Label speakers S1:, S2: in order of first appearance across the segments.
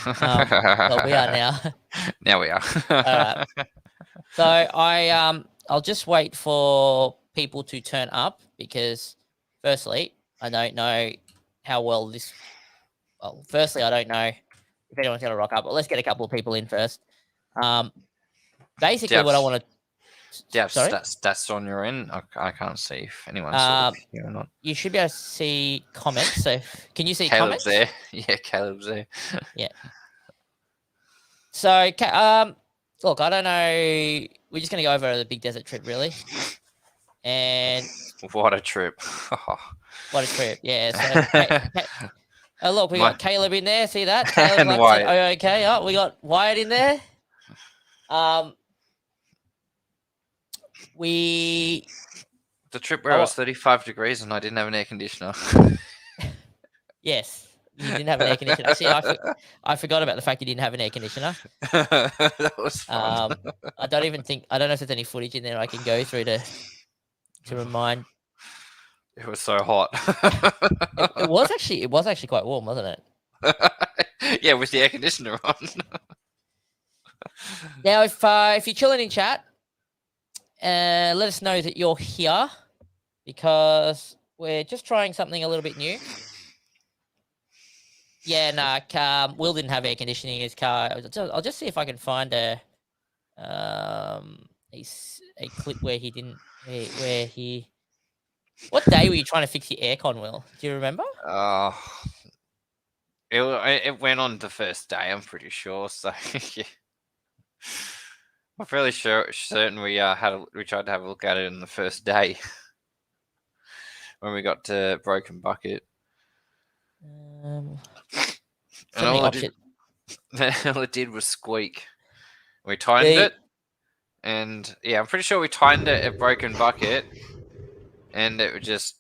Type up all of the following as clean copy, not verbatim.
S1: Well, we are now.
S2: Now we are.
S1: All right. So I'll just wait for people to turn up because, firstly, I don't know how well this. Well, firstly, I don't know if anyone's going to rock up, but let's get a couple of people in first. Basically, what I want to.
S2: Yeah,
S1: Sorry?
S2: stats on your end. I can't see if anyone's sort of here or not.
S1: You should be able to see comments. So, can you see
S2: Caleb's
S1: comments?
S2: there. Yeah, Caleb's there.
S1: Yeah. So, look, I don't know. We're just going to go over the big desert trip, really. And
S2: what a trip!
S1: What a trip! Yeah. So, look, we got Caleb in there. See that? Caleb's
S2: and
S1: like,
S2: Wyatt.
S1: oh, okay. Oh, we got Wyatt in there.
S2: The trip where it was 35 degrees and I didn't have an air conditioner.
S1: Yes, you didn't have an air conditioner. Actually, I forgot about the fact you didn't have an air conditioner.
S2: That was fun.
S1: I don't know if there's any footage in there I can go through to remind.
S2: It was so hot.
S1: it was actually quite warm, wasn't
S2: it? Yeah, with the air conditioner on.
S1: Now, if you're chilling in chat, let us know that you're here because we're just trying something a little bit new. Yeah, no, Will didn't have air conditioning in his car. I'll just see if I can find a clip where he didn't. Where he. What day were you trying to fix your aircon, Will? Do you remember?
S2: It went on the first day. I'm pretty sure. So yeah. I'm fairly certain we tried to have a look at it in the first day when we got to Broken Bucket.
S1: And
S2: all it did was squeak. We tightened it, and yeah, I'm pretty sure we tightened it at Broken Bucket, and it was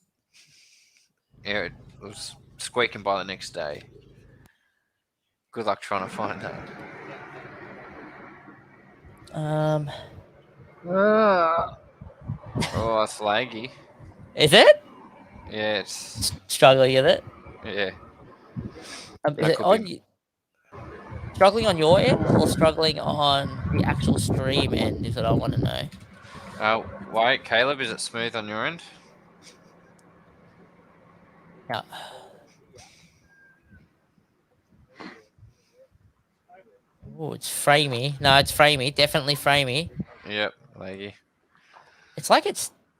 S2: it was squeaking by the next day. Good luck trying to find that. Oh, it's laggy.
S1: Is it?
S2: Yeah, it's
S1: struggling with it.
S2: Yeah.
S1: Is it struggling on your end or struggling on the actual stream end? Is what I want to know.
S2: Wait, Caleb, is it smooth on your end?
S1: Yeah. Oh, it's framey. No, it's framey. Definitely framey.
S2: Yep, laggy.
S1: It's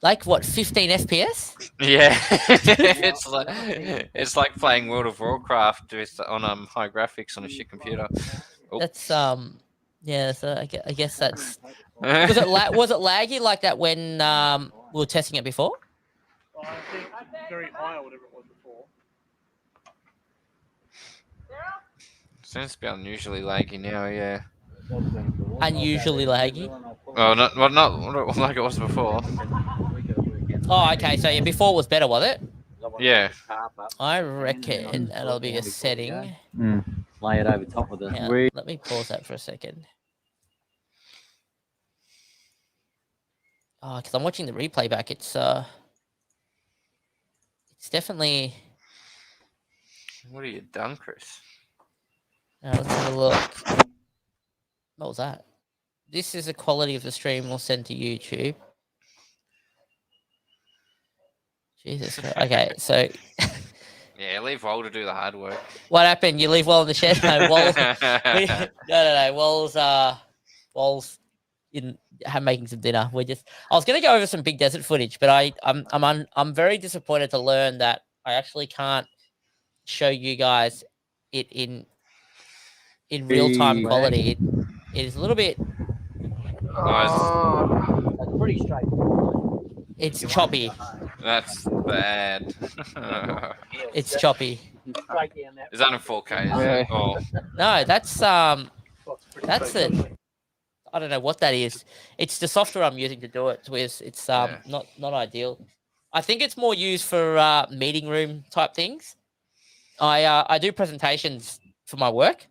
S1: like what, 15 FPS?
S2: Yeah, it's like playing World of Warcraft on high graphics on a shit computer.
S1: Oh. That's yeah. So I guess that's was it laggy like that when we were testing it before?
S3: I think very high or whatever it was before.
S2: Seems to be unusually laggy now. Yeah.
S1: Unusually laggy.
S2: Oh, not like it was before.
S1: Oh, okay. So yeah, before was better, was it?
S2: Yeah.
S1: I reckon that'll be a setting.
S4: Lay it over top of
S1: the. Let me pause that for a second. Oh, because I'm watching the replay back. It's definitely.
S2: What have you done, Chris?
S1: Let's have a look. What was that? This is the quality of the stream we'll send to YouTube. Jesus Christ. Okay, so...
S2: Yeah, leave Wall to do the hard work.
S1: What happened? You leave Wall in the shed? No, Wall... no. Wall's making some dinner. I was going to go over some big desert footage, but I'm very disappointed to learn that I actually can't show you guys it in real-time quality. It is a little bit...
S4: That's pretty straightforward.
S1: It's choppy.
S2: That's bad.
S1: It's choppy.
S2: Is that in 4K? Yeah. Oh.
S1: No, that's it. I don't know what that is. It's the software I'm using to do it with. It's not ideal. I think it's more used for meeting room type things. I do presentations for my work.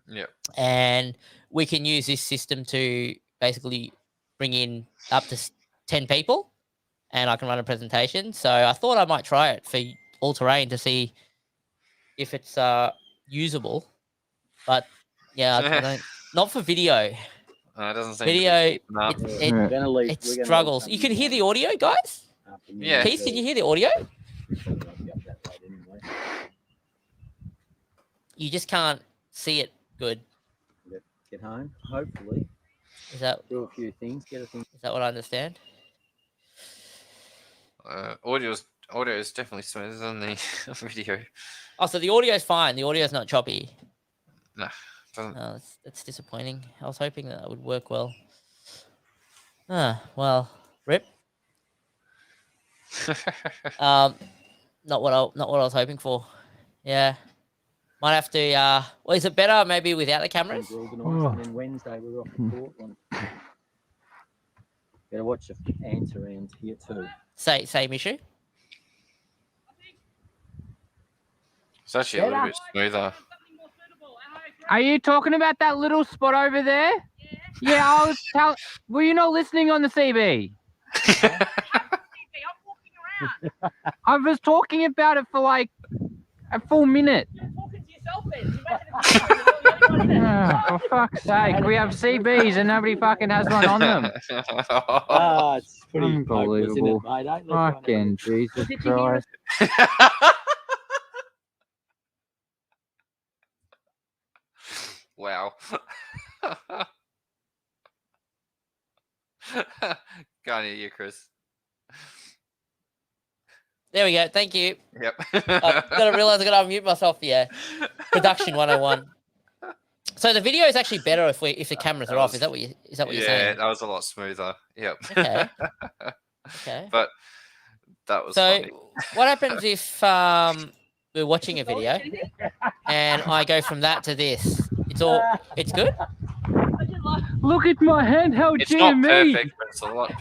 S2: Yeah.
S1: And we can use this system to basically bring in up to 10 people and I can run a presentation. So I thought I might try it for all terrain to see if it's usable. But Yeah, I don't. Not for video.
S2: It doesn't seem
S1: Video,
S2: to be keeping up.
S4: We're gonna leave.
S1: it
S4: we're gonna leave
S1: struggles.
S4: some
S1: You can
S4: in
S1: hear
S4: there
S1: the audio, guys.
S4: after me.
S2: Yeah.
S1: Keith, can you hear the audio?
S4: Probably won't be up that late anyway.
S1: You just can't see it good.
S4: Get home, hopefully.
S1: Is that
S4: Do a few things. Get a thing.
S1: is that what I understand?
S2: Audio is definitely smoother than the video.
S1: Oh, so the audio's fine. The audio's not choppy.
S2: No, doesn't.
S1: Oh, that's disappointing. I was hoping that would work well. Well, rip. Not what I was hoping for. Yeah, might have to. Well, is it better maybe without the cameras?
S4: Things organised, and then Wednesday we're off to Portland. Better watch the ants around here too.
S1: Same issue.
S2: It's actually a little bit smoother.
S5: Are you talking about that little spot over there? Yeah, I was were you not listening on the CB? I was talking about it for like a full minute. For fuck's sake, we have CBs and nobody fucking has one on them.
S4: Ah, it's pretty
S5: Unbelievable.
S4: hopeless, isn't it, mate? Let's
S5: Fucking Jesus Christ.
S2: Wow. Can't hear you, Chris.
S1: There we go. Thank you.
S2: Yep.
S1: I've got to realize I got to unmute myself. Yeah. Production 101. So the video is actually better if the cameras are off. Is that what you're saying?
S2: Yeah, that was a lot smoother. Yep.
S1: Okay. Okay.
S2: But that was
S1: So
S2: funny.
S1: what happens if we're watching a video and I go from that to this? It's good?
S5: Look at my handheld
S2: It's not
S5: GME.
S2: perfect, but it's a lot.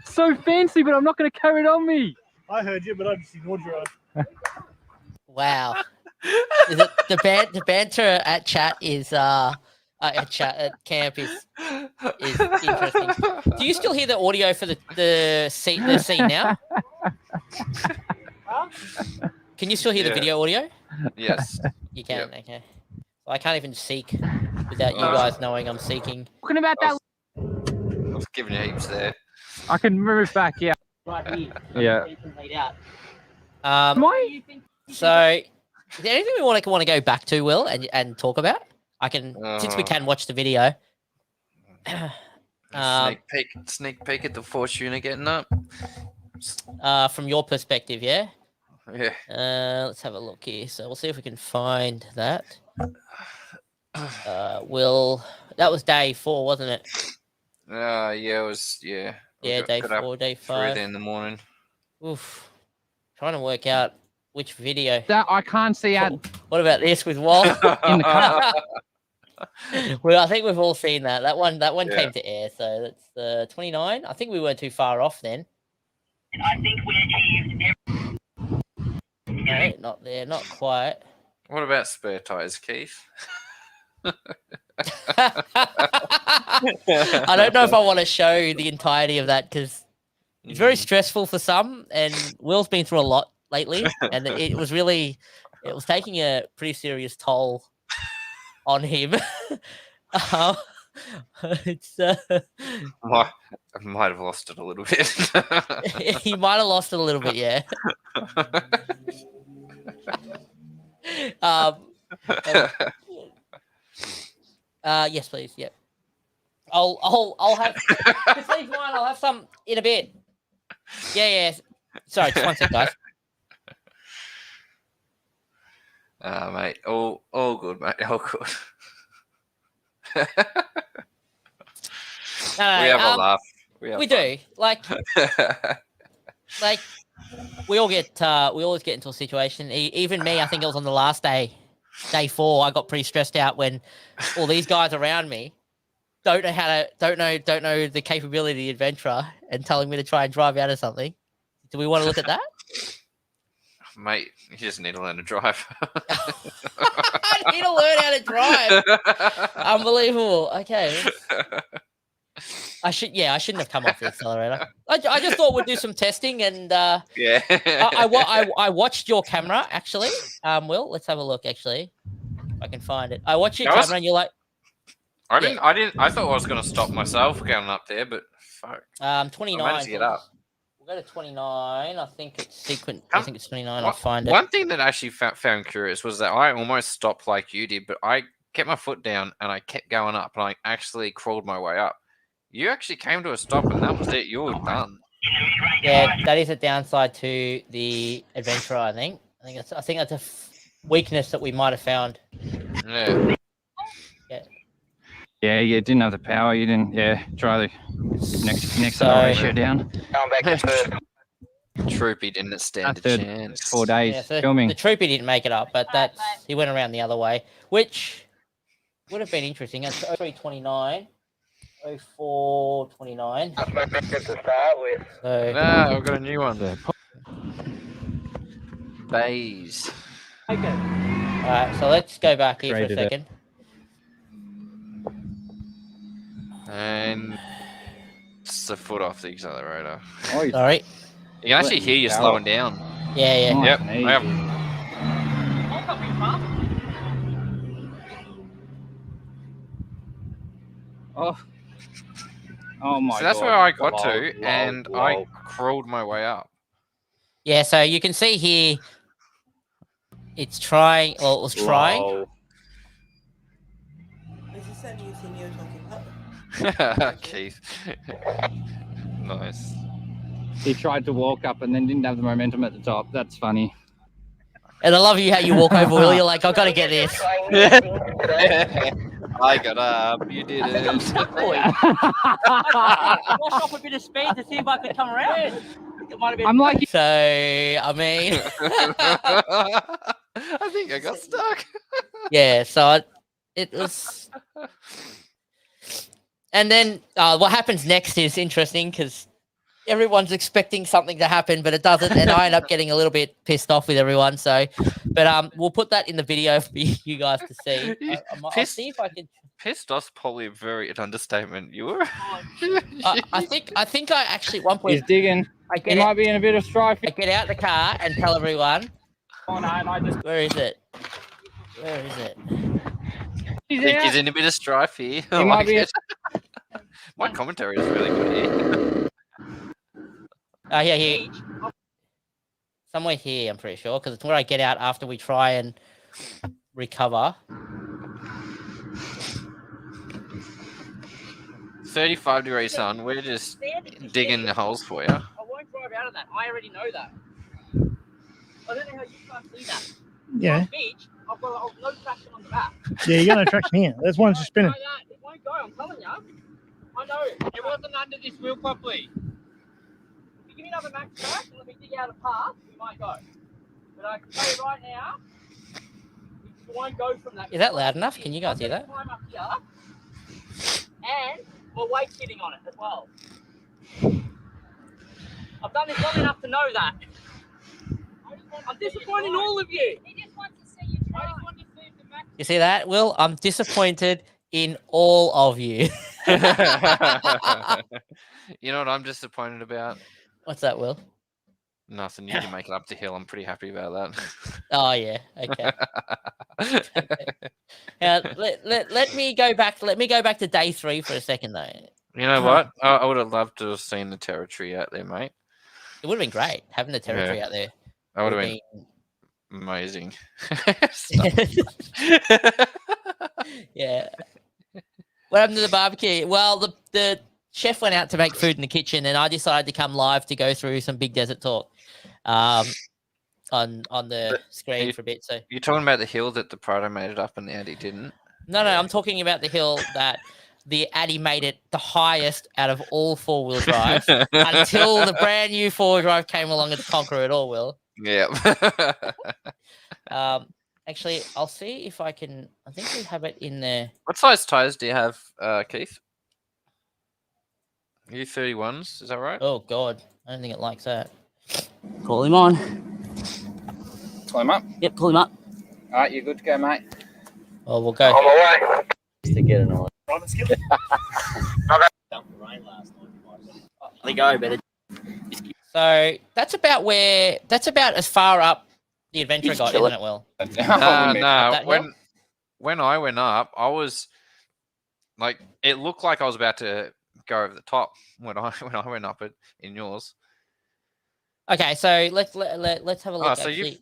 S5: So fancy, but I'm not going to carry it on me.
S3: I heard you, but I just ignored your own.
S1: Wow. The banter at chat is at camp is interesting. Do you still hear the audio for the scene now? Can you still hear the video audio?
S2: Yes.
S1: You can.
S2: Yep.
S1: Okay. So I can't even seek without you guys knowing I'm seeking.
S5: Talking about that.
S2: I was giving you heaps there.
S5: I can move back, yeah.
S4: Right here.
S5: Yeah.
S4: You can lead out.
S5: My
S1: So, is there anything we want to go back to, Will, and talk about? I can, since we can watch the video.
S2: Sneak peek at the Fortuner getting up.
S1: From your perspective, yeah.
S2: Yeah.
S1: Let's have a look here. So we'll see if we can find that. Will, that was day 4, wasn't it?
S2: Yeah, it was. Yeah.
S1: Yeah, day 4, day 5.
S2: 3 in the morning.
S1: Oof. Trying to work out which video.
S5: that I can't see out
S1: What about this with Walt?
S5: in the car.
S1: Well, I think we've all seen that. That one
S2: Yeah.
S1: came to air. So that's the 29. I think we weren't too far off then.
S6: I think we achieved
S1: No, not there, not quite.
S2: What about spare tires, Keith?
S1: I don't know if I want to show the entirety of that because it's very stressful for some, and Will's been through a lot lately, and it was taking a pretty serious toll on him. It's
S2: I might have lost it a little bit.
S1: he might have lost it a little bit, yeah. Yes, please. Yep. I'll have. Just leave mine. I'll have some in a bit. Yeah. Sorry, just one sec, guys.
S2: Mate, all good, mate. All good.
S1: No,
S2: We have a laugh.
S1: We do. Like we always get into a situation. Even me, I think it was on the last day 4. I got pretty stressed out when all these guys around me don't know the capability of the Adventra and telling me to try and drive out of something. Do we want to look at that?
S2: Mate, you just need to learn to drive.
S1: I need to learn how to drive. Unbelievable. Okay. I shouldn't have come off the accelerator. I just thought we'd do some testing, and
S2: Yeah.
S1: I watched your camera actually. Will, let's have a look. Actually, I can find it. I watch you
S2: That was-
S1: coming and you're like,
S2: I didn't. I thought I was going to stop myself going up there, but fuck.
S1: 29.
S2: I managed to get up.
S1: We'll go to 29. I think it's sequence. I
S2: Come-
S1: think it's 29. I'll find it.
S2: One thing that I actually found curious was that I almost stopped like you did, but I kept my foot down and I kept going up, and I actually crawled my way up. You actually came to a stop, and that was it. You were done.
S1: Yeah, that is a downside to the Adventra. I think that's a weakness that we might have found.
S2: Yeah.
S5: Yeah, you didn't have the power. You didn't. Yeah, try the next
S1: So-
S5: ratio down.
S6: Going back to first.
S2: Troopy didn't stand a
S5: After
S2: chance.
S5: 4 days
S1: Yeah, so
S5: filming.
S1: the troopy didn't make it up, but he went around the other way, which would have been interesting. It's 0329, 0429.
S6: That's my good to start with.
S1: So
S2: No, I've got a new one. Bays.
S1: all right, so let's go back here for a
S5: Graded it.
S1: second.
S2: And it's a foot off the accelerator.
S5: Oh, you
S1: Sorry.
S2: You can actually hear you
S5: Power.
S2: slowing down.
S1: Yeah.
S5: nice
S2: Yep,
S5: and
S2: I
S5: easy.
S2: have-
S5: Oh my god.
S2: So that's where I got to,
S5: Lol,
S2: and
S5: lol.
S2: I crawled my way up.
S1: Yeah, so you can see here, it's trying. Well, it was trying.
S5: Lol.
S7: Is this that new thing you're talking about?
S2: Keith. Nice.
S5: He tried to walk up and then didn't have the momentum at the top. That's funny.
S1: And I love you how you walk over, Will. You're like, I've got to get this.
S2: I got up. You did it.
S1: Wash off a bit of speed to see if I could come around. It might have been.
S5: I'm like,
S1: So, I mean,
S2: I think I got stuck.
S1: yeah. So it was. And then what happens next is interesting because everyone's expecting something to happen, but it doesn't, and I end up getting a little bit pissed off with everyone. So, but we'll put that in the video for you guys to see. I'll see if I can.
S2: Pissed off's probably an understatement. You were.
S1: I think I actually at one
S5: he's
S1: point
S5: digging.
S1: I
S5: He
S1: get
S5: might be in a bit of strife.
S1: I get out the car and tell everyone.
S5: Oh, no, and I just,
S1: Where is it? Where is it?
S5: he's
S2: I think
S5: out.
S2: he's in a bit of strife here.
S5: He might be.
S2: My commentary is really good here.
S1: Oh, yeah, here. Somewhere here, I'm pretty sure, because it's where I get out after we try and recover.
S2: 35 degrees sun. We're just digging the holes for you.
S1: I won't drive out of that. I already know that. I don't know how you can't see that.
S3: Yeah,
S1: Beach, I've got no traction on the back.
S3: yeah, you got no traction here. There's one just spinning.
S1: It won't go, I'm telling you. I know. It wasn't under this wheel properly. If you give me another max track and let me dig out a path, we might go. But I can tell you right now, it won't go from that. Is that loud enough? Can you guys hear that? Climb up here, and we're weight sitting on it as well. I've done this long enough to know that. I'm disappointed in all of you.
S8: He just wants to see you try.
S1: You see that, Will? I'm disappointed in all of you.
S2: You know what I'm disappointed about?
S1: What's that, Will?
S2: Nothing. You can make it up the hill. I'm pretty happy about
S1: Oh yeah. Okay.
S2: that.
S1: Let me go back. Let me go back to day 3 for a second, though.
S2: You know what? I would have loved to have seen the territory out there, mate.
S1: It would have been great having the territory out there.
S2: That would have
S1: Would've
S2: been amazing.
S1: Yeah. What happened to the barbecue? Well, the chef went out to make food in the kitchen, and I decided to come live to go through some Big Desert talk on the screen for a bit. So
S2: You're talking about the hill that the Prado made it up and the Addy didn't?
S1: no, I'm talking about the hill that the Addy made it the highest out of all 4-wheel drive until the brand new 4-wheel drive came along and conquer it all. Will.
S2: Yeah.
S1: Actually, I'll see if I can. I think we have it in there.
S2: What size tires do you have, Keith? You 31s, is that right?
S1: Oh God, I don't think it likes that.
S4: Call him on.
S5: Call him up.
S4: Yep, call him up.
S5: All right, you're good to go, mate.
S1: Well, we'll go.
S6: On my way.
S4: To get an on.
S3: Driving skill.
S4: Dumped the rain last night. They go better.
S1: So that's about as far up the Adventure got, isn't it, Will?
S2: No,
S1: That hill?
S2: when I went up, I was like, it looked like I was about to go over the top when I went up it in yours.
S1: Okay, so let's have a look.
S2: So
S1: actually,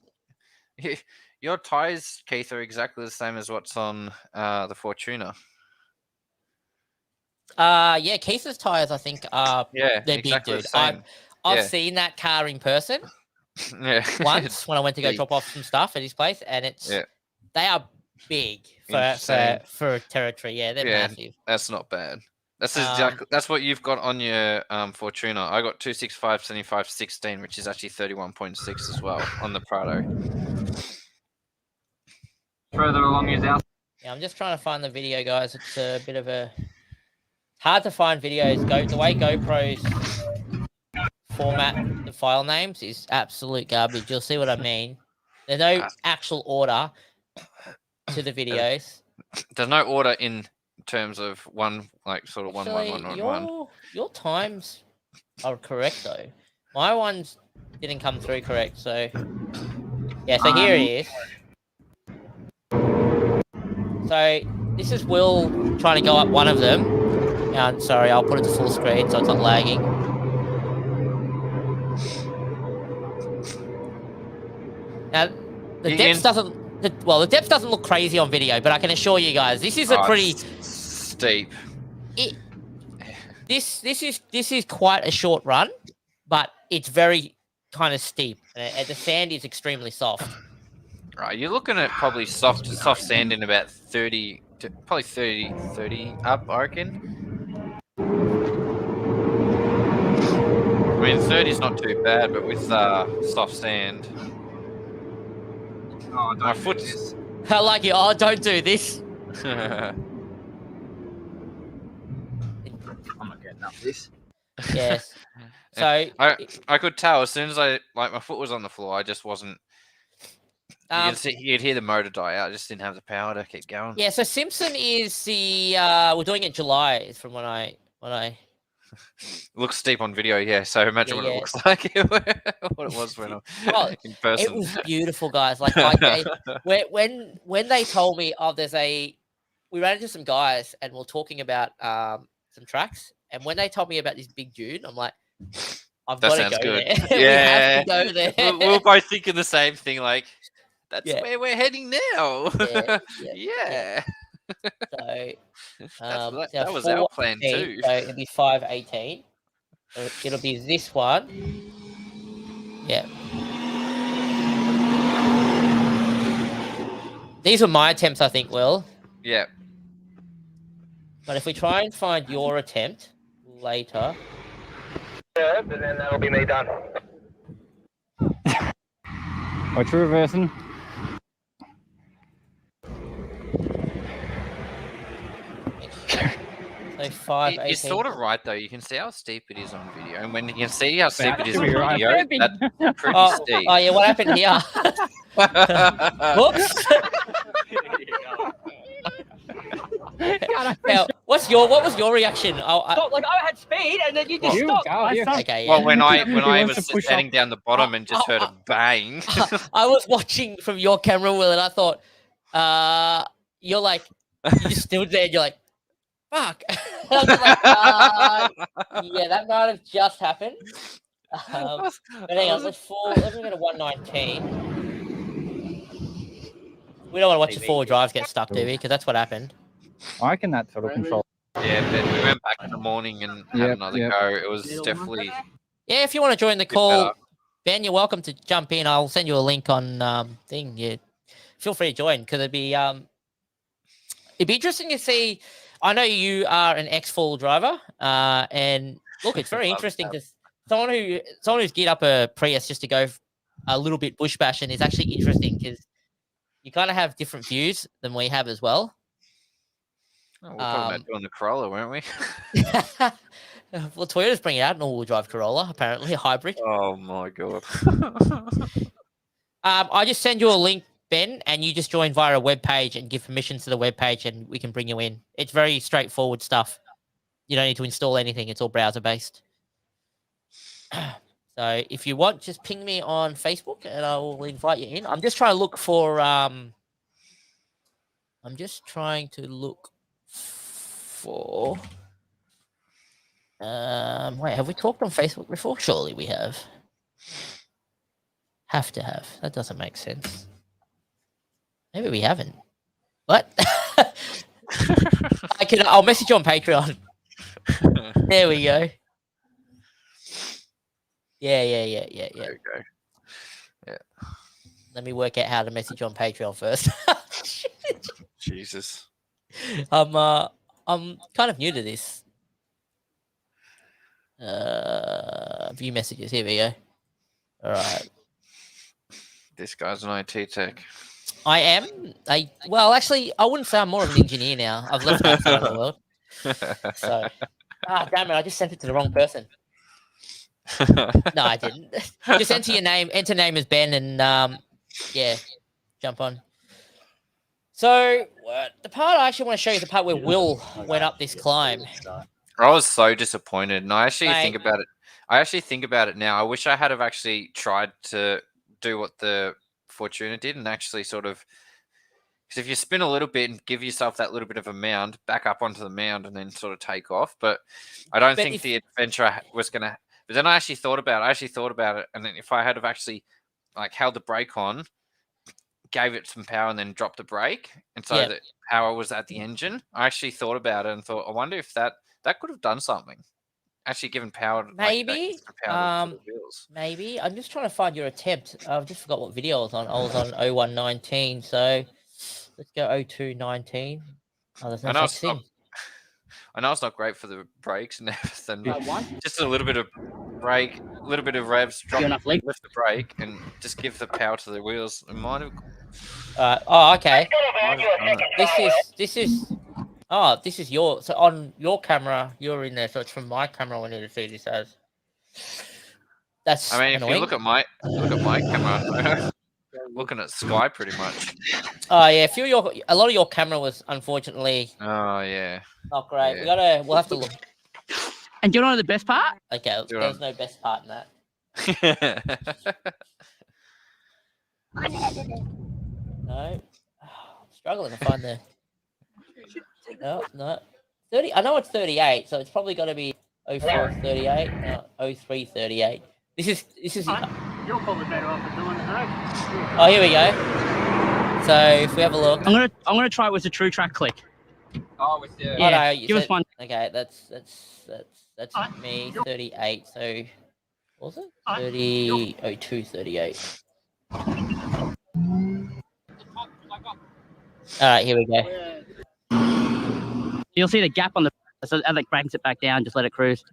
S2: your tires, Keith, are exactly the same as what's on the Fortuner.
S1: yeah, Keith's tires, I think, they're
S2: exactly
S1: big,
S2: the
S1: dude.
S2: same.
S1: I've seen that car in person once when I went to go
S2: Big.
S1: drop off some stuff at his place, and they are big
S2: Insane.
S1: for territory. Yeah, they're massive.
S2: That's not bad. That's what you've got on your Fortuner. I got 265 75 16, which is actually 31.6 as well on the Prado.
S5: Further along is our.
S1: Yeah, I'm just trying to find the video, guys. It's a bit of a hard to find videos. The way GoPros format the file names is absolute garbage. You'll see what I mean. There's no actual order to the videos.
S2: There's no order in terms of one, like sort of
S1: Actually,
S2: 1 1 1 1 1.
S1: Your times are correct though. My ones didn't come through correct, so yeah. So here it is. So this is Will trying to go up one of them. Sorry, I'll put it to full screen so it's not lagging. Now the depth doesn't look crazy on video, but I can assure you guys this is a pretty
S2: steep.
S1: This is quite a short run, but it's very kind of steep, and the sand is extremely soft.
S2: Right, you're looking at probably soft sand in about 30, probably 30 up, I reckon. I mean, 30 is not too bad, but with soft sand.
S5: Oh,
S2: my foot's.
S1: I like it. Oh, don't do this.
S5: I'm not getting up this.
S1: Yes. So
S2: I could tell as soon as my foot was on the floor, I just wasn't. You'd hear the motor die out. I just didn't have the power to keep going.
S1: Yeah. So Simpson is the we're doing it July from when I.
S2: It looks steep on video, yeah. So imagine what it looks like, what it was when I'm in person.
S1: It was beautiful, guys. Like when they told me, we ran into some guys and we're talking about some tracks, and when they told me about this big Dune, I'm like, I've got to go there.
S2: Yeah,
S1: we have to go there.
S2: We're both thinking the same thing. Like, that's where we're heading now. Yeah.
S1: So
S2: that was our plan too.
S1: So it'll be 5:18. It'll be this one. Yeah. These were my attempts, I think, Will.
S2: Yeah.
S1: But if we try and find your attempt later.
S6: Yeah, but then that'll be me done.
S5: Watch your reversing.
S1: So 5:18.
S2: You're sort of right though. You can see how steep it is on video, and when you can see how steep it is on video, that's pretty steep.
S1: Oh yeah, what happened here? Whoops. Now, what was your reaction?
S4: I had speed, and then you just stopped.
S1: Okay. Yeah.
S2: Well, when I was standing down the bottom and just heard a bang.
S1: I was watching from your camera, Will, and I thought, you're like, you just stood there, and you're like, fuck. I was like, yeah, that might have just happened. But hang on, let's go to 119. We don't want to watch the forward drives get stuck, do we? Because that's what happened.
S5: I reckon that sort of control.
S2: Yeah, but we went back in the morning and had another go. It was definitely.
S1: Yeah, if you want to join the call, Ben, you're welcome to jump in. I'll send you a link on thing. Yeah, feel free to join because it'd be interesting to see. I know you are an ex-full driver, and look, it's very interesting because someone who's geared up a Prius just to go a little bit bush bashing is actually interesting because you kind of have different views than we have as well.
S2: Oh, we're talking about doing the Corolla, weren't we?
S1: Well, Toyota's bringing out an all-wheel drive Corolla, apparently a hybrid.
S2: Oh my god!
S1: I just send you a link, Ben, and you just join via a web page and give permission to the web page, and we can bring you in. It's very straightforward stuff. You don't need to install anything; it's all browser-based. So, if you want, just ping me on Facebook, and I will invite you in. I'm just trying to look for. I'm just trying to look for. Wait, have we talked on Facebook before? Surely we have. Have to have. That doesn't make sense. Maybe we haven't. What? I'll message you on Patreon. There we go. Yeah.
S2: There you go. Yeah.
S1: Let me work out how to message on Patreon first.
S2: Jesus.
S1: I'm kind of new to this. View messages. Here we go. All right.
S2: This guy's an IT tech.
S1: I am. Well, actually, I wouldn't say I'm more of an engineer now. I've left that side of the world. So, damn it! I just sent it to the wrong person. No, I didn't. Just enter your name. Enter name as Ben, and yeah, jump on. So the part I actually want to show you is the part where Will went up this climb.
S2: I was so disappointed, and I actually think about it. I actually think about it now. I wish I had have actually tried to do what the Fortuna did, and actually sort of. Because if you spin a little bit and give yourself that little bit of a mound, back up onto the mound, and then sort of take off. But I don't think the Adventra was going to. But then I actually thought about it. And then if I had have actually like held the brake on, gave it some power, and then dropped the brake, and so the power was at the engine, I actually thought about it and thought, I wonder if that could have done something. Actually given power.
S1: Maybe.
S2: Power to the wheels.
S1: Maybe. I'm just trying to find your attempt. I've just forgot what video I was on. I was on 0119, so let's go 0219. Oh, there's no such thing.
S2: I know it's not great for the brakes and everything, but just a little bit of brake, a little bit of revs, lift the brake, and just give the power to the wheels. It might have.
S1: Okay. This is your. So on your camera, you're in there. So it's from my camera. I need to see this as. That's.
S2: I mean,
S1: annoying.
S2: if you look at my camera, looking at sky pretty much.
S1: Oh yeah, a lot of your camera was unfortunately.
S2: Oh yeah.
S1: Not great. Yeah. We'll have to look.
S5: And do you know the best part?
S1: Okay, there's no best part in that. No. I'm struggling to find the. No. 30. I know it's 38, so it's probably got to be 0438. No, 0338. This is.
S3: You're probably better off at doing it, right?
S1: Oh, here we go. So if we have a look,
S5: I'm gonna try it with the true track click.
S2: Oh, with the.
S5: Yeah.
S1: Oh, no,
S5: give us one.
S1: Okay, that's me. 38. So what was it? 30. 0238. All right, here we go.
S5: You'll see the gap on the. So as it cranks it back down, just let it cruise.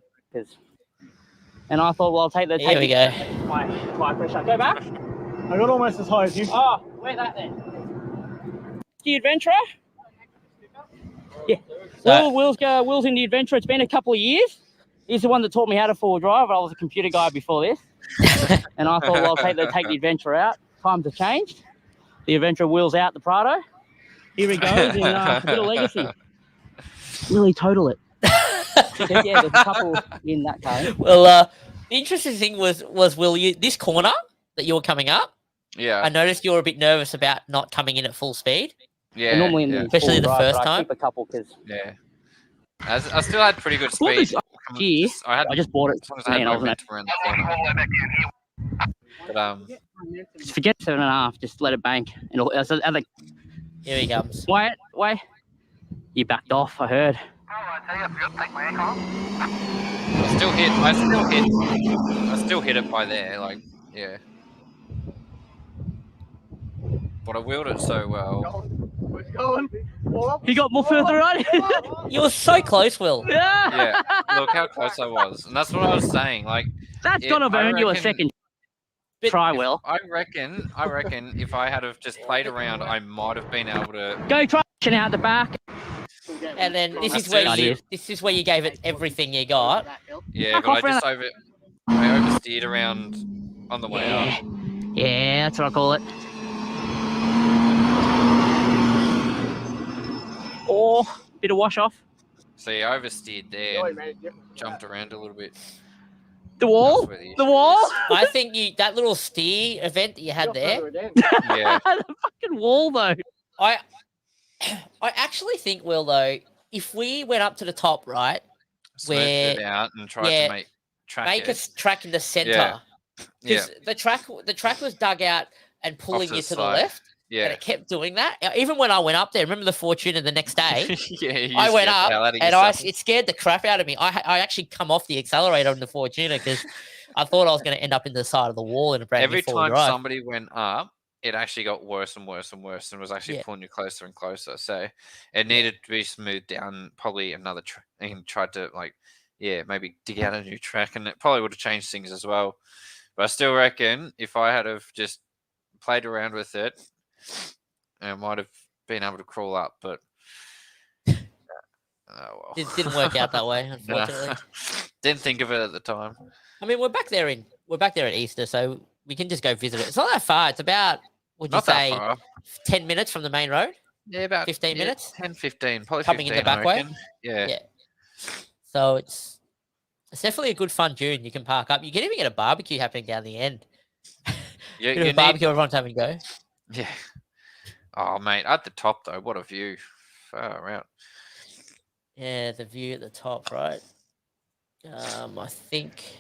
S5: And I thought, well, I'll take the.
S1: Here we go.
S5: My pressure. Go back.
S3: I got almost as high as you.
S5: Oh, where's that then? The Adventra? Yeah. Will's in the Adventra. It's been a couple of years. He's the one that taught me how to four-wheel drive. I was a computer guy before this. And I thought, well, I'll take the Adventra out. Times have changed. The Adventra wheels out the Prado. Here he goes in a bit of legacy. Really total it. Yeah, there's a couple in that car.
S1: Well, the interesting thing was Will, this corner that you were coming up.
S2: Yeah.
S1: I noticed you were a bit nervous about not coming in at full speed.
S2: Yeah.
S5: Normally
S1: especially the first
S5: I
S1: time.
S5: keep a couple because.
S2: Yeah. I still had pretty good speed.
S5: Here, I just bought it.
S2: As long as I had momentum around the corner. But
S5: just forget 7.5. Just let it bank.
S1: Here he comes.
S5: Wait. You backed off. I heard.
S2: I still hit it by there. Like, yeah. But I wheeled it so well.
S5: He got more further on.
S1: You were so close, Will.
S2: Yeah. Look how close I was, and that's what I was saying. Like,
S5: that's gotta have earned you a second try, Will.
S2: I reckon if I had have just played around, I might have been able to
S5: go try out the back.
S1: And then this is where you gave it everything you got.
S2: Yeah, but I oversteered around on the way up.
S5: Yeah, that's what I call it. Or bit of wash off.
S2: See, I oversteered there, jumped around a little bit.
S5: The wall? The wall?
S1: I think that little steer event that you had there.
S2: Yeah.
S5: The fucking wall, though.
S1: I actually think, Will, though, if we went up to the top, right,
S2: Smoothed it out and tried
S1: yeah,
S2: to track
S1: make
S2: it.
S1: a track in the center.
S2: Yeah.
S1: Because the track was dug out and pulling
S2: to
S1: you
S2: the
S1: to the
S2: side.
S1: left.
S2: Yeah.
S1: And it kept doing that. Even when I went up there, remember the Fortuna the next day?
S2: Yeah, you
S1: I went
S2: scared the
S1: up
S2: hell out of
S1: and
S2: yourself.
S1: it scared the crap out of me. I actually come off the accelerator on the Fortuna because I thought I was going to end up in the side of the wall in a brand new
S2: Every
S1: four-wheel
S2: time
S1: drive.
S2: somebody went up, it actually got worse and worse and worse and was actually pulling you closer and closer. So it needed to be smoothed down, probably another and tried to maybe dig out a new track, and it probably would have changed things as well. But I still reckon if I had have just played around with it, I might have been able to crawl up, but oh well.
S1: It didn't work out that way, unfortunately.
S2: No. Didn't think of it at the time.
S1: I mean, we're back there at Easter, so we can just go visit it. It's not that far. It's about, would you say, 10 minutes from the main road?
S2: Yeah, about
S1: 15 minutes?
S2: 10, 15, probably
S1: coming
S2: 15,
S1: in the back way.
S2: Yeah.
S1: So it's definitely a good fun Dune. You can park up. You can even get a barbecue happening down the end.
S2: Yeah,
S1: a barbecue, everyone's having a go.
S2: Yeah. Oh, mate, at the top though, what a view! Far out.
S1: Yeah, the view at the top, right? I think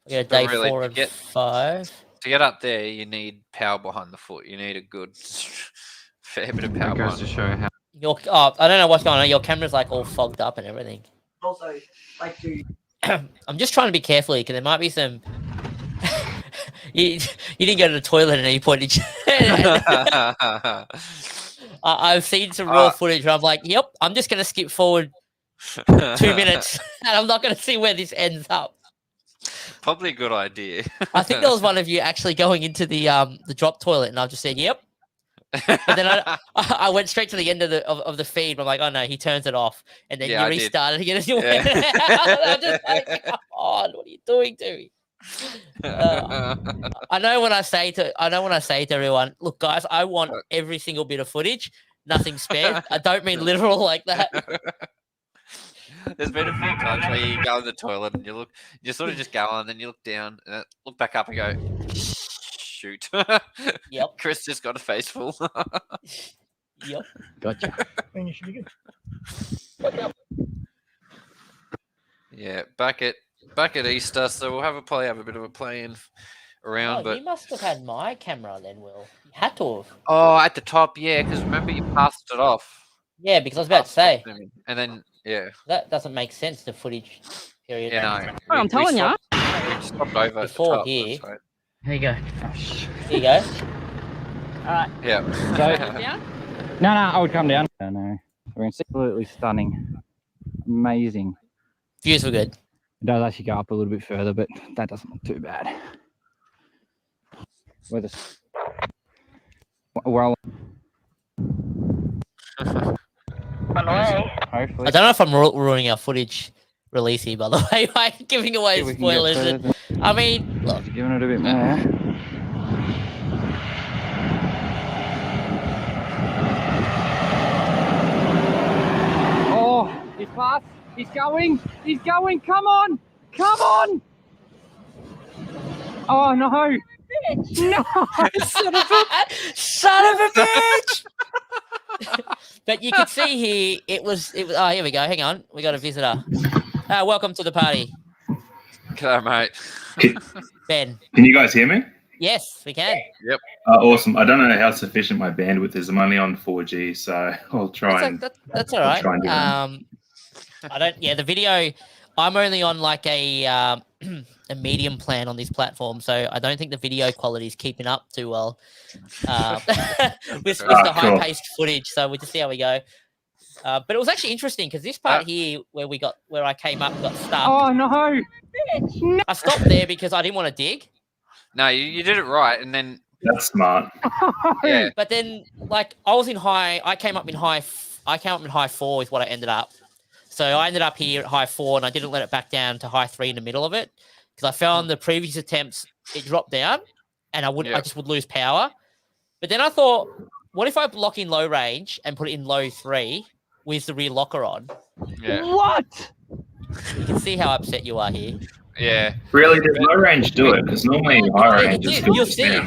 S1: we got day 4 and 5.
S2: To get up there, you need power behind the foot. You need a good fair bit of power.
S8: Goes to show how.
S1: I don't know what's going on. Your camera's like all fogged up and everything.
S4: Also, like to.
S1: I'm just trying to be careful because there might be some. you didn't go to the toilet at any point. I've seen some raw footage where I'm like, yep, I'm just going to skip forward 2 minutes and I'm not going to see where this ends up.
S2: Probably a good idea.
S1: I think there was one of you actually going into the drop toilet and I just said, yep. But then I went straight to the end of the feed. I'm like, oh no, he turns it off, and then you restarted again. And you went out. I'm just like, come on, what are you doing to me? I know when I say to everyone, look, guys, I want every single bit of footage, nothing spared. I don't mean literal like that.
S2: There's been a few times where you go in the toilet and you sort of just go on, and then you look down and look back up and go, shoot.
S1: Yep.
S2: Chris just got a face full.
S1: Yep.
S5: Gotcha.
S3: Then you should be good.
S2: Yeah, back at Easter, so we'll probably have a bit of a play in around. But
S1: you must have had my camera then, Will. You had to have.
S2: Oh, at the top, yeah, because remember you passed it off.
S1: Yeah, because I was about to say.
S2: And then
S1: that doesn't make sense. The footage period.
S2: Yeah, no.
S5: I'm telling you.
S2: We stopped over
S1: Before
S2: at the top,
S1: here.
S2: that's right.
S5: Here you go.
S1: Here you go.
S5: All right.
S2: Yeah.
S5: No, I would come down. No. It's absolutely stunning. Amazing.
S1: Views were good.
S5: It does actually go up a little bit further, but that doesn't look too bad. Well,
S1: I don't know if I'm ruining our footage release here, by the way, by giving away spoilers. I mean, look.
S5: Giving it a bit more. Oh, he's fast. He's going. He's going. Come on. Come on. Oh, no. No.
S1: Son of a bitch. But you can see here, it was. Oh, here we go. Hang on. We got a visitor. Welcome to the party.
S2: G'day, mate.
S1: Ben.
S9: Can you guys hear me?
S1: Yes, we can.
S2: Yep.
S9: Awesome. I don't know how sufficient my bandwidth is. I'm only on 4G, so I'll try
S1: that's all right.
S9: try and do that.
S1: I don't. Yeah, the video. I'm only on like a medium plan on this platform, so I don't think the video quality is keeping up too well with the high-paced footage. So we'll just see how we go. But it was actually interesting because this part here where I came up got stuck.
S5: Oh no!
S1: I stopped there because I didn't want to dig.
S2: No, you did it right, and then
S9: that's smart.
S2: Yeah.
S1: But then, like, I came up in high 4 is what I ended up. So I ended up here at high 4, and I didn't let it back down to high 3 in the middle of it because I found the previous attempts it dropped down, and I just would lose power. But then I thought, what if I block in low range and put it in low 3 with the rear locker on?
S2: Yeah.
S5: What?
S1: You can see how upset you are here.
S2: Yeah.
S9: Really, did low range do it? Because normally high range is good.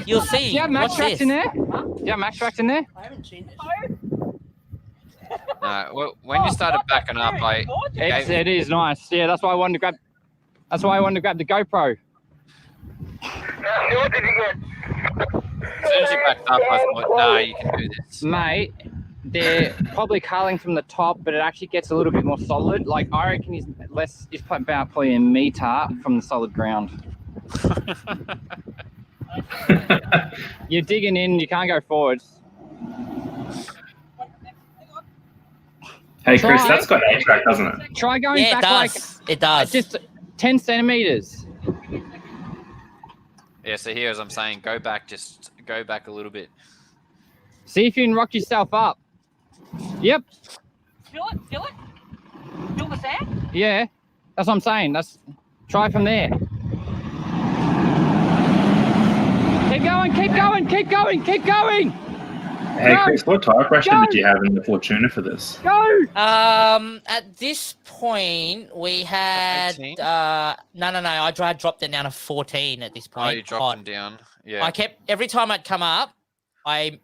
S1: You'll see.
S5: Do you have max tracks in there? Do you have max tracks in there?
S7: I haven't seen this.
S2: Well, when you started backing up,
S5: It is nice. Yeah, that's why I wanted to grab. That's why I wanted to grab the GoPro.
S6: What did you get?
S2: as soon as you backed up, I thought, nah, you can do this.
S5: Mate, they're probably curling from the top, but it actually gets a little bit more solid. Like, I reckon he's about probably a metre from the solid ground. You're digging in, you can't go forwards.
S9: Hey, Chris, that's got A-track, doesn't it?
S5: Try going
S1: Yeah,
S5: back
S1: it does.
S5: just 10 centimetres.
S2: Yeah, so here, as I'm saying, go back a little bit.
S5: See if you can rock yourself up. Yep.
S8: Feel it? Feel it? Feel the sand?
S5: Yeah, that's what I'm saying. Try from there. Keep going, keep going, keep going, keep going.
S9: Hey,
S5: Go.
S9: Chris, what tire pressure
S5: Go.
S9: did you have in the Fortuna for this?
S5: Go.
S1: At this point, we had
S2: 18?
S1: no. I dropped it down to 14 at this point.
S2: Oh, you dropped them down. Yeah.
S1: I kept every time I'd come up, I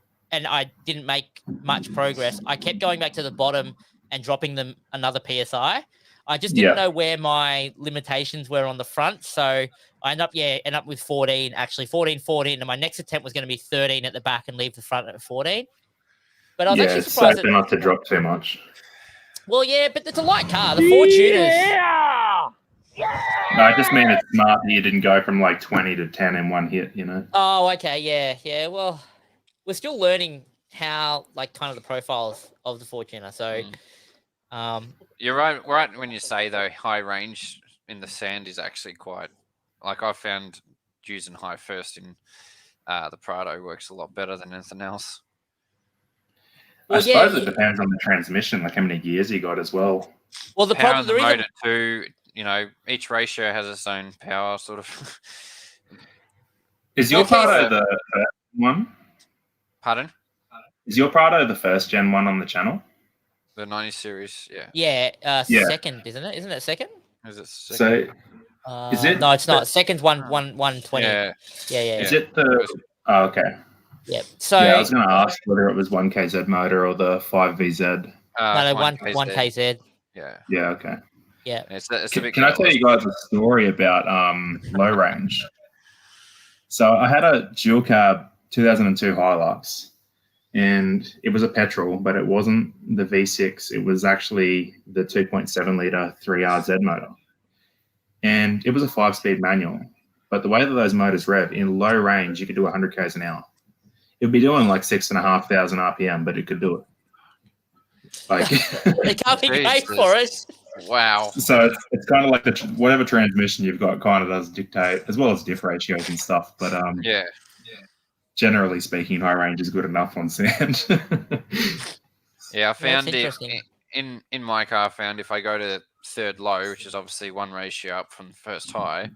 S1: didn't make much progress. I kept going back to the bottom and dropping them another PSI. I just didn't know where my limitations were on the front, so I end up with 14, actually 14, and my next attempt was going to be 13 at the back and leave the front at 14. But I was actually surprised
S9: safe enough to drop too much.
S1: Well, yeah, but it's a light car. The Fortunas.
S5: Yeah.
S9: No, I just mean it's smart that you didn't go from like 20 to 10 in one hit, you know?
S1: Oh, okay, yeah. Well, we're still learning how, like, kind of the profiles of the Fortuna. So,
S2: You're right when you say, though, high range in the sand is actually quite... Like, I found using high first in the Prado works a lot better than anything else.
S9: I suppose it depends on the transmission, like how many gears you got as well.
S1: Well, the
S2: Power
S1: problem...
S2: in the motor, too, you know, each ratio has its own power, sort of.
S9: Is your Prado the first one?
S2: Pardon?
S9: Is your Prado the first gen one on the channel?
S2: The 90 series, yeah.
S1: Yeah, second, isn't it? Isn't it second?
S2: Is it second?
S9: So, is it?
S1: No, it's not. Second's 120.
S2: Yeah.
S9: Is it the... Oh, okay.
S1: Yeah. So
S9: I was going to ask whether it was 1KZ motor or the 5VZ.
S1: No, 1KZ.
S2: Yeah.
S9: Yeah, okay.
S1: Yeah.
S2: It's a bit
S9: Can I tell you guys a story about low range? So I had a dual cab 2002 Hilux, and it was a petrol, but it wasn't the V6. It was actually the 2.7 litre 3RZ motor. And it was a 5-speed manual. But the way that those motors rev, in low range, you could do 100 k's an hour. It would be doing like 6,500 RPM, but it could do it. Like
S1: they can't be paid for it.
S2: Wow.
S9: So it's kind of like whatever transmission you've got kind of does dictate, as well as diff ratios and stuff. But generally speaking, high range is good enough on sand.
S2: Yeah, I found in my car. I found if I go to third low, which is obviously one ratio up from first high,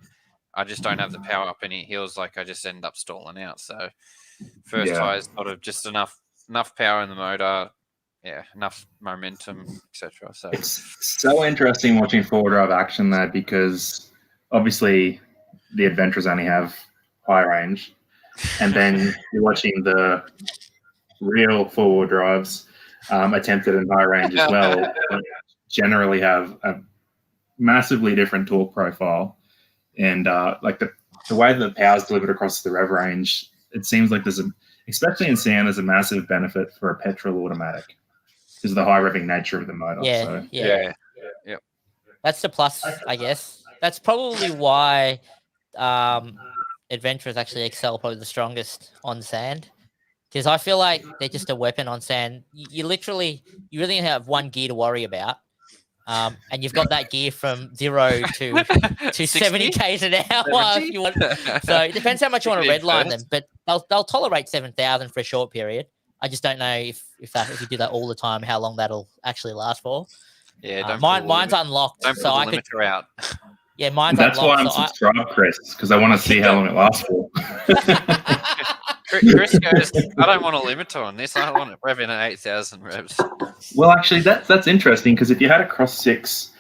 S2: I just don't have the power up any hills. Like I just end up stalling out. So first high is sort of just enough power in the motor. Yeah, enough momentum, etc. So
S9: it's so interesting watching four-wheel drive action there, because obviously the Adventras only have high range, and then you're watching the real four-wheel drives attempted in high range as well, but generally have a massively different torque profile, and like the way that the power is delivered across the rev range, it seems like especially in sand, there's a massive benefit for a petrol automatic. Is the high revving nature of the motor.
S1: Yeah. That's the plus, I guess. That's probably why Adventras actually excel probably the strongest on sand, because I feel like they're just a weapon on sand. You really only have one gear to worry about, and you've got that gear from 0 to 70 k's an hour. If you want. So it depends how much you want to redline them, but they'll tolerate 7,000 for a short period. I just don't know if you do that all the time, how long that'll actually last for.
S2: Yeah,
S1: mine's unlocked,
S2: don't
S1: so I could.
S2: Out.
S1: Yeah, mine's
S9: That's
S1: unlocked.
S9: That's why I'm subscribed, Chris, because I want to see how long it lasts for.
S2: Chris goes, I don't want a limiter on this. I want it revving at 8,000 revs.
S9: Well, actually, that's interesting, because if you had a Cross 6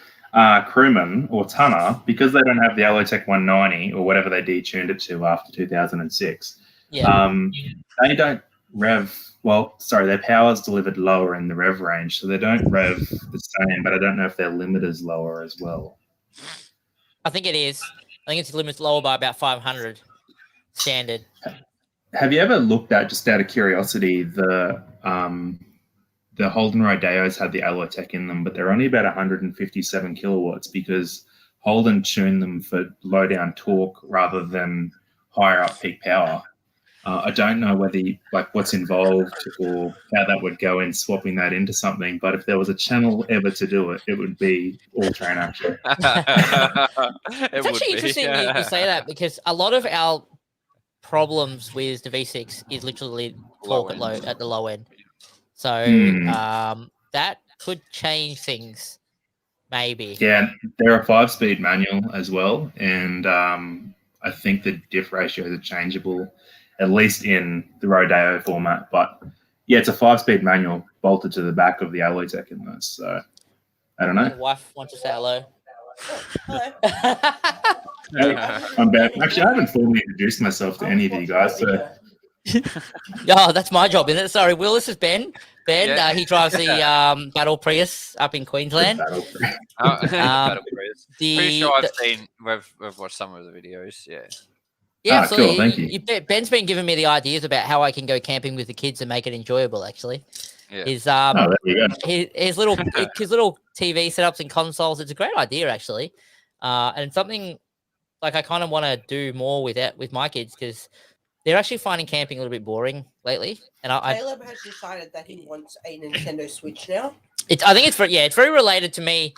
S9: Crewman or Tonner, because they don't have the Allotech 190 or whatever they detuned it to after 2006, they don't rev their power is delivered lower in the rev range, so they don't rev the same, but I don't know if their limit is lower as well.
S1: I think it is. I think its limit's lower by about 500 standard.
S9: Have you ever looked at, just out of curiosity, the Holden Rodeos had the alloy tech in them, but they're only about 157 kilowatts because Holden tuned them for low down torque rather than higher up peak power. I don't know whether what's involved or how that would go in swapping that into something, but if there was a channel ever to do it, it would be all train action.
S1: It's actually interesting you say that, because a lot of our problems with the V6 is literally torque at the low end. So that could change things, maybe.
S9: Yeah, they're a 5-speed manual as well, and I think the diff ratios are changeable, at least in the Rodeo format. But yeah, it's a 5-speed manual bolted to the back of the alloy tech in those. So I don't know.
S1: My wife wants to say hello.
S7: Hello.
S9: I'm back. Actually, I haven't formally introduced myself to any of you guys. So
S1: Oh, that's my job, isn't it? Sorry, Will, this is Ben. Ben, he drives the Battle Prius up in Queensland.
S2: Battle Prius. Pretty sure we've watched some of the videos.
S1: Yeah, absolutely.
S9: Cool, thank you.
S1: Ben's been giving me the ideas about how I can go camping with the kids and make it enjoyable. Actually, his
S9: there you go.
S1: his little TV setups and consoles. It's a great idea, actually, and something like I kind of want to do more with it with my kids, because they're actually finding camping a little bit boring lately. And
S7: Caleb has decided that he wants a Nintendo Switch now.
S1: I think it's very related to me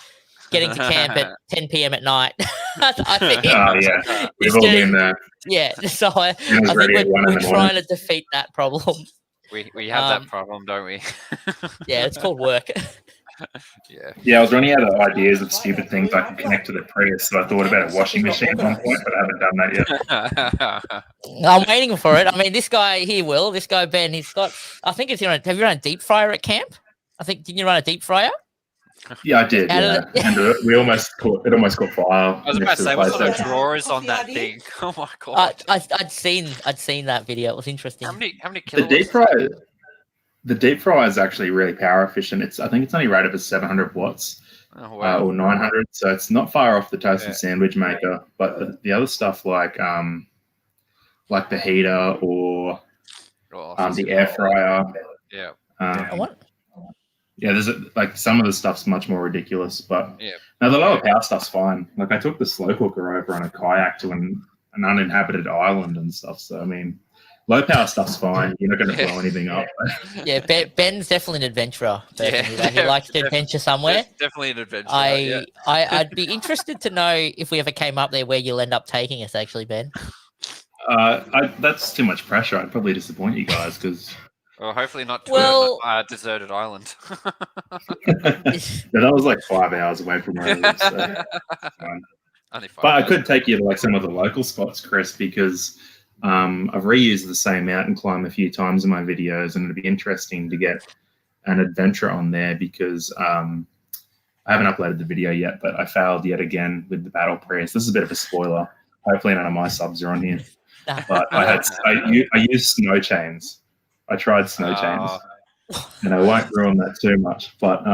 S1: getting to camp at 10 p.m. at night. I think.
S9: Oh yeah, we've all been there.
S1: Yeah, so I think we're trying to defeat that problem.
S2: We have that problem, don't we?
S1: Yeah, it's called work.
S9: Yeah, I was running out of ideas of stupid things I could connect to the Prius, so I thought about a washing machine at one point, but I haven't done that yet.
S1: I'm waiting for it. I mean, this guy Ben, he's got. I think it's have you run a deep fryer at camp? Didn't you run a deep fryer?
S9: Yeah, I did. Yeah. And we almost caught fire.
S2: I was about to say, what sort of drawers on that thing? Oh my god!
S1: I'd seen that video. It was interesting.
S2: How many kilowatts?
S9: The deep fryer is actually really power efficient. I think it's only rated for 700 watts or 900, so it's not far off the toasted sandwich maker. But the other stuff like the heater or the air fryer. Yeah, there's some of the stuff's much more ridiculous, but no, the lower power stuff's fine. Like I took the slow cooker over on a kayak to an uninhabited island and stuff. So I mean, low power stuff's fine. You're not going to blow anything up.
S1: Yeah, Ben's definitely an adventurer. He likes to adventure somewhere.
S2: Definitely an adventurer.
S1: I'd be interested to know if we ever came up there where you'll end up taking us. Actually, Ben.
S9: That's too much pressure. I'd probably disappoint you guys because.
S2: Well, hopefully not to a deserted island.
S9: That was like 5 hours away from where I live. So fine. But I could take you to some of the local spots, Chris, because I've reused the same mountain climb a few times in my videos, and it'd be interesting to get an adventure on there because I haven't uploaded the video yet, but I failed yet again with the Battle Prius. This is a bit of a spoiler. Hopefully none of my subs are on here. But I used snow chains. I tried snow chains, and I won't ruin that too much. But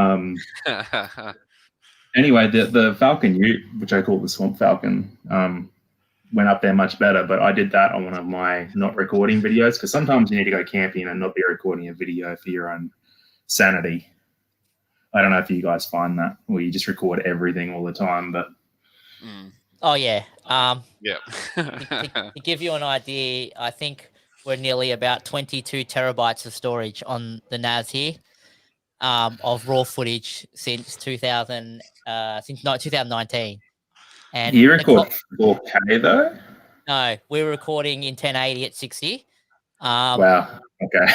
S9: anyway, the Falcon Ute, which I call the Swamp Falcon, went up there much better. But I did that on one of my not recording videos because sometimes you need to go camping and not be recording a video for your own sanity. I don't know if you guys find that, or you just record everything all the time. But
S1: oh yeah, to give you an idea, I think we're nearly about 22 terabytes of storage on the NAS here of raw footage since 2019. And
S9: you record 4K though?
S1: No, we're recording in 1080 at 60.
S9: Wow. Okay.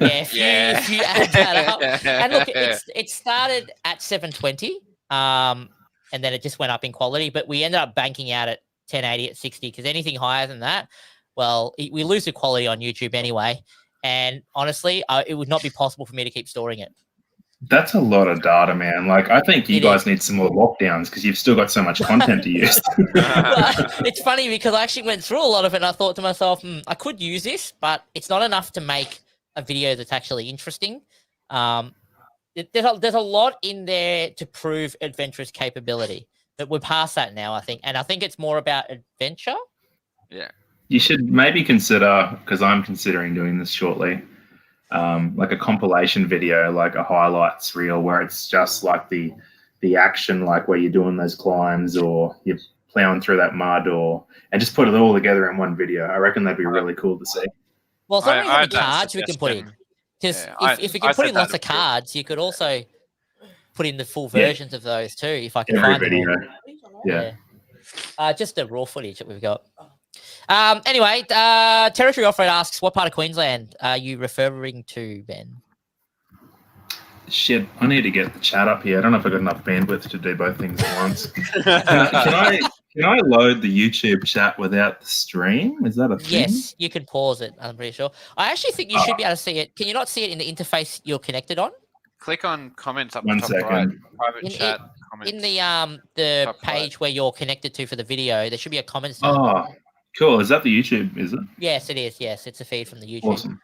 S1: If you add that up, and look, it started at 720, and then it just went up in quality. But we ended up banking out at 1080 at 60 because anything higher than that, well, we lose the quality on YouTube anyway. And honestly, it would not be possible for me to keep storing it.
S9: That's a lot of data, man. Like, I think you guys need some more lockdowns because you've still got so much content to use.
S1: It's funny because I actually went through a lot of it and I thought to myself, I could use this, but it's not enough to make a video that's actually interesting. There's a lot in there to prove Adventra's capability, but we're past that now, I think. And I think it's more about adventure.
S2: Yeah.
S9: You should maybe consider, because I'm considering doing this shortly, like a compilation video, like a highlights reel, where it's just like the action, like where you're doing those climbs or you're plowing through that mud, and just put it all together in one video. I reckon that'd be really cool to see.
S1: Well, as long as
S2: I
S1: we have any cards we can put in. Because
S2: Yeah,
S1: if we can put in lots of cards, you could also put in the full versions of those too, if I can find
S9: video.
S1: them all.
S9: Yeah.
S1: Just the raw footage that we've got. Anyway, Territory Offroad asks, what part of Queensland are you referring to, Ben?
S9: Shit, I need to get the chat up here. I don't know if I've got enough bandwidth to do both things at once. Can I load the YouTube chat without the stream? Is that a thing?
S1: Yes, you can pause it, I'm pretty sure. I actually think you should be able to see it. Can you not see it in the interface you're connected on?
S2: Click on comments up
S9: One
S2: the top
S9: second.
S2: right. Private chat comments.
S1: In the
S2: Top
S1: page where you're connected to for the video, there should be a comments.
S9: Oh, cool. Is that the YouTube, is it?
S1: Yes, it is. Yes, it's a feed from the YouTube.
S9: Awesome.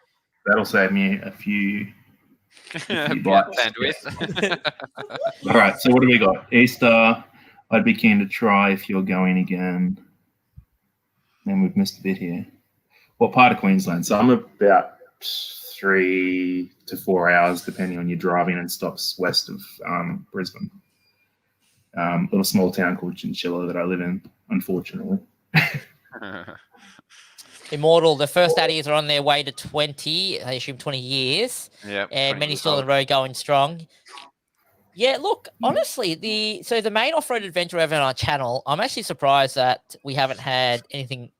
S9: That'll save me a few
S2: bandwidth.
S9: All right, so what do we got? Easter, I'd be keen to try if you're going again. And we've missed a bit here. What part of Queensland? So I'm about 3 to 4 hours, depending on your driving, and stops west of Brisbane. Little small town called Chinchilla that I live in, unfortunately.
S1: Immortal, the first Addies are on their way to 20, I assume 20 years.
S2: Yeah.
S1: And many still on the road going strong. Yeah, look, honestly, the main off-road adventure over on our channel, I'm actually surprised that we haven't had anything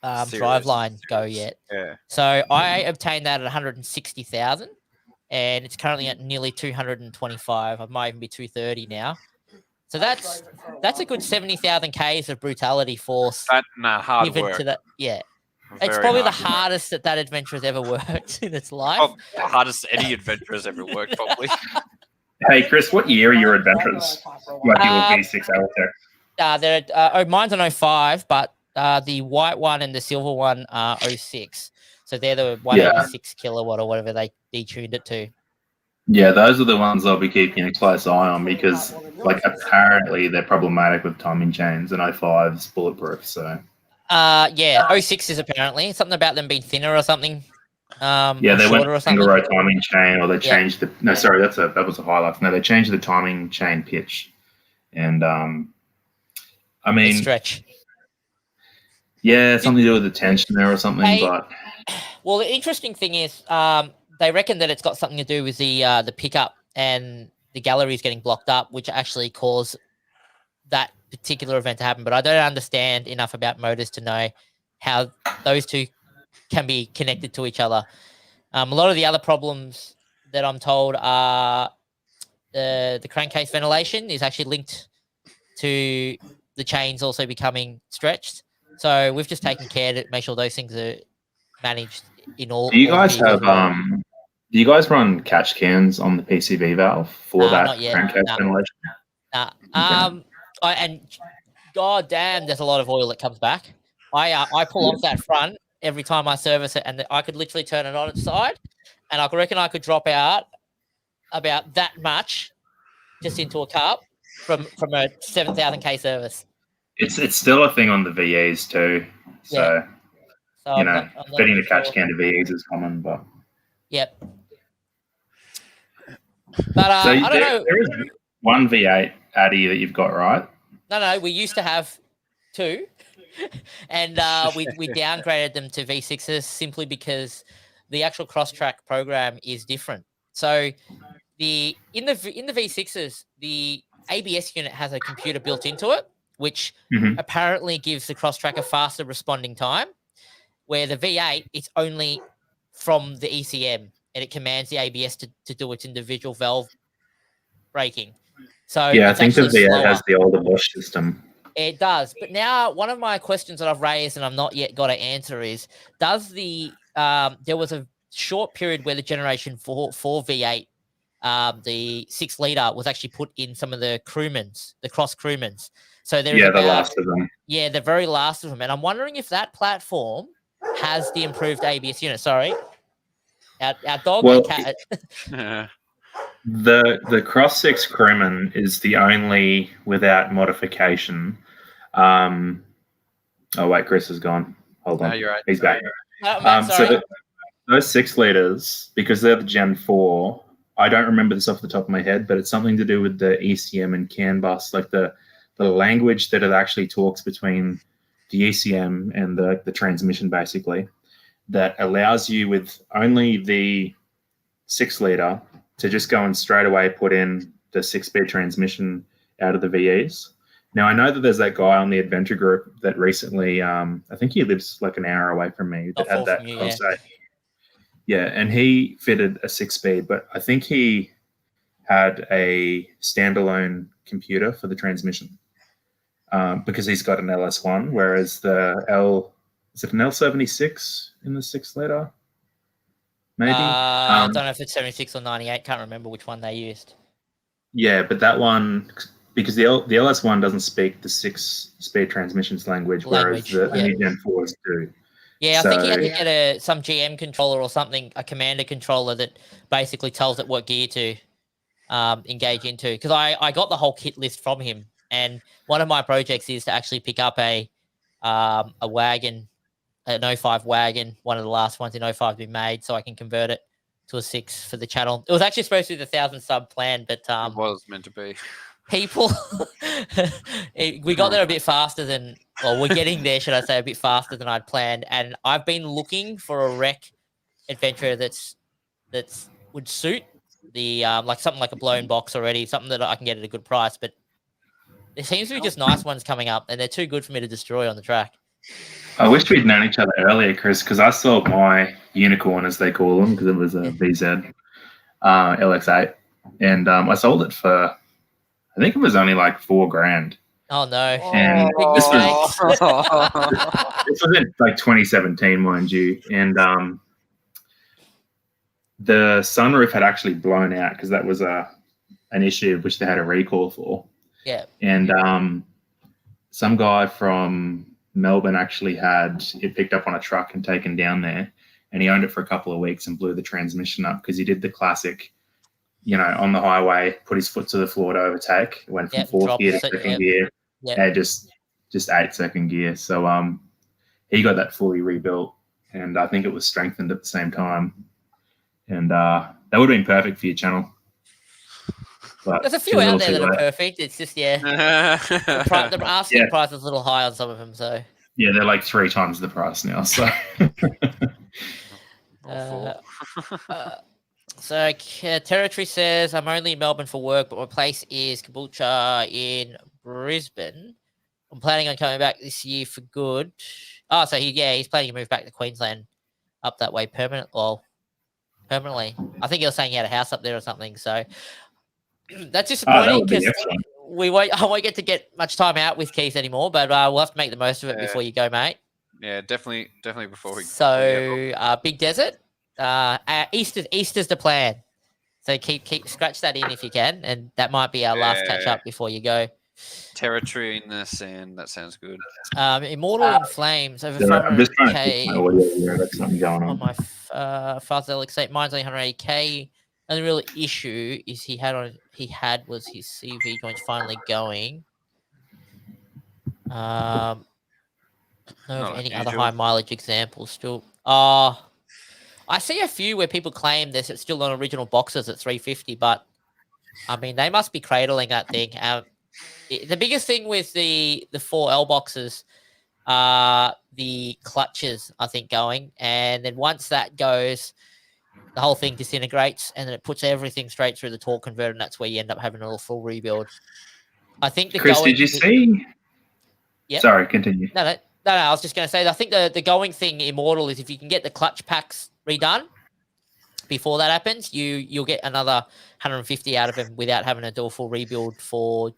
S1: driveline go yet.
S2: Yeah.
S1: So I obtained that at 160,000, and it's currently at nearly 225. I might even be 230 now. So that's a good 70,000 Ks of brutality force.
S2: Hard work.
S1: To that, yeah. It's
S2: Very
S1: probably the
S2: hard work.
S1: hardest that adventure has ever worked in its life.
S2: Oh, the hardest any adventure has ever worked, probably.
S9: Hey, Chris, what year are your adventures? Like your V6 Altec?
S1: Mine's an 05, but the white one and the silver one are 06. So they're the 186 kilowatt or whatever they detuned it to.
S9: Yeah, those are the ones I'll be keeping a close eye on because, like, apparently they're problematic with timing chains, and 05's bulletproof. So.
S1: 06 is apparently something about them being thinner or something.
S9: Yeah, they went single row timing chain, or they changed the. No, sorry, that was a highlight. No, they changed the timing chain pitch, and I mean,
S1: stretch.
S9: Yeah, something to do with the tension there or something. But
S1: well, the interesting thing is, they reckon that it's got something to do with the pickup and the galleries getting blocked up, which actually caused that particular event to happen. But I don't understand enough about motors to know how those two can be connected to each other. A lot of the other problems that I'm told are the crankcase ventilation is actually linked to the chains also becoming stretched. So we've just taken care to make sure those things are managed in all.
S9: Do you guys have do you guys run catch cans on the PCV valve for that crankcase ventilation?
S1: And god damn, there's a lot of oil that comes back. I pull off that front every time I service it, and I could literally turn it on its side, and I reckon I could drop out about that much just into a cup from a 7,000 K service.
S9: It's still a thing on the VEs too. So you know, fitting the catch can to VEs is common, but
S1: yep. But
S9: so
S1: I don't know.
S9: There is one V8 Addy that you've got, right?
S1: No, we used to have two, and we downgraded them to V6s simply because the actual cross-track program is different. So in the V6s, the ABS unit has a computer built into it, which apparently gives the cross-track a faster responding time, where the V8 it's only from the ECM and it commands the ABS to do its individual valve braking. So
S9: yeah, I think the V8 has the older Bosch system.
S1: It does. But now one of my questions that I've raised and I've not yet got an answer is, does the there was a short period where the generation 4 V8, the 6 litre was actually put in some of the crewmans, the cross crewmans. So the last of them. Yeah, the very last of them. And I'm wondering if that platform has the improved ABS unit. Sorry. Our dog
S9: Well,
S1: and cat.
S9: The Cross 6 Crewman is the only without modification. Oh wait, Chris is gone. Hold on,
S2: you're right.
S9: he's back.
S1: Matt, sorry.
S9: So those 6 liters, because they're the Gen 4, I don't remember this off the top of my head, but it's something to do with the ECM and CAN bus, like the language that it actually talks between the ECM and the transmission, basically, that allows you with only the 6 liter to just go and straight away put in the 6-speed transmission out of the VEs. Now, I know that there's that guy on the Adventure group that recently, I think he lives like an hour away from me, that had that conversation. Yeah, and he fitted a 6-speed, but I think he had a standalone computer for the transmission because he's got an LS1, whereas is it an L76 in the 6 liter? Maybe.
S1: I don't know if it's 76 or 98. Can't remember which one they used.
S9: Yeah, but that one, because the LS1 doesn't speak the 6-speed transmissions language, whereas the new Gen 4s do.
S1: Yeah, I think he had to get some GM controller or something, a commander controller that basically tells it what gear to engage into. Because I got the whole kit list from him, and one of my projects is to actually pick up a wagon, an 05 wagon, one of the last ones in 05 to be made, so I can convert it to a 6 for the channel. It was actually supposed to be the 1,000 sub plan, but
S2: it was meant to be.
S1: People, we got there a bit faster than, well, we're getting there, should I say, a bit faster than I'd planned. And I've been looking for a rec adventure that's would suit the like something like a blown box already, something that I can get at a good price. But there seems to be just nice ones coming up, and they're too good for me to destroy on the track.
S9: I wish we'd known each other earlier, Chris, because I sold my unicorn, as they call them, because it was a VZ LX8, and I sold it for, I think it was only like $4,000.
S1: Oh no!
S9: And
S1: big mistakes.
S9: This was in like 2017, mind you, and the sunroof had actually blown out because that was an issue which they had a recall for.
S1: Yeah.
S9: And some guy from Melbourne actually had it picked up on a truck and taken down there, and he owned it for a couple of weeks and blew the transmission up because he did the classic, on the highway, put his foot to the floor to overtake, went from fourth gear to second gear, and just ate second gear. So he got that fully rebuilt, and I think it was strengthened at the same time, and that would have been perfect for your channel. But
S1: there's a few out there that are perfect. It's just the asking price is a little high on some of them. So
S9: yeah, they're like 3 times the price now. So.
S1: So Territory says, I'm only in Melbourne for work, but my place is Caboolture in Brisbane. I'm planning on coming back this year for good. Oh, so he's planning to move back to Queensland up that way permanently. I think he was saying he had a house up there or something. So that's disappointing because I won't get to get much time out with Keith anymore, but we'll have to make the most of it before you go, mate.
S2: Yeah, definitely before we.
S1: So Big Desert. Easter's the plan, so keep scratch that in if you can, and that might be our last catch up before you go.
S2: Territory in the sand, that sounds good.
S1: Immortal in Flames over 500k on my Fuzz LX8. Mine's only 180k. And the real issue is he was his CV joints finally going. No any other high mileage examples still. I see a few where people claim this it's still on original boxes at 350, but I mean they must be cradling that thing. The biggest thing with the 4L boxes are the clutches, I think, going, and then once that goes, the whole thing disintegrates, and then it puts everything straight through the torque converter, and that's where you end up having a full rebuild. I think
S9: Chris, did you see?
S1: Yeah.
S9: Sorry, continue.
S1: No. I was just going to say, I think the going thing, Immortal, is if you can get the clutch packs redone before that happens, you'll get another 150 out of him without having to do a full rebuild for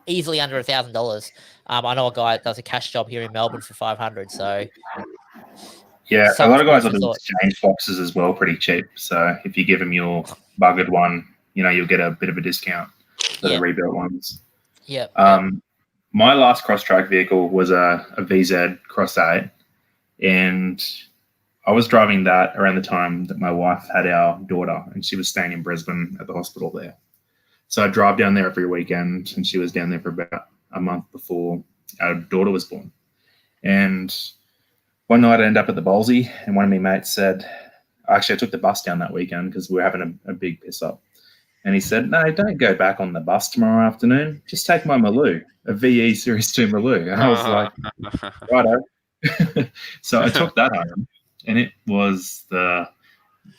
S1: easily under $1,000. I know a guy that does a cash job here in Melbourne for 500. So
S9: yeah, a lot of guys will do exchange boxes as well, pretty cheap. So if you give them your buggered one, you'll get a bit of a discount for the rebuilt ones.
S1: Yeah.
S9: My last cross-track vehicle was a VZ Cross 8, and I was driving that around the time that my wife had our daughter, and she was staying in Brisbane at the hospital there. So I'd drive down there every weekend, and she was down there for about a month before our daughter was born. And one night I ended up at the Ballsy, and one of my mates said, actually, I took the bus down that weekend because we were having a big piss up. And he said, no, don't go back on the bus tomorrow afternoon. Just take my Maloo, a VE Series 2 Maloo. And I was like, righto. So I took that home, and it was the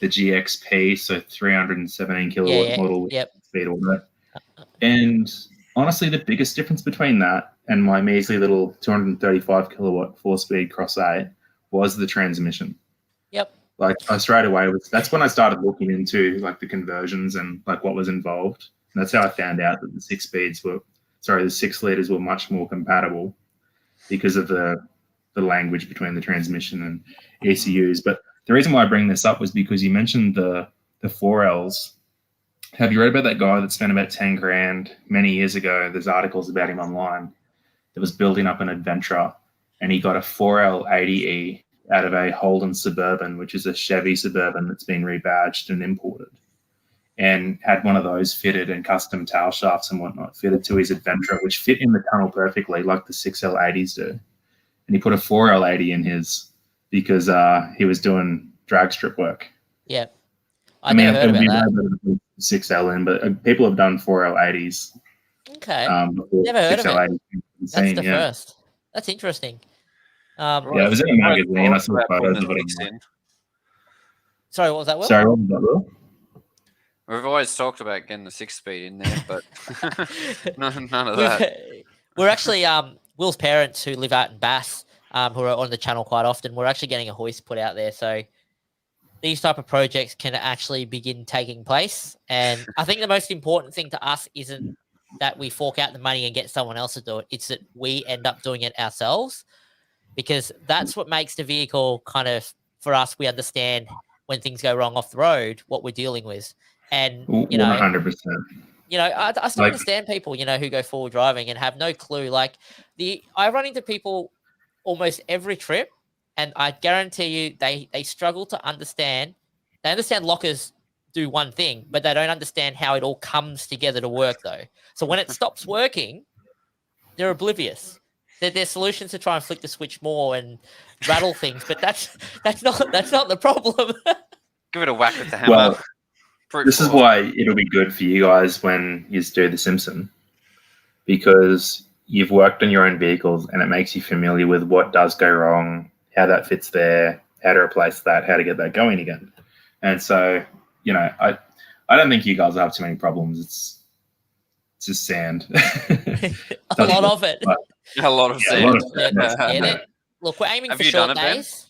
S9: GXP, so 317 kilowatt model speed order. And honestly, the biggest difference between that and my measly little 235 kilowatt 4-speed Cross 8 was the transmission.
S1: Yep.
S9: Like I straight away that's when I started looking into like the conversions and like what was involved. And that's how I found out that the 6 liters were much more compatible because of the language between the transmission and ECUs. But the reason why I bring this up was because you mentioned the 4Ls. Have you read about that guy that spent about 10 grand many years ago? There's articles about him online that was building up an Adventra, and he got a 4L 80E out of a Holden Suburban, which is a Chevy Suburban that's been rebadged and imported, and had one of those fitted and custom tail shafts and whatnot fitted to his Adventra, which fit in the tunnel perfectly like the 6L80s do. And he put a 4L80 in his because he was doing drag strip work.
S1: Yeah. I mean, heard about that.
S9: 6L in, but people have done 4L80s.
S1: Okay. Never heard of it. That's the first. That's interesting.
S9: Yeah, it was in a magazine. I saw photos of it.
S1: Sorry, what was that, Will?
S9: Sorry, what was that, Will?
S2: We've always talked about getting the 6-speed in there, but none of that.
S1: We're actually Will's parents who live out in Bass, who are on the channel quite often. We're actually getting a hoist put out there, so these type of projects can actually begin taking place. And I think the most important thing to us isn't that we fork out the money and get someone else to do it. It's that we end up doing it ourselves, because that's what makes the vehicle kind of, for us, we understand when things go wrong off the road, what we're dealing with. And, you know,
S9: 100%.
S1: You know, I still understand people, you know, who go forward driving and have no clue. Like I run into people almost every trip, and I guarantee you they struggle to understand. They understand lockers do one thing, but they don't understand how it all comes together to work, though. So when it stops working, they're oblivious. There's solutions to try and flick the switch more and rattle things, but that's not the problem.
S2: Give it a whack with the hammer.
S9: Well, this is why it'll be good for you guys when you do the Simpson, because you've worked on your own vehicles and it makes you familiar with what does go wrong, how that fits there, how to replace that, how to get that going again. And so, you know, I don't think you guys will have too many problems. It's just sand.
S1: A lot of it.
S2: A lot of sand.
S1: Look, we're aiming for short days.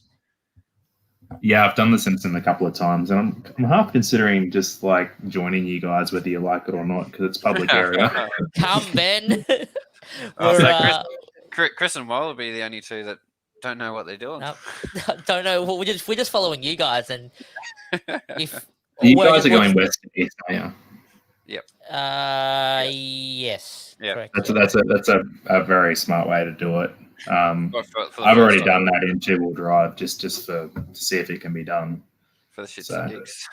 S9: Yeah, I've done the Simpson a couple of times, and I'm half considering just like joining you guys, whether you like it or not, because it's public area.
S1: Come, Ben.
S2: Chris and Will will be the only two that don't know what they're doing.
S1: No, don't know. Well, we're just following you guys, and if
S9: you guys are going west to east, are you?
S2: Yep.
S1: Yes.
S2: Yeah.
S9: That's a very smart way to do it. I've already done that in 2-wheel drive just to see if it can be done.
S2: For the shits and gigs.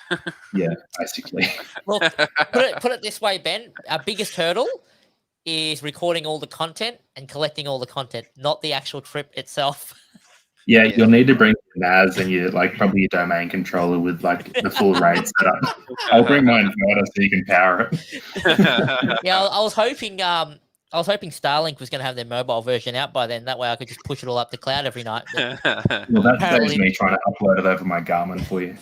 S9: Yeah, basically.
S1: Look, put it this way, Ben. Our biggest hurdle is recording all the content and collecting all the content, not the actual trip itself.
S9: Yeah, you'll need to bring your NAS and probably your domain controller with like the full RAID setup. I'll bring my inverter so you can power it.
S1: Yeah, I was hoping Starlink was going to have their mobile version out by then. That way I could just push it all up the cloud every night.
S9: Well, that saves me trying to upload it over my Garmin for you.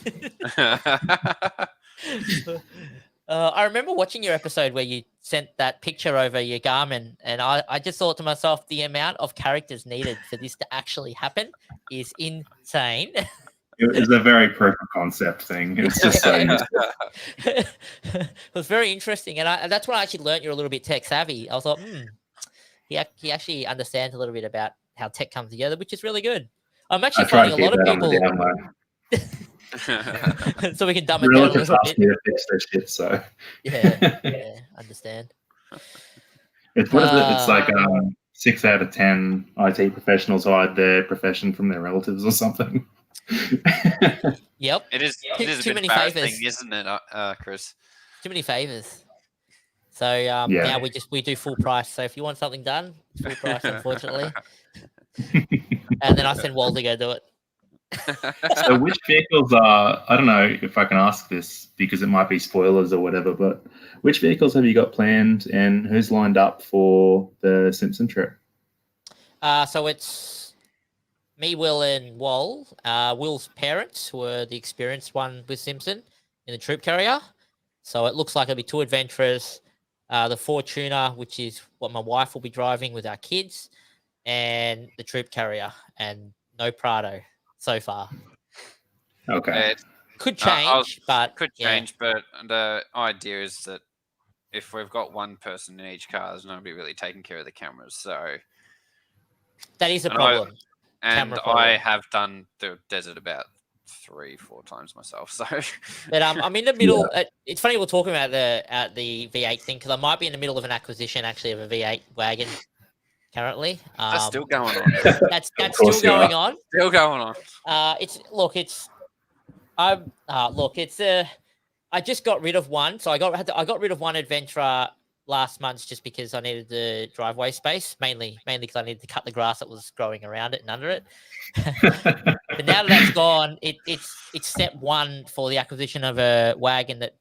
S1: I remember watching your episode where you sent that picture over your Garmin, and I just thought to myself, the amount of characters needed for this to actually happen is insane.
S9: It was a very proof of concept thing. It was just so useful.
S1: It was very interesting, and that's when I actually learned you're a little bit tech savvy. I was like, he actually understands a little bit about how tech comes together, which is really good. I'm actually finding a lot of people. So we can dumb it down a little bit.
S9: To fix their shit, so
S1: yeah, understand.
S9: It's what is it? It's like 6 out of 10 IT professionals hide their profession from their relatives or something.
S1: Yep.
S2: It is a
S1: Too
S2: bit
S1: many
S2: embarrassing,
S1: favours.
S2: isn't it, Chris?
S1: Too many favors. So
S9: Yeah.
S1: now we do full price. So if you want something done, it's full price, unfortunately. And then I send Wal to go do it.
S9: So which vehicles are, I don't know if I can ask this because it might be spoilers or whatever, but which vehicles have you got planned and who's lined up for the Simpson trip?
S1: So it's me, Will, and Wal. Will's parents were the experienced one with Simpson in the troop carrier. So it looks like it'll be 2 Adventras, the Fortuner, which is what my wife will be driving with our kids, and the troop carrier, and no Prado so far.
S9: Okay.
S1: Could change, but
S2: could change. But the idea is that if we've got one person in each car, there's nobody really taking care of the cameras. So
S1: that is a problem.
S2: I have done the desert about 3-4 times myself. So,
S1: but I'm in the middle. It's funny we're talking about the V8 thing because I might be in the middle of an acquisition actually of a V8 wagon currently.
S2: That's still going on.
S1: That's still going on.
S2: Still going on.
S1: I just got rid of one, so I got rid of one Adventra last month just because I needed the driveway space, mainly because I needed to cut the grass that was growing around it and under it. But now that that's gone, it's step one for the acquisition of a wagon that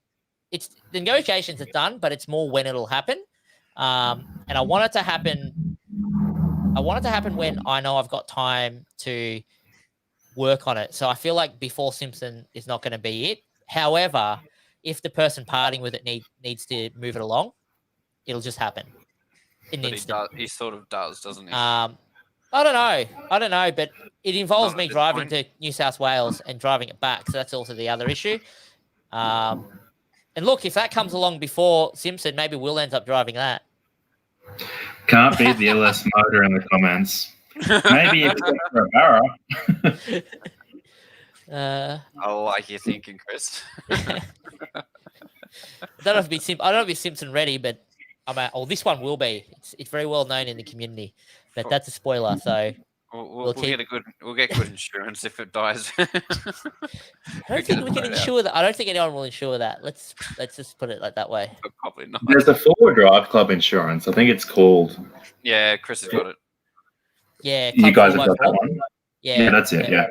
S1: the negotiations are done, but it's more when it'll happen. And I want it to happen. I want it to happen when I know I've got time to work on it. So I feel like before Simpson is not going to be it. However, if the person parting with it needs to move it along, it'll just happen in an instant.
S2: He sort of does, doesn't he?
S1: I don't know, but it involves me driving to New South Wales and driving it back. So that's also the other issue. And look, if that comes along before Simpson, maybe we'll end up driving that.
S9: Can't beat the LS motor in the comments. Maybe except for a Barra.
S1: I
S2: like your thinking, Chris.
S1: I don't know if it's Simpson ready, but this one will be. It's very well known in the community, but that's a spoiler. So
S2: we'll get good insurance if it dies.
S1: I don't think we can insure that. I don't think anyone will insure that. Let's just put it like that way.
S2: But probably not.
S9: There's a 4-wheel-drive club insurance. I think it's called.
S2: Yeah, Chris has got it.
S1: Yeah,
S9: you guys have got that one. Yeah, that's it. Yeah.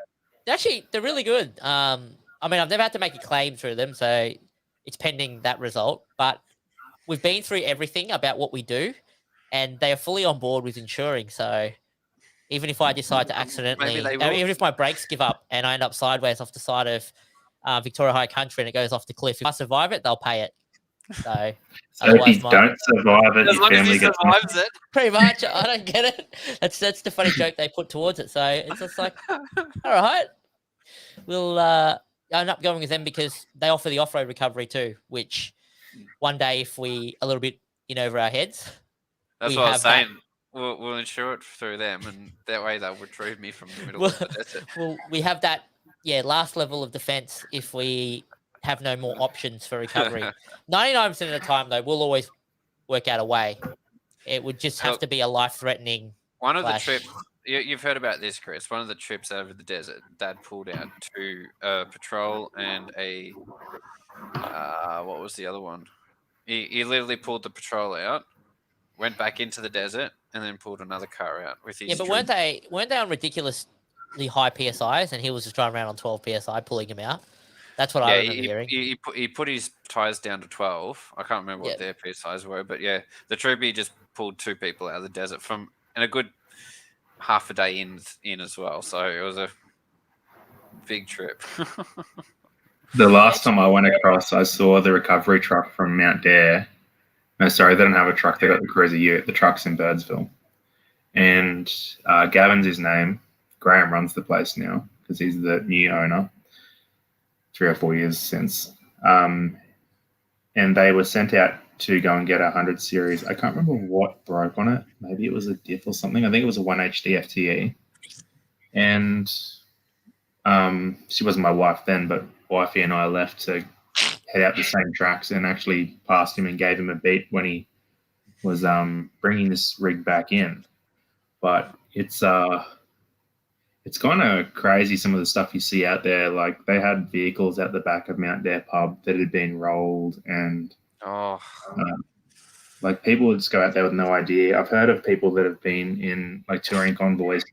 S1: Actually, they're really good. I mean, I've never had to make a claim through them, so it's pending that result. But we've been through everything about what we do, and they are fully on board with insuring. So even if I decide to accidentally, even if my brakes give up and I end up sideways off the side of Victoria High Country and it goes off the cliff, if I survive it, they'll pay it. So
S9: if you don't survive it,
S2: as
S9: your
S2: long as
S9: family
S2: he
S9: gets
S2: survives it.
S1: Pretty much, I don't get it. That's the funny joke they put towards it. So it's just like, all right, we'll end up going with them because they offer the off-road recovery too, which one day if we a little bit in over our heads.
S2: That's what I was saying. We'll insure it through them, and that way they'll retrieve me from the middle of the desert.
S1: Well, we have that, last level of defense if we have no more options for recovery. 99% of the time, though, we'll always work out a way. It would just have to be a life-threatening.
S2: One of the trips, you've heard about this, Chris. One of the trips over the desert, Dad pulled out 2 patrol and a what was the other one? He literally pulled the patrol out, went back into the desert, and then pulled another car out with his.
S1: Yeah, but weren't they on ridiculously high PSIs, and he was just driving around on 12 PSI, pulling him out? That's what I remember hearing.
S2: He put his tires down to 12. I can't remember what their PSIs were, but yeah, the troopy just pulled 2 people out of the desert and a good half a day in as well. So it was a big trip.
S9: The last time I went across, I saw the recovery truck from Mount Dare. No, sorry, they don't have a truck. They got the Cruiser Ute. The truck's in Birdsville. And Gavin's his name. Graham runs the place now because he's the new owner. 3 or 4 years since. And they were sent out to go and get a 100 series. I can't remember what broke on it. Maybe it was a diff or something. I think it was a 1HD FTE. And she wasn't my wife then, but wifey and I left to head out the same tracks and actually passed him and gave him a beat when he was bringing this rig back in. But it's it's kind of crazy some of the stuff you see out there. Like they had vehicles at the back of Mount Dare pub that had been rolled, and like people would just go out there with no idea. I've heard of people that have been in like touring convoys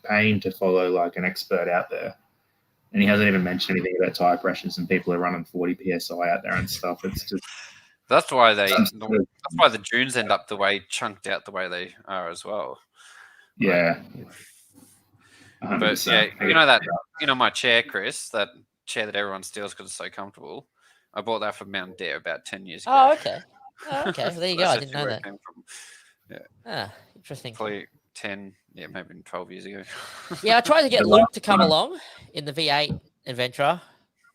S9: paying to follow like an expert out there, and he hasn't even mentioned anything about tire pressures, and people are running 40 psi out there and stuff. It's just
S2: that's why that's why the dunes end up the way chunked out the way they are as well.
S9: Yeah. 100%.
S2: But yeah, my chair, Chris, that chair that everyone steals because it's so comfortable. I bought that from Mount Dare about 10 years ago.
S1: Oh, okay. Oh, okay. Well, there you go. I didn't know that.
S2: Yeah.
S1: Ah, interesting.
S2: Probably 10, maybe 12 years ago.
S1: Yeah, I tried to get Luke to come along in the V8 Adventra,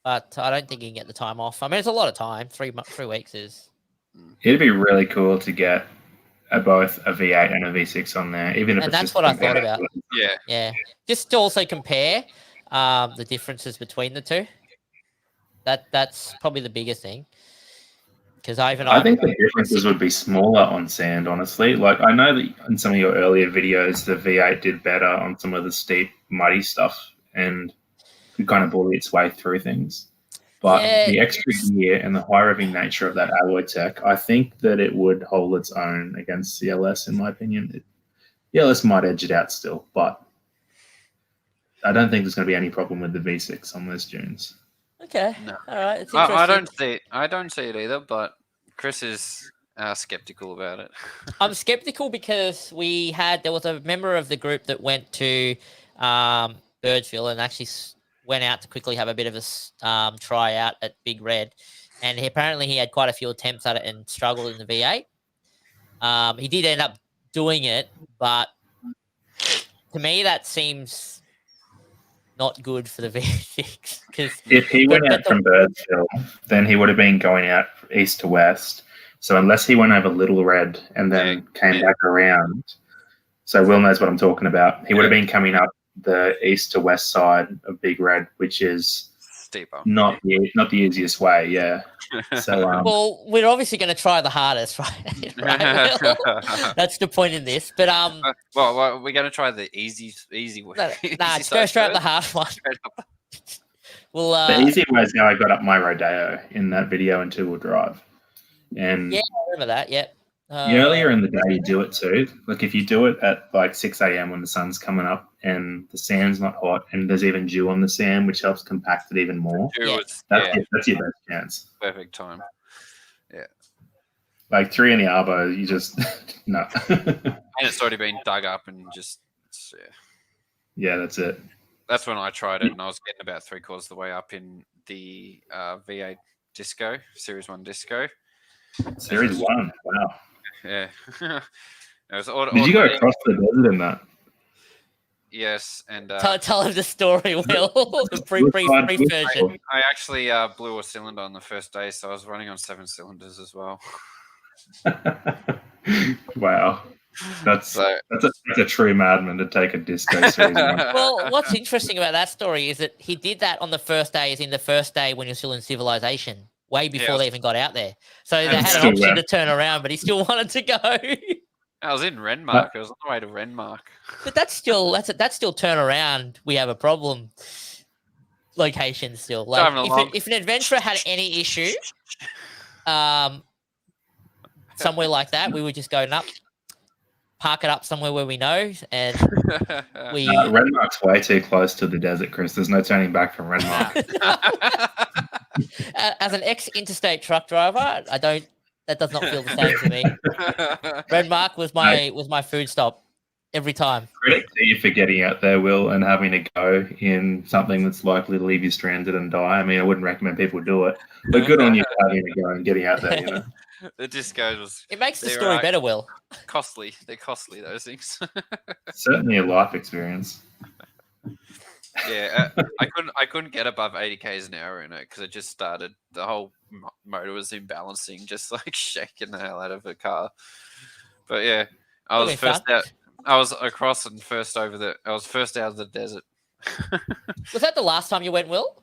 S1: but I don't think he can get the time off. I mean, it's a lot of time. 3 weeks is.
S9: It'd be really cool to get both a V8 and a V6 on there, even if
S1: and
S9: it's
S1: that's
S9: just
S1: what I thought about.
S2: Yeah,
S1: just to also compare the differences between the two. That's probably the biggest thing. Because I
S9: think the differences would be smaller on sand, honestly. Like I know that in some of your earlier videos, the V8 did better on some of the steep, muddy stuff, and could kind of bully its way through things. But the extra gear and the high revving nature of that alloy tech, I think that it would hold its own against CLS, in my opinion. CLS might edge it out still, but I don't think there's going to be any problem with the V6 on those dunes.
S1: Okay.
S2: No.
S1: All right. It's interesting.
S2: I don't see it either, but Chris is skeptical about it.
S1: I'm skeptical because there was a member of the group that went to Birdsville and actually went out to quickly have a bit of a try out at Big Red, and apparently he had quite a few attempts at it and struggled in the V8. He did end up doing it, but to me that seems not good for the V6. Because
S9: if he went out from Birdsville, then he would have been going out east to west. So unless he went over Little Red and then came back around, so Will knows what I'm talking about. He would have been coming up the east to west side of Big Red, which is
S2: steeper,
S9: not the easiest way. Yeah. So
S1: well, we're obviously going to try the hardest, right? Right, that's the point in this. But
S2: well, we're going to try the easy way.
S1: Just go straight up the hard one. Well,
S9: the easy way is how I got up my Rodeo in that video in two-wheel drive. And
S1: yeah, I remember that. Yep.
S9: Earlier in the day, you do it too. Like if you do it at like 6 a.m. when the sun's coming up and the sand's not hot and there's even dew on the sand, which helps compact it even more. That's your best chance.
S2: Perfect time. Yeah.
S9: Like 3 in the arbo, you just no.
S2: And it's already been dug up and just
S9: Yeah, that's it.
S2: That's when I tried it, and I was getting about 3/4 of the way up in the V8 Disco, Series 1 Disco.
S9: Series 1, wow.
S2: Yeah. Did
S9: you go across the desert in that?
S2: Yes, and
S1: tell him the story, Will. The brief version.
S2: I actually blew a cylinder on the first day, so I was running on 7 cylinders as well.
S9: Wow. That's a true madman to take a Disco Series 1.
S1: Well, what's interesting about that story is that he did that on the first day, when you're still in Civilization, way before they even got out there. So they had an option to turn around, but he still wanted to go.
S2: I was in Renmark. I was on the way to Renmark.
S1: But that's still turn around. We have a problem. Location still. Like if an adventurer had any issue, somewhere like that, we would just go park it up somewhere where we know, and we.
S9: Renmark's way too close to the desert, Chris. There's no turning back from Renmark.
S1: As an ex-interstate truck driver, that does not feel the same to me. Renmark was my food stop every time.
S9: Credit to you for getting out there, Will, and having to go in something that's likely to leave you stranded and die. I mean, I wouldn't recommend people do it, but good on you for having to go and getting out there. You know,
S2: the Disco was.
S1: It makes the story better, Will.
S2: Costly. They're costly. Those things.
S9: Certainly a life experience.
S2: Yeah, I couldn't get above 80 k's an hour in it because it just started. The whole motor was imbalancing, just like shaking the hell out of the car. But yeah, I was first out. I was across and first over I was first out of the desert.
S1: Was that the last time you went, Will?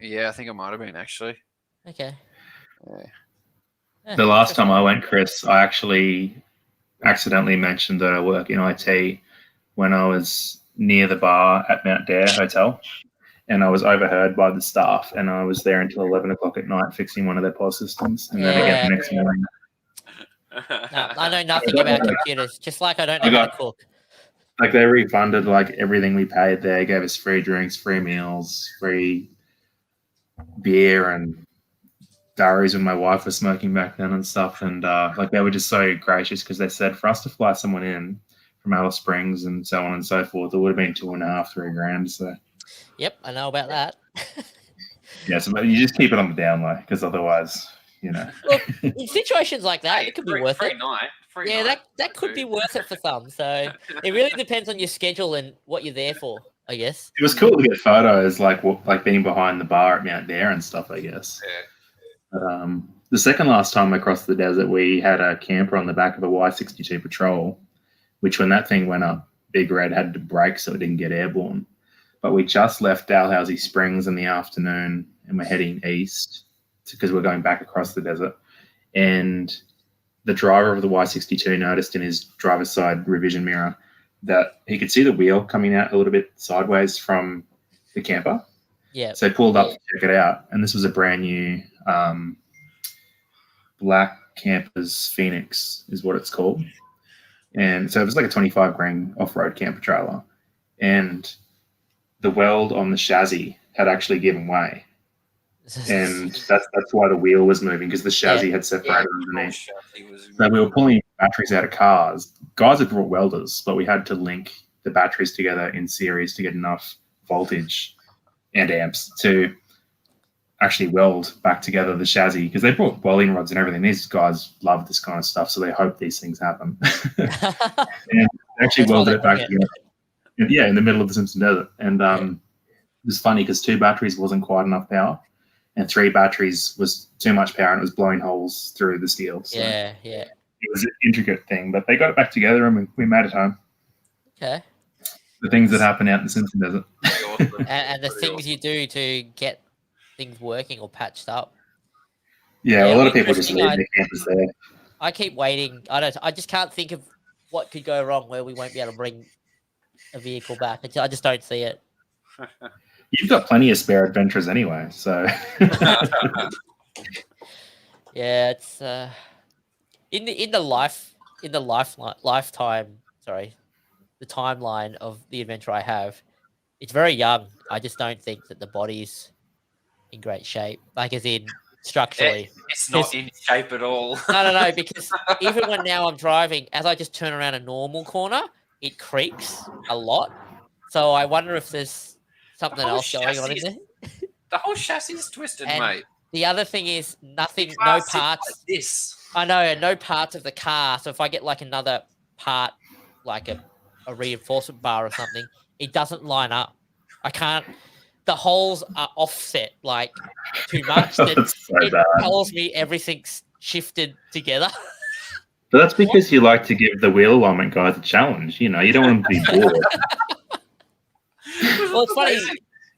S2: Yeah, I think it might have been actually.
S1: Okay.
S2: Yeah.
S9: The last time I went, Chris, I actually accidentally mentioned that I work in IT. when I was near the bar at Mount Dare Hotel, and I was overheard by the staff, and I was there until 11 o'clock at night fixing one of their POS systems, and then again the next morning.
S1: No, I know nothing about computers, just like I don't know how to cook.
S9: Like they refunded like everything we paid there, gave us free drinks, free meals, free beer, and diaries when my wife was smoking back then and stuff. And like they were just so gracious because they said for us to fly someone in from Alice Springs and so on and so forth, it would have been $2.5, $3 grand. So
S1: yep, I know about that.
S9: yeah, so you just keep it on the down low because otherwise, you know.
S1: Look, in situations like that, it could be worth it.
S2: Free
S1: Yeah,
S2: night.
S1: that could be worth it for some. So it really depends on your schedule and what you're there for, I guess.
S9: It was cool to get photos, like being behind the bar at Mount Dare and stuff, I guess.
S2: Yeah.
S9: But, the second last time across the desert, we had a camper on the back of a Y62 Patrol, which when that thing went up, Big Red had to brake so it didn't get airborne. But we just left Dalhousie Springs in the afternoon, and we're heading east because we're going back across the desert. And the driver of the Y62 noticed in his driver's side revision mirror that he could see the wheel coming out a little bit sideways from the camper.
S1: Yeah.
S9: So he pulled up to check it out, and this was a brand new Black Campers Phoenix is what it's called. And so it was like a 25 grand off-road camper trailer. And the weld on the chassis had actually given way. And that's why the wheel was moving, because the chassis had separated underneath. So we were pulling batteries out of cars. Guys had brought welders, but we had to link the batteries together in series to get enough voltage and amps to actually weld back together the chassis, because they brought welding rods and everything. These guys love this kind of stuff, so they hope these things happen. And they actually welded it back together. Yeah, in the middle of the Simpson desert. And it was funny because 2 batteries wasn't quite enough power, and 3 batteries was too much power, and it was blowing holes through the steel. So
S1: yeah.
S9: it was an intricate thing, but they got it back together, and we made it home.
S1: Okay.
S9: The things that happen out in the Simpson desert.
S1: And the things you do to get things working or patched up.
S9: Yeah, a lot of people just leave their campers there.
S1: I keep waiting. I just can't think of what could go wrong where we won't be able to bring a vehicle back. I just don't see it.
S9: You've got plenty of spare Adventras anyway, so.
S1: Yeah, it's the timeline of the adventure I have. It's very young. I just don't think that the body's in great shape, like as in structurally.
S2: It's not in shape at all.
S1: No, because even when now I'm driving, as I just turn around a normal corner, it creaks a lot. So I wonder if there's something else going on in there.
S2: The whole chassis is twisted, mate.
S1: The other thing is no parts.
S2: Like this.
S1: I know, no parts of the car. So if I get like another part, like a reinforcement bar or something, it doesn't line up. I can't. The holes are offset like too much. It tells me everything's shifted together.
S9: But that's because you like to give the wheel alignment guys a challenge. You know, you don't want them to be bored.
S1: Well, it's funny.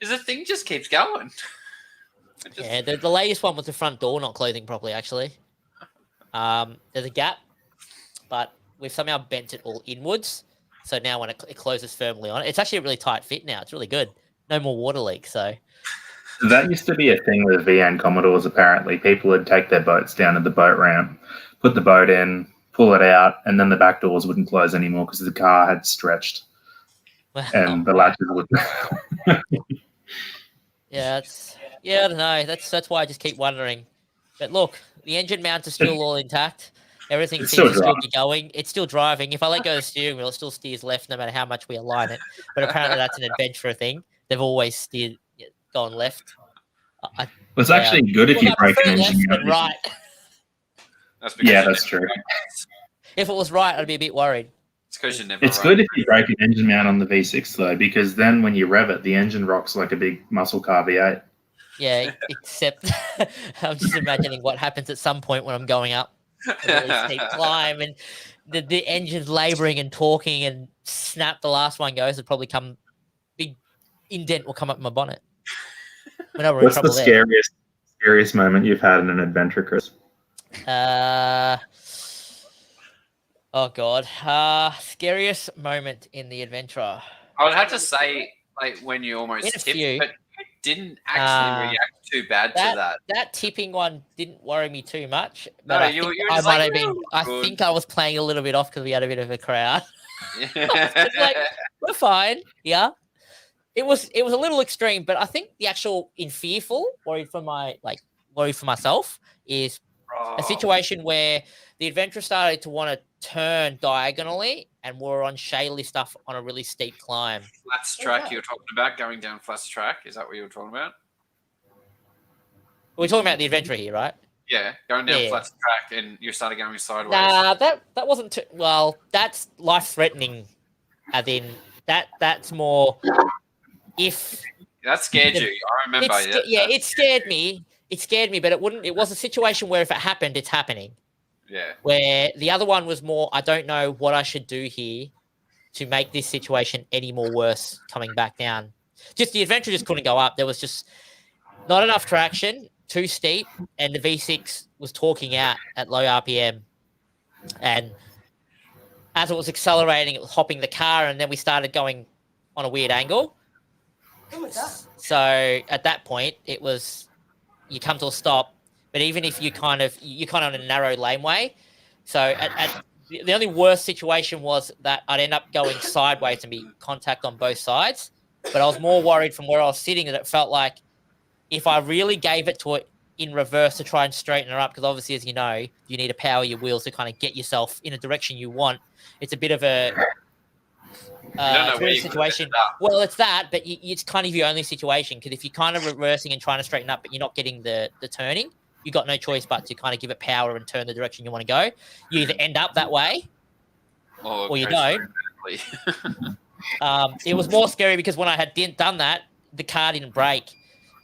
S2: Is the thing just keeps going?
S1: Yeah, the latest one was the front door not closing properly, actually. There's a gap, but we've somehow bent it all inwards. So now when it closes firmly on it, it's actually a really tight fit now. It's really good. No more water leaks. So
S9: that used to be a thing with VN Commodores, apparently. People would take their boats down to the boat ramp, put the boat in, pull it out, and then the back doors wouldn't close anymore because the car had stretched. And the latches would.
S1: Yeah, I don't know. That's why I just keep wondering. But look, the engine mounts are still all intact. Everything seems to still be going. It's still driving. If I let go of the steering wheel, it still steers left no matter how much we align it. But apparently that's an Adventra thing. They've always gone left.
S9: It's actually good if you break an engine mount.
S1: Right.
S9: That's true.
S1: If it was right, I'd be a bit worried.
S9: It's good if you break an engine mount on the V6 though, because then when you rev it, the engine rocks like a big muscle car V8.
S1: Yeah, except I'm just imagining what happens at some point when I'm going up a really steep climb and the engine's labouring and talking and snap, the last one goes, it'd probably come, big indent will come up in my bonnet.
S9: What's the scariest moment you've had in an adventure, Chris?
S1: Oh God. Scariest moment in the Adventra.
S2: I would have to say, like, when you almost
S1: In a
S2: tipped,
S1: few.
S2: but you didn't actually react too bad to that.
S1: That tipping one didn't worry me too much.
S2: No,
S1: But I
S2: you
S1: think
S2: were
S1: I
S2: just
S1: might
S2: like,
S1: have been.
S2: "Well,
S1: I
S2: good."
S1: think I was playing a little bit off because we had a bit of a crowd.
S2: Yeah.
S1: It's like, we're fine. Yeah. It was a little extreme, but I think the actual worried for myself is a situation where the adventure started to want to turn diagonally and we're on shaly stuff on a really steep climb.
S2: Flats track you were talking about, going down Flats track. Is that what you were talking about?
S1: We're talking about the adventure here, right?
S2: Yeah, going down
S1: Yeah.
S2: Flats track and you started going sideways.
S1: Nah, that wasn't too well. That's life threatening. As in that's more if
S2: That scared you. I remember.
S1: it scared me. It scared me, but it was a situation where if it happened, it's happening.
S2: Yeah.
S1: Where the other one was more, I don't know what I should do here to make this situation any more worse coming back down. Just the adventure just couldn't go up. There was just not enough traction, too steep, and the V6 was talking out at low RPM. And as it was accelerating, it was hopping the car, and then we started going on a weird angle. So at that point, it was you come to a stop, but even if you're kind of on a narrow laneway. So at the only worst situation was that I'd end up going sideways and be contact on both sides. But I was more worried from where I was sitting that it felt like if I really gave it to it in reverse to try and straighten her up, because obviously, as you know, you need to power your wheels to kind of get yourself in a direction you want. It's a bit of a situation. Well, it's that, but it's kind of your only situation, because if you're kind of reversing and trying to straighten up, but you're not getting the turning, you got no choice but to kind of give it power and turn the direction you want to go. You either end up that way or you don't. It was more scary because when I had done that, the car didn't brake.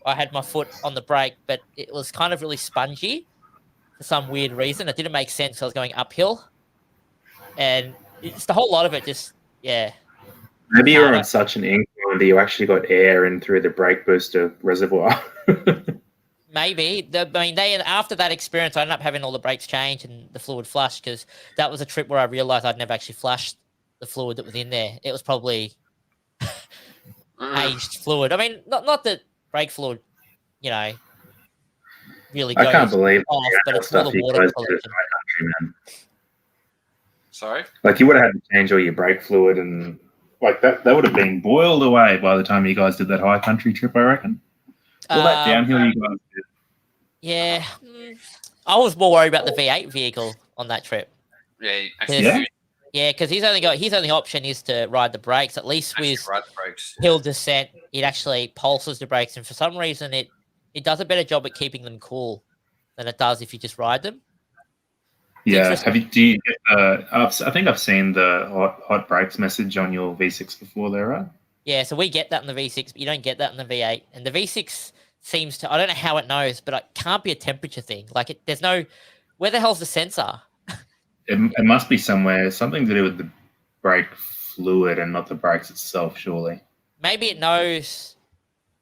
S1: I had my foot on the brake, but it was kind of really spongy for some weird reason. It didn't make sense. I was going uphill, and it's the whole lot of it. Just
S9: Maybe you were on such an incline that you actually got air in through the brake booster reservoir.
S1: Maybe. After that experience, I ended up having all the brakes changed and the fluid flushed, because that was a trip where I realized I'd never actually flushed the fluid that was in there. It was probably aged fluid. I mean, not that brake fluid, really goes
S9: I can't believe
S1: off, but it's more the water collection.
S2: Sorry?
S9: Like, you would have had to change all your brake fluid, and like that would have been boiled away by the time you guys did that high country trip, I reckon. All that downhill you guys did.
S1: Yeah. I was more worried about the V8 vehicle on that trip.
S2: Yeah,
S1: because his only option is to ride the brakes. At least with hill descent, it actually pulses the brakes, and for some reason it does a better job at keeping them cool than it does if you just ride them.
S9: Yeah, do you get I think I've seen the hot brakes message on your V6 before there, right?
S1: Yeah, so we get that in the V6, but you don't get that in the V8. And the V6 seems to, I don't know how it knows, but it can't be a temperature thing. Like, there's no, where the hell's the sensor?
S9: It must be somewhere, something to do with the brake fluid and not the brakes itself, surely.
S1: Maybe it knows,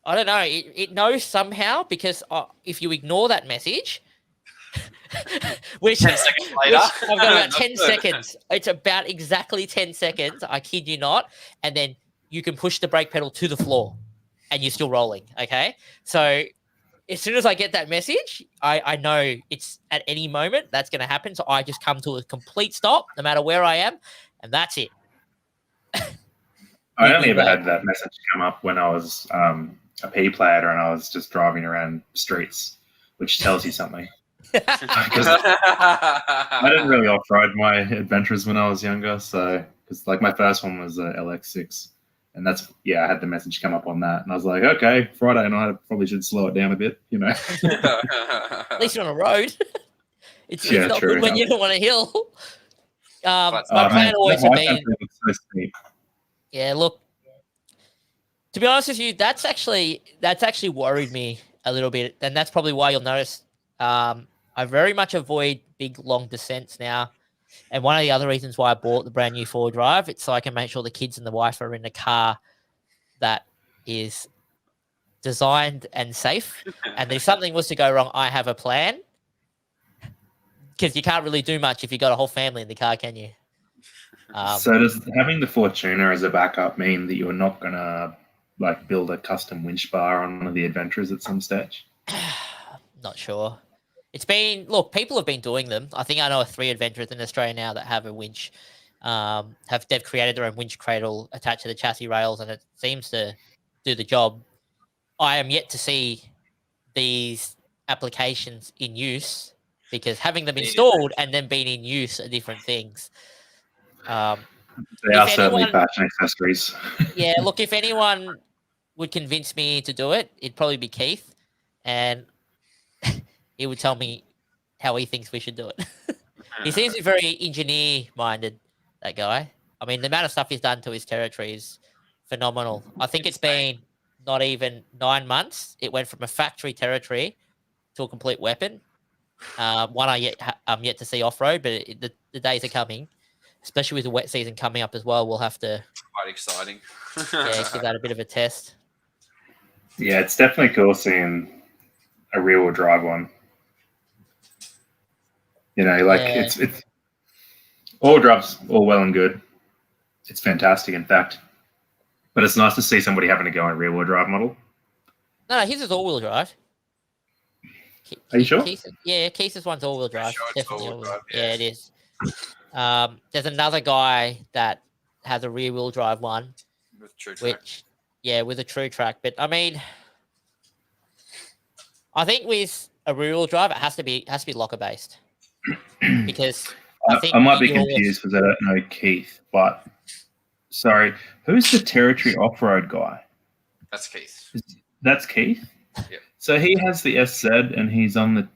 S1: I don't know, it knows somehow, because if you ignore that message, which
S2: 10 seconds later,
S1: I've got about 10 seconds. It's about exactly 10 seconds. I kid you not. And then you can push the brake pedal to the floor and you're still rolling. Okay. So as soon as I get that message, I know it's at any moment that's going to happen. So I just come to a complete stop no matter where I am. And that's it.
S9: I only ever had that message come up when I was a P player and I was just driving around streets, which tells you something. I didn't really off-road my adventures when I was younger, so because like my first one was a LX6, and I had the message come up on that, and I was like, okay, Friday night, I probably should slow it down a bit,
S1: At least you're on a road. It's not
S9: true
S1: good when you're on a hill. My plan always would be.
S9: So steep.
S1: Yeah, look. To be honest with you, that's actually worried me a little bit, and that's probably why you'll notice. I very much avoid big, long descents now. And one of the other reasons why I bought the brand new 4Drive, it's so I can make sure the kids and the wife are in a car that is designed and safe. And if something was to go wrong, I have a plan. Because you can't really do much if you've got a whole family in the car, can you?
S9: So does having the Fortuna as a backup mean that you're not gonna like build a custom winch bar on one of the Adventures at some stage?
S1: Not sure. It's been people have been doing them. I think I know 3 adventurers in Australia now that have a winch. They've created their own winch cradle attached to the chassis rails, and it seems to do the job. I am yet to see these applications in use because having them installed and then being in use are different things.
S9: They are certainly
S1: anyone,
S9: fashion accessories.
S1: yeah, look, if anyone would convince me to do it, it'd probably be Keith, and he would tell me how he thinks we should do it. He seems to be very engineer-minded, that guy. I mean, the amount of stuff he's done to his territory is phenomenal. I think it's been not even 9 months. It went from a factory territory to a complete weapon. One I'm yet to see off-road, but the days are coming, especially with the wet season coming up as well. We'll have to...
S2: Quite exciting.
S1: give that a bit of a test.
S9: Yeah, it's definitely cool seeing a rear-wheel drive one. You know, like it's all drives all well and good. It's fantastic, in fact. But it's nice to see somebody having to go on a rear-wheel drive model.
S1: No, his is all-wheel drive.
S9: Are you sure?
S1: Keith's one's all-wheel drive.
S2: Sure,
S1: Definitely
S2: all-wheel drive,
S1: Yeah, it is. There's another guy that has a rear-wheel drive one,
S2: with true track.
S1: with a true track. But I mean, I think with a rear-wheel drive, it has to be locker based because
S9: I might be confused because I don't know Keith. But sorry, who's the territory off-road guy?
S2: That's Keith.
S9: That's Keith.
S2: Yeah.
S9: So he has the SZ and he's on the.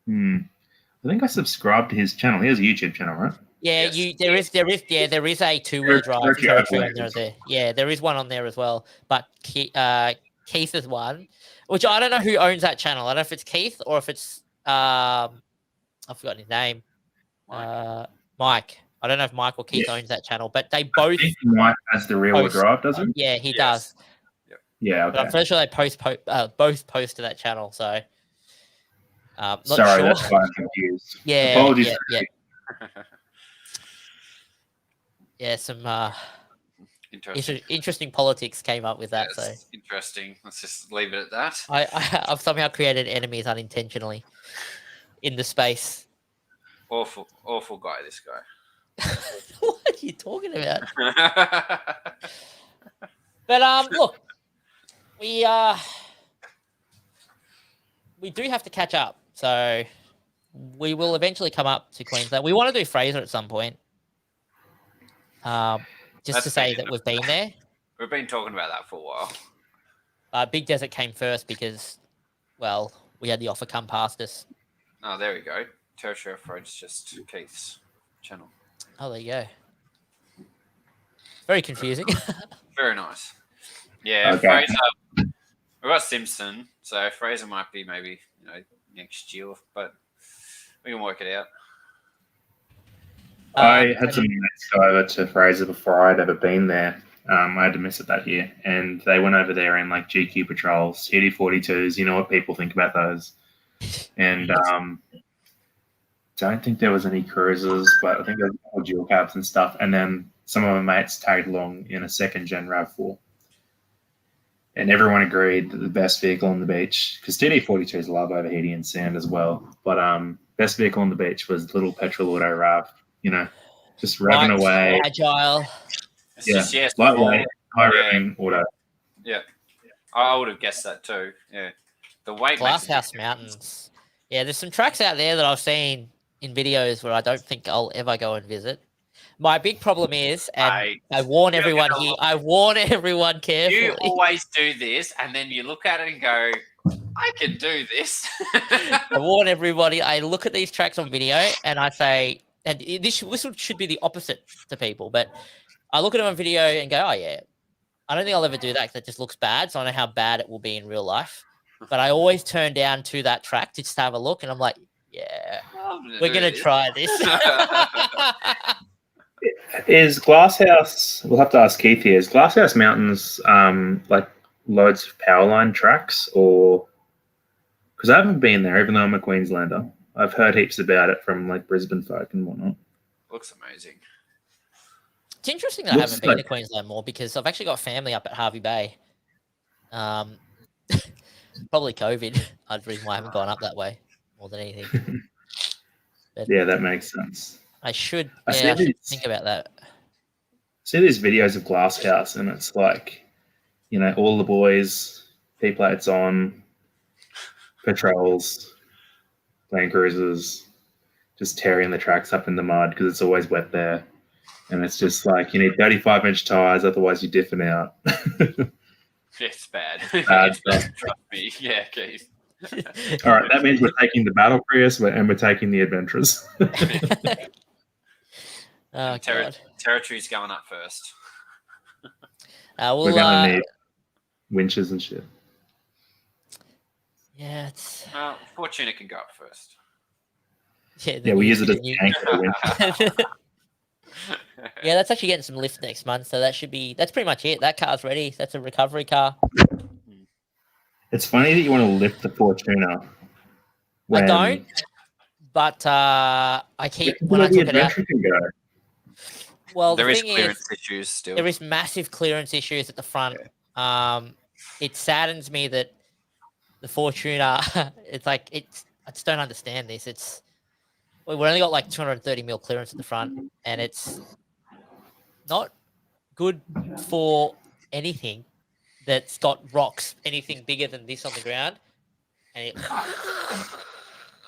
S9: I think I subscribed to his channel. He has a YouTube channel, right?
S1: Yeah,
S2: Yes.
S1: there is a 2-wheel drive territory on there. Yeah, there is one on there as well. But Keith's one, which I don't know who owns that channel. I don't know if it's Keith or if it's I've forgotten his name. Mike. I don't know if Mike or Keith owns that channel, but they both.
S9: I think Mike has the rear-wheel drive, doesn't he?
S1: Yeah, he does.
S9: Yeah, okay.
S1: But I'm pretty sure they both post to that channel. So, not
S9: Sorry,
S1: sure.
S9: that's why I'm confused.
S1: Yeah,
S9: Apologies.
S2: Interesting.
S1: Interesting politics came up with that.
S2: Yeah,
S1: so
S2: interesting. Let's just leave it at that.
S1: I've somehow created enemies unintentionally in the space.
S2: Awful guy, this guy.
S1: What are you talking about? But look, we do have to catch up. So we will eventually come up to Queensland. We want to do Fraser at some point. Just to say that we've been there.
S2: We've been talking about that for a while.
S1: Big Desert came first because, well, we had the offer come past us.
S2: Oh, there we go. Territory Offroad's just Keith's channel.
S1: Oh, there you go. Very confusing.
S2: Very nice. Yeah,
S9: Okay.
S2: Fraser. We've got Simpson, so Fraser might be maybe next year, but we can work it out.
S9: I had some mates go over to Fraser before I'd ever been there. I had to miss it that year, and they went over there in like GQ patrols, TD42s. You know what people think about those, and don't think there was any cruisers, but I think there were dual cabs and stuff. And then some of my mates tagged along in a second-gen RAV4. And everyone agreed that the best vehicle on the beach, because TD42s love overheating and sand as well, but best vehicle on the beach was little petrol auto RAV, just revving away.
S1: Agile.
S9: Lightweight, high revving auto.
S2: Yeah. I would have guessed that too. Yeah. The weight.
S1: Glasshouse Mountains. Yeah, there's some tracks out there that I've seen in videos where I don't think I'll ever go and visit. My big problem is, and I warn everyone here, I warn everyone carefully.
S2: You always do this, and then you look at it and go, I can do this.
S1: I warn everybody, I look at these tracks on video, and I say, and this should be the opposite to people, but I look at them on video and go, oh, yeah, I don't think I'll ever do that because it just looks bad, so I know how bad it will be in real life. But I always turn down to that track to just have a look, and I'm like, yeah, we're going to try this.
S9: Is Glasshouse, we'll have to ask Keith here, is Glasshouse Mountains like loads of power line tracks, or, because I haven't been there, even though I'm a Queenslander. I've heard heaps about it from like Brisbane folk and whatnot.
S2: Looks amazing.
S1: It's interesting that I
S9: Looks
S1: haven't been
S9: like-
S1: to Queensland more because I've actually got family up at Harvey Bay. Probably COVID. The reason why I haven't gone up that way more than anything. But
S9: Yeah, that makes sense.
S1: I should.
S9: I
S1: Yeah,
S9: see
S1: I should
S9: these-
S1: think about that.
S9: See these videos of Glasshouse, and it's like, you know, all the boys, P plates on, patrols, Land Cruisers, just tearing the tracks up in the mud because it's always wet there. And it's just like, you need 35-inch tires, otherwise you're diffing out.
S2: It's bad.
S9: Bad
S2: It's bad,
S9: stuff.
S2: trust me. Yeah, Keith.
S9: All right, that means we're taking the Battle Prius and we're taking the Adventras.
S1: Oh god.
S2: Territory's going up first.
S1: We'll,
S9: We're going to need winches and shit.
S1: Yeah, it's
S2: Fortuna can go up first.
S9: Yeah, we use it as a tank for the winch.
S1: Yeah, that's actually getting some lift next month, so that's pretty much it. That car's ready. That's a recovery car.
S9: It's funny that you want to lift the Fortuna.
S1: I don't, but I keep when I took it out.
S9: Can go.
S1: Well,
S2: There
S1: the
S2: is
S1: thing
S2: clearance
S1: is,
S2: issues still.
S1: there is massive clearance issues at the front. It saddens me that the Fortuna. It's like I just don't understand this. We've only got like 230 mil clearance at the front, and it's not good for anything that's got rocks, anything bigger than this on the ground, and it falls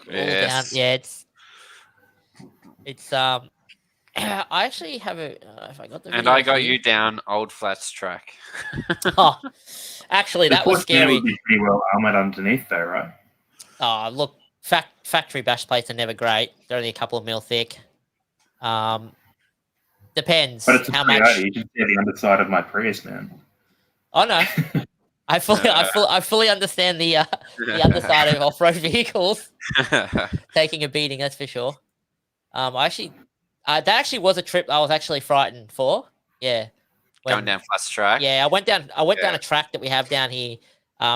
S1: down. Yeah, it's I actually have a. If I got the.
S2: And I got
S1: here.
S2: you down Old Flats track.
S1: Oh, actually, that was
S9: Fortuna
S1: scary.
S9: would be pretty well armored underneath, though, right?
S1: Oh, look, factory bash plates are never great. They're only a couple of mil thick. Depends
S9: But it's a
S1: how
S9: Toyota.
S1: much.
S9: You can see the underside of my Prius, man.
S1: Oh no, I fully understand the underside of off-road vehicles taking a beating. That's for sure. That actually was a trip I was actually frightened for. Yeah,
S2: Going down Flats track.
S1: Yeah, I went down a track that we have down here,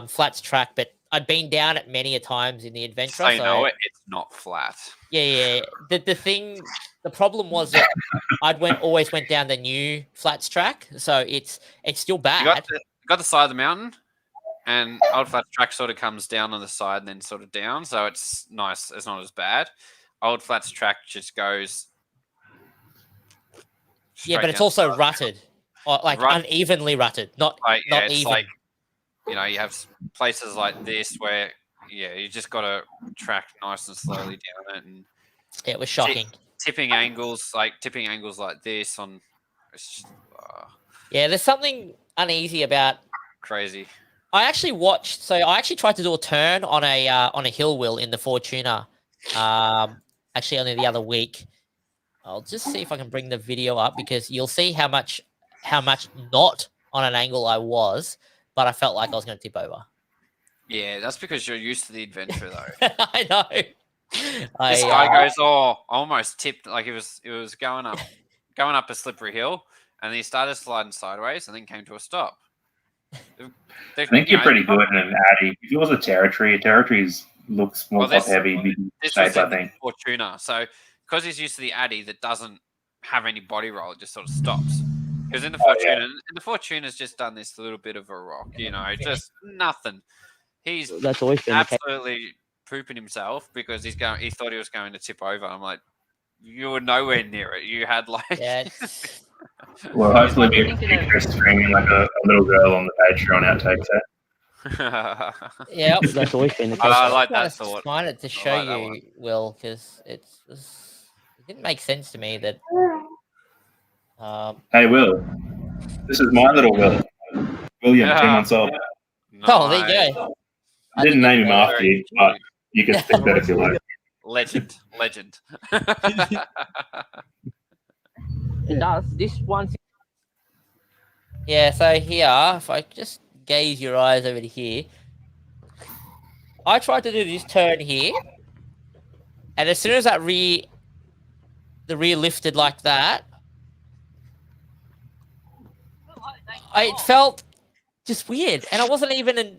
S1: Flats track, but I'd been down it many a times in the Adventra.
S2: So you know it's not flat.
S1: Yeah. The problem was that always went down the new Flats track, so it's still bad.
S2: You got the side of the mountain, and Old Flats track sort of comes down on the side and then sort of down, so it's nice. It's not as bad. Old Flats track just goes.
S1: Yeah, but it's also rutted, unevenly rutted, not
S2: it's
S1: even.
S2: like, you know, you have places like this where, you just got to track nice and slowly down it, and
S1: it was shocking.
S2: Tipping angles like this on, it's just,
S1: yeah, there's something uneasy about.
S2: Crazy.
S1: I actually tried to do a turn on a hill wheel in the Fortuna, actually only the other week. I'll just see if I can bring the video up because you'll see how much not on an angle I was, but I felt like I was going to tip over.
S2: Yeah, that's because you're used to the adventure, though.
S1: I know.
S2: This guy goes, almost tipped, like it was going up a slippery hill, and then he started sliding sideways, and then came to a stop.
S9: I think you're pretty good in an Addy. If it was a territories looks more top heavy.
S2: This
S9: shape,
S2: was
S9: I think.
S2: Fortuna, so because he's used to the Addy that doesn't have any body roll, it just sort of stops. Because in the Fortuna, and the Fortuna's just done this little bit of a rock, just nothing.
S5: That's always been
S2: absolutely pooping himself because he thought he was going to tip over. I'm like, you were nowhere near it. You had like.
S1: Yeah.
S9: Well, hopefully we have a picture screaming like a little girl on the Patreon outtakes it.
S1: Yeah,
S5: that's always been the case.
S2: I like that thought.
S1: Find it to show you, Will, because it didn't make sense to me that.
S9: Hey, Will, this is my little Will, William, 2 months old.
S1: Oh, there you go.
S9: I didn't name him after you, but you can stick that if you like.
S2: Legend.
S5: It does. This one.
S1: Yeah, so here, if I just gaze your eyes over to here, I tried to do this turn here, and as soon as the rear lifted like that, it felt just weird, and I wasn't even in.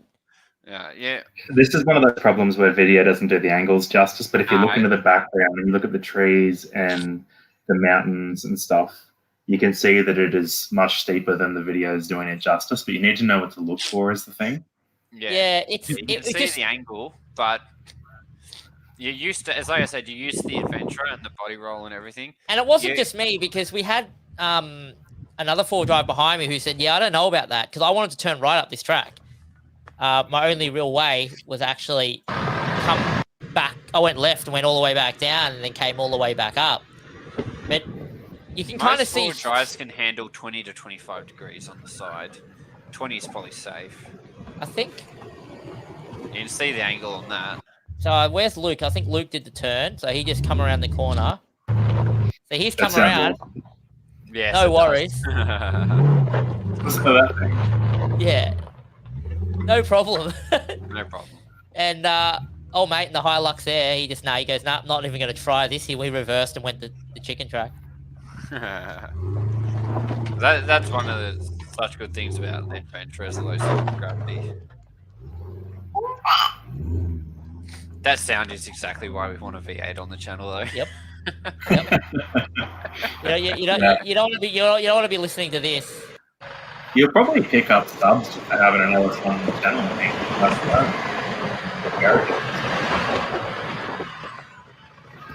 S2: Yeah.
S9: This is one of those problems where video doesn't do the angles justice, but if you look into the background and you look at the trees and the mountains and stuff, you can see that it is much steeper than the video is doing it justice. But you need to know what to look for is the thing.
S2: Yeah,
S1: it's
S2: you can see the angle, but you're used to, as like I said, you're used to the Adventra and the body roll and everything.
S1: And it wasn't just me, because we had another 4-drive behind me who said, "Yeah, I don't know about that because I wanted to turn right up this track. My only real way was actually come back. I went left and went all the way back down, and then came all the way back up. But you can kind of see
S2: 4-drives can handle 20 to 25 degrees on the side. 20 is probably safe.
S1: I think.
S2: You can see the angle on that.
S1: So where's Luke? I think Luke did the turn, so he just come around the corner. So he's come around.
S2: Yeah.
S1: No worries.
S9: So that thing.
S1: Yeah. No problem.
S2: No problem.
S1: And old mate in the Hilux there, he just he goes, nah, not even going to try this. We reversed and went the chicken track.
S2: That's one of the such good things about the Adventra is the low center of gravity. That sound is exactly why we want a V8 on the channel, though.
S1: Yep. You don't want to be listening to this.
S9: You'll probably pick up subs just for having an LS on the channel. I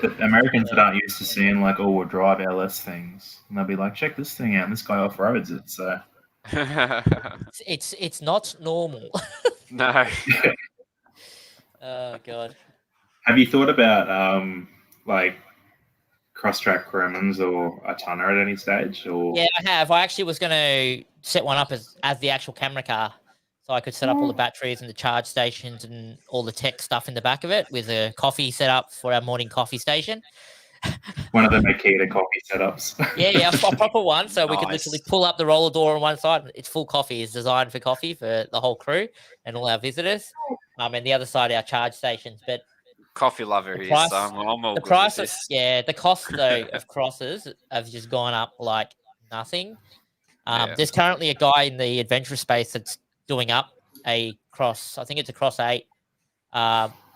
S9: think. The Americans that aren't used to seeing like all-wheel drive LS things, and they'll be like, "Check this thing out! And this guy off-roads it." So
S1: it's not normal.
S2: No.
S1: Oh god.
S9: Have you thought about like cross-track Cremens or a tonner at any stage? Or
S1: Yeah, I have. I actually was going to set one up as the actual camera car, so I could set up all the batteries and the charge stations and all the tech stuff in the back of it with a coffee set up for our morning coffee station.
S9: one of the Makita coffee setups.
S1: Yeah, a proper one. So we could
S2: Nice.
S1: literally pull up the roller door on one side. It's full coffee. It's designed for coffee for the whole crew and all our visitors. And the other side, our charge stations. But
S2: Coffee lover
S1: The
S2: is.
S1: price-
S2: I'm all
S1: the
S2: good
S1: price
S2: with
S1: of
S2: this.
S1: the cost though of crosses have just gone up like nothing.
S2: Yeah.
S1: There's currently a guy in the adventure space that's doing up a cross. I think it's a cross 8.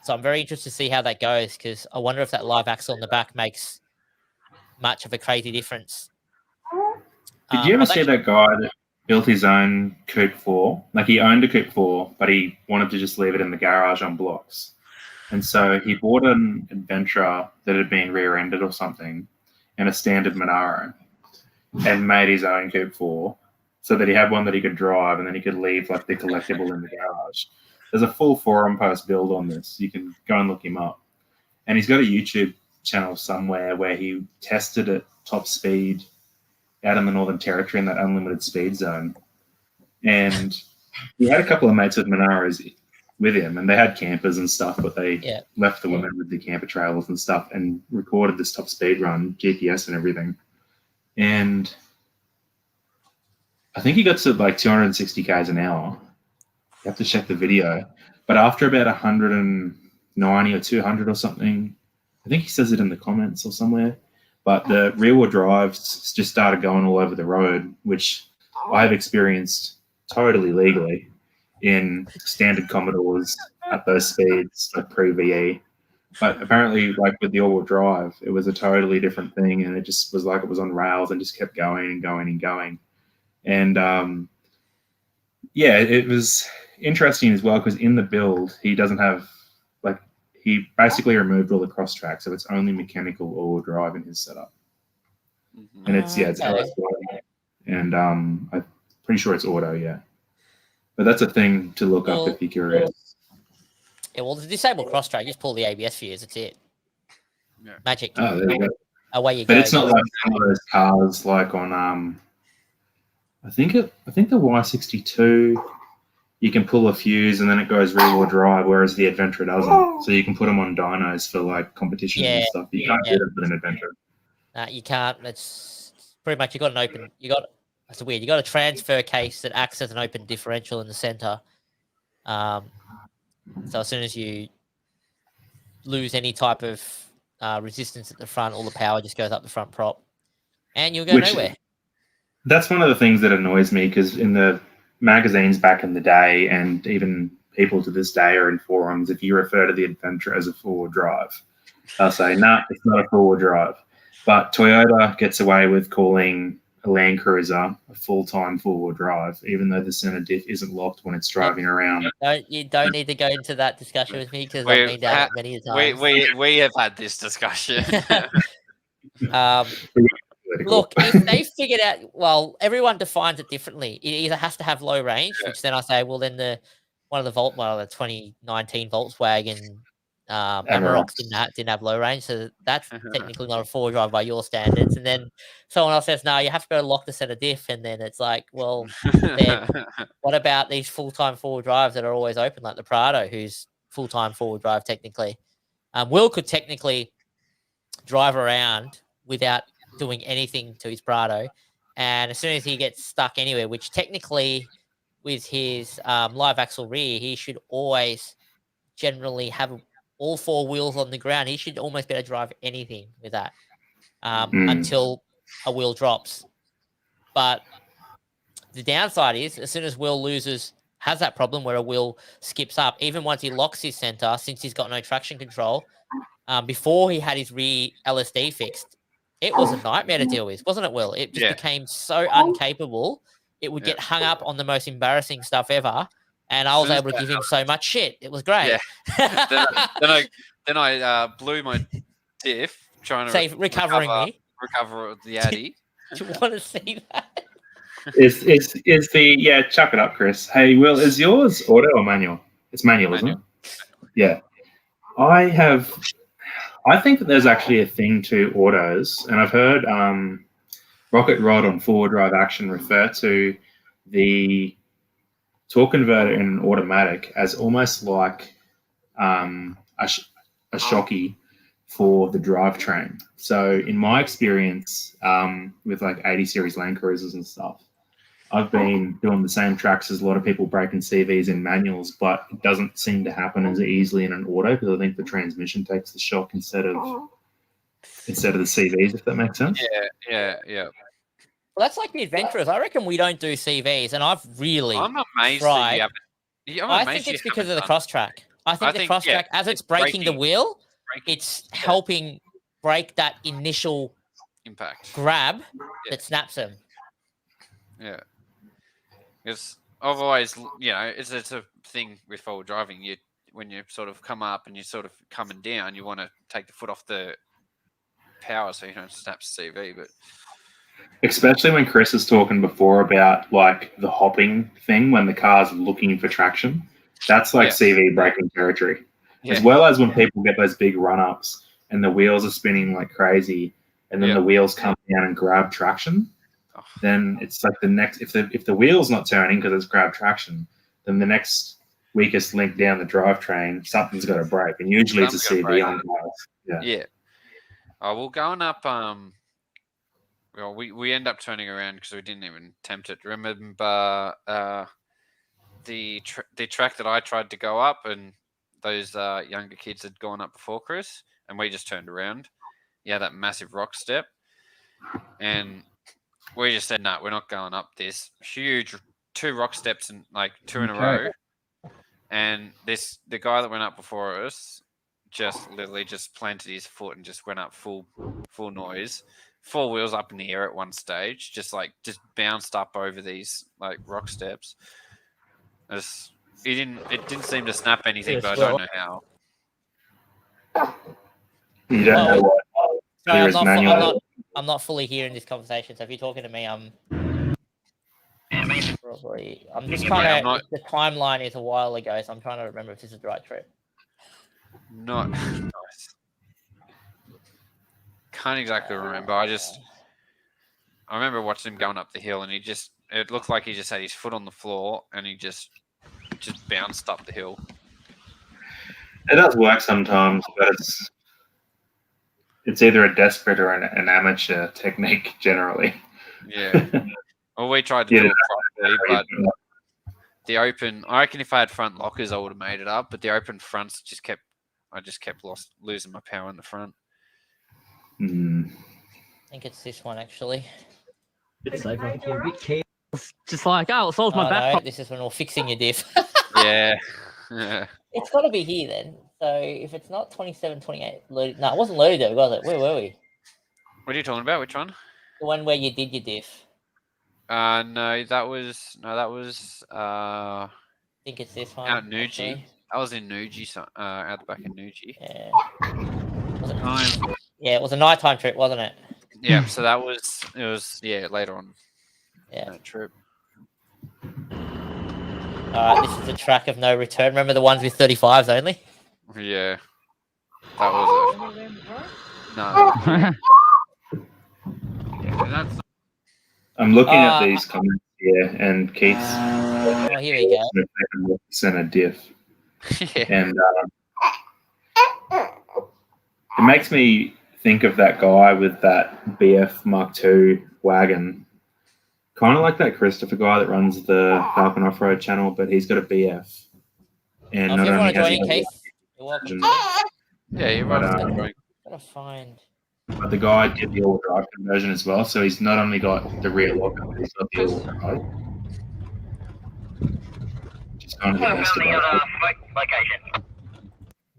S1: So I'm very interested to see how that goes because I wonder if that live axle in the back makes much of a crazy difference.
S9: Did you ever see that guy that built his own Coupe 4? Like he owned a Coupe 4, but he wanted to just leave it in the garage on blocks. And so he bought an Adventra that had been rear-ended or something and a standard Monaro and made his own Coupe 4 so that he had one that he could drive and then he could leave like the collectible in the garage. There's a full forum post build on this. You can go and look him up. And he's got a YouTube channel somewhere where he tested at top speed out in the Northern Territory in that unlimited speed zone. And he had a couple of mates with Monaros with him, and they had campers and stuff, but they left the women with the camper trailers and stuff and recorded this top speed run, GPS and everything. And I think he got to like 260 k's an hour. You have to check the video. But after about 190 or 200 or something, I think he says it in the comments or somewhere, but the rear-wheel drives just started going all over the road, which I've experienced totally legally in standard Commodores at those speeds, like pre-VE. But apparently, like with the all-wheel drive, it was a totally different thing, and it just was like it was on rails and just kept going and going and going. And it was interesting as well because in the build, he doesn't have he basically removed all the cross track, so it's only mechanical all-wheel drive in his setup.
S2: Mm-hmm.
S9: And it's LS and I'm pretty sure it's auto, yeah. But that's a thing to look up if you're curious.
S1: Yeah, well, the disabled cross track, just pull the ABS fuse. That's it.
S2: Yeah.
S1: Magic.
S9: Oh, there you go.
S1: Away you
S9: But
S1: go.
S9: it's not like some of those cars like on I think the Y62. You can pull a fuse and then it goes rear-wheel drive, whereas the Adventra doesn't. So you can put them on dynos for like competitions and stuff. You can't do that with an Adventra.
S1: No, you can't. It's pretty much you got an open. That's weird. You got a transfer case that acts as an open differential in the center. So as soon as you lose any type of resistance at the front, all the power just goes up the front prop, and you'll go nowhere.
S9: That's one of the things that annoys me because in the magazines back in the day, and even people to this day are in forums, if you refer to the Adventra as a four-wheel drive, they'll say, nah, it's not a four-wheel drive. But Toyota gets away with calling a Land Cruiser a full-time four-wheel drive, even though the center diff isn't locked when it's driving around.
S1: You don't need to go into that discussion with me because I've
S2: We-
S1: been down it many times.
S2: We have had this discussion.
S1: Look, if they figured out, well, everyone defines it differently. It either has to have low range, which then I say, well, then the 2019 Volkswagen Amarok didn't have low range, so that's technically not a four-wheel drive by your standards. And then someone else says, no, you have to go lock the center diff, and then it's like, well, then what about these full-time four-wheel drives that are always open, like the Prado, who's full-time four-wheel drive technically? Will could technically drive around without doing anything to his Prado, and as soon as he gets stuck anywhere, which technically with his live axle rear, he should always generally have all four wheels on the ground. He should almost be able to drive anything with that until a wheel drops. But the downside is, as soon as Will has that problem where a wheel skips up, even once he locks his center, since he's got no traction control, before he had his rear LSD fixed, it was a nightmare to deal with, wasn't it, Will? It just became so uncapable. It would get hung up on the most embarrassing stuff ever, and I was able to give him so much shit. It was great.
S2: Yeah. then I blew my diff trying to the Addy.
S1: Do you want to see that?
S9: Is the chuck it up, Chris. Hey, Will, is yours auto or manual? It's manual, isn't it? Yeah. I think that there's actually a thing to autos, and I've heard Rocket Rod on Forward Drive Action refer to the torque converter in an automatic as almost like a shocky for the drivetrain. So in my experience with like 80 series Land Cruisers and stuff, I've been doing the same tracks as a lot of people breaking CVs in manuals, but it doesn't seem to happen as easily in an auto because I think the transmission takes the shock instead of the CVs, if that makes sense.
S2: Yeah.
S1: Well, that's like the Adventurers. I reckon we don't do CVs, and I've really
S2: I'm amazed
S1: tried.
S2: that you haven't.
S1: I think it's because of the cross track. I think the cross track, as it's breaking the wheel, it's helping break that initial
S2: impact
S1: grab that snaps them.
S2: Yeah. Because otherwise, it's a thing with forward driving. When you sort of come up and you're sort of coming down, you want to take the foot off the power so you don't snap CV. But
S9: especially when Chris is talking before about like the hopping thing when the car's looking for traction, that's like CV braking territory. Yeah. As well as when people get those big run-ups and the wheels are spinning like crazy, and then the wheels come down and grab traction. Then it's like the next, if the wheel's not turning because it's grab traction, then the next weakest link down the drivetrain, something's got to break, and usually it's a CV on cars.
S2: Yeah. We're going up. Well, we end up turning around because we didn't even attempt it. Remember the track that I tried to go up, and those younger kids had gone up before Chris, and we just turned around. Yeah, that massive rock step, and we just said, no, we're not going up this huge 2 rock steps and like 2 in a row. And the guy that went up before us just literally just planted his foot and just went up full noise, 4 wheels up in the air at one stage, just bounced up over these like rock steps. It didn't seem to snap anything, but I don't know how.
S9: You don't know what?
S1: I'm not fully hearing this conversation, so if you're talking to me, I'm just trying to. The timeline is a while ago, so I'm trying to remember if this is the right trip.
S2: Not nice. Can't exactly remember. I remember watching him going up the hill, and it looked like he just had his foot on the floor, and he just bounced up the hill.
S9: It does work sometimes, but it's either a desperate or an amateur technique generally.
S2: Yeah. Well, we tried to do it properly, but the open, I reckon if I had front lockers, I would have made it up, but the open fronts I just kept losing my power in the front.
S1: I think it's this one, actually.
S5: It's like a bit chaos. Just like, it solves my back.
S1: No, this is when we're fixing your diff.
S2: Yeah.
S1: It's got to be here then. So if it's not 27, 28, loaded, no, it wasn't loaded though, was it? Where were we?
S2: What are you talking about? Which one?
S1: The one where you did your diff.
S2: No, that was
S1: I think it's this one.
S2: out Nuji.
S1: actually.
S2: I was in Nuji, out the back in Nuji.
S1: Yeah. Was it? Yeah, it was a nighttime trip, wasn't it?
S2: Yeah, so it was later on.
S1: Yeah.
S2: That trip.
S1: All right, this is a track of no return. Remember the ones with 35s only?
S2: Yeah. That was it. No. Yeah, that's
S9: I'm looking at these comments here, and Keith's
S1: Oh, here we go.
S9: a diff,
S2: yeah.
S9: and it makes me think of that guy with that BF Mark II wagon, kind of like that Christopher guy that runs the Falcon Offroad channel, but he's got a BF. And
S1: If you want to join in,
S9: he
S1: Keith, you're welcome.
S2: Yeah, you
S9: But,
S2: right.
S1: Gotta find.
S9: But the guy did the all drive conversion as well, so he's not only got the rear lock, but he's got the all drive. Just kind of the best of both.
S6: Location.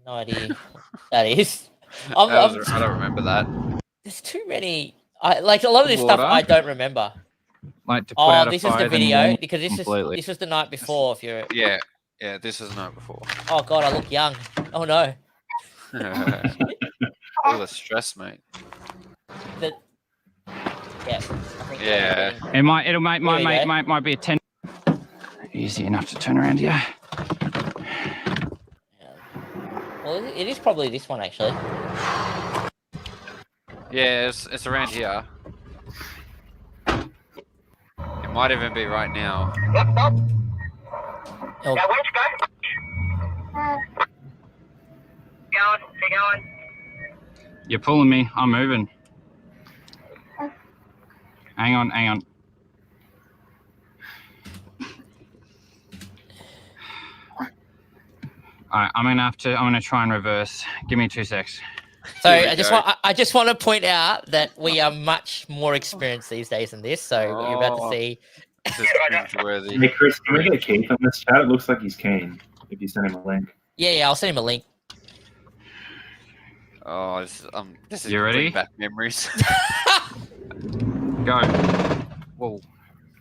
S1: No idea what that is.
S2: I don't remember that.
S1: There's too many. Like a lot of this stuff I don't remember.
S10: Like to put out
S1: this
S10: a
S1: is the
S10: fire, then
S1: video
S10: warm
S1: because
S10: completely.
S1: this was the night before. If you're
S2: Yeah, this was the night before.
S1: oh god, I look young. Oh no.
S2: All the stress, mate.
S1: Yeah. I think
S2: Yeah.
S10: It might
S1: we
S10: might be a 10. Easy enough to turn around here.
S1: Well, it is probably this one actually.
S2: Yeah, it's around here. It might even be right now.
S1: Oh,
S6: Now, which go? Keep going.
S10: You're pulling me. I'm moving. Hang on. Alright, I'm gonna try and reverse. Give me 2 secs.
S1: so
S2: Here we
S1: I just want to point out that we are much more experienced these days than this. So what you're about to see.
S2: This is cringeworthy.
S9: Hey Chris, can we get Keith on this chat? It looks like he's keen. If you send him a link.
S1: Yeah, I'll send him a link.
S2: Oh, this is
S10: You ready?
S2: bringing back memories.
S10: Go. Whoa.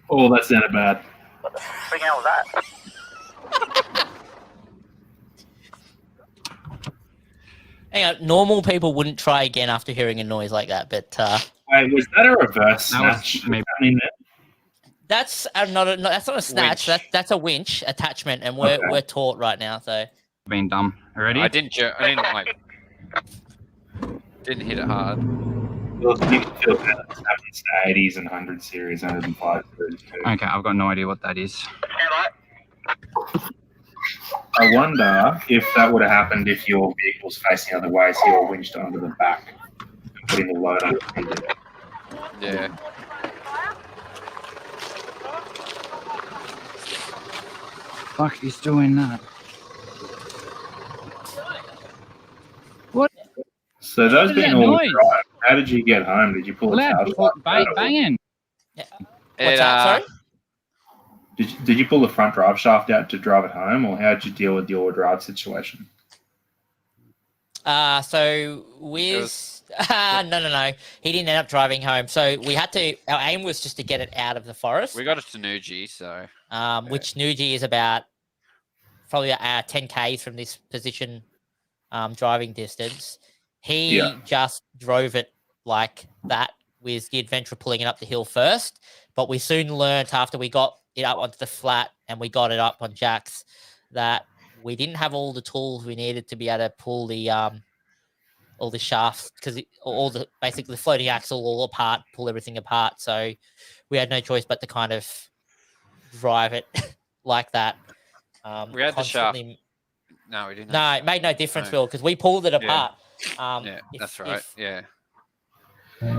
S9: Oh, that sounded bad.
S6: What the freaking hell was that?
S1: Hang on, normal people wouldn't try again after hearing a noise like that, but
S9: Wait, was that a reverse
S10: That was
S9: snatch?
S10: maybe-
S9: happening there?
S1: that's that's not a snatch.
S2: Winch.
S1: That's a winch attachment, and we're taught right now. So
S10: Being dumb. Ready?
S2: I didn't hit it hard.
S9: Well, you can feel that it's happening to 80s and 100 series, 105 series too.
S10: Okay, I've got no idea what that is.
S9: I wonder if that would have happened if your vehicle's facing the other way, so you're winched under the back and putting the load under the
S2: Yeah.
S10: Fuck, he's doing that.
S9: So those
S10: What is
S9: being
S10: that
S9: all
S10: noise?
S9: drive, how did you get home? Did you pull a
S10: Loud,
S9: tail shaft out, or-
S10: banging.
S1: what's
S2: It,
S1: that? Sorry.
S9: Did you pull the front drive shaft out to drive it home, or how did you deal with the all drive situation?
S1: So with no, he didn't end up driving home. So we had to. Our aim was just to get it out of the forest.
S2: We got it to Nuji, so
S1: Which Nuji is about probably 10 k's from this position, driving distance. He just drove it like that with the Adventra pulling it up the hill first. But we soon learned after we got it up onto the flat and we got it up on jacks that we didn't have all the tools we needed to be able to pull the all the shafts, because all the basically the floating axle all apart, pull everything apart. So we had no choice but to kind of drive it like that.
S2: we had the shaft.
S1: constantly-
S2: No, we didn't.
S1: No, it made no difference,
S2: No.
S1: Will, because we pulled it
S2: Yeah.
S1: apart.
S2: Yeah,
S1: if-
S2: that's right.
S1: if-
S2: Yeah.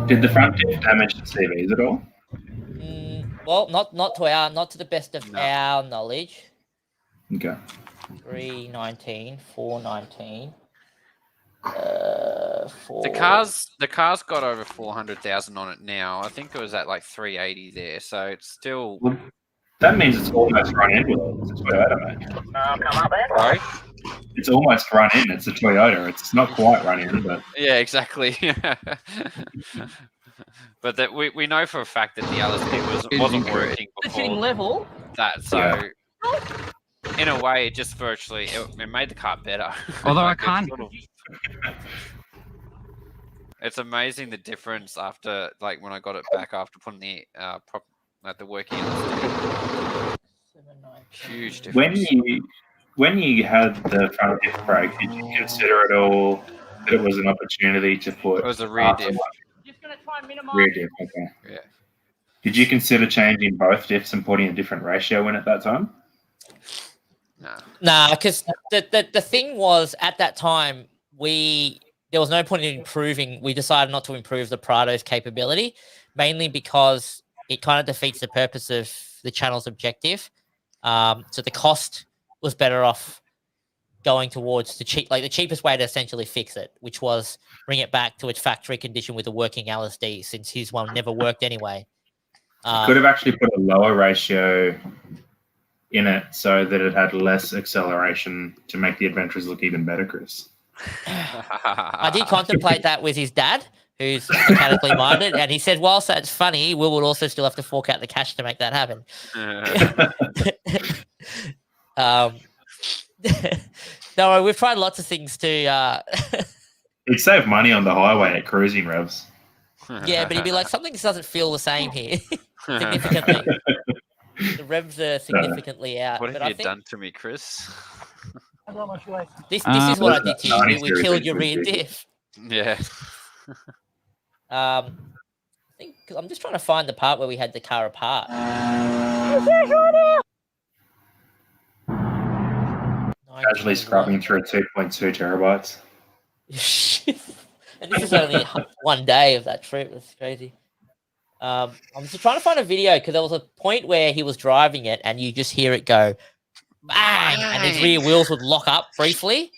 S9: Did the front diff damage the CVs at all?
S1: Well, not to the best of our knowledge.
S9: Okay.
S1: 319, 419.
S2: The car's got over 400,000 on it now. I think it was at like 380 there, so it's still.
S9: That means it's almost run in with it. It's a Toyota, mate.
S6: Come up there.
S2: Sorry?
S9: It's almost run in. It's a Toyota. It's not quite run in, but
S2: Yeah, exactly. But that we know for a fact that the LSD wasn't working
S8: Sitting
S2: before
S8: level.
S2: that. So in a way, it just virtually it made the car better.
S10: Although
S2: Like,
S10: I can't.
S2: It's amazing the difference after, like, when I got it back after putting the the working LSD. Huge difference.
S9: When you had the front diff brake, did you consider at all that it was an opportunity to put
S2: It was a rear diff.
S8: Just gonna try and minimize.
S9: rear diff? Okay.
S2: Yeah.
S9: Did you consider changing both diffs and putting a different ratio in at that time?
S2: No.
S1: Nah, because the thing was at that time there was no point in improving. We decided not to improve the Prado's capability, mainly because it kind of defeats the purpose of the channel's objective. So the cost was better off going towards the cheapest way to essentially fix it, which was bring it back to its factory condition with a working LSD, since his one never worked anyway.
S9: Could have actually put a lower ratio in it so that it had less acceleration to make the Adventures look even better, Chris.
S1: I did contemplate that with his dad, who's mechanically minded, and he said, whilst that's funny, we would also still have to fork out the cash to make that happen. No, we've tried lots of things to.
S9: He'd save money on the highway at cruising revs.
S1: Yeah, but he'd be like, something just doesn't feel the same here. Significantly. The revs are significantly out.
S2: What
S1: but
S2: have
S1: I
S2: you
S1: think
S2: done to me, Chris?
S1: this is what I did to you. We killed your rear diff.
S2: Yeah.
S1: I think I'm just trying to find the part where we had the car apart.
S9: Casually scrubbing through 2.2 terabytes.
S1: And this is only one day of that trip. That's crazy. I'm just trying to find a video because there was a point where he was driving it and you just hear it go bang, and his rear wheels would lock up briefly.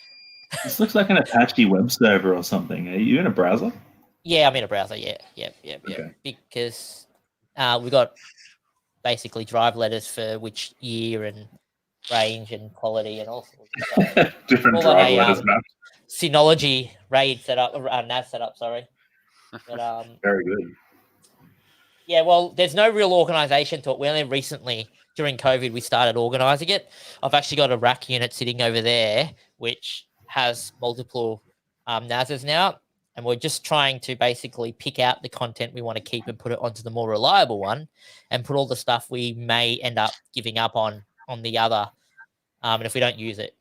S9: This looks like an Apache web server or something. Are you in a browser?
S1: Yeah, I'm in a browser. Yeah. Okay. Because we got basically drive letters for which year and range and quality and all sorts of stuff.
S9: Different drive letters, man.
S1: Synology RAID setup, NAV setup. Sorry, but
S9: very good.
S1: Yeah, well, there's no real organization to it. We only recently, during COVID, we started organizing it. I've actually got a rack unit sitting over there, which has multiple NASs now. And we're just trying to basically pick out the content we want to keep and put it onto the more reliable one and put all the stuff we may end up giving up on the other. And if we don't use it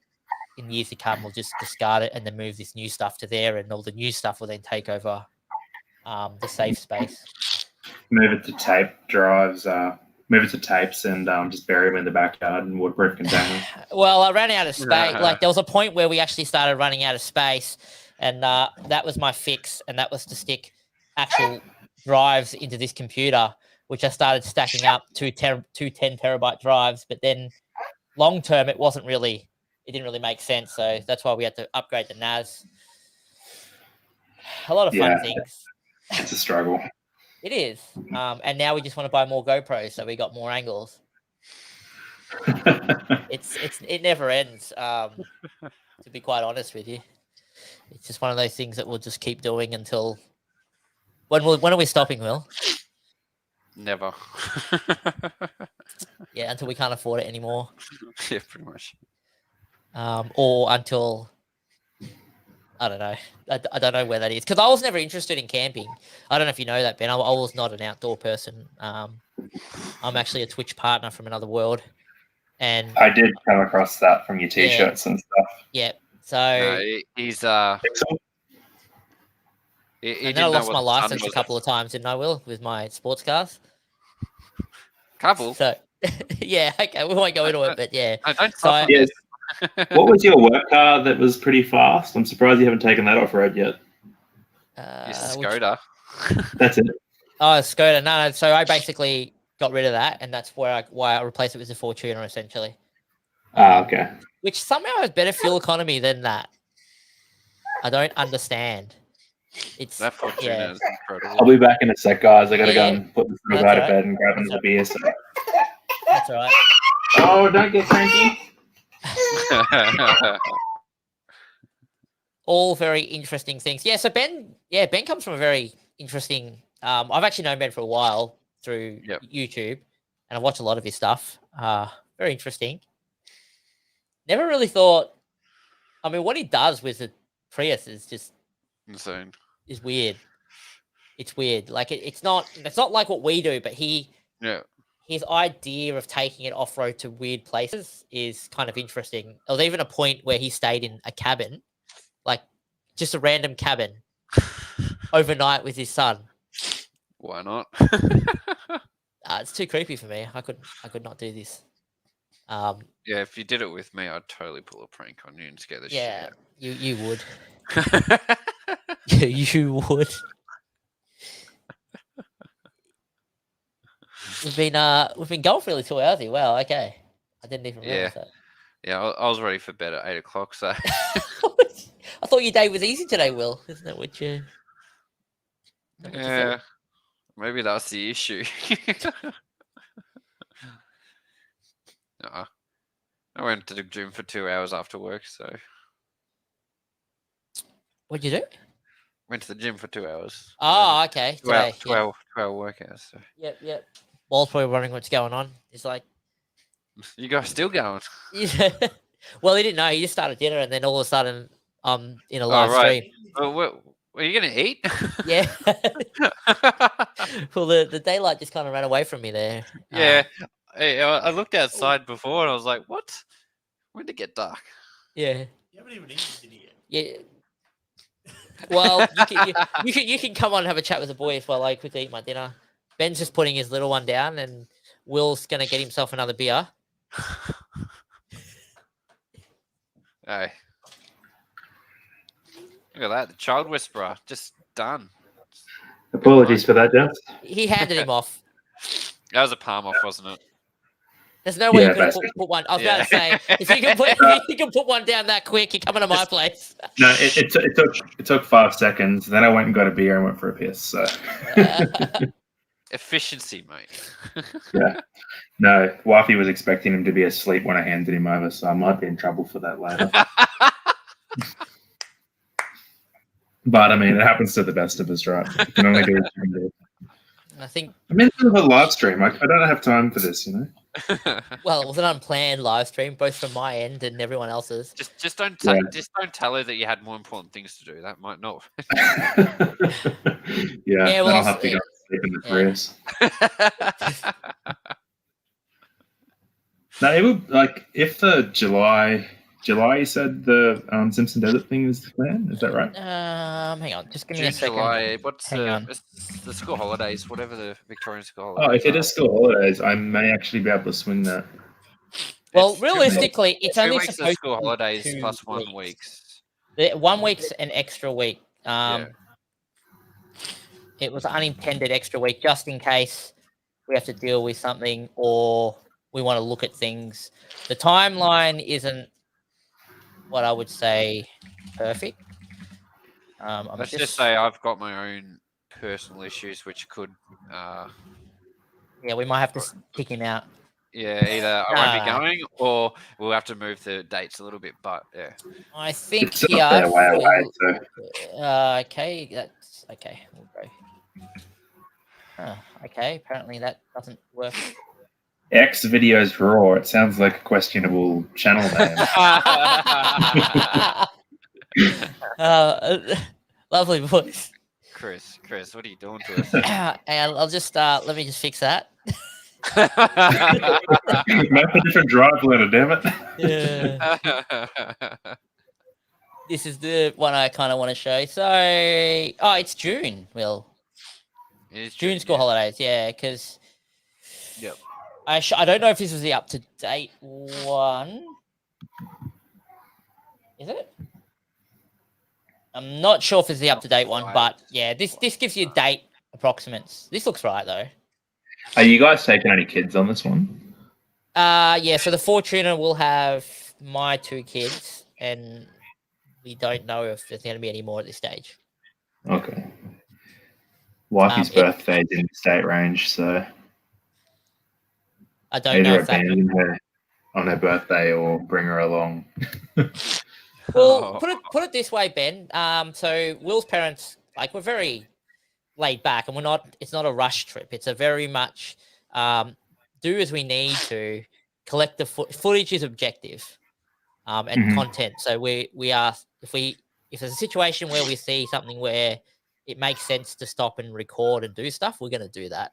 S1: in years to come, we'll just discard it and then move this new stuff to there. And all the new stuff will then take over the safe space.
S9: Move it to tape drives, move it to tapes and just bury them in the backyard in waterproof containers.
S1: Well, I ran out of space. Like there was a point where we actually started running out of space, and that was my fix, and that was to stick actual drives into this computer, which I started stacking up two 10 terabyte drives. But then long term, it didn't really make sense. So that's why we had to upgrade the NAS. A lot of fun things.
S9: It's a struggle.
S1: It is. And now we just want to buy more GoPros, so we got more angles. It never ends. To be quite honest with you, it's just one of those things that we'll just keep doing until when are we stopping, Will?
S2: Never.
S1: Yeah, until we can't afford it anymore.
S2: Yeah, pretty much.
S1: Or until I don't know. I don't know where that is because I was never interested in camping. I don't know if you know that, Ben. I was not an outdoor person. I'm actually a Twitch partner from another world, and
S9: I did come across that from your t-shirts and stuff.
S1: Yeah. So
S2: no, he's
S1: and then I lost my license a couple of times, didn't I, Will, with my sports cars?
S2: Couple.
S1: So yeah, okay, we won't go into it, but yeah.
S9: Yes. What was your work car that was pretty fast? I'm surprised you haven't taken that off road yet.
S2: It's a Skoda.
S9: That's it.
S1: Oh, Skoda. No. So I basically got rid of that, and that's why I replaced it with a Fortuner, essentially.
S9: Okay.
S1: Which somehow has better fuel economy than that. I don't understand. It's
S2: that Fortuner is incredible.
S9: I'll be back in a sec, guys. I gotta go and put this little guy to bed and grab another beer. So.
S1: That's all right.
S9: Oh, don't get cranky.
S1: All very interesting things. Yeah, so Ben comes from a very interesting I've actually known Ben for a while through YouTube, and I watch a lot of his stuff. Very interesting. Never really thought. I mean, what he does with the Prius is just
S2: insane.
S1: Is weird. It's weird. Like it's not like what we do, but his idea of taking it off road to weird places is kind of interesting. There was even a point where he stayed in a cabin, like just a random cabin, overnight with his son.
S2: Why not?
S1: It's too creepy for me. I could not do this.
S2: Yeah, if you did it with me, I'd totally pull a prank on you and scare the shit out.
S1: You would. You would. We've been going for nearly 2 hours here. Wow, okay. I didn't even realize that.
S2: Yeah, I was ready for bed at 8 o'clock, so
S1: I thought your day was easy today, Will. Isn't that what you
S2: yeah. Maybe that's the issue. I went to the gym for 2 hours after work, so.
S1: What'd you do?
S2: Went to the gym for 2 hours.
S1: Oh, okay.
S2: 12 workouts. So.
S1: Yep. Walt's probably wondering what's going on. He's like,
S2: you guys still going?
S1: Yeah. Well, he didn't know. He just started dinner, and then all of a sudden, in a live stream.
S2: Well, are you gonna eat?
S1: Yeah. Well, the daylight just kind of ran away from me there.
S2: Yeah. I looked outside before, and I was like, "What? When did it get dark?"
S1: Yeah.
S3: You haven't even eaten dinner
S1: Yeah.
S3: yet.
S1: Well, you can come on and have a chat with the boys while I quickly eat my dinner. Ben's just putting his little one down, and Will's gonna get himself another beer.
S2: Hey, look at that! The child whisperer just done.
S9: Apologies for that, gents.
S1: He handed him off.
S2: That was a palm off, wasn't it?
S1: There's no way you could put one. I was about to say, if you can put one down that quick, you're coming to my place.
S9: No, it took 5 seconds. Then I went and got a beer and went for a piss. So
S2: efficiency, mate.
S9: Yeah. No, wifey was expecting him to be asleep when I handed him over, so I might be in trouble for that later. But I mean, it happens to the best of us, right? You can only do what you can do.
S1: I think.
S9: I mean, it's a live stream. I don't have time for this, you know.
S1: Well, it was an unplanned live stream, both from my end and everyone else's.
S2: Just don't tell her that you had more important things to do. That might not.
S9: Yeah, well, I'll have to go sleep in the Prius. No, it would like if the July you said the Simpson Desert thing is the plan. Is that right?
S1: Hang on, just give me a second.
S2: July. What's the school holidays? Whatever the Victorian school holidays.
S9: Oh, if it is school holidays, I may actually be able to swing that.
S1: Well, realistically, it's only
S2: supposed
S1: of
S2: school holidays plus 1 week.
S1: 1 week's an extra week. It was an unintended extra week, just in case we have to deal with something or we want to look at things. The timeline isn't what I would say perfect.
S2: Let's just say I've got my own personal issues, which could.
S1: Yeah, we might have to kick him out.
S2: Yeah, either I won't be going, or we'll have to move the dates a little bit. But yeah,
S1: I think
S9: it's way away, so.
S1: Okay, that's okay. We'll go. Okay, apparently that doesn't work.
S9: X Videos Raw. It sounds like a questionable channel
S1: name. Lovely voice.
S2: Chris, what are you doing to us?
S1: And I'll just let me just fix that.
S9: Map a different drive letter, damn it.
S1: Yeah. This is the one I kind of want to show. So, it's June. Well,
S2: it's
S1: June school holidays. Yeah, because.
S2: Yep.
S1: I don't know if this was the up-to-date one. Is it? I'm not sure if it's the up-to-date one, but yeah, this gives you date approximates. This looks right, though.
S9: Are you guys taking any kids on this one?
S1: Yeah, so the Fortuner will have my 2 kids, and we don't know if there's going to be any more at this stage.
S9: Okay. Wifey's birthday's in the state range, so...
S1: I don't know if that...
S9: abandon her on her birthday or bring her along.
S1: Well, put it this way, Ben. So Will's parents, like, were very laid back, and it's not a rush trip. It's a very much do as we need to collect the footage is objective, and content. So we are if there's a situation where we see something where it makes sense to stop and record and do stuff, we're going to do that.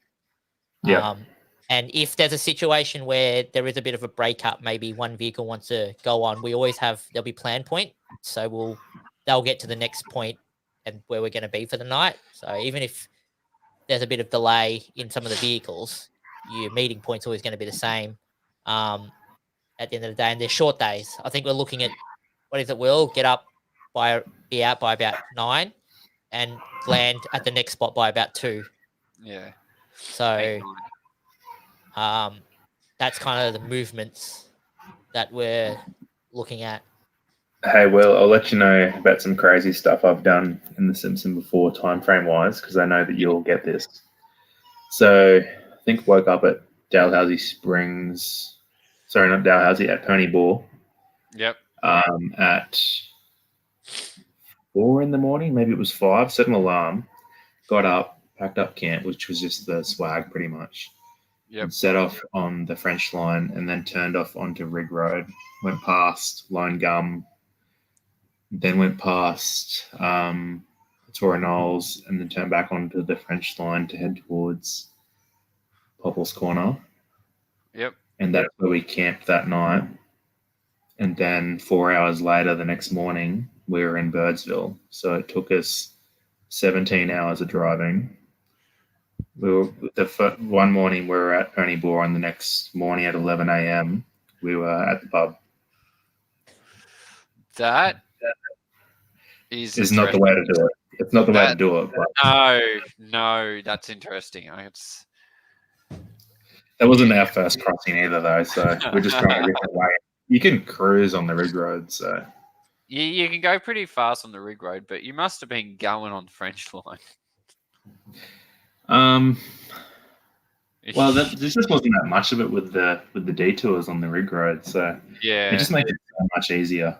S9: Yeah.
S1: And if there's a situation where there is a bit of a breakup, maybe one vehicle wants to go on, there'll be plan point. So they'll get to the next point and where we're going to be for the night. So even if there's a bit of delay in some of the vehicles, your meeting point's always going to be the same at the end of the day. And they're short days. I think we're looking at, what is it, Will? Be out by about 9 and land at the next spot by about 2.
S2: Yeah.
S1: So that's kind of the movements that we're looking at.
S9: Hey, Will, I'll let you know about some crazy stuff I've done in the Simpson before, time frame wise, because I know that you'll get this. So I think woke up at Dalhousie Springs. Sorry, not Dalhousie, at Pony Bore.
S2: Yep.
S9: At 4 in the morning, maybe it was 5. Set an alarm, got up, packed up camp, which was just the swag pretty much.
S2: Yep.
S9: And set off on the French line and then turned off onto Rig Road. Went past Lone Gum, then went past Tora Knolls, and then turned back onto the French line to head towards Popple's Corner.
S2: Yep.
S9: And that's where we camped that night. And then 4 hours later, the next morning, we were in Birdsville. So it took us 17 hours of driving. One morning we were at Pony Bore, and the next morning at 11 a.m. we were at the pub.
S2: That is
S9: not the way to do it. It's not the way to do it. But
S2: no, that's interesting.
S9: That wasn't our first crossing either, though. So we're just trying a different way. You can cruise on the rig road, so
S2: you can go pretty fast on the rig road, but you must have been going on the French line.
S9: Well, there just wasn't that much of it with the detours on the rig road, so
S2: yeah,
S9: it just makes it so much easier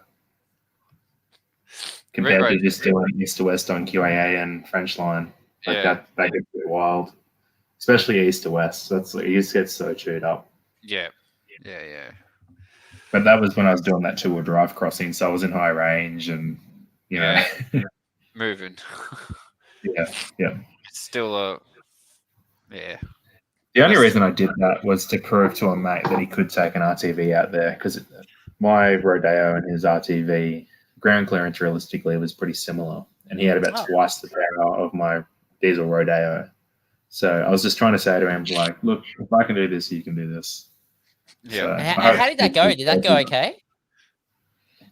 S9: compared to just doing east to west on QAA and French line. Like that gets a bit wild, especially east to west. It just gets so chewed up.
S2: Yeah.
S9: But that was when I was doing that 2-wheel drive crossing, so I was in high range and
S2: moving.
S9: Yeah.
S2: It's still
S9: The only reason I did that was to prove to a mate that he could take an RTV out there, because my Rodeo and his RTV ground clearance realistically was pretty similar, and he had about twice the power of my diesel Rodeo. So I was just trying to say to him, like, look, if I can do this, you can do this.
S2: Yeah.
S1: So how did that go? Did that go okay?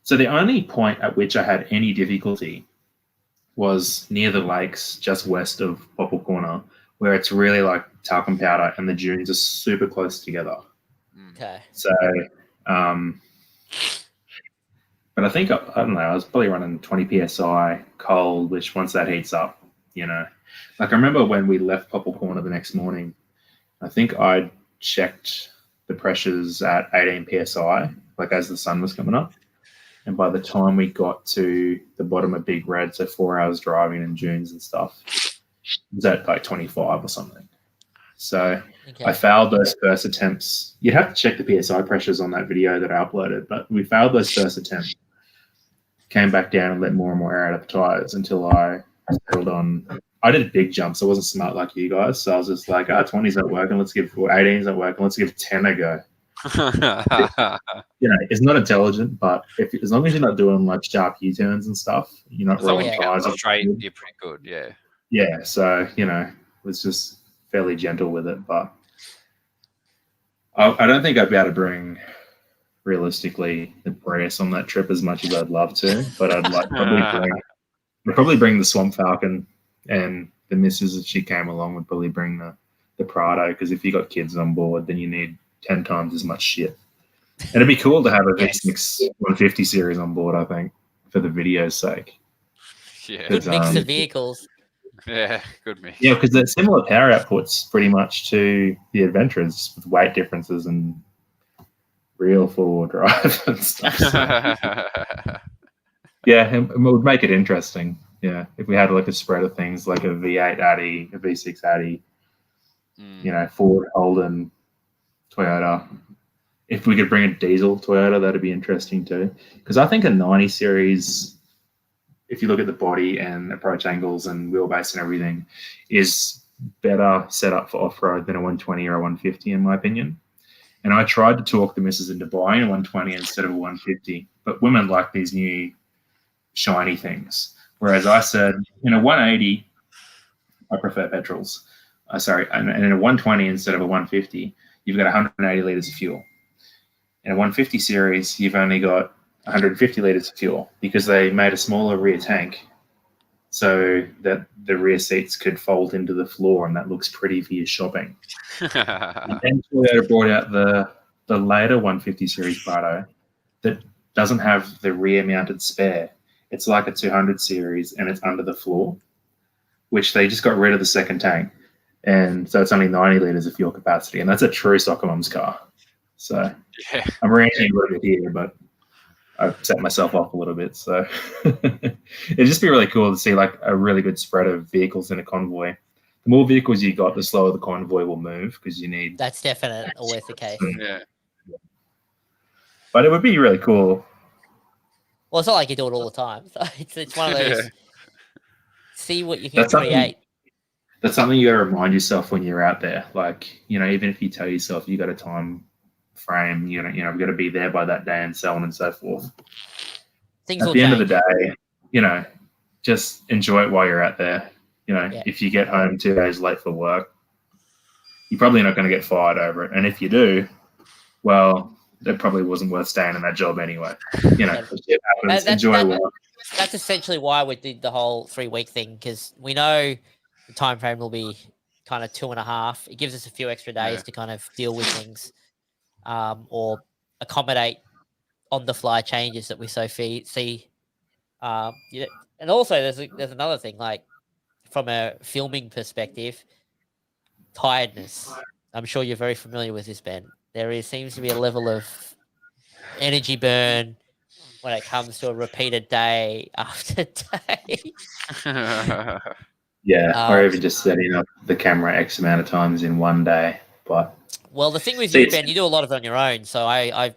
S9: So the only point at which I had any difficulty was near the lakes, just west of Popple Corner, where it's really like talcum powder and the dunes are super close together.
S1: Okay.
S9: So, but I think, I don't know, I was probably running 20 PSI cold, which once that heats up, like I remember when we left Popple Corner the next morning, I think I checked the pressures at 18 PSI, like as the sun was coming up. And by the time we got to the bottom of Big Red, so 4 hours driving in dunes and stuff, it was at like 25 or something. So I failed those first attempts. You'd have to check the PSI pressures on that video that I uploaded, but we failed those first attempts. Came back down and let more and more air out of the tires until I settled on. I did big jumps. I wasn't smart like you guys, so I was just like, 20's not working. Let's give 18's not working. Let's give 10 a go. It's not intelligent, but as long as you're not doing like sharp U-turns and stuff, you're not rolling tires
S2: straight. You're pretty good, yeah.
S9: Yeah, so it was just fairly gentle with it, but I don't think I'd be able to bring realistically the Prius on that trip as much as I'd love to, but I'd probably bring the Swamp Falcon, and the missus, if she came along, would probably bring the Prado, because if you got kids on board, then you need 10 times as much shit. And it'd be cool to have a V6 150 series on board, I think, for the video's sake.
S2: Yeah.
S1: Good mix of vehicles.
S2: Yeah, good mix.
S9: Yeah, because they're similar power outputs pretty much to the Adventras, with weight differences and real four-wheel drive and stuff. So. Yeah, it would make it interesting. Yeah, if we had like a spread of things like a V8 Addy, a V6 Addy, you know, Ford, Holden, Toyota. If we could bring a diesel Toyota, that'd be interesting too. Because I think a 90 series, if you look at the body and approach angles and wheelbase and everything, is better set up for off-road than a 120 or a 150, in my opinion. And I tried to talk the missus into buying a 120 instead of a 150, but women like these new shiny things. Whereas I said, in a 180, I prefer petrols. And in a 120 instead of a 150, you've got 180 litres of fuel. In a 150 series, you've only got 150 litres of fuel because they made a smaller rear tank so that the rear seats could fold into the floor, and that looks pretty for your shopping. And then Toyota brought out the later 150 series Prado that doesn't have the rear mounted spare. It's like a 200 series, and it's under the floor, which they just got rid of the second tank. And so it's only 90 litres of fuel capacity, and that's a true soccer mum's car. So I'm ranting a little bit here, but I've set myself off a little bit. So it'd just be really cool to see like a really good spread of vehicles in a convoy. The more vehicles you got, the slower the convoy will move because you need.
S1: That's definitely always the case.
S2: Yeah.
S9: But it would be really cool.
S1: Well, it's not like you do it all the time. So it's one of those. See what you can
S9: That's
S1: create.
S9: That's something you got to remind yourself when you're out there. Like, you know, even if you tell yourself you got a time frame, you know, we've got to be there by that day and so on and so forth.
S1: Things
S9: At the end of the day, you know, just enjoy it while you're out there. You know, if you get home 2 days late for work, you're probably not going to get fired over it. And if you do, well, it probably wasn't worth staying in that job anyway. You know, it happens. Enjoy work.
S1: That's essentially why we did the whole 3-week thing, because we know the time frame will be kind of 2.5. It gives us a few extra days to kind of deal with things, or accommodate on the fly changes that we see. And also there's another thing, like from a filming perspective, tiredness. I'm sure you're very familiar with this, Ben. Seems to be a level of energy burn when it comes to a repeated day after day.
S9: Or even just setting up the camera X amount of times in one day. But
S1: well, the thing with you, Ben, you do a lot of it on your own. So I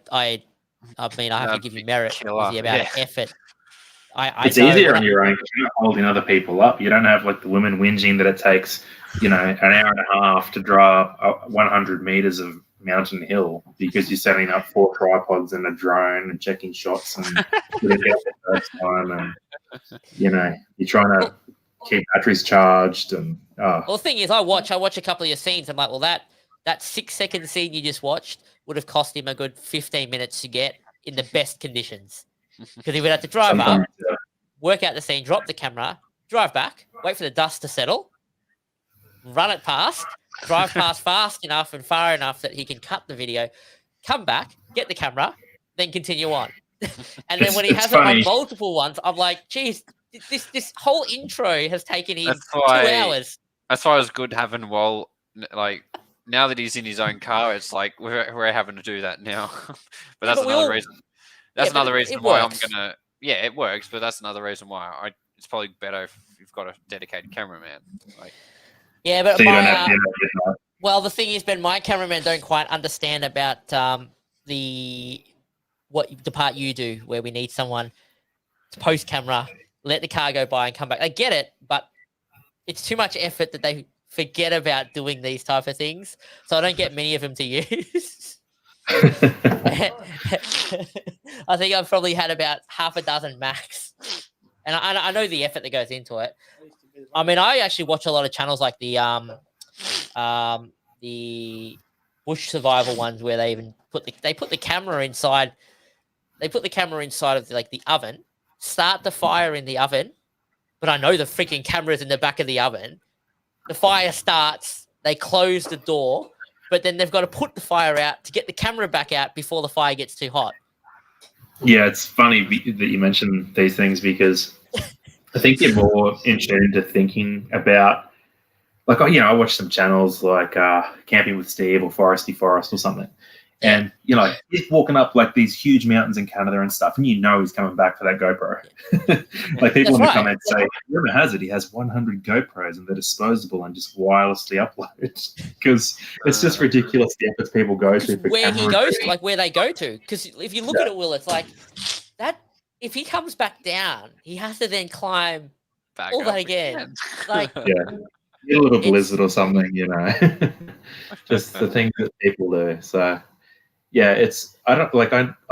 S1: mean, I have to give you merit with the amount of effort.
S9: It's easier on your own because you're not holding other people up. You don't have like the women whinging that it takes, you know, an hour and a half to drive 100 meters of mountain hill because you're setting up 4 tripods and a drone and checking shots and the first time, and you know, you're trying to keep batteries charged. And
S1: well, the thing is, I watch a couple of your scenes. I'm like, well, that 6-second scene you just watched would have cost him a good 15 minutes to get in the best conditions, because he would have to drive up, work out the scene, drop the camera, drive back, wait for the dust to settle, run it past, drive past fast enough and far enough that he can cut the video, come back, get the camera, then continue on. And then when he has it on multiple ones, I'm like, geez, this whole intro has taken him 2 hours.
S2: That's why it was good having like, now that he's in his own car, it's like we're having to do that now. But that's another reason. That's another reason why I'm gonna. Yeah, it works, but that's another reason why it's probably better if you've got a dedicated cameraman. Like,
S1: yeah, but
S9: so
S1: well, the thing is, Ben, my cameramen don't quite understand about the part you do, where we need someone to post camera, let the car go by, and come back. I get it, but it's too much effort that they forget about doing these type of things. So I don't get many of them to use. I think I've probably had about half a dozen max, and I know the effort that goes into it. I mean, I actually watch a lot of channels like the bush survival ones, where they even put the camera inside. They put the camera inside of the oven, start the fire in the oven, but I know the freaking camera's in the back of the oven. The fire starts, they close the door, but then they've got to put the fire out to get the camera back out before the fire gets too hot.
S9: Yeah, it's funny that you mention these things, because I think you're more in tune to thinking about, like, you know, I watch some channels like Camping with Steve or Foresty Forest or something, And he's walking up like these huge mountains in Canada and stuff, and he's coming back for that GoPro. Like people in the comments say, "Rumor has it he has 100 GoPros and they're disposable and just wirelessly upload," because it's just ridiculous the efforts people go to.
S1: Where he goes, like where they go to, because if you look at it, Will, it's like that. If he comes back down, he has to then climb
S2: Back
S1: all
S2: up
S1: that again. Like
S9: get a little blizzard or something, just the things that people do. So. Yeah, I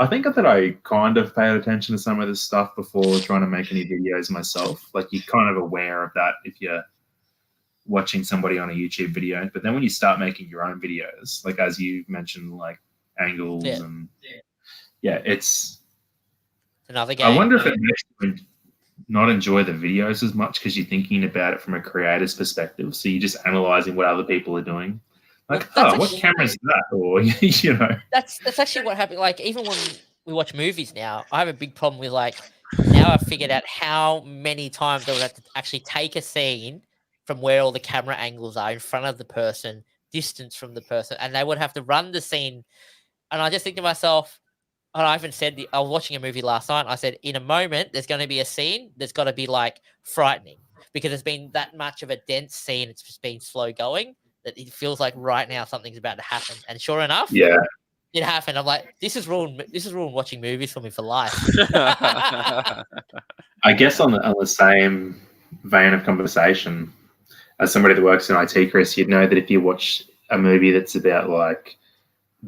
S9: think that I kind of paid attention to some of this stuff before trying to make any videos myself. Like you're kind of aware of that if you're watching somebody on a YouTube video. But then when you start making your own videos, like as you mentioned, like angles and it's
S1: another game.
S9: I wonder if it makes you not enjoy the videos as much because you're thinking about it from a creator's perspective. So you're just analyzing what other people are doing. Like, what camera is that? Or,
S1: That's actually what happened. Like, even when we watch movies now, I have a big problem with, like, now I've figured out how many times I would have to actually take a scene from where all the camera angles are in front of the person, distance from the person, and they would have to run the scene. And I just think to myself, and I even said, I was watching a movie last night, and I said, in a moment, there's going to be a scene that's got to be, like, frightening because it's been that much of a dense scene. It's just been slow going. That it feels like right now something's about to happen, and sure enough, it happened. I'm like, this is ruined watching movies for me for life.
S9: I guess on the same vein of conversation, as somebody that works in IT, Chris, you'd know that if you watch a movie that's about like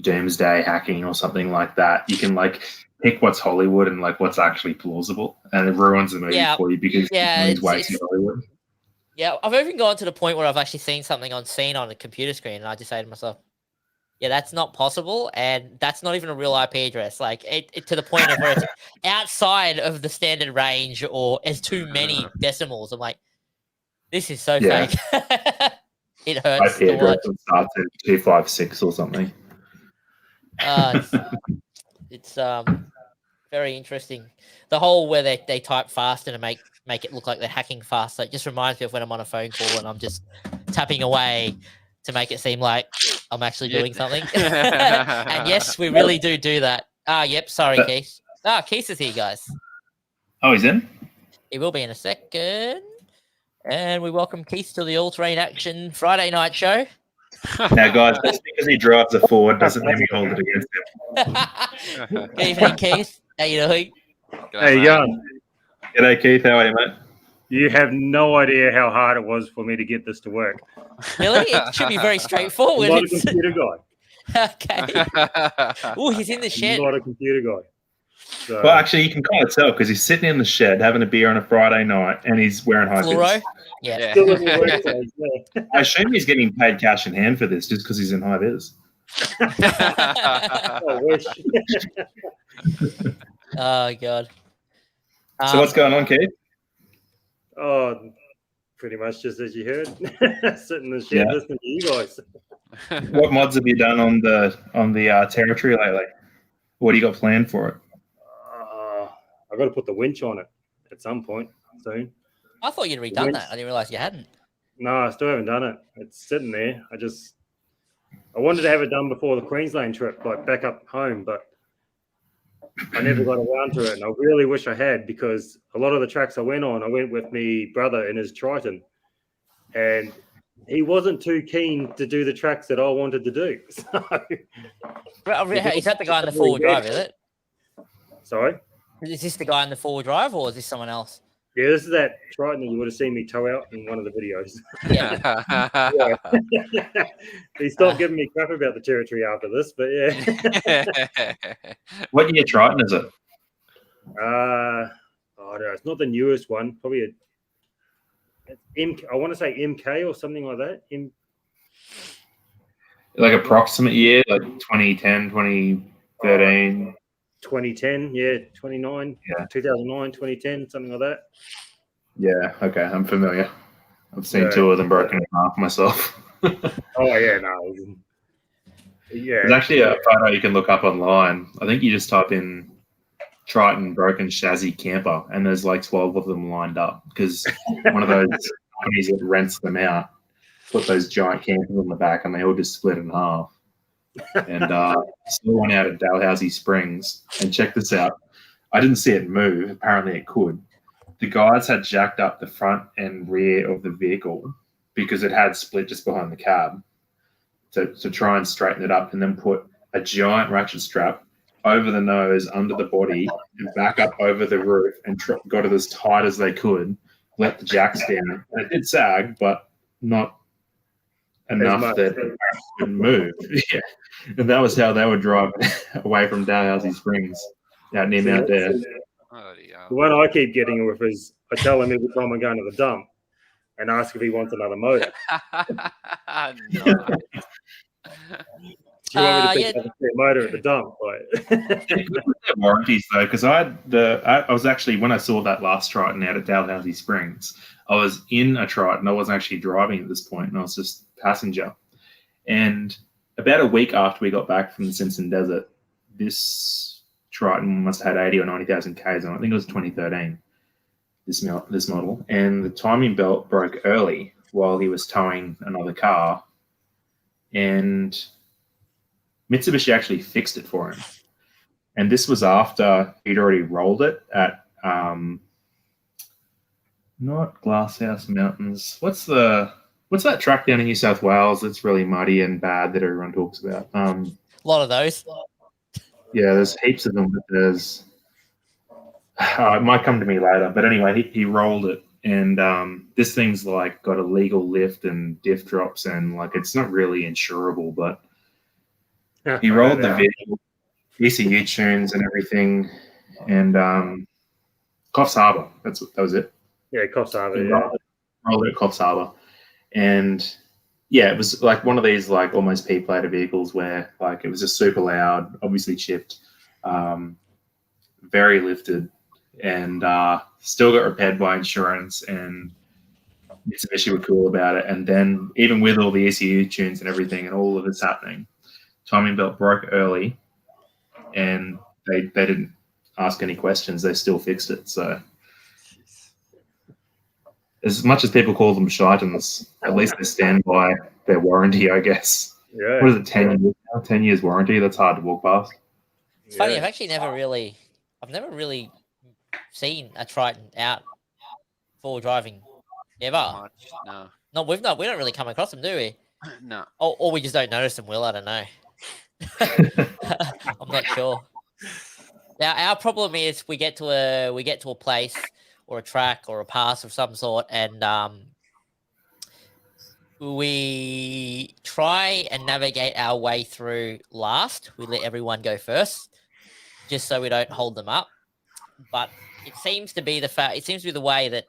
S9: doomsday hacking or something like that, you can like pick what's Hollywood and like what's actually plausible, and it ruins the movie for you because it's way too Hollywood.
S1: Yeah, I've even gone to the point where I've actually seen something on a computer screen, and I just say to myself, yeah, that's not possible, and that's not even a real IP address. Like, it to the point of where it's outside of the standard range or there's too many decimals. I'm like, this is so fake. It hurts
S9: IP
S1: to watch.
S9: address starts at 256 or something.
S1: It's very interesting. The whole where they type faster to make it look like they're hacking fast. So it just reminds me of when I'm on a phone call and I'm just tapping away to make it seem like I'm actually doing something. And yes, we really do that. Yep. Sorry, Keith. Keith is here, guys.
S9: Oh, he's in?
S1: He will be in a second. And we welcome Keith to the All Terrain Action Friday night show.
S9: Now, guys, just because he drives a Ford doesn't mean we hold it against him.
S1: Good evening, Keith. How you doing?
S3: How you going?
S9: G'day, Keith. How are you, mate?
S3: You have no idea how hard it was for me to get this to work.
S1: Really? It should be very straightforward.
S3: I'm not a computer guy.
S1: Okay. Oh, he's in the shed.
S3: I'm not a computer guy. So.
S9: Well, actually, you can kind of tell because he's sitting in the shed having a beer on a Friday night and he's wearing high vis.
S1: Yeah.
S9: I assume he's getting paid cash in hand for this just because he's in high vis.
S3: I wish.
S1: Oh, God.
S9: So what's going on, Keith?
S3: Oh, pretty much just as you heard. Sitting in the shed listening to you guys.
S9: What mods have you done on the territory lately? What do you got planned for it?
S3: I've got to put the winch on it at some point soon.
S1: I thought you'd redone that. I didn't realize you hadn't.
S3: No, I still haven't done it. It's sitting there. I wanted to have it done before the Queensland trip, like back up home, but I never got around to it. And I really wish I had, because a lot of the tracks I went with my brother in his Triton, and he wasn't too keen to do the tracks that I wanted to do. So,
S1: is that the guy in the four-wheel drive, is it?
S3: Sorry?
S1: Is this the guy in the four-wheel drive, or is this someone else?
S3: Yeah, this is that Triton that you would have seen me tow out in one of the videos.
S1: Yeah.
S3: He stopped giving me crap about the territory after this, but yeah.
S9: What year Triton is it?
S3: No, it's not the newest one. Probably I want to say MK or something like that.
S9: Like approximate year, like 2010, 2013.
S3: 2010, 2009, 2009, 2010, something like that.
S9: Yeah, okay, I'm familiar. I've seen two of them broken in half myself.
S3: Oh, yeah, no. Yeah.
S9: There's actually a photo you can look up online. I think you just type in Triton broken chassis camper, and there's like 12 of them lined up, because one of those companies that rents them out put those giant campers on the back, and they all just split in half. and still went out at Dalhousie Springs. And check this out. I didn't see it move. Apparently it could. The guys had jacked up the front and rear of the vehicle because it had split just behind the cab to try and straighten it up, and then put a giant ratchet strap over the nose, under the body, and back up over the roof, and got it as tight as they could, let the jacks down. And it did sag, but not enough that it couldn't move. Yeah. And that was how they were driving away from Dalhousie Springs out near Mount Dare.
S3: The one I keep getting with is I tell him every time I'm going to the dump and ask if he wants another motor. Do you want me to pick up a motor at the dump? Like,
S9: warranties though, because I was actually, when I saw that last Triton out at Dalhousie Springs, I was in a Triton. I wasn't actually driving at this point, and I was just passenger. And about a week after we got back from the Simpson Desert, this Triton must have had 80 or 90,000 Ks on it. I think it was 2013. This model, and the timing belt broke early while he was towing another car, and Mitsubishi actually fixed it for him. And this was after he'd already rolled it at not Glasshouse Mountains. What's that track down in New South Wales that's really muddy and bad that everyone talks about?
S1: A lot of those.
S9: Yeah, there's heaps of them, but there's it might come to me later. But anyway, he rolled it, and this thing's like got a legal lift and diff drops, and like it's not really insurable, but he rolled the vehicle, ECU tunes and everything, and Coffs Harbour. That was it.
S3: Yeah, Coffs Harbour. Yeah.
S9: Rolled it at Coffs Harbour, and yeah, it was like one of these like almost P-plater vehicles where like it was just super loud, obviously chipped, very lifted, and still got repaired by insurance, and Mitsubishi were cool about it. And then even with all the ECU tunes and everything and all of this happening, timing belt broke early, and they didn't ask any questions. They still fixed it. So as much as people call them Shitons, at least they stand by their warranty, I guess.
S3: Yeah.
S9: What is it, 10 years now? 10 years warranty? That's hard to walk past.
S1: It's funny, I've actually never really seen a Triton out for driving ever.
S2: No.
S1: We don't really come across them, do we?
S2: No.
S1: Or we just don't notice them, Will. I don't know. I'm not sure. Now our problem is we get to a place or a track or a pass of some sort, and we try and navigate our way through last. We let everyone go first, just so we don't hold them up. But it seems to be the way that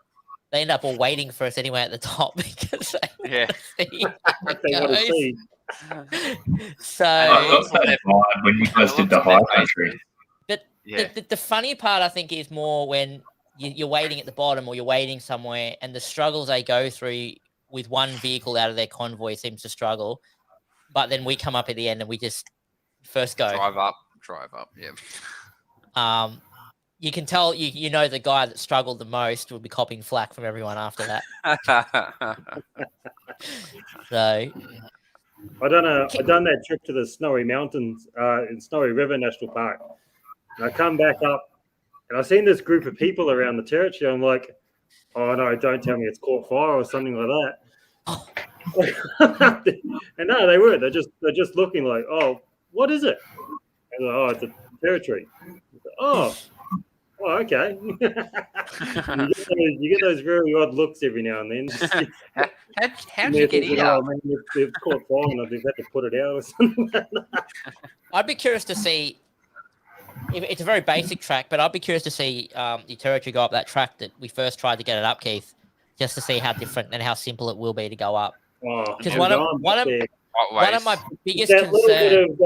S1: they end up all waiting for us anyway at the top because they want to see. So
S9: when you guys did the high country.
S1: But the funny part, I think, is more when you're waiting at the bottom or you're waiting somewhere, and the struggles they go through with one vehicle out of their convoy seems to struggle. But then we come up at the end and we just first go.
S2: Drive up, yeah.
S1: You can tell, you know, the guy that struggled the most will be copying flack from everyone after that. So
S3: I done that trip to the Snowy Mountains in Snowy River National Park. And I come back up and I've seen this group of people around the territory. I'm like, oh no, don't tell me it's caught fire or something like that. And no, they weren't. They're just looking like, oh, what is it? And like, oh, it's a territory. Oh, okay. you get those very odd looks every now and then.
S2: How did you get here?
S3: Oh, man, they've caught fire and they've had to put it out or something.
S1: I'd be curious to see. It's a very basic track, but I'd be curious to see the territory go up that track that we first tried to get it up, Keith, just to see how different and how simple it will be to go up. Because one of my biggest concerns,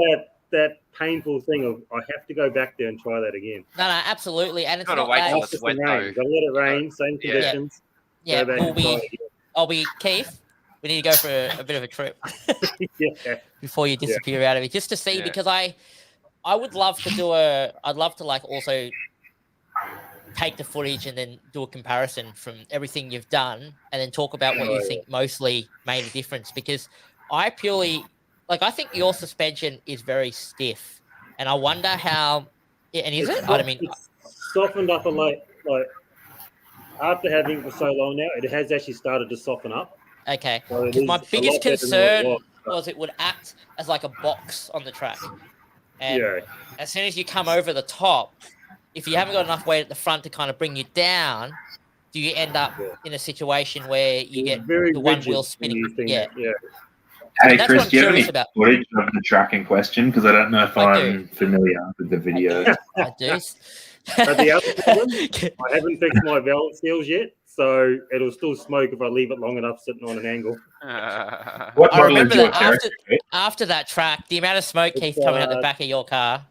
S3: that painful thing of I have to go back there and try that again.
S1: No, absolutely, and it's
S2: gotta
S1: not
S2: wait
S1: that.
S2: till it's wet though.
S3: Gotta let it rain, same conditions.
S1: Yeah, Keith. We need to go for a bit of a trip before you disappear out of it, just to see because I would love to I'd love to like also take the footage and then do a comparison from everything you've done and then talk about what you think mostly made a difference, because I purely like I think your suspension is very stiff, and I wonder how. And is it? I mean,
S3: it's softened up a lot. Like after having it for so long now, it has actually started to soften up.
S1: okay.
S3: So it
S1: Because my
S3: is a
S1: biggest
S3: lot better than what it
S1: concern
S3: was.
S1: was it would act as like a box on the track, and
S3: Yeah.
S1: as soon as you come over the top, if you haven't got enough weight at the front to kind of bring you down, do you end up in a situation where you get
S3: very
S1: the one
S3: rigid
S1: wheel
S3: when
S1: spinning?
S3: you think
S1: Yeah.
S3: that, yeah.
S9: Hey,
S1: That's
S9: Chris,
S1: what I'm
S9: do you have any
S1: curious about.
S9: footage of the track in question? Because I don't know if
S1: I
S9: I'm
S1: do.
S9: familiar with the video.
S1: I do.
S3: But the other problem, I haven't fixed my valve seals yet, so it'll still smoke if I leave it long enough sitting on an angle.
S9: What
S1: I
S9: model
S1: remember
S9: is your
S1: that
S9: Territory?
S1: after that track, the amount of smoke
S3: It's,
S1: keeps coming out the back of your car.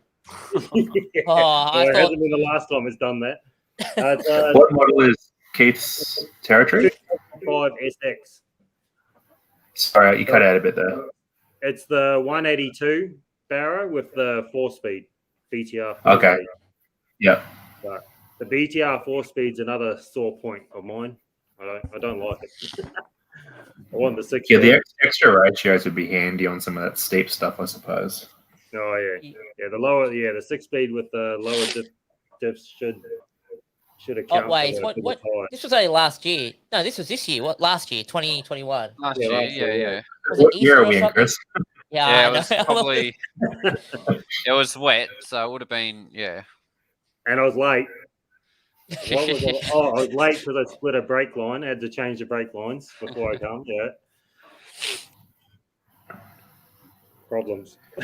S3: Yeah.
S1: Oh, I
S3: it
S1: thought
S3: hasn't been the last time it's done that. It's
S9: What model is Keith's Territory?
S3: 5 SX.
S9: Sorry, you cut out a bit there.
S3: It's the 182 Barra with the 4-speed BTR.
S9: Okay. Yep.
S3: But the BTR 4-speed's another sore point of mine. I don't like it. I want the 6.
S9: Yeah, the extra ratios would be handy on some of that steep stuff, I suppose.
S3: Oh yeah. The lower, the 6-speed with the lower diffs should account
S1: Otways.
S3: for
S1: What?
S3: the
S1: This was only last year. No, this was this year. What? Last year, 2021.
S2: Last
S3: Yeah,
S2: year,
S3: last year,
S2: yeah.
S1: Was it
S9: What
S1: Easter
S9: year are
S1: or
S9: we in,
S1: something?
S9: Chris?
S1: Yeah,
S2: Yeah,
S1: I
S2: it was
S1: know.
S2: probably. It was wet, so it would have been, yeah.
S3: And I was late. What was I? Oh, I was late because I split a brake line. I had to change the brake lines before I come. Yeah. Problems.
S9: I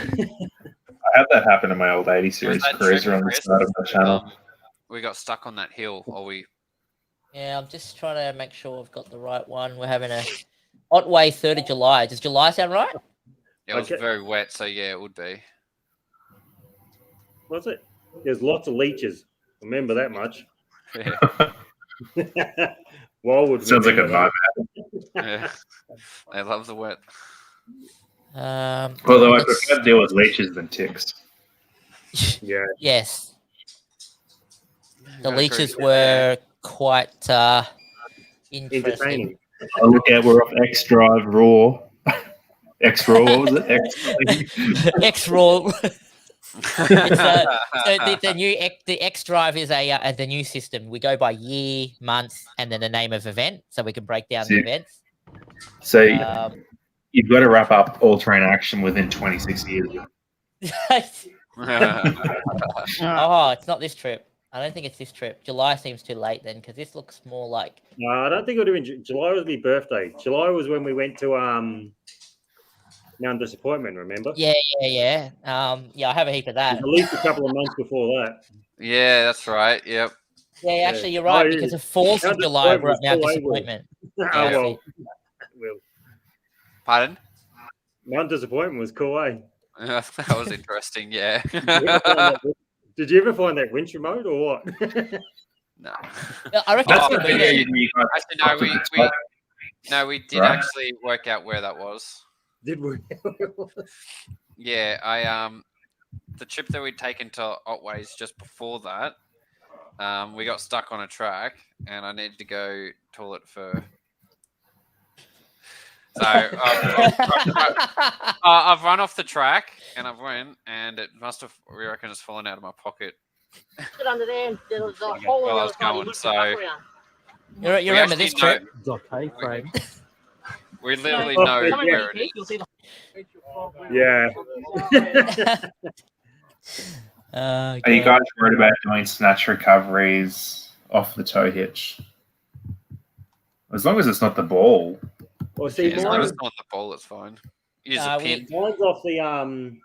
S9: had that happen in my old 80 series
S2: that
S9: cruiser
S2: trip,
S9: on the
S2: Chris?
S9: start of the channel.
S2: We got stuck on that hill, or we.
S1: Yeah, I'm just trying to make sure I've got the right one. We're having a Otway 3rd of July. Does July sound right?
S2: It was
S3: Okay.
S2: very wet, so yeah, it would be.
S3: What's it? There's lots of leeches. Remember that much.
S2: Yeah.
S3: Wildwood
S9: Sounds like a
S3: remember
S9: nightmare.
S2: Yeah. They love the wet.
S9: Although I prefer to deal with leeches than ticks.
S3: that. Yeah.
S1: Yes. The
S2: Go
S1: leeches
S2: through.
S1: were quite interesting.
S3: Entertaining.
S9: I look at we're off X Drive Raw. X Raw, what was it?
S1: X roll. So the X Drive is the new system. We go by year, month, and then the name of event, so we can break down the events.
S9: So you've got to wrap up all terrain action within 26 years.
S1: Oh, it's not this trip. I don't think it's this trip. July seems too late then, because this looks more like.
S3: No, I don't think it would have been. July was my birthday. July was when we went to Mount Disappointment. Remember?
S1: Yeah. Yeah, I have a heap of that.
S3: At least a couple of months before that.
S2: Yeah, that's right. Yep.
S1: Yeah, actually, you're right, because the 4th of July we're at Mount Disappointment.
S3: Oh
S1: Yeah,
S3: well. Well,
S2: Pardon?
S3: Mount Disappointment was cool, eh?
S2: That was interesting. Yeah.
S3: Did you ever find that winch remote or what?
S2: No.
S1: I reckon
S9: That's
S1: it's
S9: the
S1: gonna be
S9: video
S1: there.
S2: Actually, no. We did
S9: Right.
S2: actually work out where that was.
S3: Did we?
S2: Yeah, the trip that we'd taken to Otways just before that, we got stuck on a track, and I needed to go toilet for. So I've run off the track, and I've went, and it must have. We reckon it's fallen out of my pocket.
S8: Get under there and there's a hole
S2: Well, I
S8: in
S2: was
S8: the other
S2: going,
S8: side.
S2: so
S1: You remember this
S2: actually
S1: trip?
S5: It's okay, Craig.
S2: we literally
S3: Oh,
S2: know
S3: yeah.
S2: where it is.
S8: You'll see the
S3: Yeah.
S9: Are you guys worried about doing snatch recoveries off the tow hitch? As long as it's not the ball.
S3: Well, see,
S2: As long as
S3: mine,
S2: it's not the ball, it's fine. Use a pin.
S3: mine's off the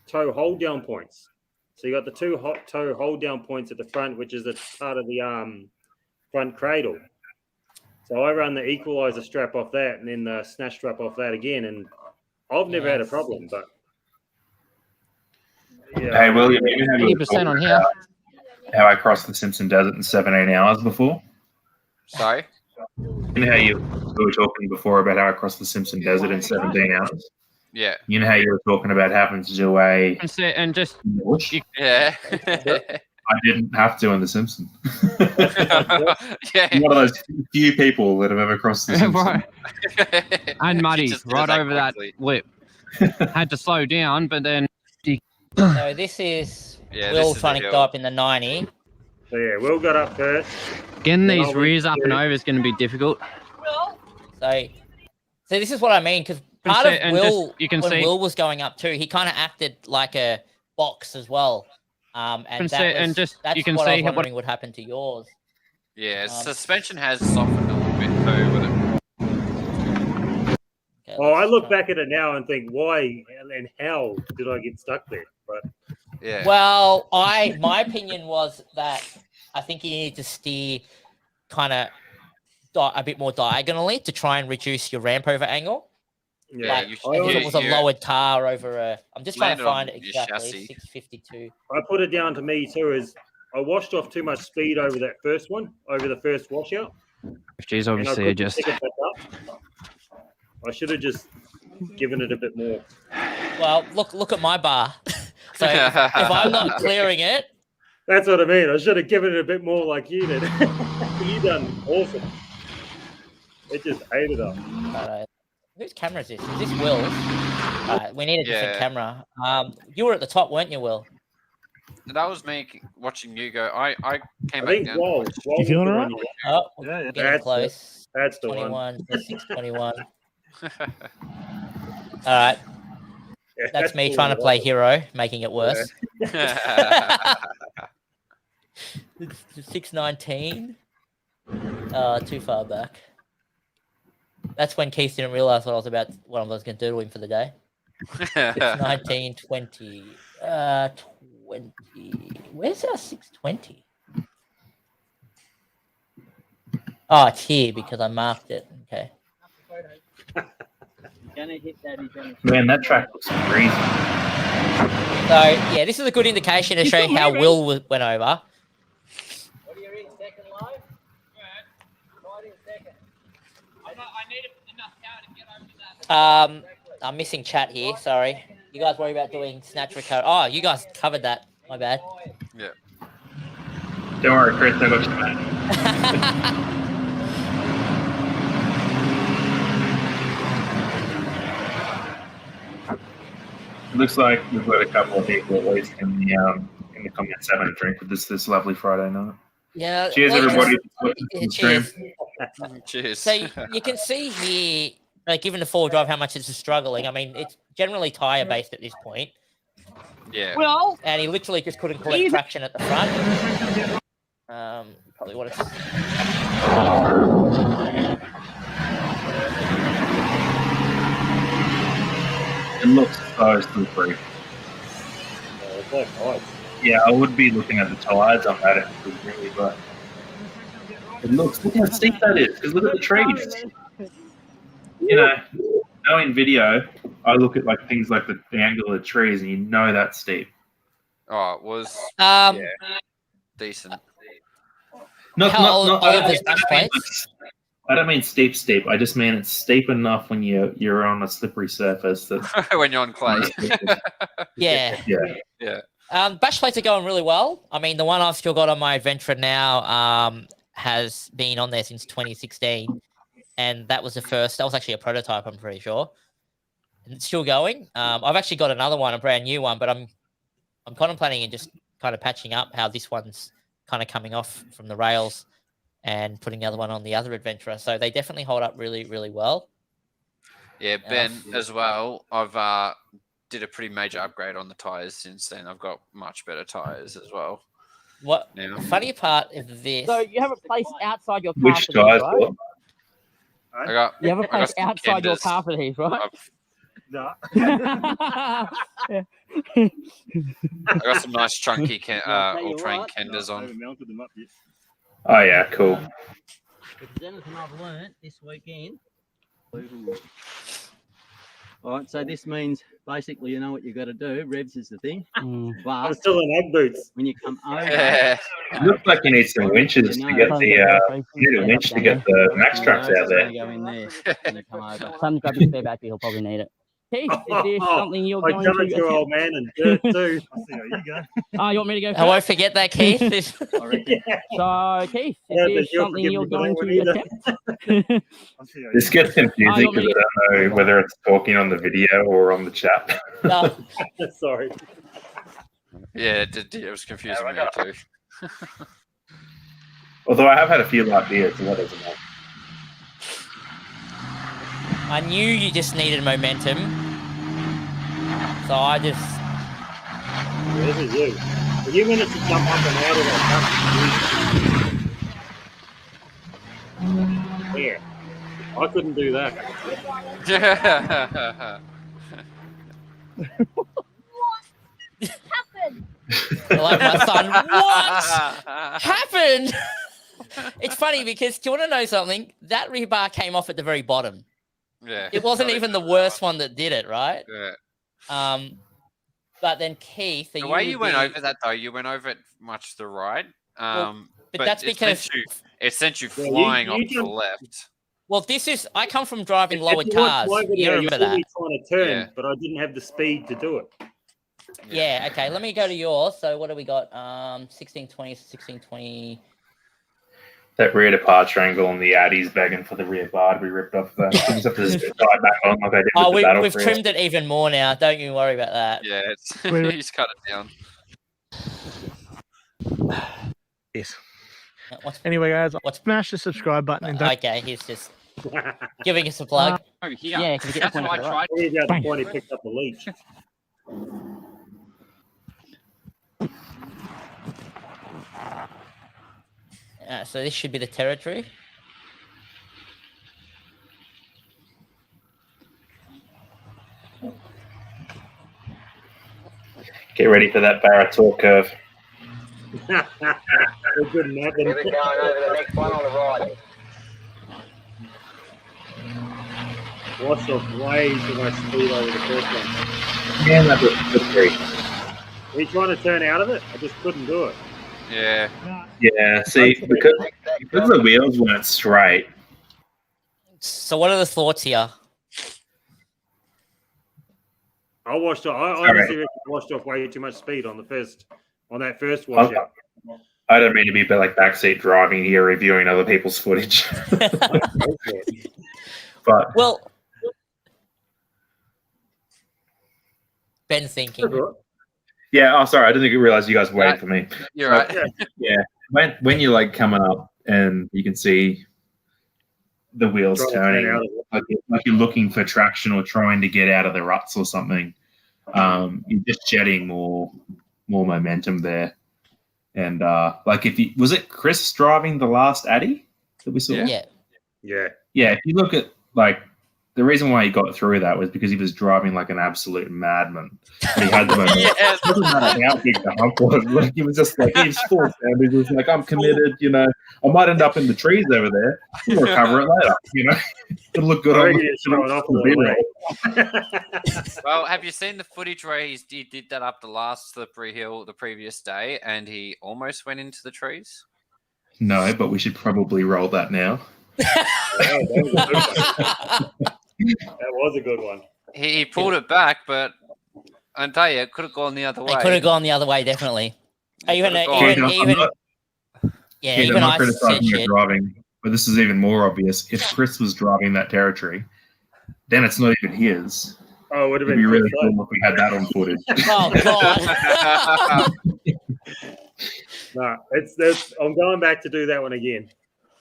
S3: toe hold down points. So you got the two hot toe hold down points at the front, which is a part of the front cradle. So I run the equalizer strap off that, and then the snatch strap off that again, and I've never had a problem. But yeah,
S9: Hey, William, you know how you were
S5: 80%
S9: talking
S5: on here.
S9: about how I crossed the Simpson Desert in 17 hours before?
S2: Sorry.
S9: You know how we were talking before about how I crossed the Simpson Desert in 17 hours?
S2: Yeah.
S9: You know how you were talking about having to do a
S10: And just
S9: bush?
S2: Yeah.
S9: I didn't have to in the Simpson.
S2: Yeah.
S9: I'm one of those few people that have ever crossed the Simpson.
S10: right. And
S2: He
S10: muddy
S2: just did
S10: right
S2: it
S10: over that
S2: quickly.
S10: lip. had to slow down, but then
S1: So this is
S2: Yeah,
S1: Will
S2: this is
S1: trying
S2: the
S1: to
S2: hill.
S1: go up in the 90.
S3: So yeah, Will got up first.
S10: getting
S3: Then
S10: these
S3: I'll
S10: rears
S3: leave
S10: up and
S3: you.
S10: over is going to be difficult.
S1: So this is what I mean, because
S10: can
S1: part
S10: see-
S1: of
S10: and
S1: Will,
S10: just- you can
S1: when
S10: see-
S1: Will was going up too, he kind of acted like a box as well. And
S10: can see-
S1: that was,
S10: and just-
S1: that's
S10: you can
S1: what I
S10: see
S1: was
S10: how- what-
S1: wondering would happen to yours.
S2: Yeah, suspension has softened a little bit too with it.
S1: Okay,
S3: Oh, I
S1: let's
S3: look
S1: try-
S3: back at it now and think, why and how did I get stuck there? But
S2: Yeah.
S1: Well, my opinion was that I think you need to steer kind of a bit more diagonally to try and reduce your ramp over angle.
S3: yeah,
S1: Like
S2: you
S1: as if it was a
S2: you-
S1: lowered car over a. I'm just trying to
S2: landed on
S1: find it
S2: your
S1: exactly.
S2: chassis.
S1: 652.
S3: I put it down to me too. Is I washed off too much speed over that first one, over the first washout.
S10: She's
S3: and I
S10: obviously
S3: couldn't
S10: just.
S3: pick it back up. I should have just given it a bit more.
S1: Well, look at my bar. So if I'm not clearing it,
S3: That's what I mean. I should have given it a bit more like you did. You done awesome. It just ate it up.
S1: whose camera is this? Is this Will's? We need a different
S2: Yeah.
S1: camera. You were at the top, weren't you, Will?
S2: That was me watching you go. I came
S3: I
S2: back
S3: think
S2: down.
S3: Wall.
S11: You feeling all right?
S1: Oh,
S11: Yeah, yeah.
S1: getting
S3: That's
S1: close.
S3: That's the one.
S1: 21 to 621. All right.
S3: Yeah,
S1: That's me
S3: cool.
S1: trying to play hero, making it worse. It's 619. Too far back. That's when Keith didn't realize what I was going to do to him for the day. 619, 20. 20. Where's our 620? Oh, it's here because I marked it. Okay.
S9: Man, that track looks crazy.
S1: So, yeah, this is a good indication to show you how Will went over.
S8: What are you in second live? Right in second. I need enough power to get over to that.
S1: I'm missing chat here. Sorry. You guys worry about doing snatch recovery. Oh, you guys covered that. My bad.
S2: Yeah.
S9: Don't worry, Chris, I got you, man. It looks like we've got a couple of people at least in the comments having a drink with this lovely Friday night.
S1: Yeah.
S9: Cheers,
S1: well,
S9: everybody.
S1: Cheers.
S2: Cheers.
S1: So you can see here, like, given the four-wheel drive, how much it's struggling. I mean, it's generally tire based at this point.
S2: Yeah.
S8: Well,
S1: And he literally just couldn't collect traction at the front. Probably what it's.
S9: It looks so slippery.
S3: It's like ice.
S9: Yeah, I would be looking at the tires on that really, but look how steep that is. Because look at the trees. You know, knowing video, I look at like things like the angle of the trees, and you know that's steep.
S2: Oh, it was decent.
S1: How old is Bashplates?
S9: I don't mean steep. I just mean it's steep enough when you're on a slippery surface. That
S2: When you're on clay.
S1: Yeah.
S2: Yeah.
S1: Bashplates are going really well. I mean, the one I've still got on my Adventra now has been on there since 2016. And that was the first. That was actually a prototype, I'm pretty sure. And it's still going. I've actually got another one, a brand new one, but I'm contemplating and just kind of patching up how this one's kind of coming off from the rails and putting the other one on the other Adventra. So they definitely hold up really, really well.
S2: Yeah, Ben, as well. I've did a pretty major upgrade on the tires since then. I've got much better tires as well.
S1: What
S2: now.
S1: the funny part of this?
S5: So you have a place outside your car
S9: which
S5: for these,
S9: tires?
S5: right? You have a place
S2: some
S5: outside your
S2: Kenders.
S5: car for these, right?
S3: No.
S2: I got some nice chunky all-terrain Kenders on.
S3: Mounted them up yet.
S9: Oh yeah, cool.
S5: If there's anything I've learned this weekend. All right, so this means basically you know what you got to do. Revs is the thing.
S3: I'm
S5: But
S3: still in egg boots.
S5: when you come over,
S9: It looks like you need some winches to get the you need a winch to get the max trucks out there.
S5: Go in there when you come over. Sam's got a spare battery. He'll probably need it. Keith, is this something you're
S3: I
S5: going
S3: covered
S5: to
S3: your
S5: attempt?
S3: old man and dirt too. I see how you go.
S5: Oh, you want me to go first?
S1: I won't forget that, Keith.
S5: I reckon. So, Keith,
S3: I don't
S5: is
S3: think
S5: this
S3: you'll
S5: something
S3: forgive
S5: you're
S3: me for
S5: going
S3: that one
S5: to
S3: either.
S5: attempt?
S3: I see how
S9: This
S3: you
S9: gets confusing
S5: want me
S9: because I don't know whether it's talking on the video or on the chat.
S1: No.
S3: go. Sorry.
S2: Yeah, it was confusing me too.
S9: Although I have had a few light beers, so that doesn't matter.
S1: I knew you just needed momentum. So I just...
S3: This is you. If you managed to jump up and out of that jump, yeah. I couldn't do that.
S1: Like my son, what happened? It's funny because do you want to know something? That rebar came off at the very bottom.
S2: Yeah.
S1: It wasn't even the worst one that did it, right?
S2: Yeah.
S1: But then Keith,
S2: The way you went over that though, you went over it much to the right.
S1: But that's because
S2: it sent you flying off to the left.
S1: Well, I come from driving
S3: If
S1: lowered
S3: you watch
S1: cars.
S3: my video,
S1: You remember
S3: you saw
S1: that?
S3: me trying to turn, but I didn't have the speed to do it.
S1: Yeah, okay. Let me go to yours. So what do we got? 1620, 1620.
S9: That rear departure angle on the Addy's begging for the rear bar to be ripped off. We just have to just tie back on like I did with the battle.
S1: We've trimmed it even more now. Don't you worry about that.
S2: Yeah, he's cut it down.
S11: Yes. Anyway, guys, smash the subscribe button. And
S1: okay, he's just giving us a plug.
S10: Over here.
S5: Yeah, because
S10: That's what I tried.
S3: He's at the point he picked up the leech.
S1: So this should be the territory.
S9: Get ready for that Barator curve.
S3: We're good enough.
S6: We're going over the next one on the right.
S3: Lost off way too much speed over the first one.
S9: Yeah, that was great.
S3: Were you trying to turn out of it? I just couldn't do it.
S2: Yeah.
S9: Yeah, see, because the wheels weren't straight.
S1: So what are the thoughts here?
S3: I honestly washed off way too much speed on that first washout.
S9: I don't mean to be like backseat driving here, reviewing other people's footage. But
S1: well, Ben's thinking.
S9: yeah, oh sorry, I didn't realize you guys were waiting for me.
S2: You're right.
S9: Yeah, when you're like coming up and you can see the wheels turning, like you're looking for traction or trying to get out of the ruts or something, you're just jetting more momentum there. And like was it Chris driving the last Addy that we saw?
S1: Yeah.
S9: If you look at like the reason why he got through that was because he was driving like an absolute madman. He had the momentum. It doesn't matter how big the hump was. Like he was just like he's full standard. He was like, I'm committed. You know, I might end up in the trees over there. We'll recover it later. You know, it'll look good on the video.
S2: Well, have you seen the footage where he did that up the last slippery hill the previous day, and he almost went into the trees?
S9: No, but we should probably roll that now.
S3: That was a good one.
S2: He pulled it back, but I tell you, it could have gone the other way.
S1: It could have gone the other way, definitely. Even
S9: I'm
S1: I
S9: not criticizing
S1: said
S9: your
S1: shit.
S9: driving, but this is even more obvious. If Chris was driving that territory, then it's not even his.
S3: Oh, it would have
S9: It'd
S3: been
S9: be really cool if we had that on footage.
S1: Oh God!
S3: No, it's. I'm going back to do that one again,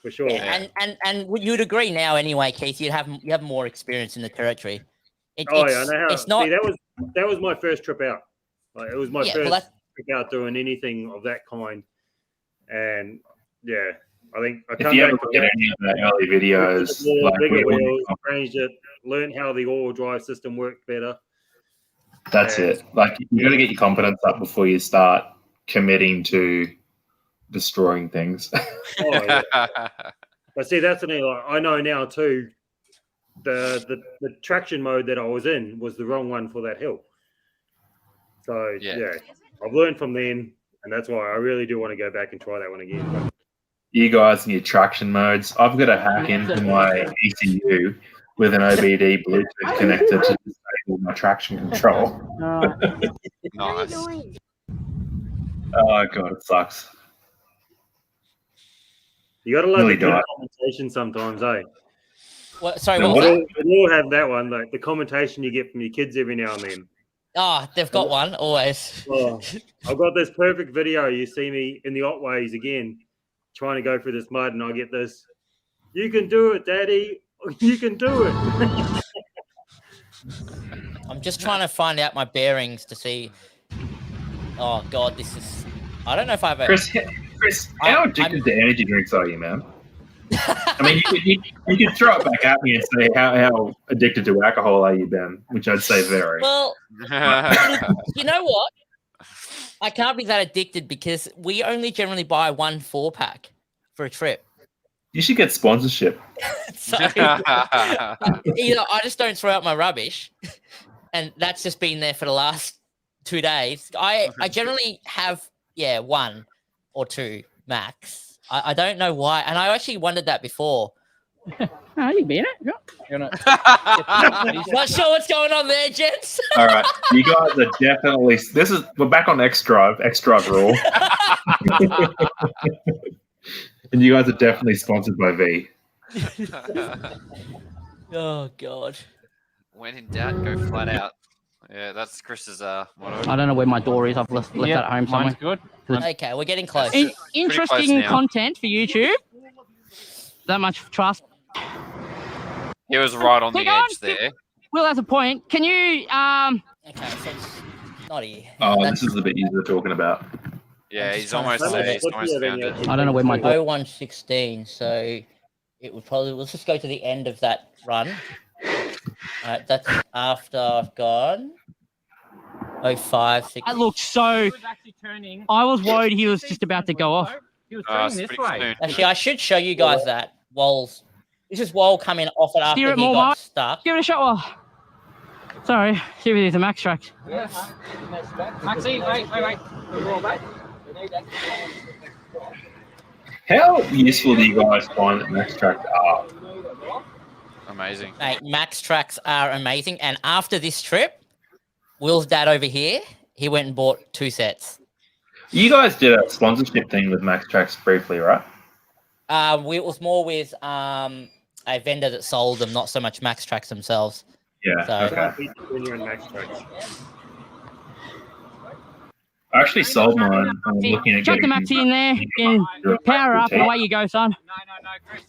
S3: for sure.
S1: Yeah, and you'd agree now anyway, Keith. You have more experience in the territory.
S3: I know how.
S1: It's not.
S3: See, that was my first trip out. Like, it was my first trip out doing anything of that kind, and yeah, I think I
S9: if you ever look at any of the early videos, like
S3: bigger wheels, changed it, learned how the all-wheel drive system worked better.
S9: That's it. Like you got to get your confidence up before you start committing to destroying things.
S3: Yeah. But see, that's the thing. Like, I know now too. The traction mode that I was in was the wrong one for that hill. So yeah, I've learned from then, and that's why I really do want to go back and try that one again. But
S9: you guys and your traction modes. I've got a hack into my ECU with an OBD Bluetooth connector to disable with my traction control.
S2: Nice.
S9: Oh god, it sucks.
S3: You gotta love
S9: Nearly
S3: the good
S9: died.
S3: commentation sometimes, eh?
S1: What, sorry,
S9: No,
S1: what was that?
S3: We all have that one, like the commentation you get from your kids every now and then.
S1: Oh, they've got one, always.
S3: Oh, I've got this perfect video. You see me in the Otways again, trying to go through this mud, and I get this. You can do it, Daddy. You can do it.
S1: I'm just trying to find out my bearings to see. Oh God, this is. I don't know if I've.
S9: Chris, how addicted to energy drinks are you, man? I mean, you could throw it back at me and say how addicted to alcohol are you, Ben? Which I'd say very.
S1: Well, you know what? I can't be that addicted because we only generally buy 1 4-pack for a trip.
S9: You should get sponsorship.
S1: So, I just don't throw out my rubbish, and that's just been there for the last 2 days. I generally have 1 or 2 max. I don't know why, and I actually wondered that before.
S5: Oh, you been it? Yeah.
S8: You're not.
S1: Not sure what's going on there, gents.
S9: All right, you guys are definitely. We're back on X Drive rule, and you guys are definitely sponsored by V.
S1: Oh God.
S2: When in doubt, go flat out. Yeah, that's Chris's motto.
S5: I don't know where my door is. I've left that at home somewhere.
S8: Good.
S1: Okay, we're getting close.
S5: Interesting
S2: now.
S5: content for YouTube. That much trust.
S2: He was right on the
S5: Hang on,
S2: edge there.
S5: Will has a point. Can you
S1: Okay, so it's not here.
S9: Oh, this is the bit you were talking about.
S2: Yeah,
S1: I'm
S2: he's
S1: just trying to
S2: almost
S1: find
S2: there.
S1: it.
S2: He's almost found it.
S5: I don't know where my door.
S1: 0116, so it would probably. Let's just go to the end of that run. That's after I've gone 0516.
S5: That looked so. I was worried he was just about to go off.
S8: He was
S2: It's
S8: turning this
S2: pretty
S8: way.
S2: soon.
S1: Actually, I should show you guys that. This is Wall coming off it after
S5: Steer it
S1: he
S5: more,
S1: got
S5: Mark.
S1: stuck.
S5: Give it a shot. Well, sorry. See if it is a max track.
S8: Maxie, wait.
S9: How useful do you guys find that Max Track are?
S2: Amazing.
S1: Mate, max tracks are amazing. And after this trip, Will's dad over here, he went and bought 2 sets.
S9: You guys did a sponsorship thing with Max Tracks briefly, right?
S1: It was more with a vendor that sold them, not so much max tracks themselves.
S9: Yeah.
S1: So-
S9: Okay.
S3: When you're in Max Tracks.
S9: I actually sold mine. I'm looking at
S5: Chuck the
S9: getting.
S5: maxi in there. And power up and away you go, son.
S8: No, Chris.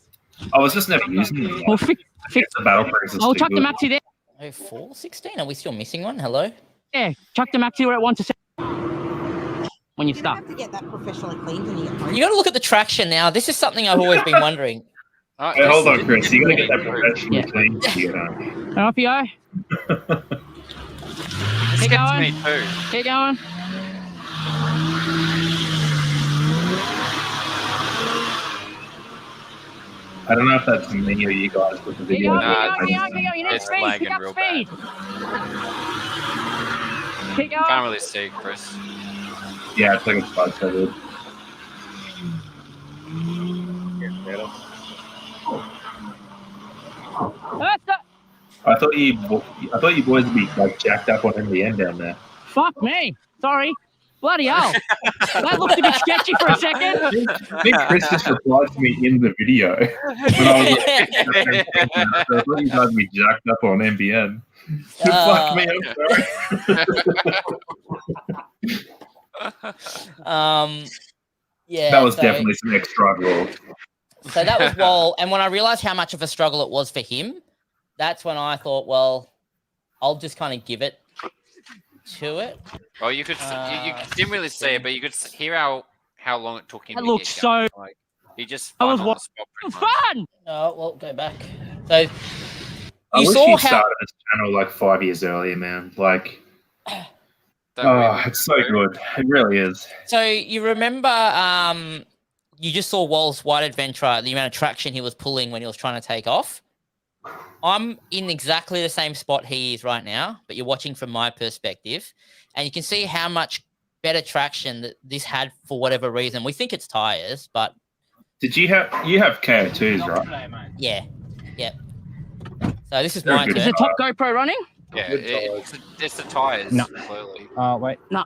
S9: I was just never using them.
S5: Well, fix.
S9: The battle cruise is
S5: I'll
S9: too
S5: chuck the
S9: good.
S5: maxi there.
S1: 0416? Are we still missing one? Hello?
S5: Yeah, chuck the maxi where it wants to. When you're
S7: You
S5: stuck.
S7: have to get that professionally cleaned when you get home.
S1: You got to look at the traction now. This is something I've always been wondering.
S2: Oh,
S9: Hey, hold on,
S2: this-
S9: Chris. You gotta get that professionally
S5: Yeah.
S9: clean to get home.
S5: And off you go.
S2: This
S5: Keep
S2: gets
S5: going.
S2: me too.
S5: Keep going.
S9: I don't know if that's me or you guys with the
S5: Keep
S9: video.
S5: going,
S2: Nah,
S5: keep going, keep going. You need
S2: it's
S5: speed.
S2: lagging
S5: Pick up
S2: real
S5: speed. Keep
S2: Can't
S5: going.
S2: really see, Chris.
S9: Yeah, it's like a spot covered.
S5: That's the...
S9: I thought you boys would be like jacked up on NBN down there.
S5: Fuck me. Sorry. Bloody hell. That looked a bit sketchy for a second.
S9: I think Chris just replied to me in the video. When I was like, I thought you guys would be jacked up on NBN. Fuck me, I'm sorry.
S1: Yeah.
S9: That was
S1: so-
S9: definitely some extra rule.
S1: So that was Wall. And when I realized how much of a struggle it was for him, that's when I thought, well, I'll just kind of give it to it.
S2: Well, you could you didn't really see it, but you could hear how long it took him.
S5: That
S2: to
S5: looked
S2: get
S5: so-
S2: going. Like, he just
S5: I
S2: spun
S5: was
S2: on
S5: wa-
S2: the spot pretty much.
S5: Fun.
S1: Oh, well, go back. So
S9: I
S1: you
S9: wish
S1: saw
S9: you
S1: how.
S9: started this channel like 5 years earlier, man. Like,
S2: Don't
S9: oh,
S2: we?
S9: it's so good. It really is.
S1: So you remember, you just saw Wall's white Adventra, the amount of traction he was pulling when he was trying to take off. I'm in exactly the same spot he is right now, but you're watching from my perspective, and you can see how much better traction that this had for whatever reason. We think it's tires, but
S9: Did you have KO2s, right?
S1: yeah. So this is
S9: Very
S1: my
S9: good.
S5: Is
S1: turn.
S5: the top GoPro running?
S2: Yeah,
S3: Good tires.
S2: it's the tires.
S10: No.
S2: Clearly.
S5: Oh, wait. No.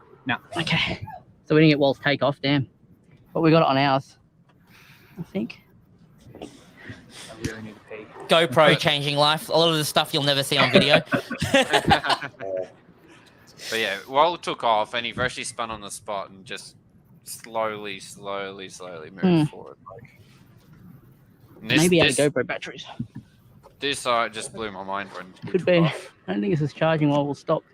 S5: Okay. So we didn't get Walt's take off, damn. But we got it on ours, I think.
S10: I really need to pee.
S1: GoPro changing life. A lot of the stuff you'll never see on video.
S2: But yeah, Wall took off and he virtually spun on the spot and just slowly moved forward. Like,
S5: Maybe out of GoPro batteries.
S2: This just blew my mind when we
S5: Could
S2: took
S5: be.
S2: off.
S5: I don't think this is charging while we'll stop.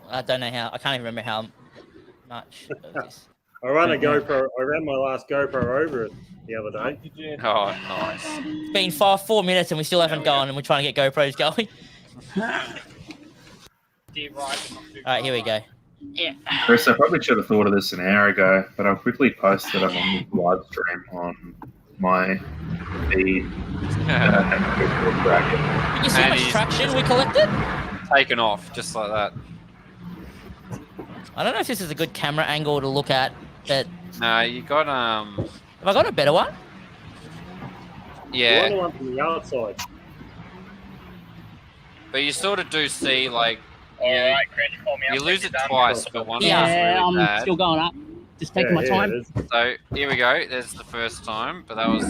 S1: I don't know how. I can't even remember how much of this.
S3: I ran a GoPro. I ran my last GoPro over it the other day.
S2: Oh, nice.
S1: It's been 4 minutes and we still haven't gone, and we're trying to get GoPros going. All right, here we go.
S5: Yeah.
S9: Chris, I probably should have thought of this an hour ago, but I'll quickly post it on the live stream on my feed.
S1: Did you see how much traction we collected?
S2: Taken off, just like that.
S1: I don't know if this is a good camera angle to look at, but
S2: No, you got
S1: have I got a better one?
S2: yeah,
S3: The one from the outside.
S2: but you sort of do see like
S6: Alright, Chris, call me up
S2: you
S6: when
S2: lose
S6: you're
S2: it
S6: done.
S2: twice, but one
S5: Yeah,
S2: was really
S5: I'm
S2: bad.
S5: still going up. Just taking my time.
S3: It is.
S2: So here we go. There's the first time, but that was.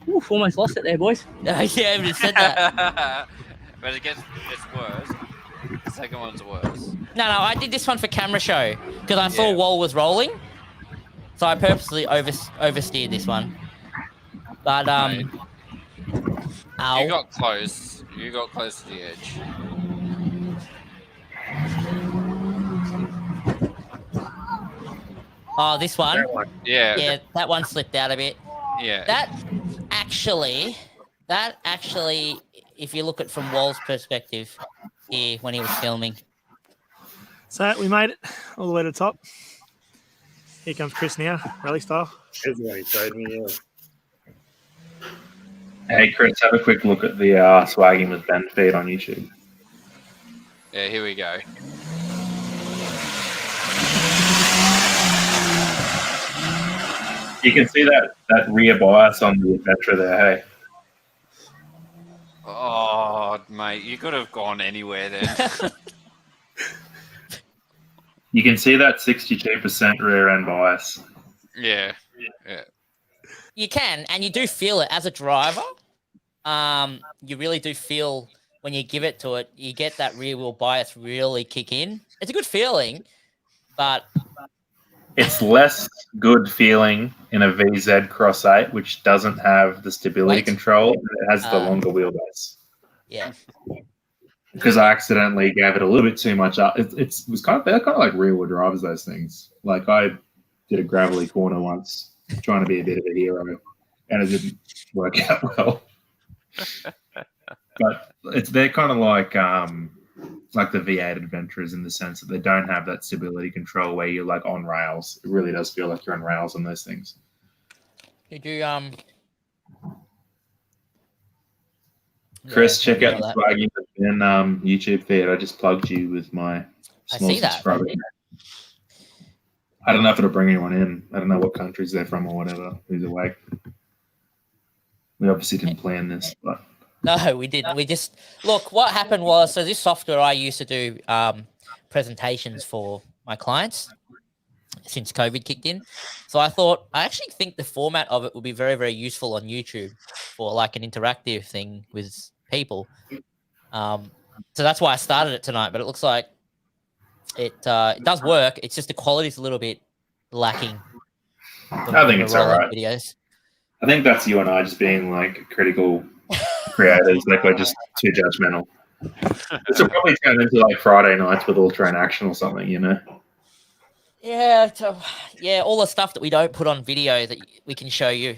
S5: Oof, almost lost it there, boys.
S1: Yeah, I haven't said that.
S2: But it's worse. The second one's worse.
S1: No, I did this one for camera show because I saw
S2: Yeah.
S1: Wall was rolling, so I purposely oversteered this one. But
S2: You
S1: ow.
S2: got close. You got close to the edge.
S1: Oh, this one.
S2: Yeah.
S1: Yeah, that one slipped out a bit.
S2: Yeah.
S1: That actually, if you look at from Wall's perspective here when he was filming.
S11: So we made it all the way to the top. Here comes Chris now, rally style.
S3: Here's what he showed me. Yeah.
S9: Hey, Chris, have a quick look at the Swagging with Ben feed on YouTube.
S2: Yeah, here we go.
S9: You can see that rear bias on the Adventra there, hey?
S2: Oh, mate, you could have gone anywhere then.
S9: You can see that 62% rear end bias.
S2: Yeah.
S1: You can, and you do feel it as a driver. You really do feel when you give it to it, you get that rear wheel bias really kick in. It's a good feeling, but
S9: It's less good feeling in a VZ Cross 8, which doesn't have the stability control. It has the longer wheelbase.
S1: Yeah.
S9: Because I accidentally gave it a little bit too much up. It was they're kind of like rear wheel drivers, those things. Like I did a gravelly corner once, trying to be a bit of a hero, and it didn't work out well. But they're kind of like the V8 Adventures in the sense that they don't have that stability control where you're like on rails. It really does feel like you're on rails on those things.
S1: Did you
S9: Chris, check out the Swagging and YouTube feed. I just plugged you with my small subscriber. I don't know if it'll bring anyone in. I don't know what countries they're from or whatever. Either way, we obviously didn't plan this, but
S1: No, we didn't. We just look. What happened was, so this software I used to do presentations for my clients since COVID kicked in. So I thought, I actually think the format of it would be very, very useful on YouTube for like an interactive thing with people. So that's why I started it tonight. But it looks like it does work. It's just the quality's a little bit lacking.
S9: I think it's all right.
S1: Videos.
S9: I think that's you and I just being like critical creators. Like we're just too judgmental. This will probably turn into like Friday nights with All Train Action or something, you know?
S1: Yeah, all the stuff that we don't put on video that we can show you.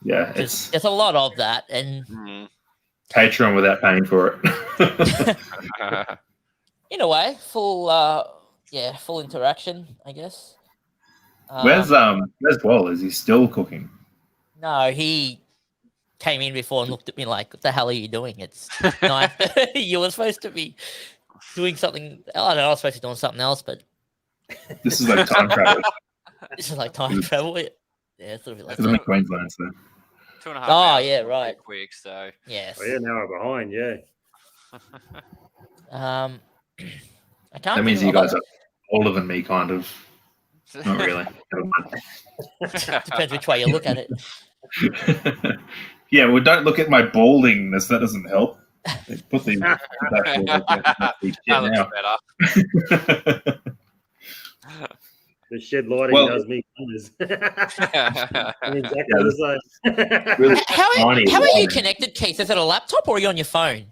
S9: Yeah,
S1: there's a lot of that, and
S9: Patreon without paying for it.
S1: In a way, full interaction, I guess.
S9: Where's Wall? Is he still cooking?
S1: No, he came in before and looked at me like, "What the hell are you doing? It's 9:30. You were supposed to be doing something. I don't know. I was supposed to be doing something else, but
S9: this is like time travel.
S1: This is like time travel. Yeah, it's a little bit like
S9: I'm in Queensland, so
S2: 2.5 hours.
S1: Oh yeah, right.
S2: Quick, so
S1: yes.
S3: Oh, yeah, now we're behind. Yeah.
S1: I can't.
S9: That means you guys are older than me, kind of. Not really.
S1: Depends which way you look at it.
S9: Yeah, well, don't look at my baldingness. That doesn't help. Put the
S2: that looks better.
S3: The shed lighting does me wonders.
S9: Really
S1: how are you connected, Keith? Is it a laptop or are you on your phone?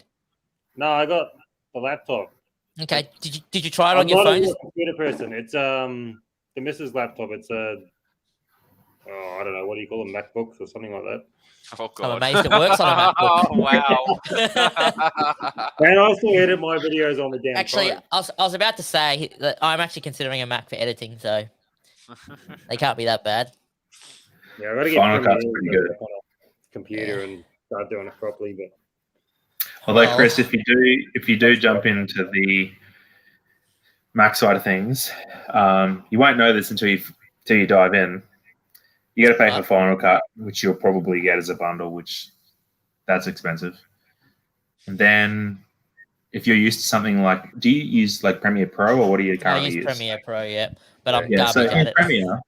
S3: No, I got the laptop.
S1: Okay. Did you try it on your phone?
S3: I'm not a computer person. It's the missus' laptop. It's I don't know, what do you call them, MacBooks or something like that.
S2: Oh, God.
S1: I'm amazed it works on a MacBook.
S2: Oh, wow.
S3: And I still edit my videos on the damn
S1: Actually,
S3: phone.
S1: I was about to say that I'm actually considering a Mac for editing, so they can't be that bad.
S3: Yeah, I got to get
S9: Final Cut's pretty good.
S3: on a computer and start doing it properly. But
S9: although, Chris, if you do jump into the Mac side of things, you won't know this until you dive in. You got to pay for Final Cut, which you'll probably get as a bundle, which that's expensive. And then if you're used to something like, do you use like Premiere Pro or what do you currently use?
S1: I use Premiere Pro, yeah, but I'm
S9: so
S1: garbage at it.
S9: Premiere,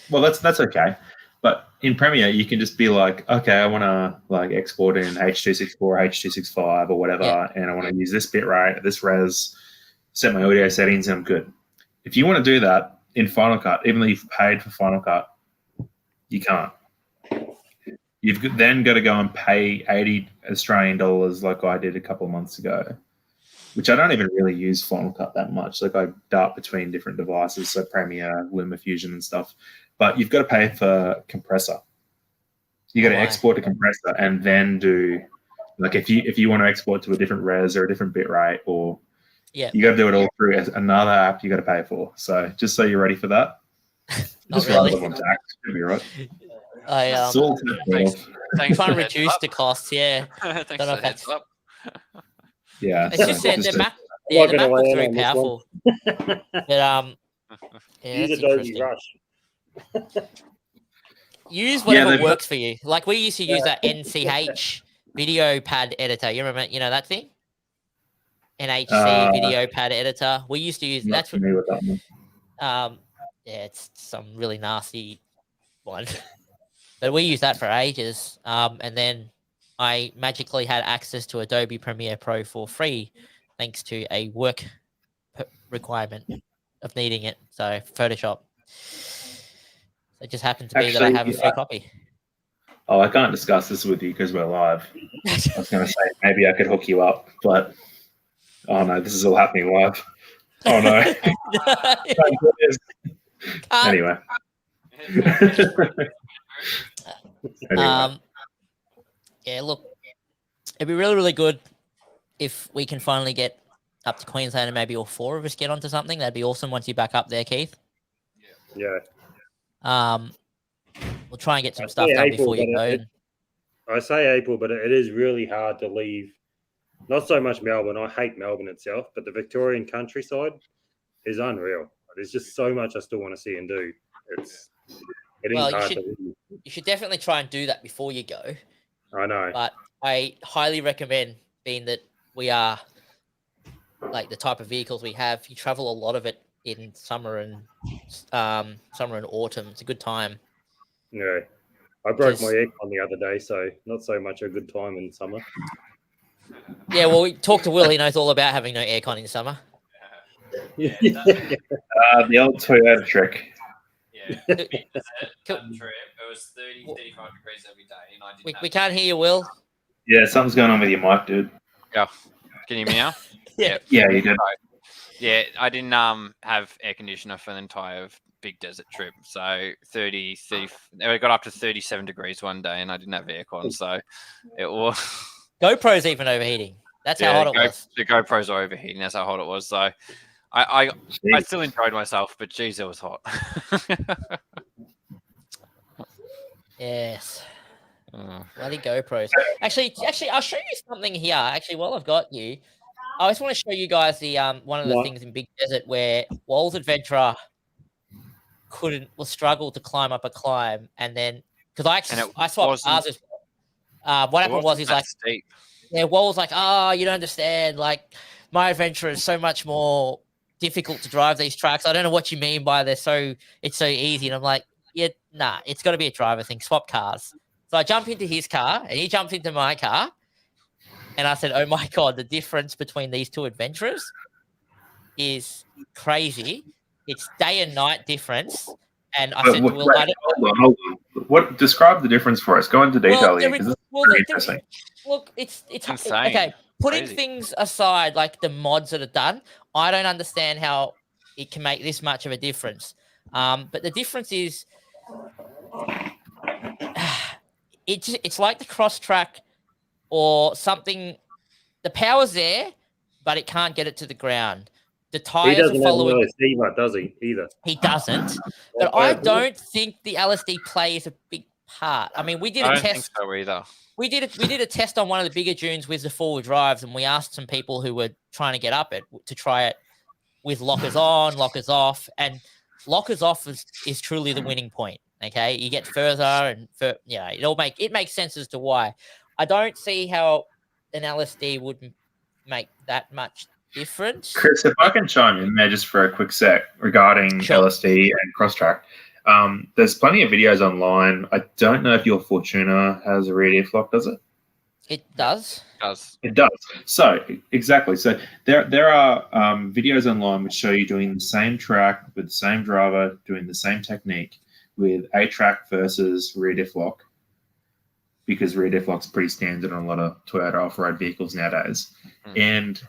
S9: well, that's okay. But in Premiere, you can just be like, okay, I want to like export in H.264, H.265 or whatever, and I want to use this bitrate, this res, set my audio settings, and I'm good. If you want to do that in Final Cut, even though you've paid for Final Cut, you can't. You've then got to go and pay 80 Australian dollars like I did a couple of months ago, which I don't even really use Final Cut that much. Like I dart between different devices, so Premiere, LumaFusion and stuff. But you've got to pay for compressor. You got to export a compressor and then do, like if you want to export to a different res or a different bitrate, or you got to do it all through as another app you got to pay for. So just so you're ready for that.
S1: Not really.
S9: Tax, you'll be right.
S1: Thanks trying to reduce the costs, yeah.
S2: Thanks for the heads up.
S9: Yeah.
S1: It's just that the MacBook's very powerful. But
S3: use Adobe Rush.
S1: Use whatever works for you. Like we used to use that NCH video pad editor. You remember, that thing? NHC video pad editor. We used to use that's what. Yeah, it's some really nasty one. But we used that for ages. And then I magically had access to Adobe Premiere Pro for free, thanks to a work requirement of needing it. So Photoshop. It just happened to be that I have a free copy.
S9: Oh, I can't discuss this with you because we're live. I was going to say maybe I could hook you up, but oh no, this is all happening live. Oh no. Anyway.
S1: Yeah, look, it'd be really, really good if we can finally get up to Queensland and maybe all four of us get onto something. That'd be awesome once you're back up there, Keith.
S3: Yeah.
S1: We'll try and get some stuff done before you go.
S3: I say April, but it is really hard to leave. Not so much Melbourne. I hate Melbourne itself, but the Victorian countryside is unreal. There's just so much I still want to see and do.
S1: You should definitely try and do that before you go.
S3: I know.
S1: But I highly recommend, being that we are like the type of vehicles we have, you travel a lot of it in summer and autumn. It's a good time.
S3: Yeah. I broke my aircon the other day, so not so much a good time in summer.
S1: Yeah, well, we talked to Will. He knows all about having no aircon in summer.
S9: The old Toyota trick.
S2: Yeah, trip. It was 30, 35 degrees every day, and I didn't.
S1: We can't hear you, Will.
S9: Yeah, something's going on with your mic, dude.
S2: Yeah, can you hear me now?
S1: Yeah,
S9: you did.
S2: Yeah, I didn't have air conditioner for the entire big desert trip. So 30, we got up to 37 degrees one day, and I didn't have aircon, so it was.
S1: GoPro's even overheating. That's how hot it was.
S2: The GoPros are overheating. That's how hot it was. So I still enjoyed myself, but geez, it was hot.
S1: Yes. Bloody GoPros. Actually, I'll show you something here. Actually, while I've got you, I just want to show you guys the one of the things in Big Desert where Walls Adventra struggled to climb up a climb, and then because I swapped ours as what happened was he's like
S2: steep.
S1: Yeah, Wall's like, you don't understand. Like, my Adventure is so much more difficult to drive these tracks. I don't know what you mean by it's so easy. And I'm like, yeah, nah, it's got to be a driver thing. Swap cars. So I jump into his car and he jumped into my car. And I said, oh my God, the difference between these two adventurers is crazy. It's day and night difference. And I said to Will,
S9: hold on. What describe the difference for us? Go into detail here, because it's interesting.
S1: Look, it's
S2: insane.
S1: Okay, putting
S2: Crazy.
S1: things aside, like the mods that are done, I don't understand how it can make this much of a difference. But the difference is, it's like the cross track or something. The power's there, but it can't get it to the ground. The tires
S3: He doesn't
S1: are following.
S3: have an LSD, does he? Either
S1: he doesn't. But I don't think the LSD plays a big part. I mean, we did a test.
S2: I don't think so either.
S1: We did a test on one of the bigger dunes with the four-wheel drives, and we asked some people who were trying to get up it to try it with lockers on, lockers off, and lockers off is truly the winning point. Okay, you get further and it makes sense as to why. I don't see how an LSD would make that much difference.
S9: Chris, if I can chime in there just for a quick sec regarding LSD and Crosstrack. There's plenty of videos online. I don't know if your Fortuna has a rear diff lock, does it?
S1: It does.
S9: It does. So exactly. So there are videos online which show you doing the same track with the same driver, doing the same technique with a track versus rear diff lock, because rear diff lock's pretty standard on a lot of Toyota off-road vehicles nowadays. And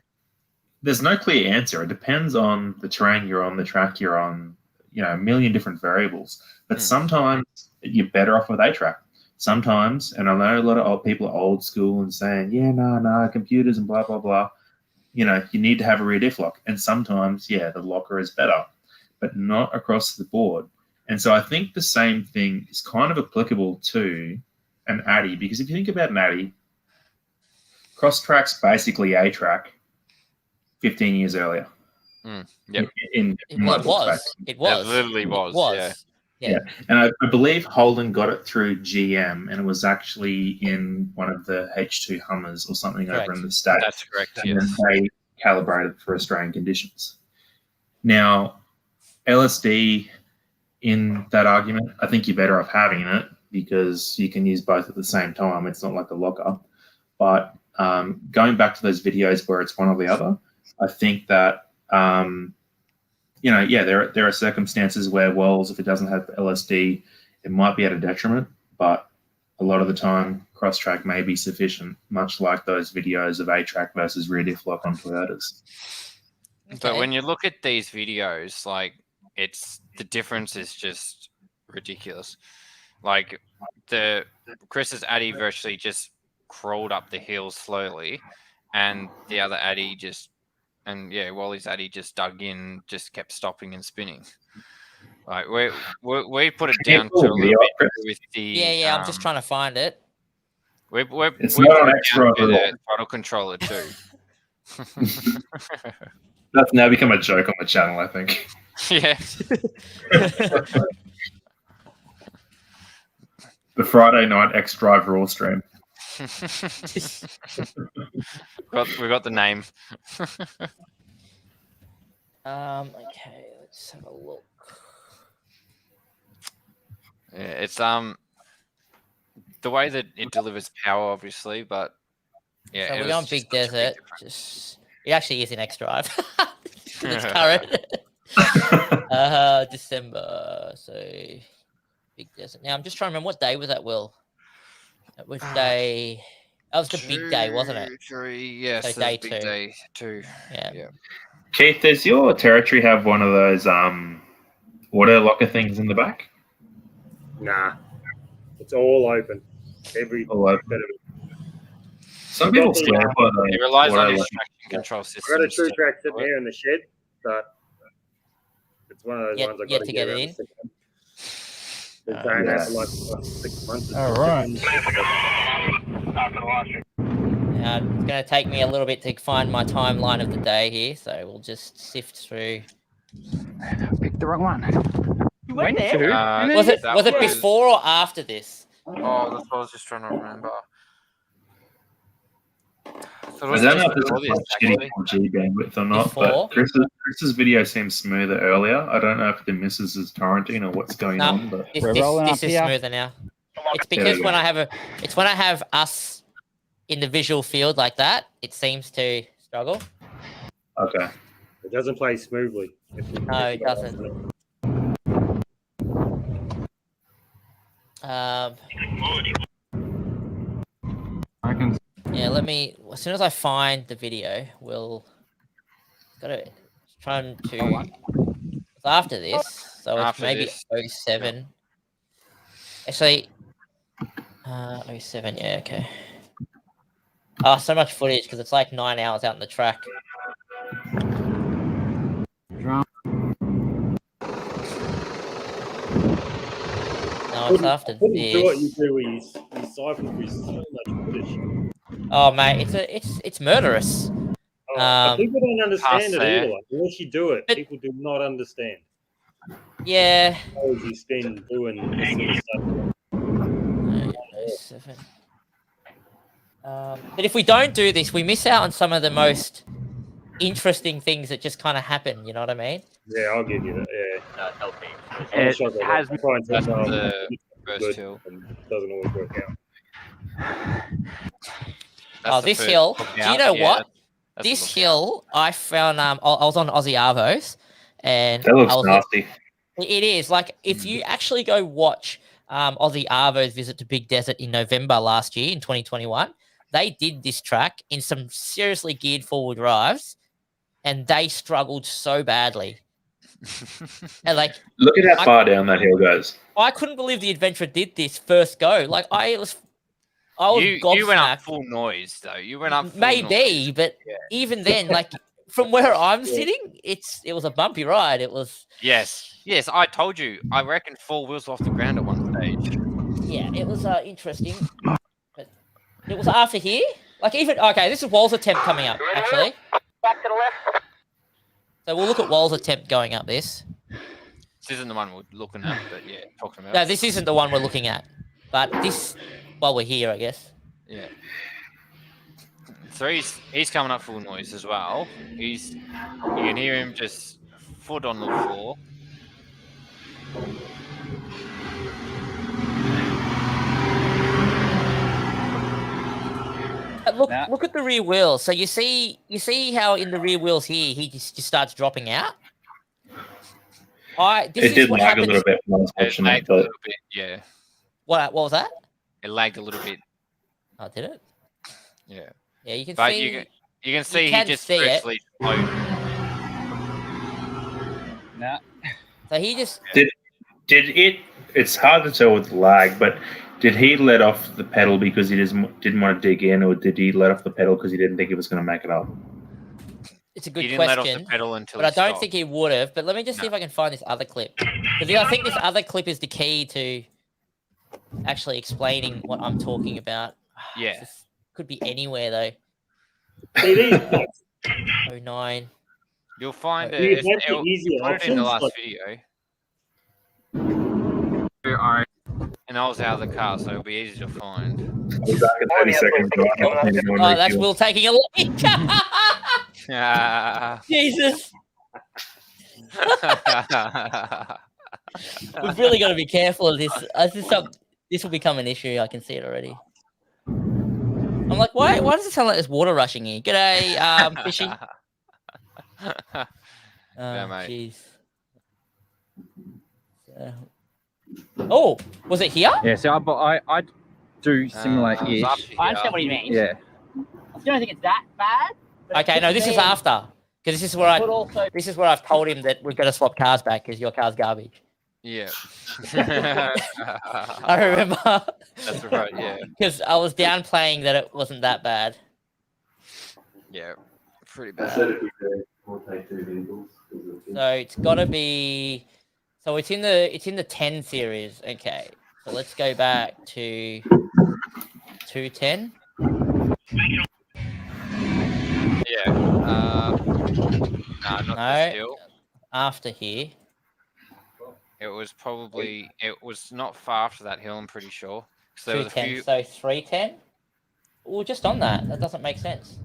S9: there's no clear answer. It depends on the terrain you're on, the track you're on, a million different variables. But sometimes you're better off with A-track. Sometimes, and I know a lot of old people are old school and saying, no, computers and blah, blah, blah. You need to have a rear diff lock. And sometimes, the locker is better, but not across the board. And so I think the same thing is kind of applicable to an Addy, because if you think about an Addy, Crosstrack's basically A-track 15 years earlier.
S2: Yep.
S1: It was.
S2: It literally was.
S9: Yeah. And I believe Holden got it through GM, and it was actually in one of the H2 Hummers or something over in the States.
S2: That's correct,
S9: and then they calibrated for Australian conditions. Now, LSD in that argument, I think you're better off having it because you can use both at the same time. It's not like a locker. But going back to those videos where it's one or the other, I think that there are circumstances where Wells, if it doesn't have LSD, it might be at a detriment, but a lot of the time Crosstrack may be sufficient, much like those videos of A-track versus rear diff lock on Toyotas.
S2: But when you look at these videos, like the difference is just ridiculous. Like Chris's Addy virtually just crawled up the hill slowly, and the other Addy Wally's Addy just dug in, just kept stopping and spinning. Like we put it down to a little bit with the
S1: I'm just trying to find it.
S9: It's not an extra
S2: throttle controller too.
S9: That's now become a joke on the channel, I think.
S2: Yeah.
S9: The Friday night X-Drive Raw stream.
S2: we got the name.
S1: Okay, let's have a look.
S2: Yeah, it's the way that it delivers power, obviously, but yeah.
S1: So we're on Big Desert. It actually is an X-Drive. It's current. December. So Big Desert. Now I'm just trying to remember what day was that, Will? That was day. That was the big day, wasn't it?
S2: Yes,
S1: so day
S2: big
S1: 2.
S2: Day 2.
S1: Yeah.
S9: Keith, does your territory have one of those auto locker things in the back?
S3: Nah, it's all open.
S9: All open.
S3: Bit of it.
S9: Some people swear by the.
S2: It relies on its traction control system.
S3: I've got a true track sitting here in the shed, but it's one of those ones I've got to get it in. Been saying that for like 6 months.
S11: All right.
S1: Now, it's going to take me a little bit to find my timeline of the day here, so we'll just sift through.
S10: I picked the wrong one.
S5: You went there?
S1: Was it before or after this?
S2: Oh, that's what I was just trying to remember. thought it
S9: I
S2: was
S9: don't know
S2: just
S9: if it's
S2: before
S9: a
S2: this,
S9: shitty
S2: actually.
S9: 4G bandwidth or not,
S1: Before?
S9: but Chris's video seems smoother earlier. I don't know if the missus is torrenting or what's going
S1: No,
S9: on, but
S1: this is smoother now. It's because
S9: go.
S1: when I have us in the visual field like that, it seems to struggle.
S9: Okay.
S3: It doesn't play smoothly.
S1: No, it doesn't. Yeah, let me. As soon as I find the video, we'll gotta try to. It's after this, so it's
S2: After
S1: maybe
S2: this.
S1: 07. Actually, 07. Yeah, okay. Oh, so much footage because it's like 9 hours out on the track. No, it's after
S3: Do what you
S1: this.
S3: do where you siphon through so much footage.
S1: Oh mate, it's murderous.
S3: But people don't understand it
S2: there.
S3: either. Like, unless you do it, people do not understand.
S1: Yeah.
S3: Hours you spend doing this sort of stuff.
S1: 07. But if we don't do this, we miss out on some of the most interesting things that just kind of happen. You know what I mean?
S3: Yeah, I'll give you that. Yeah.
S10: It has
S2: That's the first hill.
S3: Doesn't always work out.
S1: Oh, this hill. Do you know what? This hill, I found. I was on Aussie Arvos, and
S9: That looks nasty.
S1: It is like if you actually go watch Aussie Arvo's visit to Big Desert in November last year in 2021, they did this track in some seriously geared forward drives, and they struggled so badly. And like,
S9: look at how far down that hill goes.
S1: I couldn't believe the Adventra did this first go. Like I was
S2: You went up full noise though. You went up full
S1: maybe,
S2: noise.
S1: but even then, like from where I'm sitting, it was a bumpy ride. It was
S2: Yes. I told you. I reckon 4 wheels off the ground at one stage.
S1: Yeah, it was interesting. But it was after here. Like even okay, this is Wall's attempt coming up actually.
S6: Back to the left.
S1: So we'll look at Wall's attempt going up this.
S2: This isn't the one we're looking at, but yeah, talking about.
S1: No, this isn't the one we're looking at. But this, while we're here, I guess.
S2: Yeah. So he's coming up full noise as well. You can hear him just foot on the floor.
S1: Look at the rear wheels. So you see how in the rear wheels here he just starts dropping out.
S9: It did lag a little bit.
S2: It lagged a little bit, yeah.
S1: What was that?
S2: It lagged a little bit.
S1: Oh, did it?
S2: Yeah.
S1: Yeah, you can
S2: but
S1: see.
S2: You can see he just virtually floated.
S10: Nah.
S1: So he just
S9: did it. It's hard to tell with lag, but did he let off the pedal because he didn't want to dig in, or did he let off the pedal because he didn't think he was going to make it up?
S1: It's a good
S2: he
S1: question.
S2: didn't let off the pedal until
S1: but I don't
S2: stopped.
S1: think he would have. But let me just see if I can find this other clip. Because I think this other clip is the key to actually explaining what I'm talking about.
S2: Yeah.
S1: This could be anywhere though. 09.
S2: You'll find
S3: You
S2: it.
S3: have the easier
S2: Put it in the
S3: options,
S2: last
S3: like-
S2: video. And I was out of the car, so it'll be easy to find.
S9: We'll be back in 30 seconds.
S1: Oh, that's Will taking a leak. Jesus. We've really got to be careful of this. This will become an issue. I can see it already. I'm like, why does it sound like there's water rushing here? G'day, Fishy.
S2: Yeah, mate.
S1: Jeez. Oh, was it here?
S10: Yeah, so I do simulate-ish.
S5: I understand what he means.
S10: Yeah.
S5: I don't think it's that bad.
S1: Okay, no, this is after. Because this is where I've told him that we're going to swap cars back because your car's garbage.
S2: Yeah.
S1: I remember.
S2: That's right, yeah.
S1: Because I was downplaying that it wasn't that bad.
S2: Yeah, pretty bad.
S1: So it's got to be. So it's in the 10 series. Okay, so let's go back to 210.
S2: Yeah. No, not this hill.
S1: After here.
S2: It was not far after that hill, I'm pretty sure. So there was a few.
S1: So 310. Well, just on that. That doesn't make sense.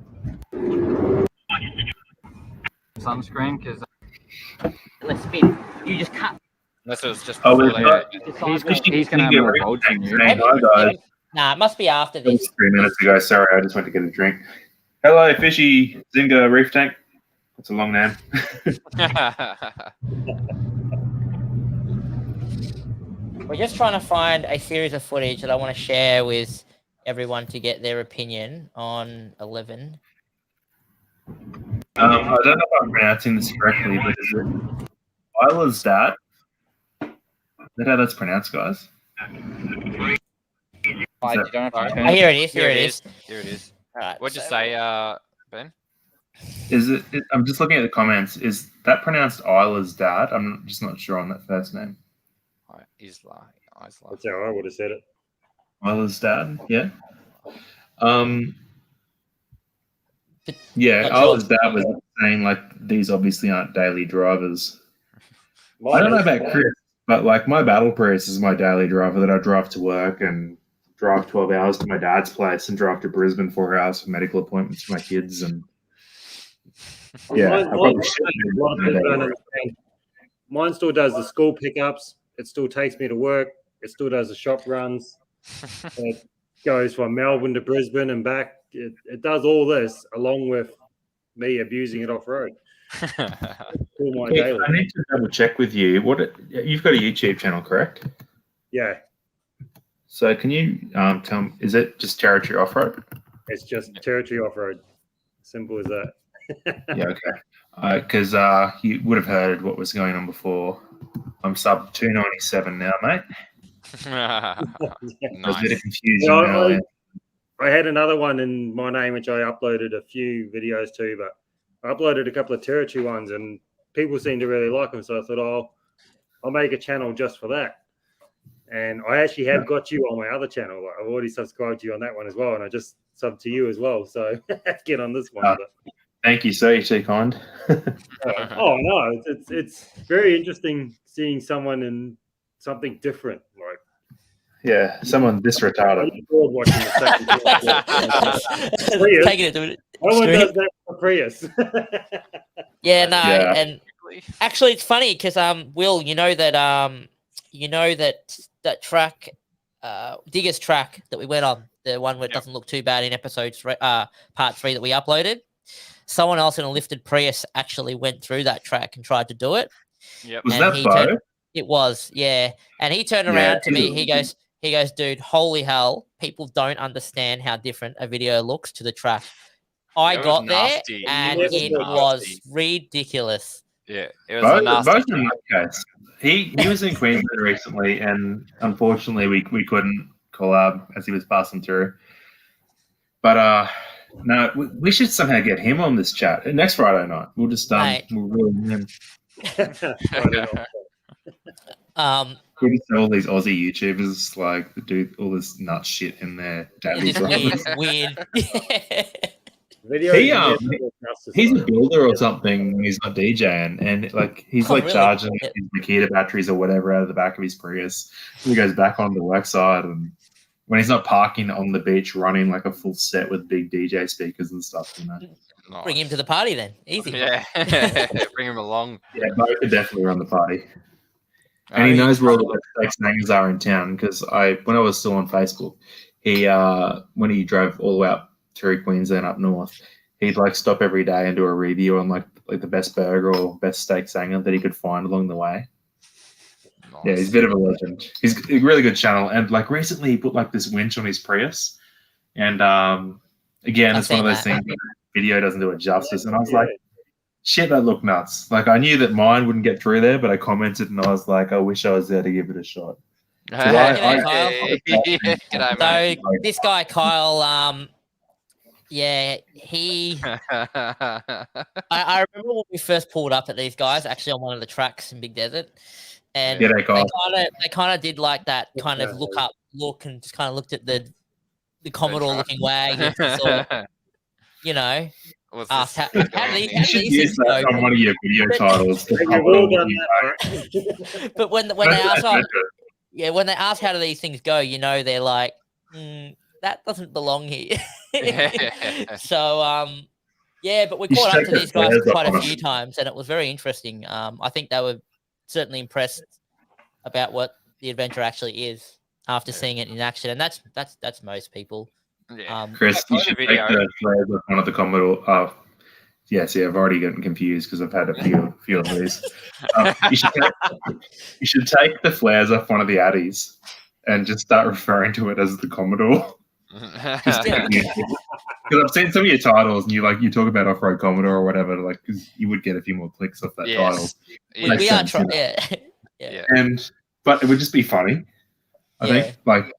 S10: sunscreen because
S5: Let's spin. You just cut.
S2: Unless it was just
S9: Oh,
S2: before
S10: he's going to have more volts than you.
S9: Saying hi, guys.
S1: Nah, it must be after
S9: That
S1: this.
S9: was 3 minutes ago. Sorry, I just went to get a drink. Hello, Fishy Zinga Reef Tank. That's a long name.
S1: We're just trying to find a series of footage that I want to share with everyone to get their opinion on 11.
S9: I don't know if I'm pronouncing this correctly, but is it Isla's dad? Is that how that's pronounced, guys?
S1: Here it is. Here it is.
S2: Here it is.
S1: All right.
S2: What'd you
S1: so-
S2: say, Ben?
S9: Is it? I'm just looking at the comments. Is that pronounced Isla's dad? I'm just not sure on that first name.
S2: Isla.
S3: That's how I would have said it.
S9: Isla's dad. Yeah. Yeah,
S1: Not
S9: Isla's
S1: sure.
S9: dad was saying like these obviously aren't daily drivers. I
S3: Mine
S9: don't know
S3: is.
S9: about Chris, but like my Battle Prius is my daily driver that I drive to work and drive 12 hours to my dad's place and drive to Brisbane 4 hours for medical appointments for my kids. And yeah, I probably should
S3: A lot of people don't understand. Mine still does the school pickups. It still takes me to work. It still does the shop runs. It goes from Melbourne to Brisbane and back. It does all this along with me abusing it off road. All my
S9: Hey,
S3: daily.
S9: I need to double check with you. You've got a YouTube channel, correct?
S3: Yeah,
S9: So can you tell me, is it just Territory Off-Road?
S3: it's just territory off road. Simple as that.
S9: Yeah, okay. Because you would have heard what was going on before. I'm sub 297 now, mate. It was a bit of confusion
S3: Yeah,
S9: earlier.
S3: I had another one in my name which I uploaded a few videos to, but I uploaded a couple of territory ones and people seemed to really like them. So I thought, oh, I'll make a channel just for that. And I actually have got you on my other channel. I've already subscribed to you on that one as well, and I just subbed to you as well. So get on this one.
S9: Thank you, sir. You're too kind.
S3: Oh no, it's very interesting seeing someone in something different. Like,
S9: Yeah, someone this retarded.
S3: I'm bored watching the same Prius.
S1: Taking it to
S3: No one
S1: extreme.
S3: does that for Prius.
S1: Yeah, no,
S9: Yeah.
S1: and actually, it's funny because Will, you know that track, Digger's track that we went on, the one where it doesn't look too bad in episode 3, part 3 that we uploaded. Someone else in a lifted Prius actually went through that track and tried to do it.
S2: Yep.
S9: Was
S1: And
S9: that
S1: he
S9: Bo?
S1: turned- It was, yeah. And he turned
S9: Yeah,
S1: around to me.
S9: it
S1: He goes, dude, holy hell! People don't understand how different a video looks to the track. I
S2: It was
S1: got
S2: nasty.
S1: there and
S3: It was
S1: it
S3: nasty.
S1: was ridiculous.
S2: Yeah, it was a nasty.
S9: Bo's in that case. He was in Queensland recently, and unfortunately, we couldn't collab as he was passing through. But no, we should somehow get him on this chat next Friday night. We'll just
S1: Mate.
S9: we'll reel him in. We'll just have all these Aussie YouTubers like that do all this nut shit in their daily
S1: It's
S9: drivers.
S1: weird.
S3: Video
S9: He,
S3: is
S9: He's a builder or something when he's not DJing, and like he's
S1: Oh,
S9: like
S1: really?
S9: charging
S1: Yeah.
S9: his Makita batteries or whatever out of the back of his Prius. He goes back on the work side, and when he's not parking on the beach, running like a full set with big DJ speakers and stuff, you know.
S2: Nice.
S1: Bring him to the party then. Easy.
S2: Yeah, bring him along.
S9: Yeah, Bo could definitely run the party, and he knows where all the best hangers are in town. Because when I was still on Facebook, he when he drove all the way up through Queensland up north, he'd like stop every day and do a review on like the best burger or best steak sanger that he could find along the way.
S2: Nice.
S9: Yeah, he's a bit of a legend. He's a really good channel, and like recently he put like this winch on his Prius, and again,
S1: I've
S9: it's one of
S1: seen
S9: those
S1: that.
S9: things that video doesn't do it justice. And I was like, shit, that looked nuts. Like I knew that mine wouldn't get through there, but I commented and I was like, I wish I was there to give it a shot.
S1: G'day, Kyle.
S2: G'day, mate.
S1: So this guy Kyle, yeah, he. I remember when we first pulled up at these guys, actually on one of the tracks in Big Desert, and
S9: G'day, Kyle.
S1: they kind of did like that kind of look and just kind of looked at the Commodore looking wag, and thought, you know,
S2: What's
S1: asked
S2: this
S1: how do
S2: going
S1: these,
S2: on
S1: how
S9: You
S1: do
S9: should
S1: these
S9: use
S1: things
S9: that
S1: go?
S9: on one of your video titles.
S3: We've all done that.
S1: But when they ask, when they ask how do these things go, you know, they're like, that doesn't belong here. So Yeah, but we
S9: You
S1: caught
S9: should
S1: up to
S9: take the
S1: these guys
S9: flares off
S1: quite a
S9: on
S1: few
S9: them.
S1: times, and it was very interesting. I think they were certainly impressed about what the Adventure actually is after seeing it in action, and that's most people.
S2: Yeah.
S9: Chris,
S2: I
S9: you
S2: played
S9: should
S2: a
S9: take
S2: video.
S9: the flares off one of the Commodore. Yeah, see, I've already gotten confused because I've had a few of these. You should take the flares off one of the Addies and just start referring to it as the Commodore. Because I've seen some of your titles, and you talk about Off-Road Commodore or whatever, like, because you would get a few more clicks off that title.
S1: We
S9: Makes
S1: are
S9: sense,
S1: trying,
S9: you know.
S1: yeah.
S9: But it would just be funny. I
S1: Yeah.
S9: think, like,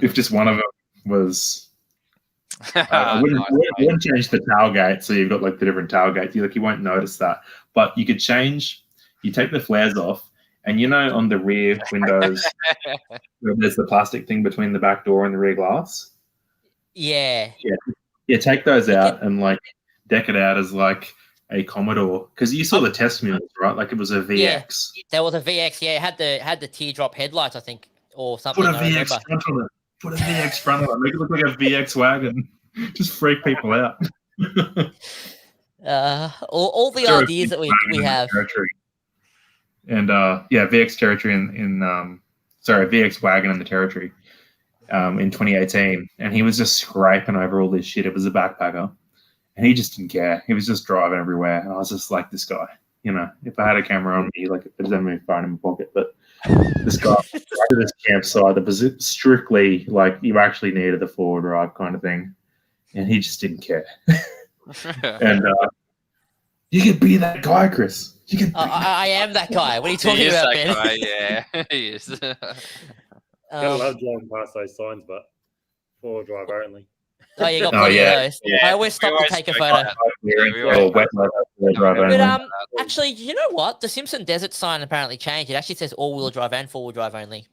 S9: if just one of them was. I wouldn't change the tailgate, so you've got like the different tailgates. You won't notice that, but you could change. You take the flares off, and on the rear windows, where there's the plastic thing between the back door and the rear glass.
S1: Yeah.
S9: Yeah. Take those out and like deck it out as like a Commodore, because you saw the test mules, right? Like it was a VX.
S1: Yeah, there was a VX. Yeah, it had the teardrop headlights, I think, or something.
S9: Put a
S1: I
S9: VX
S1: remember.
S9: front on it. Put a VX front on it. Make it look like a VX wagon. Just freak people out.
S1: All the ideas that we have.
S9: Territory. And VX territory VX wagon in the territory in 2018, and he was just scraping over all this shit. It was a backpacker, and he just didn't care. He was just driving everywhere, and I was just like, this guy. If I had a camera on me, like, it doesn't mean phone in my pocket, but this guy to this campsite that was strictly like you actually needed the four-wheel drive kind of thing, and he just didn't care. And you could be that guy, Chris. You could.
S1: I am that guy. What are you talking about, Ben?
S2: Guy, yeah, he is.
S3: Gotta love driving past those signs, but four-wheel drive only.
S1: Oh, you got plenty of those.
S9: Yeah.
S1: I always stop to take a photo. But actually, you know what? The Simpson Desert sign apparently changed. It actually says all-wheel drive and four-wheel drive only.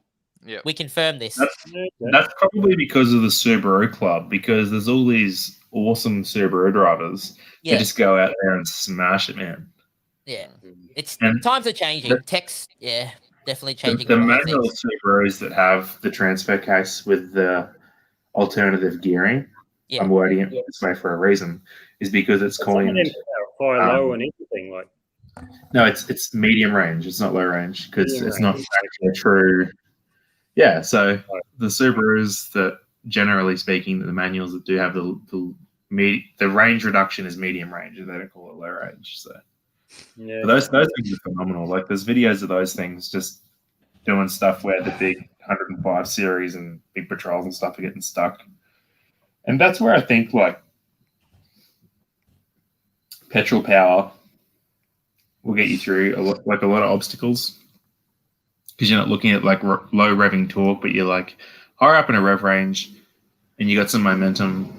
S2: Yeah,
S1: we confirm this.
S9: That's probably because of the Subaru Club, because there's all these awesome Subaru drivers that just go out there and smash it, man.
S1: Yeah, times are changing. Tech's definitely changing.
S9: The manual Subarus that have the transfer case with the alternative gearing, I'm wording it this way for a reason, is because it's coined
S3: low and everything. Like,
S9: no, it's medium range. It's not low range because it's not actually a true. Yeah, so the Subarus that, generally speaking, the manuals that do have the range reduction is medium range, and they don't call it low range. So but those things are phenomenal. Like, there's videos of those things just doing stuff where the big 105 series and big patrols and stuff are getting stuck. And that's where I think, like, petrol power will get you through a lot of obstacles, because you're not looking at like low revving torque, but you're like higher up in a rev range and you got some momentum.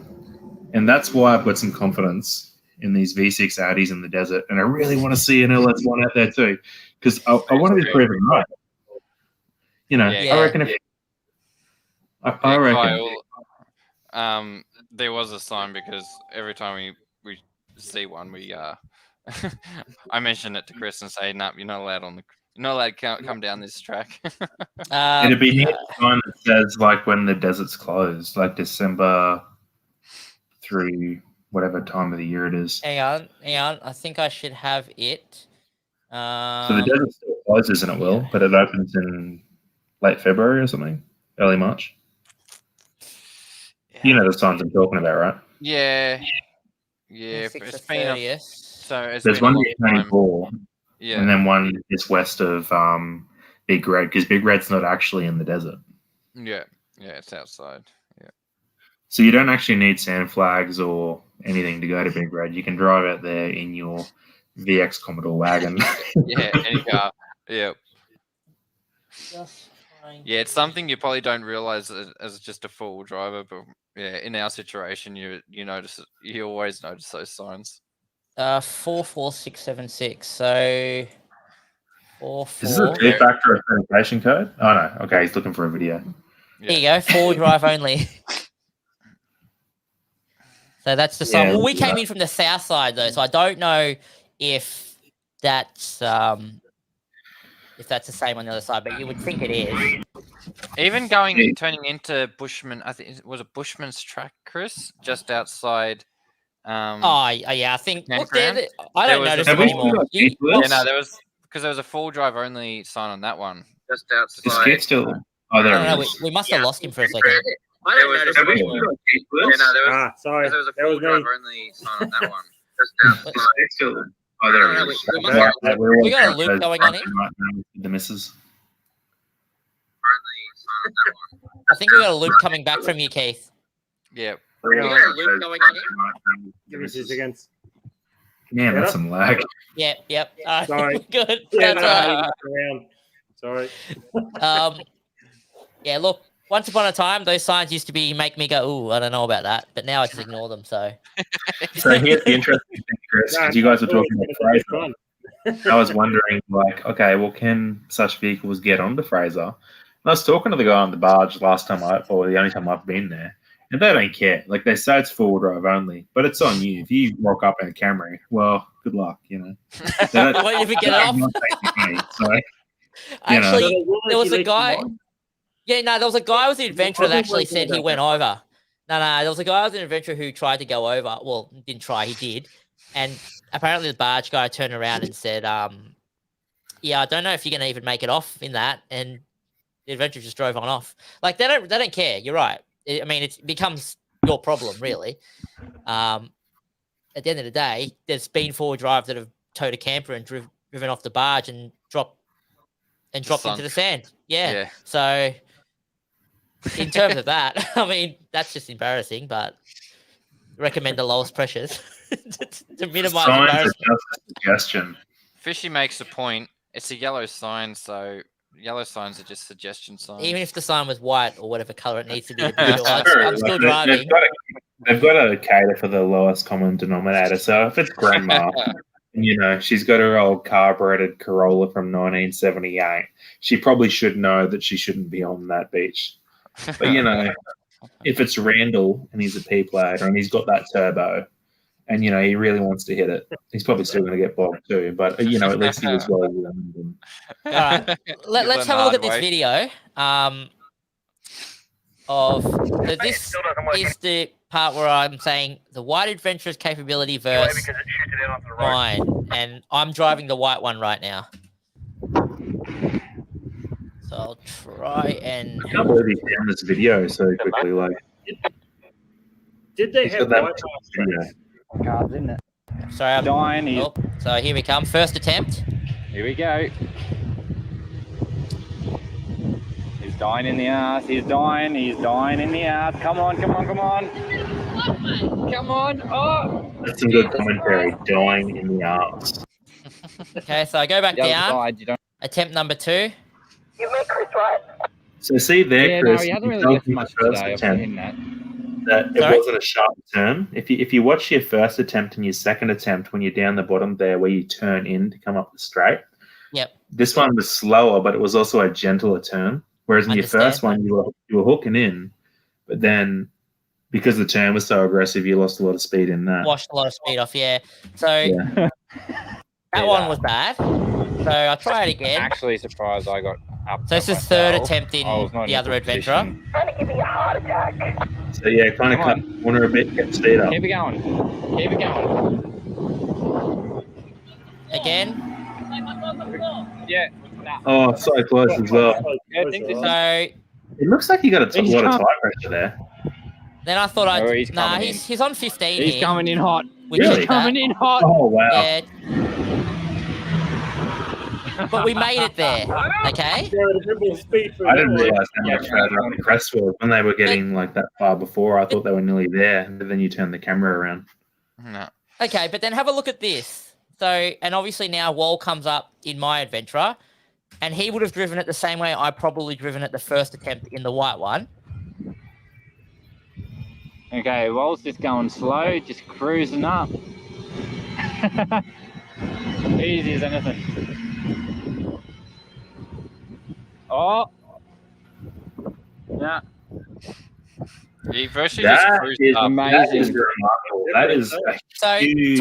S9: And that's why I've got some confidence in these V6 Audis in the desert. And I really want to see an LS1 out there too, because I want to be proven right. I reckon I reckon.
S2: There was a sign, because every time we see one, we I mention it to Chris and say, "Nah, you're not allowed to come down this track."
S9: It'd be neat to find that says like when the desert's closed, like December through whatever time of the year it is.
S1: Hang on. I think I should have it.
S9: So the desert still closes, and it will, but it opens in late February or something, early March. You know the signs I'm talking about, right?
S2: Yeah. It's been
S9: there's one near 24, and then one is west of Big Red, because Big Red's not actually in the desert.
S2: Yeah, it's outside. Yeah.
S9: So you don't actually need sand flags or anything to go to Big Red. You can drive out there in your VX Commodore wagon.
S2: Yeah, any car. Yeah. Yeah, it's something you probably don't realize as just a four-wheel driver, but yeah, in our situation, you always notice those signs.
S1: 44676. So 4.
S9: Is this a two-factor authentication code? Oh no. Okay, he's looking for a video.
S1: There you go. Four-wheel drive only. So that's the sign. Well, we came in from the south side though, so I don't know if that's the same on the other side, but you would think it is.
S2: Even turning into Bushman, I think it was a Bushman's track, Chris, just outside
S1: Yeah, I think. Look,
S2: campground.
S1: I
S2: There
S1: don't
S2: was a
S1: notice
S9: Have
S1: them
S9: we
S2: full-
S9: still
S1: anymore.
S9: got Keith with
S2: Yeah,
S9: us?
S2: no, there was because there was a full drive only sign on that one. Just
S9: Is
S2: outside.
S9: Keith still? Oh, there
S1: I don't
S9: he
S1: know.
S9: is.
S1: We must have lost him for a second.
S8: I don't notice
S9: Have
S8: them
S9: we
S8: anymore.
S9: still got Keith with
S2: Yeah,
S9: us?
S2: no, there was
S3: Ah, sorry.
S2: because there was a
S3: That
S2: full
S3: was me.
S2: drive only sign on that one. Just
S9: Is
S2: outside.
S9: Keith still? Oh, there he is.
S1: We must
S9: Right,
S1: have-
S9: we're all
S1: we got a
S9: out
S1: loop
S9: there
S1: going on here.
S9: right now with the missus.
S2: Only sign on that one.
S1: I think we got a loop coming back from you, Keith.
S2: Yeah.
S3: We
S1: got a loop going on here.
S3: Give me 2 seconds.
S9: Yeah, that's some lag.
S1: Yep.
S3: Sorry.
S1: Good.
S3: Yeah,
S1: That's
S3: no,
S1: all
S3: I
S1: right.
S3: mucked around. Sorry.
S1: Yeah, look, once upon a time, those signs used to make me go, ooh, I don't know about that. But now I just ignore them. So
S9: So here's the interesting thing, Chris, because you guys were talking about Fraser. I was wondering, like, okay, well, can such vehicles get onto Fraser? And I was talking to the guy on the barge the only time I've been there, and they don't care. like, they say it's four-wheel drive only, but it's on you. If you rock up in a Camry, well, good luck, They don't-
S1: what if you get it off?
S9: not taking money, so,
S1: Actually, there was a guy. Yeah, no, there was a guy with the Adventure that actually said he went over. No, there was a guy with an Adventure who tried to go over. Well, didn't try, he did. And apparently the barge guy turned around and said, yeah, I don't know if you're going to even make it off in that. And the Adventure just drove on off. Like, they don't care. You're right. I mean, it becomes your problem, really. At the end of the day, there's been four drives that have towed a camper and driven off the barge and dropped into the sand. Yeah. So in terms of that, I mean, that's just embarrassing, but recommend the lowest pressures to minimize
S9: signs are
S1: embarrassment.
S9: just a suggestion.
S2: Fishy makes a point. It's a yellow sign, so yellow signs are just suggestion signs.
S1: Even if the sign was white or whatever color it needs to be,
S9: That's
S1: I'm
S9: true.
S1: still
S9: Like,
S1: driving.
S9: They've got to cater for the lowest common denominator. So if it's grandma, she's got her old carbureted Corolla from 1978, she probably should know that she shouldn't be on that beach. But if it's Randall and he's a P player and he's got that turbo, and he really wants to hit it, he's probably still going to get bogged too. But at least he was well learned.
S1: All right, let's have a look at this video. So this is the part where I'm saying the white Adventurer's capability versus mine, and I'm driving the white one right now. So I'll try and.
S9: I can't believe he found this video so quickly. Like,
S3: did they
S9: he's
S3: have
S9: got
S3: white
S9: that video.
S5: Cards, isn't it?
S1: Sorry, I'm
S5: Dying.
S1: oh, so here we come. First attempt.
S5: Here we go. He's dying in the ass. He's dying in the ass. Come on. Come on. Oh!
S9: That's some good commentary. Dying in the arse.
S1: Okay, so I go back
S5: The other
S1: down.
S5: side, you don't.
S1: Attempt number 2.
S6: You make Chris right.
S9: So see there,
S5: Yeah,
S9: Chris.
S5: no, he hasn't
S9: you
S5: really
S9: told
S5: left
S9: me
S5: much
S9: the first
S5: today. I've
S9: attempt
S5: seen that.
S9: that it
S1: Sorry?
S9: wasn't a sharp turn. If you watch your first attempt and your second attempt when you're down the bottom there where you turn in to come up the straight.
S1: Yep.
S9: This one was slower, but it was also a gentler turn. Whereas in your
S1: Understand.
S9: first one, you were hooking in, but then because the turn was so aggressive, you lost a lot of speed in that.
S1: Washed a lot of speed off, yeah. So
S9: Yeah.
S1: that one was bad. So I'll try it again.
S5: Actually surprised I got up.
S1: So this is third attempt in the other adventurer.
S6: Trying to give me a heart attack.
S9: So yeah, kind of
S5: Come
S9: cut the corner a bit, get the speed up.
S5: Keep it going.
S1: Again.
S5: Yeah.
S9: Oh, so close as well.
S5: Yeah, I think this is.
S1: So
S9: It looks like you got a
S5: He's
S9: lot of
S5: come-
S9: tire pressure there.
S1: then I thought
S5: Oh, he's
S1: nah,
S5: coming in.
S1: he's on 15
S5: He's
S1: here.
S5: coming in hot.
S1: Which
S9: Really?
S1: is
S5: He's coming in hot.
S9: Oh wow!
S1: Yeah. But we made it there. Okay.
S9: I didn't realize how much further up the crest was when they were getting like that far before. I thought they were nearly there, and then you turn the camera around.
S2: No.
S1: Okay, but then have a look at this. So, and obviously now Wall comes up in my adventurer, and he would have driven it the same way I probably driven it the first attempt in the white one.
S5: Okay, Wall's just going slow, just cruising up. Easy as anything. Oh. Yeah.
S2: He virtually just
S9: That
S2: cruised
S9: is
S2: up.
S5: amazing.
S9: That is remarkable. That is a
S1: So
S9: huge.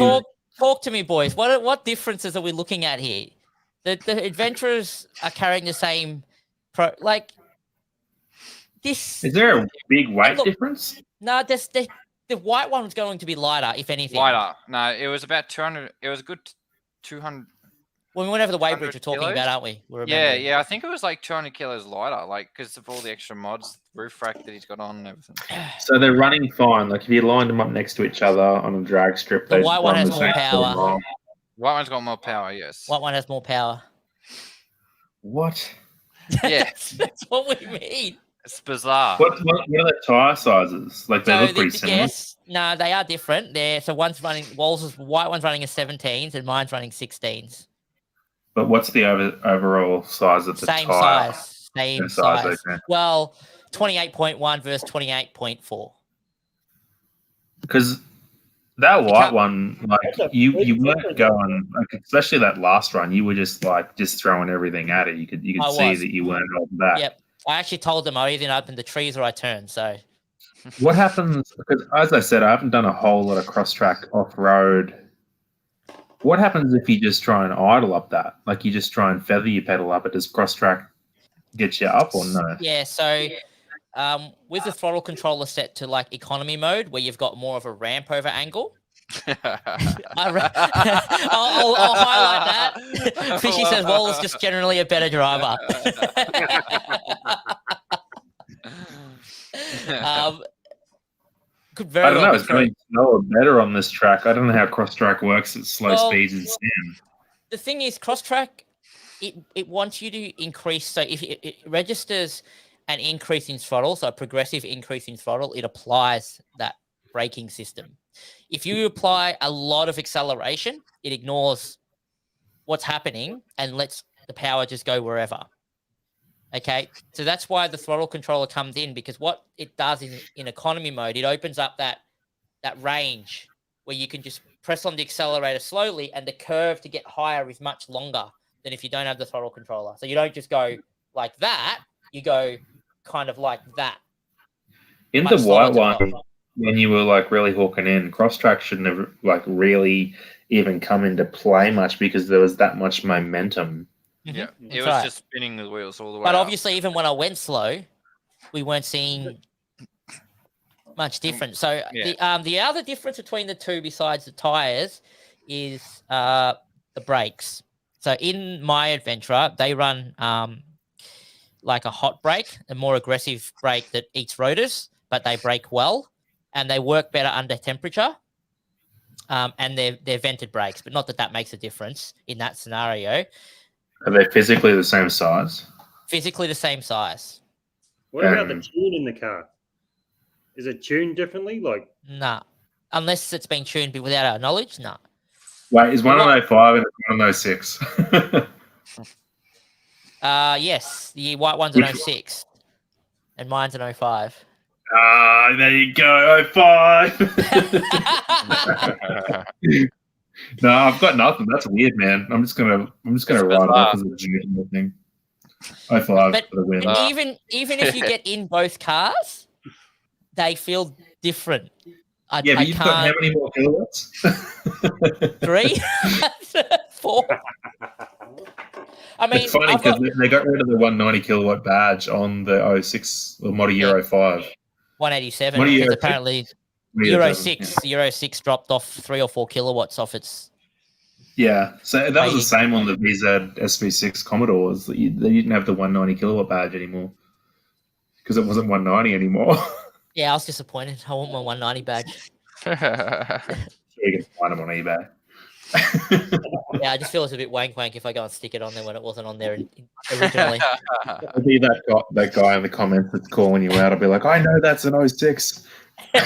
S1: talk to me, boys. What differences are we looking at here? The adventurers are carrying the same this.
S9: Is there a big weight
S1: Look,
S9: difference?
S1: No, there's The white one was going to be lighter, if anything.
S2: Lighter. No, it was about 200. It was a good 200.
S1: When we went over the weight bridge, we're talking
S2: kilos?
S1: about, aren't we? We're
S2: Yeah,
S1: remembering.
S2: yeah. I think it was like 200 kilos lighter, like because of all the extra mods, roof rack that he's got on and everything.
S9: So they're running fine. Like if you lined them up next to each other on a drag strip,
S1: The
S9: they'd
S1: white one
S9: run
S1: has
S9: the
S1: more
S9: same sort of
S1: power.
S9: roll.
S2: White one's got more power, yes.
S1: White one has more power.
S9: What?
S2: Yeah,
S1: That's what we mean.
S2: it's bizarre.
S9: What are the tyre sizes? Like they look pretty similar.
S1: Yes, no, they are different. So one's running white one's running a 17s and mine's running 16s.
S9: But what's the overall size of the
S1: Same
S9: tyre?
S1: size. Same
S9: size.
S1: size.
S9: Okay.
S1: Well, 28.1 versus 28.4.
S9: Because that white one, like you weren't going, like especially that last run, you were just throwing everything at it. You could see that you weren't holding back.
S1: Yep. I actually told them I either opened the trees or I turned. So
S9: what happens? Because as I said, I haven't done a whole lot of cross track off road. What happens if you just try and idle up that? Like you just try and feather your pedal up, it does cross track get you up or no?
S1: Yeah, so with the throttle controller set to like economy mode where you've got more of a ramp over angle. I'll highlight that. Fishy says Wall's just generally a better driver. Could very
S9: I don't
S1: well
S9: know.
S1: be
S9: It's going slower better on this track. I don't know how cross track works at slow speeds in sim.
S1: The thing is, cross track, it wants you to increase. So if it registers an increase in throttle, so a progressive increase in throttle, it applies that braking system. If you apply a lot of acceleration, it ignores what's happening and lets the power just go wherever. Okay, so that's why the throttle controller comes in, because what it does is in economy mode, it opens up that range where you can just press on the accelerator slowly, and the curve to get higher is much longer than if you don't have the throttle controller. So you don't just go like that, you go kind of like that.
S9: In the white one, when you were like really hooking in, cross track shouldn't have like really even come into play much because there was that much momentum.
S2: Yeah, it was just spinning the wheels all the way.
S1: But
S2: up.
S1: obviously, even when I went slow, we weren't seeing much difference. So the other difference between the two, besides the tires, is the brakes. So in my Adventra, they run like a hot brake, a more aggressive brake that eats rotors, but they brake well and they work better under temperature. And they're vented brakes, but not that makes a difference in that scenario.
S9: Are they physically the same size?
S1: Physically the same size.
S3: What about the tune in the car? Is it tuned differently? Like,
S1: nah, unless it's been tuned without our knowledge. Nah.
S9: Wait, is one an 05 and one 06?
S1: Yes, the white one's an 06, and mine's an 05.
S9: There you go, 05. No, I've got nothing. That's weird, man. I'm just gonna write it off as a junior thing. 05
S1: but
S9: for the win.
S1: Even if you get in both cars, they feel different.
S9: But you've got how many more kilowatts?
S1: 3, 4. I mean,
S9: it's funny because they got rid of the 190 kilowatt badge on the 06 or Model Euro 5.
S1: 187 because apparently Euro 6 dropped off 3 or 4 kilowatts off its.
S9: Yeah, so that was the same on the VZ SV6 Commodores. They didn't have the 190 kilowatt badge anymore because it wasn't 190 anymore.
S1: Yeah, I was disappointed. I want my 190 badge.
S9: You can find them on eBay.
S1: Yeah, I just feel it's a bit wank if I go and stick it on there when it wasn't on there originally.
S9: I'll be that guy in the comments that's calling you out. I'll be like, I know that's an 06. No,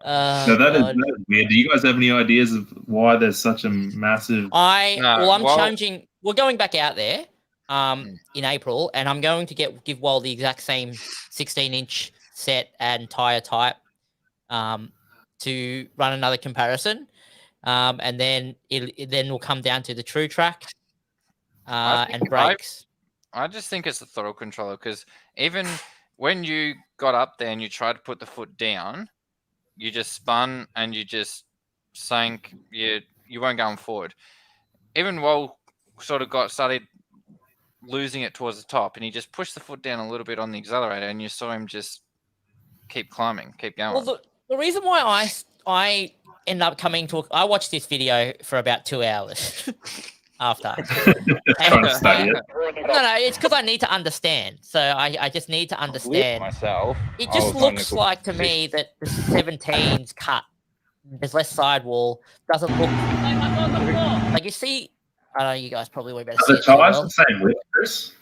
S9: that is weird. Do you guys have any ideas of why there's such a massive?
S1: Changing. We're going back out there in April, and I'm going to give Wal the exact same 16-inch set and tire type to run another comparison, and then it will come down to the true track and brakes.
S2: I just think it's the throttle controller, because even when you got up there and you tried to put the foot down, you just spun and you just sank. You weren't going forward. Even Wal sort of started losing it towards the top, and he just pushed the foot down a little bit on the accelerator, and you saw him just keep climbing, keep going.
S1: Well, the reason why I end up coming to I watched this video for about 2 hours after.
S9: Trying to study it.
S1: No, it's because I need to understand. So I just need to understand.
S10: Myself.
S1: It just looks like to me that the 17's cut. There's less sidewall. Doesn't look like you see. I know you guys probably way better.
S9: Are the tires the same width, Chris?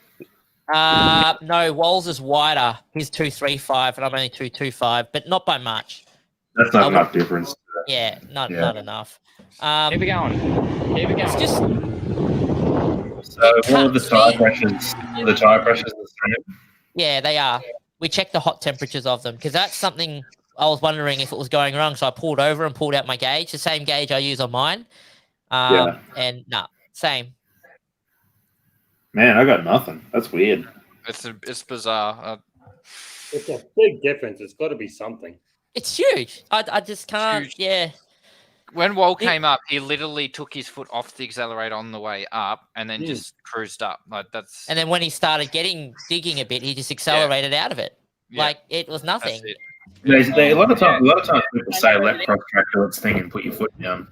S1: No, Walls is wider. He's 235 and I'm only 225, but not by much.
S9: That's not enough difference.
S1: Yeah, not enough.
S10: Keep it going. Keep it going.
S1: It's just.
S9: So all of the tire pressures, the same?
S1: Yeah, they are. We checked the hot temperatures of them because that's something I was wondering if it was going wrong. So I pulled over and pulled out my gauge, the same gauge I use on mine. And same.
S9: Man, I got nothing. That's weird.
S2: It's bizarre.
S3: It's a big difference. It's got to be something.
S1: It's huge. I just can't.
S2: Huge.
S1: Yeah.
S2: When Wall came up, he literally took his foot off the accelerator on the way up and then just cruised up. Like that's.
S1: And then when he started digging a bit, he just accelerated out of it.
S2: Yeah.
S1: Like it was nothing.
S9: A lot of times people say let cross track do its thing and put your foot down.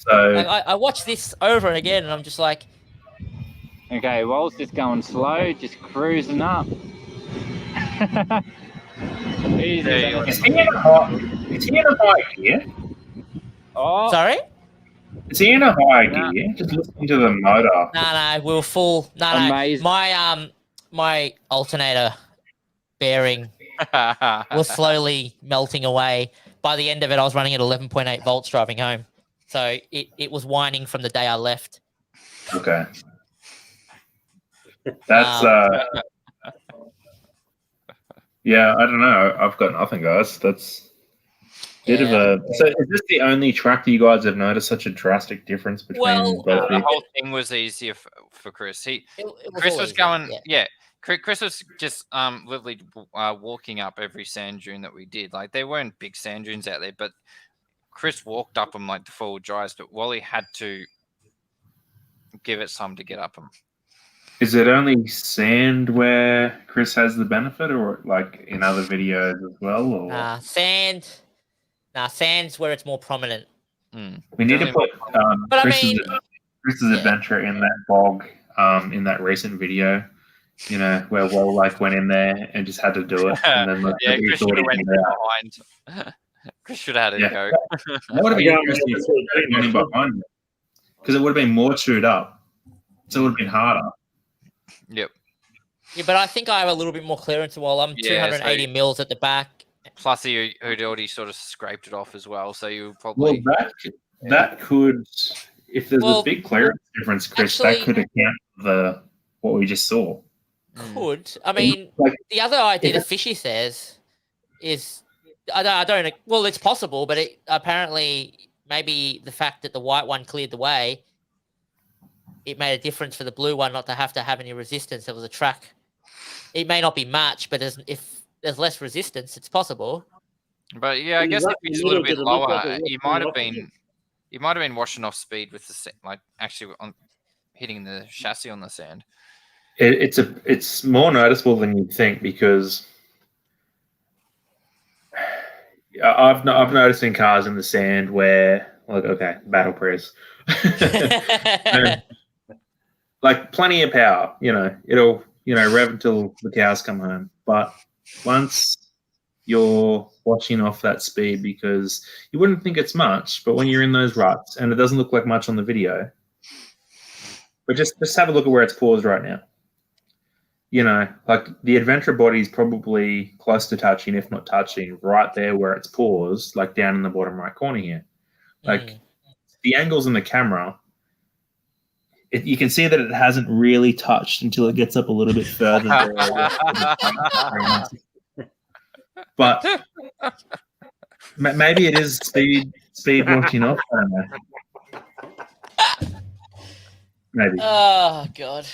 S9: So
S1: Like, I watched this over and again, and I'm just like,
S10: Okay, Wall's just going slow, just cruising up. Easy.
S9: is he in a high gear?
S10: Oh,
S1: sorry?
S9: Is he in a high gear? Just listening to the motor.
S1: No, we were full. No.
S10: Amazing.
S1: My alternator bearing was slowly melting away. By the end of it, I was running at 11.8 volts driving home. So it was whining from the day I left.
S9: Okay. That's yeah, I don't know. I've got nothing, guys. That's bit of a. So is this the only track that you guys have noticed such a drastic difference between both?
S2: The whole thing was easier for Chris. Chris was going, Chris was just literally walking up every sand dune that we did. Like they weren't big sand dunes out there, but Chris walked up them like the full drives. But Wally had to give it some to get up them.
S9: Is it only sand where Chris has the benefit, or like in other videos as well? Or?
S1: Sand's where it's more prominent.
S9: We need to put Chris's adventure in that bog, in that recent video. You know, where Wall like went in there and just had to do it, and then
S2: Chris should have went behind. Chris should have had it go.
S9: That would have been interesting running behind because it would have been more chewed up, so it would have been harder.
S2: Yep.
S1: Yeah, but I think I have a little bit more clearance while I'm 280 mils at the back.
S2: Plus, he'd already sort of scraped it off as well, so you probably.
S9: Well, that could, if there's a big clearance difference, Chris, that could account for what we just saw.
S1: Could. I mean, the other idea that Fishy says is, I don't. Well, it's possible, but apparently maybe the fact that the white one cleared the way, it made a difference for the blue one not to have any resistance. There was a track. It may not be much, but if there's less resistance, it's possible.
S2: But yeah, I guess if he's a little bit lower, you might have been washing off speed with the actually hitting the chassis on the sand.
S9: It's more noticeable than you'd think because I've noticed in cars in the sand where battle press. Like plenty of power, it'll rev until the cows come home. But once you're washing off that speed, because you wouldn't think it's much, but when you're in those ruts, and it doesn't look like much on the video, but just have a look at where it's paused right now. Like the Adventra body is probably close to touching, if not touching, right there where it's paused, like down in the bottom right corner here. Like the angles in the camera, you can see that it hasn't really touched until it gets up a little bit further. But maybe it is speed washing off. I don't know. Maybe.
S1: Oh God.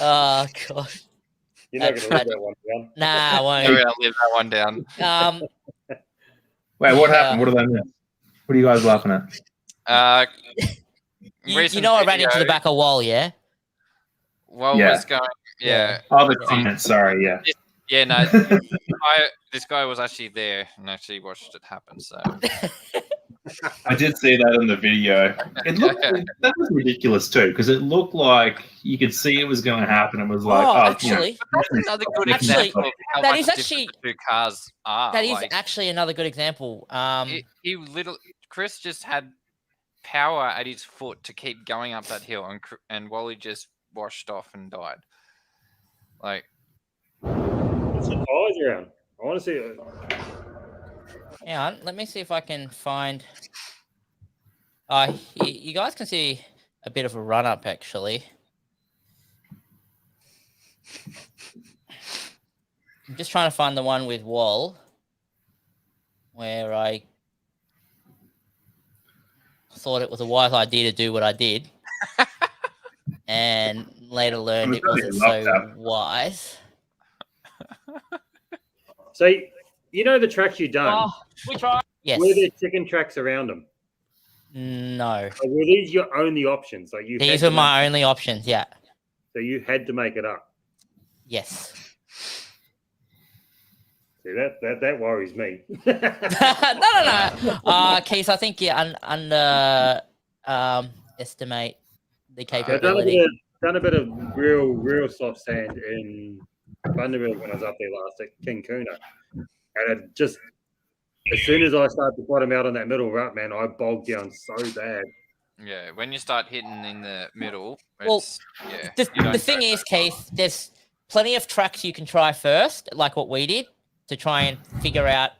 S1: Oh God.
S3: You're not going to live that one down.
S1: Nah, I won't.
S2: You're going to live that one down.
S9: Wait, what happened? What did I miss? What are you guys laughing at?
S1: You know I ran into the back of Wall, yeah?
S2: Wall was going, yeah.
S9: Oh, the comments, sorry, yeah.
S2: Yeah, no. This guy was actually there and actually watched it happen. So
S9: I did see that in the video. It looked that was ridiculous too, because it looked like you could see it was going to happen. It was like,
S1: actually,
S2: that's another good example of how
S1: that
S2: much
S1: is actually
S2: different the two cars are.
S1: That is actually another good example.
S2: Chris just had power at his foot to keep going up that hill, and Wally just washed off and died. Like,
S3: it's a tires around. I want to see it.
S1: Hang on, let me see if I can find. You guys can see a bit of a run up actually. I'm just trying to find the one with Wall, where I thought it was a wise idea to do what I did, and later learned it wasn't so wise.
S3: So you know the tracks you've done.
S5: We tried.
S1: Yes.
S3: Were there chicken tracks around them?
S1: No.
S3: Or were these your only options? Like
S1: These were my only options. Yeah.
S3: So you had to make it up.
S1: Yes.
S3: See that worries me.
S1: No. Keith, I think you estimate the capability.
S3: Done a bit of real soft sand in Vanderbilt when I was up there last at King Kuna, and it just as soon as I started to bottom out on that middle rut, man, I bogged down so bad.
S2: Yeah, when you start hitting in the middle,
S1: the thing is, Keith, there's plenty of tracks you can try first, like what we did, to try and figure out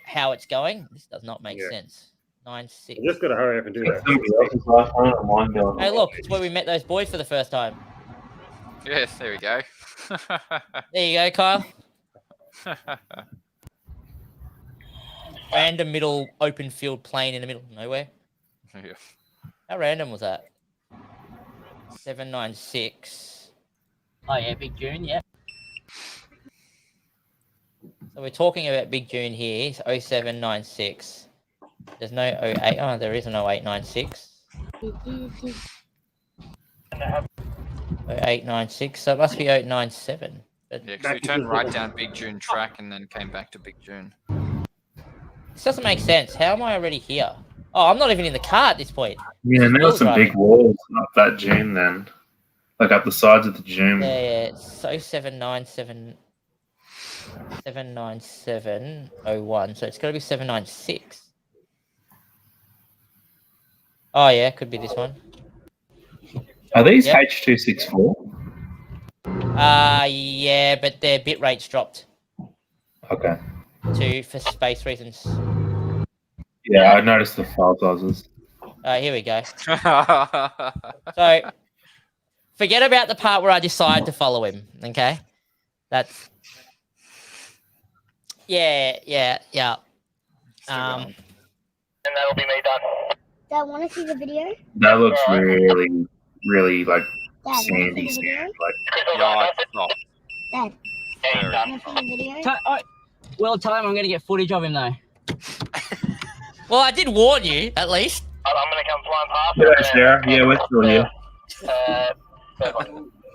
S1: how it's going. This does not make sense. 9-6.
S3: You just got to hurry up and do that.
S1: Hey, look, it's where we met those boys for the first time.
S2: Yes, there we go.
S1: There you go, Kyle. Random middle open field plane in the middle of nowhere.
S2: Yeah.
S1: How random was that? 796.
S5: Oh yeah, Big June, yeah.
S1: So we're talking about Big June here. It's 0796. There's no 08. Oh, there is an 0896. 0896. So it must be 097. But
S2: Yeah, because we turned right down Big June track and then came back to Big June.
S1: This doesn't make sense. How am I already here? Oh, I'm not even in the car at this point.
S9: Yeah, and there were some big walls up that dune then. Like up the sides of the dune.
S1: Yeah. So 797. 79701. So it's got to be 796. Oh, yeah, could be this one.
S9: Are these H264?
S1: Yeah, but their bit rates dropped.
S9: Okay.
S1: For space reasons.
S9: Yeah, I noticed the file sizes.
S1: Here we go. So, forget about the part where I decide to follow him, okay? That's... Yeah.
S6: And that'll be me done.
S12: Dad, want to see the video?
S9: That looks really, really like sandy sand.
S12: Dad,
S6: Done.
S12: want to see the video?
S5: Well, tell him I'm going to get footage of him though.
S1: Well, I did warn you, at least.
S6: I'm going to come flying past.
S9: Yeah, Sarah. Yeah, we're still here.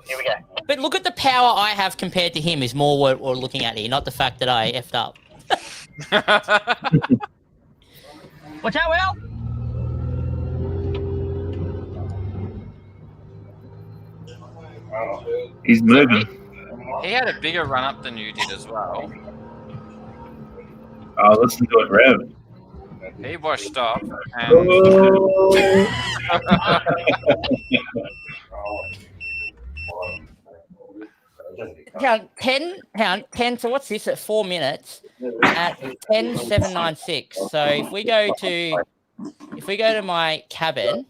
S6: Here we go.
S1: But look at the power I have compared to him is more what we're looking at here, not the fact that I effed up.
S5: Watch out, Will!
S9: He's moving.
S2: He had a bigger run up than you did as well.
S9: Oh, listen to it, Rev.
S2: He washed up and
S1: Count 10, so what's this at 4 minutes? At 10,796. So if we go to my cabin.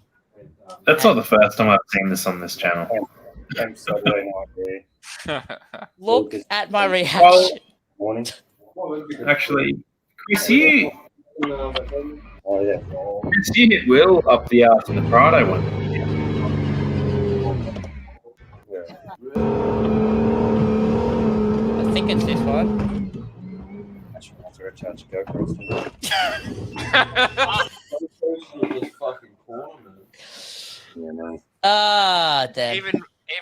S9: That's not the first time I've seen this on this channel.
S1: Look at my reaction.
S9: Actually, Chris, you hit Will up the arse in the Prado one.
S1: I think it's this one. Damn.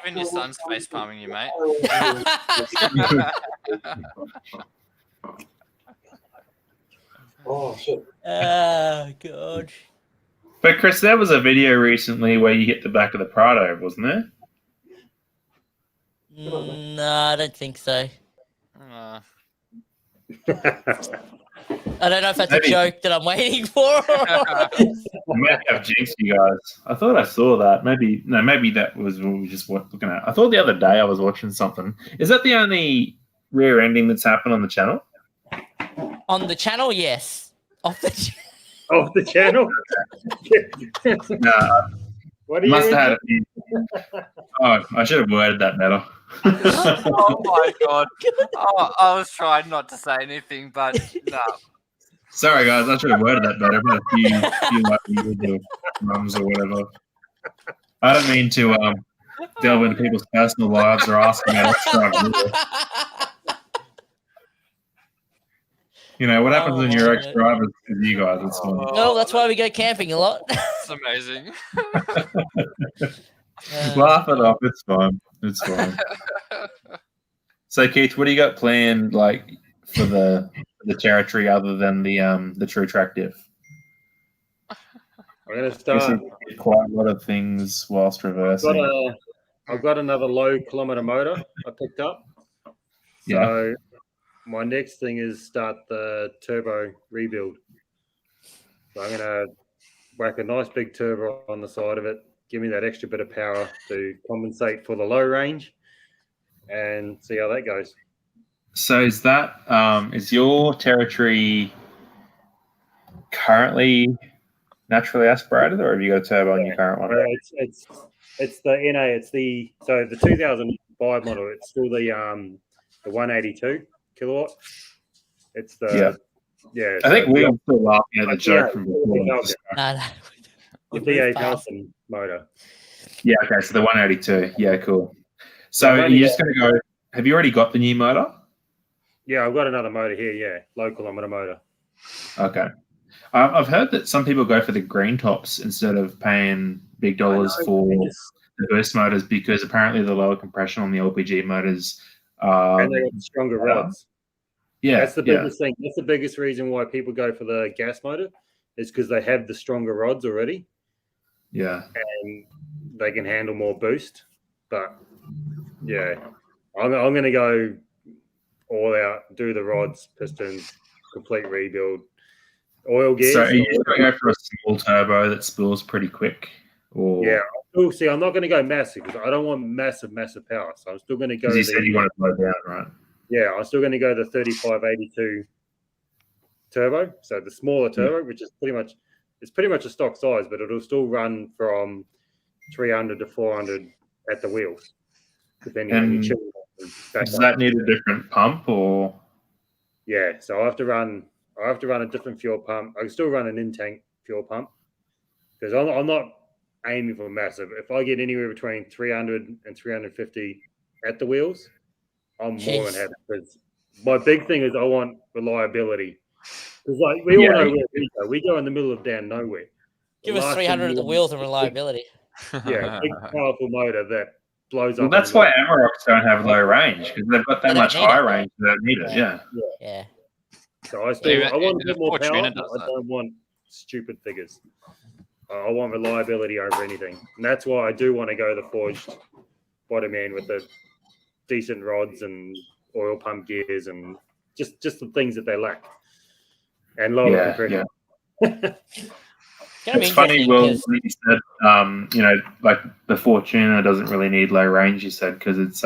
S2: Even your son's face palming you, mate.
S3: Oh shit!
S1: Oh god.
S9: But Chris, there was a video recently where you hit the back of the Prado, wasn't there?
S1: No, I don't think so.
S2: Uh,
S1: I don't know if that's
S9: Maybe.
S1: a joke that I'm waiting for.
S9: I might have jinxed you guys. I thought I saw that. Maybe that was what we were just looking at. I thought the other day I was watching something. Is that the only rear ending that's happened on the channel?
S1: On the channel, yes. Off the
S3: Off the channel.
S9: No,
S3: What are you?
S9: must have had a few. Oh, I should have worded that better.
S2: oh my god! Oh, I was trying not to say anything, but no.
S9: Sorry, guys. I should have worded that better. I've had a few like individual mums or whatever. I don't mean to delve into people's personal lives or ask about extra. You know, what happens when you're ex-drivers with you guys? It's fun.
S1: No, that's why we go camping a lot.
S2: It's amazing.
S9: Laugh it off. It's fine. It's fine. So, Keith, what do you got planned, like, for the territory other than the True Track diff?
S3: I'm going to start.
S9: Quite a lot of things whilst reversing.
S3: I've got another low kilometer motor I picked up. So my next thing is start the turbo rebuild. So I'm going to whack a nice big turbo on the side of it, give me that extra bit of power to compensate for the low range, and see how that goes.
S9: So is that is your territory currently naturally aspirated, or have you got a turbo on your current one?
S3: It's the NA. It's the 2005 model. It's still the 182 kilowatt. It's the
S9: I think we were still laughing at the joke from before.
S3: The V8 Nelson motor.
S9: Yeah. Okay. So the 182. Yeah. Cool. So you're just going to go. Have you already got the new motor?
S3: Yeah, I've got another motor here. Yeah, low kilometer motor.
S9: Okay. I've heard that some people go for the green tops instead of paying big dollars for the burst motors because apparently the lower compression on the LPG motors
S3: and they got stronger rods.
S9: Yeah,
S3: that's the biggest thing. That's the biggest reason why people go for the gas motor is because they have the stronger rods already.
S9: Yeah,
S3: and they can handle more boost. But yeah, I'm going to go all out, do the rods, pistons, complete rebuild. Oil gears.
S9: So are you just going to go for a small turbo that spools pretty quick? Or
S3: yeah, see, I'm not going to go massive because I don't want massive power. So I'm still going to go.
S9: You said you want to slow down, right?
S3: Yeah, I'm still going to go the 3582 turbo. So the smaller turbo, which is pretty much a stock size, but it'll still run from 300 to 400 at the wheels, depending on your children.
S9: Does that need a different pump or?
S3: Yeah, so I have to run a different fuel pump. I can still run an in-tank fuel pump because I'm not aiming for massive. If I get anywhere between 300 and 350 at the wheels, I'm more than happy. Because my big thing is I want reliability. Because like we all know where we go. We go in the middle of down nowhere.
S1: Give us 300 at the wheels and reliability.
S3: Yeah, big powerful motor that blows up.
S9: Well, that's why Amaroks don't have low range because they've got that much high range. They don't need it.
S1: Yeah.
S3: So I want a bit more power. I don't want stupid figures. I want reliability over anything, and that's why I do want to go the forged bottom end with the decent rods and oil pump gears and just the things that they lack, and lower compression.
S9: It's funny, Will, you said, like the Fortuner doesn't really need low range, you said, because it's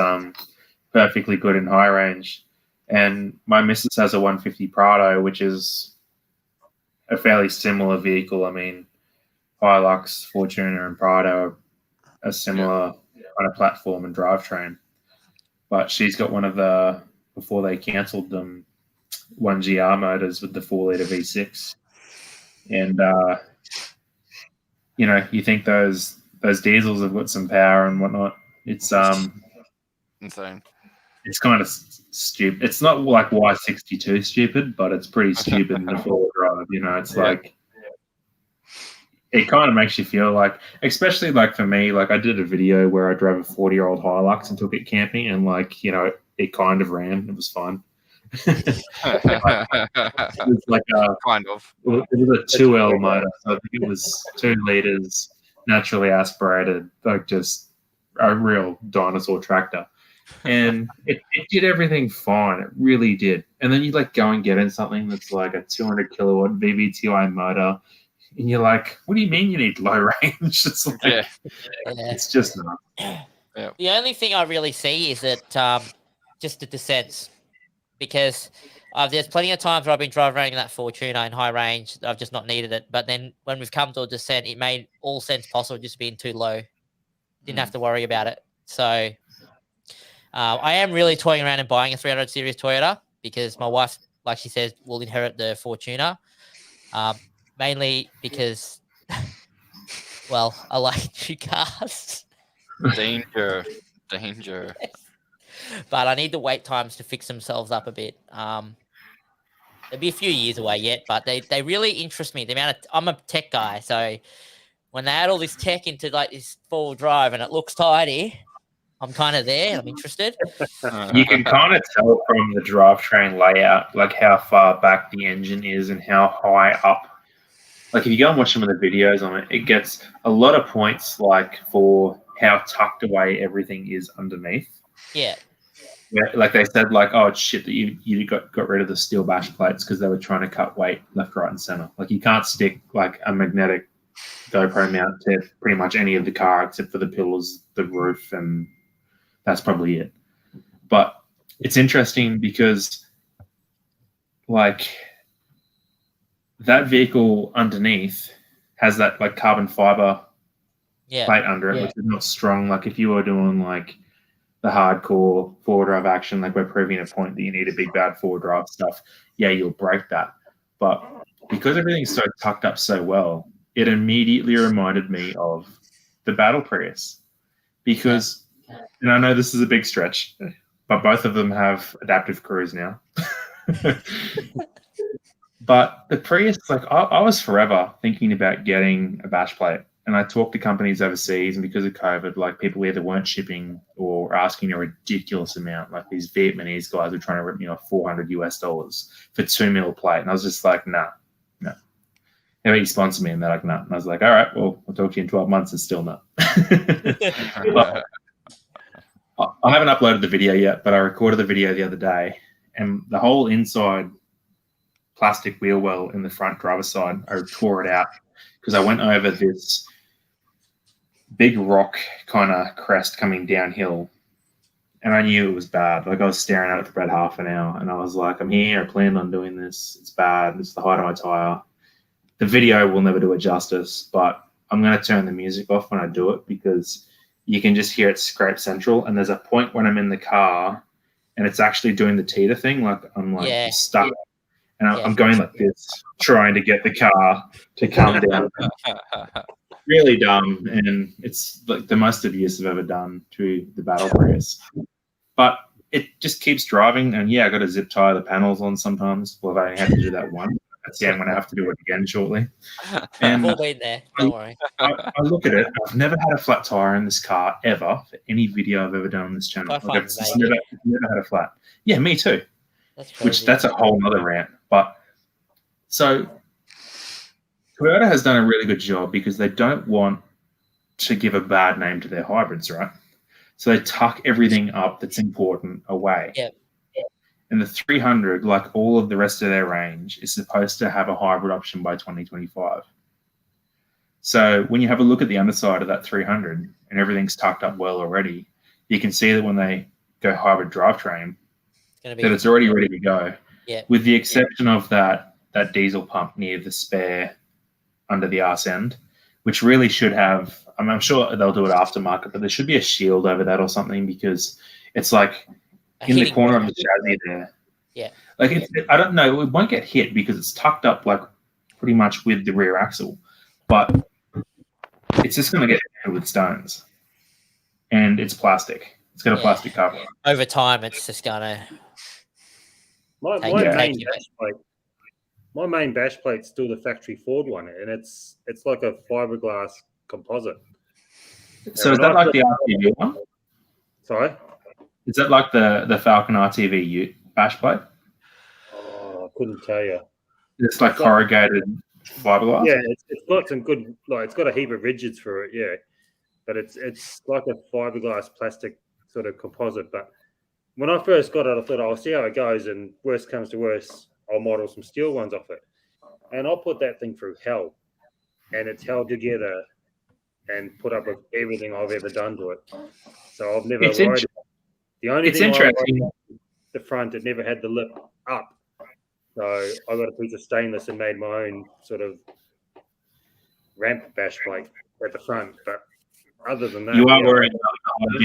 S9: perfectly good in high range. And my missus has a 150 Prado, which is a fairly similar vehicle. I mean, Hilux, Fortuner, and Prado are a similar kind of platform and drivetrain. But she's got one of the, before they cancelled them, 1GR motors with the 4-litre V6. And, you think those diesels have got some power and whatnot. It's
S2: insane.
S9: It's kind of stupid. It's not like Y62 stupid, but it's pretty stupid in the four-wheel drive. It's like it kind of makes you feel like, especially like for me, like I did a video where I drove a 40-year-old Hilux and took it camping, and like, you know, it kind of ran. It was fun. It was like
S2: kind of.
S9: It was a 2L motor, so I think it was 2 liters, naturally aspirated, like just a real dinosaur tractor. And it did everything fine. It really did. And then you like go and get in something that's like a 200 kilowatt VVTi motor, and you're like, what do you mean you need low range? It's like, it's just not.
S2: Yeah.
S1: The only thing I really see is that just the descents, because there's plenty of times where I've been driving around in that Fortuner in high range. I've just not needed it. But then when we've come to a descent, it made all sense possible just being too low. Didn't have to worry about it. So I am really toying around and buying a 300 series Toyota because my wife, like she says, will inherit the Fortuner. Mainly because, well, I like new cars.
S2: Danger.
S1: But I need the wait times to fix themselves up a bit. They'll be a few years away yet, but they really interest me. I'm a tech guy, so when they add all this tech into like this 4-wheel drive and it looks tidy, I'm kind of there and I'm interested.
S9: You can kind of tell from the drivetrain layout, like how far back the engine is and how high up. Like if you go and watch some of the videos on it, it gets a lot of points, like for how tucked away everything is underneath.
S1: Yeah.
S9: Yeah, like they said, like, oh, it's shit that you got rid of the steel bash plates because they were trying to cut weight left, right, and center. Like you can't stick like a magnetic GoPro mount to pretty much any of the car except for the pillars, the roof, and that's probably it. But it's interesting because like that vehicle underneath has that like carbon fiber plate under it, which is not strong. Like if you were doing like the hardcore 4-wheel drive action, like we're proving a point that you need a big bad 4-wheel drive stuff, yeah, you'll break that. But because everything's so tucked up so well, it immediately reminded me of the Battle Prius. Because, and I know this is a big stretch, but both of them have adaptive cruise now. But the Prius, like I was forever thinking about getting a bash plate. And I talked to companies overseas, and because of COVID, like people either weren't shipping or asking a ridiculous amount. Like these Vietnamese guys were trying to rip me off $400 for 2 mil plate. And I was just like, no. How about you sponsor me? And they're like, no. And I was like, all right, well, I'll talk to you in 12 months. And still no. I haven't uploaded the video yet, but I recorded the video the other day, and the whole inside plastic wheel well in the front driver's side, I tore it out because I went over this big rock kind of crest coming downhill, and I knew it was bad. Like I was staring at it for about half an hour, and I was like, I'm here, I planned on doing this. It's bad. It's the height of my tire. The video will never do it justice, but I'm going to turn the music off when I do it because you can just hear it scrape central. And there's a point when I'm in the car and it's actually doing the teeter thing. Like I'm like stuck and I'm going like this, trying to get the car to come down. Really dumb. And it's like the most abuse I've ever done to the Battle Prius. But it just keeps driving. And yeah, I got to zip tie the panels on sometimes. Well, I only had to do that once. Yeah, I'm going to have to do it again shortly. And
S1: we'll be there. Don't worry.
S9: I look at it. I've never had a flat tire in this car ever for any video I've ever done on this channel. I've never had a flat. Yeah, me too. That's a whole other rant. But so Toyota has done a really good job because they don't want to give a bad name to their hybrids, right? So they tuck everything up that's important away.
S1: Yeah.
S9: And the 300, like all of the rest of their range, is supposed to have a hybrid option by 2025. So when you have a look at the underside of that 300 and everything's tucked up well already, you can see that when they go hybrid drivetrain, that it's already ready to go.
S1: Yeah.
S9: With the exception of that diesel pump near the spare under the arse end, which really should have, I'm sure they'll do it aftermarket, but there should be a shield over that or something because it's like in the corner of the chassis there.
S1: Yeah.
S9: Like I don't know, it won't get hit because it's tucked up like pretty much with the rear axle, but it's just going to get hit with stones. And it's plastic. It's got a plastic cover.
S1: Over time, it's just going to
S3: my main bash plate. My main bash plate's still the factory Ford one, and it's like a fiberglass composite.
S9: So is that like the RTV one?
S3: Sorry?
S9: Is that like the Falcon RTV bash plate?
S3: Oh, I couldn't tell you.
S9: It's like corrugated fiberglass?
S3: Yeah, it's got some good, like it's got a heap of rigids for it, yeah. But it's like a fiberglass plastic sort of composite. But when I first got it, I thought, I'll see how it goes, and worst comes to worst, I'll model some steel ones off it. And I'll put that thing through hell. And it's held together and put up with everything I've ever done to it. So I've never worried. The only thing I worried about the front, it never had the lip up. So I got a piece of stainless and made my own sort of ramp bash plate at the front. But other than that,
S9: you are wearing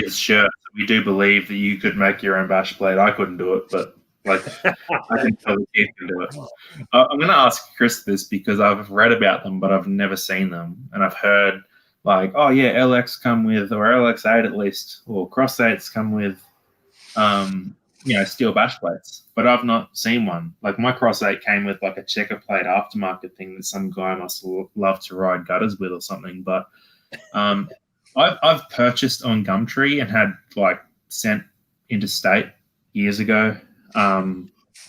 S9: a shirt. We do believe that you could make your own bash plate. I couldn't do it, but like I can tell you can do it. I'm going to ask Chris this because I've read about them, but I've never seen them, and I've heard like, oh yeah, LX come with, or LX8 at least, or Cross 8s come with, steel bash plates. But I've not seen one. Like my Cross 8 came with like a checker plate aftermarket thing that some guy must love to ride gutters with or something. But I've purchased on Gumtree and had like sent interstate years ago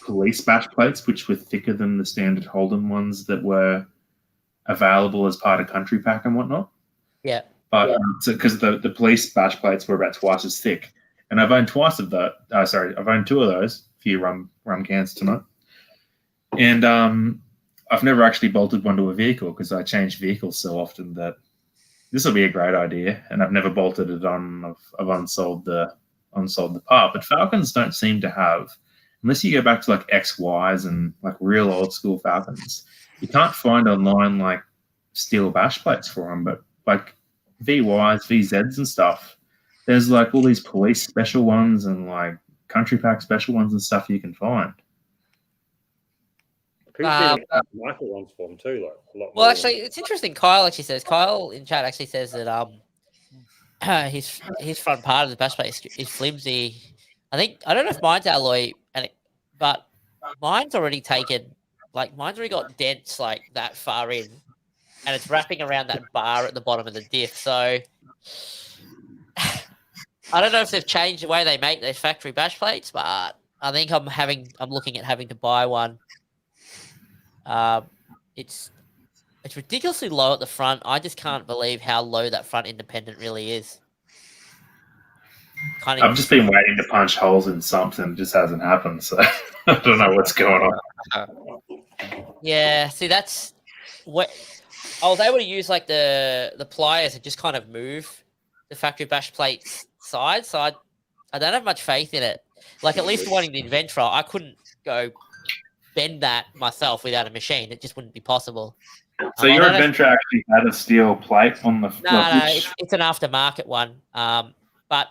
S9: police bash plates, which were thicker than the standard Holden ones that were available as part of Country Pack and whatnot.
S1: Yeah.
S9: But because the police bash plates were about twice as thick. And I've owned twice of that. I've owned two of those, a few rum cans tonight. And I've never actually bolted one to a vehicle because I change vehicles so often that this will be a great idea. And I've never bolted it on. I've unsold the part. But Falcons don't seem to have, unless you go back to like XYs and like real old school Falcons, you can't find online like steel bash plates for them. But like VYs, VZs and stuff, there's like all these police special ones and like Country Pack special ones and stuff you can find.
S3: Market ones for them too, like a lot
S1: well,
S3: more.
S1: actually, it's interesting. Kyle in chat actually says that his front part of the bash plate is flimsy. I don't know if mine's alloy, but mine's already got dents like that far in, and it's wrapping around that bar at the bottom of the diff. So I don't know if they've changed the way they make their factory bash plates, but I think I'm looking at having to buy one. It's ridiculously low at the front. I just can't believe how low that front independent really is.
S9: I've just been waiting to punch holes in something. It just hasn't happened, so I don't know what's going on.
S1: Yeah, see, that's what I was able to use, like the pliers and just kind of move the factory bash plates side. So I don't have much faith in it. Like at least wanting the Adventra, I couldn't go bend that myself without a machine. It just wouldn't be possible.
S9: So your Adventra actually had a steel plate on the
S1: No, it's an aftermarket one. But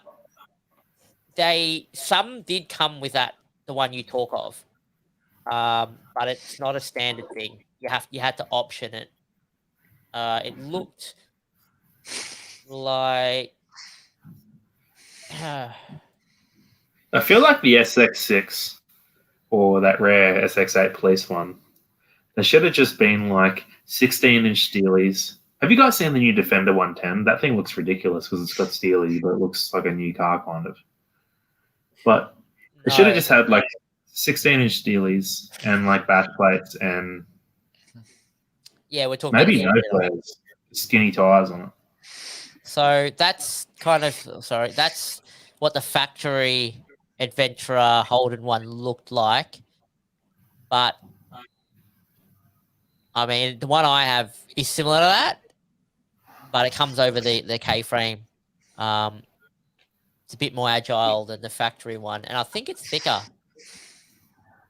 S1: some did come with the one you talk of. But it's not a standard thing. You had to option it. It looked like
S9: I feel like the SX6 or that rare SX8 police one, they should have just been like 16-inch steelies. Have you guys seen the new Defender 110? That thing looks ridiculous because it's got steely, but it looks like a new car kind of. But they should have just had like 16-inch steelies and like bash plates and
S1: we're talking
S9: maybe no flares, skinny tires on it.
S1: So that's that's what the factory Adventra Holden one looked like. But I mean, the one I have is similar to that, but it comes over the K-frame. It's a bit more agile than the factory one, and I think it's thicker.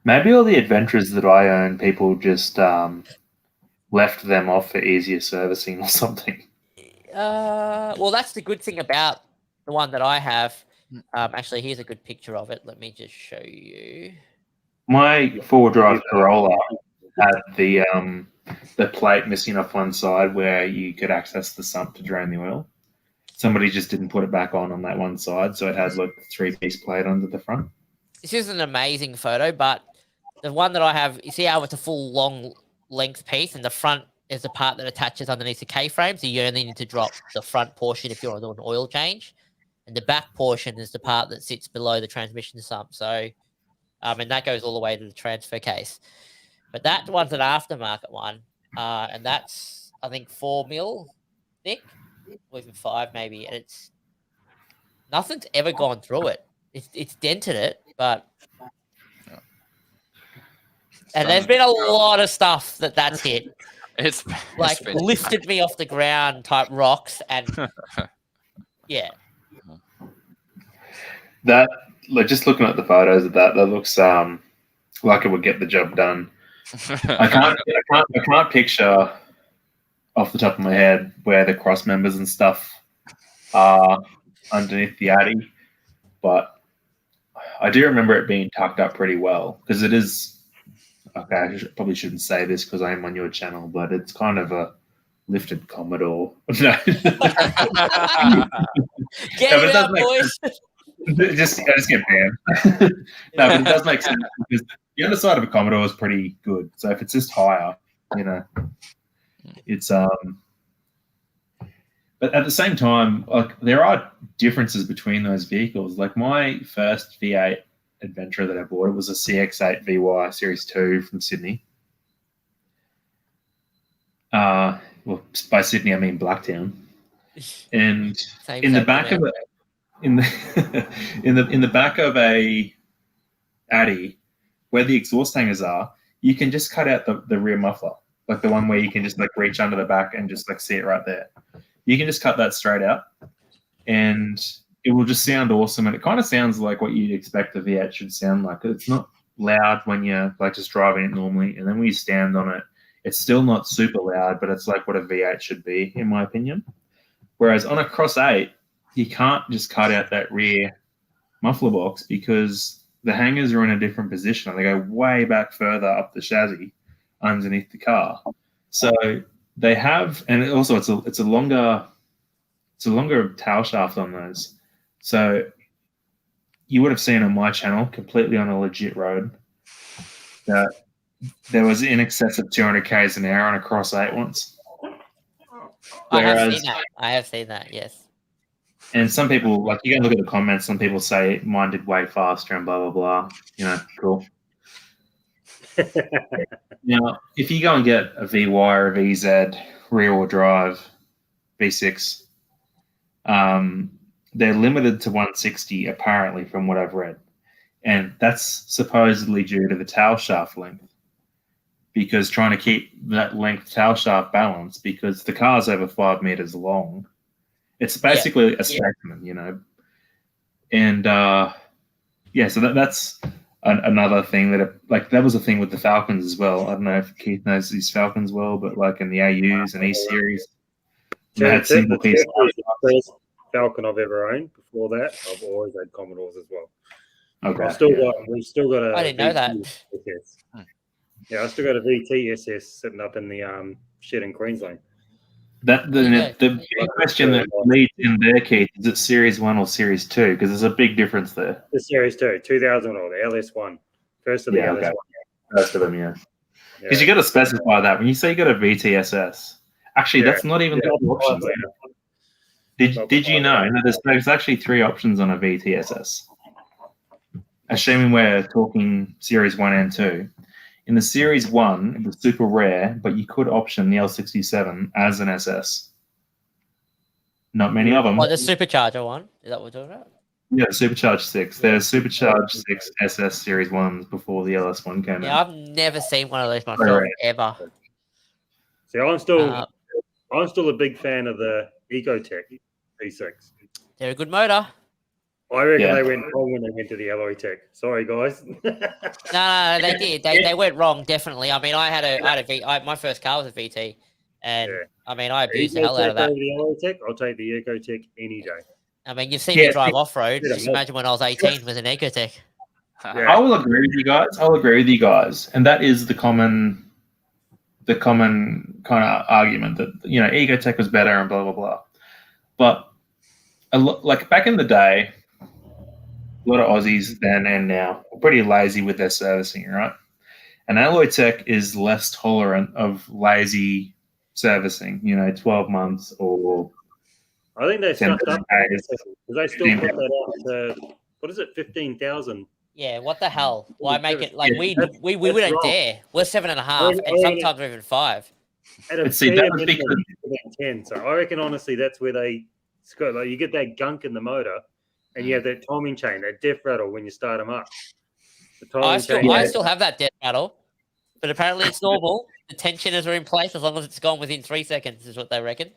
S9: Maybe all the Adventras that I own, people just left them off for easier servicing or something.
S1: Well, that's the good thing about the one that I have. Actually, here's a good picture of it. Let me just show you.
S9: My four-wheel drive Corolla had the plate missing off one side where you could access the sump to drain the oil. Somebody just didn't put it back on that one side, so it has like a 3-piece plate under the front.
S1: This is an amazing photo, but the one that I have, you see how it's a full long length piece, and the front is the part that attaches underneath the K-frame, so you only need to drop the front portion if you're on an oil change, and the back portion is the part that sits below the transmission sump. So, and that goes all the way to the transfer case. But that one's an aftermarket one, and that's, I think, 4 mil thick, or even 5 maybe, and nothing's ever gone through it. It's dented it, but and there's been a lot of stuff that's hit.
S2: It's been
S1: lifted me off the ground type rocks, and yeah.
S9: That, like, just looking at the photos of that looks like it would get the job done. I can't picture off the top of my head where the cross members and stuff are underneath the Addy, but I do remember it being tucked up pretty well, because it is. Okay, I probably shouldn't say this because I am on your channel, but it's kind of a lifted Commodore. No.
S1: Get it out, boys.
S9: I just get banned. No, but it does make sense because the underside of a Commodore is pretty good. So if it's just higher, it's But at the same time, like, there are differences between those vehicles. Like, my first V8 Adventra that I bought, it was a CX-8 VY Series 2 from Sydney. Well, by Sydney I mean Blacktown. And in the back of in the back of a Addy, where the exhaust hangers are, you can just cut out the rear muffler, like the one where you can just like reach under the back and just like see it right there. You can just cut that straight out, and it will just sound awesome. And it kind of sounds like what you'd expect a V8 should sound like. It's not loud when you're like just driving it normally, and then when you stand on it, it's still not super loud, but it's like what a V8 should be, in my opinion. Whereas on a Cross 8, you can't just cut out that rear muffler box because the hangers are in a different position, and they go way back further up the chassis underneath the car. So they have, and also it's a longer tail shaft on those. So you would have seen on my channel, completely on a legit road, that there was in excess of 200 k's an hour on a Cross 8 once.
S1: Whereas, I have seen that, yes.
S9: And some people, like, you can look at the comments, some people say mine did way faster and blah, blah, blah. Cool. Now, if you go and get a VY or a VZ rear-wheel drive V6, they're limited to 160 apparently, from what I've read, and that's supposedly due to the tail shaft length, because trying to keep that length tail shaft balance, because the car's over 5 meters long. It's basically a specimen, and so that's another thing that was a thing with the Falcons as well. I don't know if Keith knows these Falcons well, but like in the AUs and E series, they had single piece.
S3: First Falcon I've ever owned. Before that, I've always had Commodores as well.
S9: Okay.
S3: We've still got a.
S1: I didn't know that.
S3: SS. Yeah, I still got a VT SS sitting up in the shed in Queensland.
S9: The big question that leads in there, Keith, is it Series 1 or Series 2? Because there's a big difference there.
S3: The Series 2, 2000 or the LS1. First of the LS1.
S9: Okay. First of them, yeah. Because you got to specify that. When you say you got a VTSS, actually, that's not even the options. Did you know that there's actually 3 options on a VTSS? Assuming we're talking Series 1 and 2. In the Series 1, it was super rare, but you could option the L67 as an SS. Not many of them.
S1: Oh, the Supercharger one? Is that what we're talking about?
S9: Yeah, Supercharged 6. There's Supercharged 6 SS Series 1s before the LS1 came
S1: out. I've never seen one of those myself, ever.
S3: See, I'm still a big fan of the Ecotech V6.
S1: They're a good motor.
S3: I reckon they went wrong when they went to the Alloy Tech. Sorry, guys.
S1: No, they did. They went wrong, definitely. I mean, my first car was a VT, and I mean, I abused the hell out of that.
S3: The Alloy Tech, I'll take the Ecotech any day.
S1: I mean, you've seen me drive off-road. Just imagine when I was 18 with an Ecotech.
S9: I will agree with you guys. And that is the common kind of argument that, Ecotech was better and blah, blah, blah. But like back in the day, a lot of Aussies then and now are pretty lazy with their servicing, right? And Alloy Tech is less tolerant of lazy servicing, 12 months or
S3: I think they
S9: 10
S3: sucked up
S9: days.
S3: because they still put that out to, what is it, 15,000?
S1: Yeah, what the hell? Why make it like
S9: Yeah,
S1: we wouldn't
S3: wrong.
S1: dare. We're 7.5,
S3: I
S1: and
S3: reckon
S1: sometimes we're even 5.
S3: At a
S9: See,
S3: bare
S9: that was
S3: minimum,
S9: because-
S3: about 10. So I reckon honestly that's where they score. Like you get that gunk in the motor, and you have that timing chain, that diff rattle when you start them up. The timing
S1: I still have that death rattle, but apparently it's normal. The tensioners are in place as long as it's gone within 3 seconds, is what they reckon.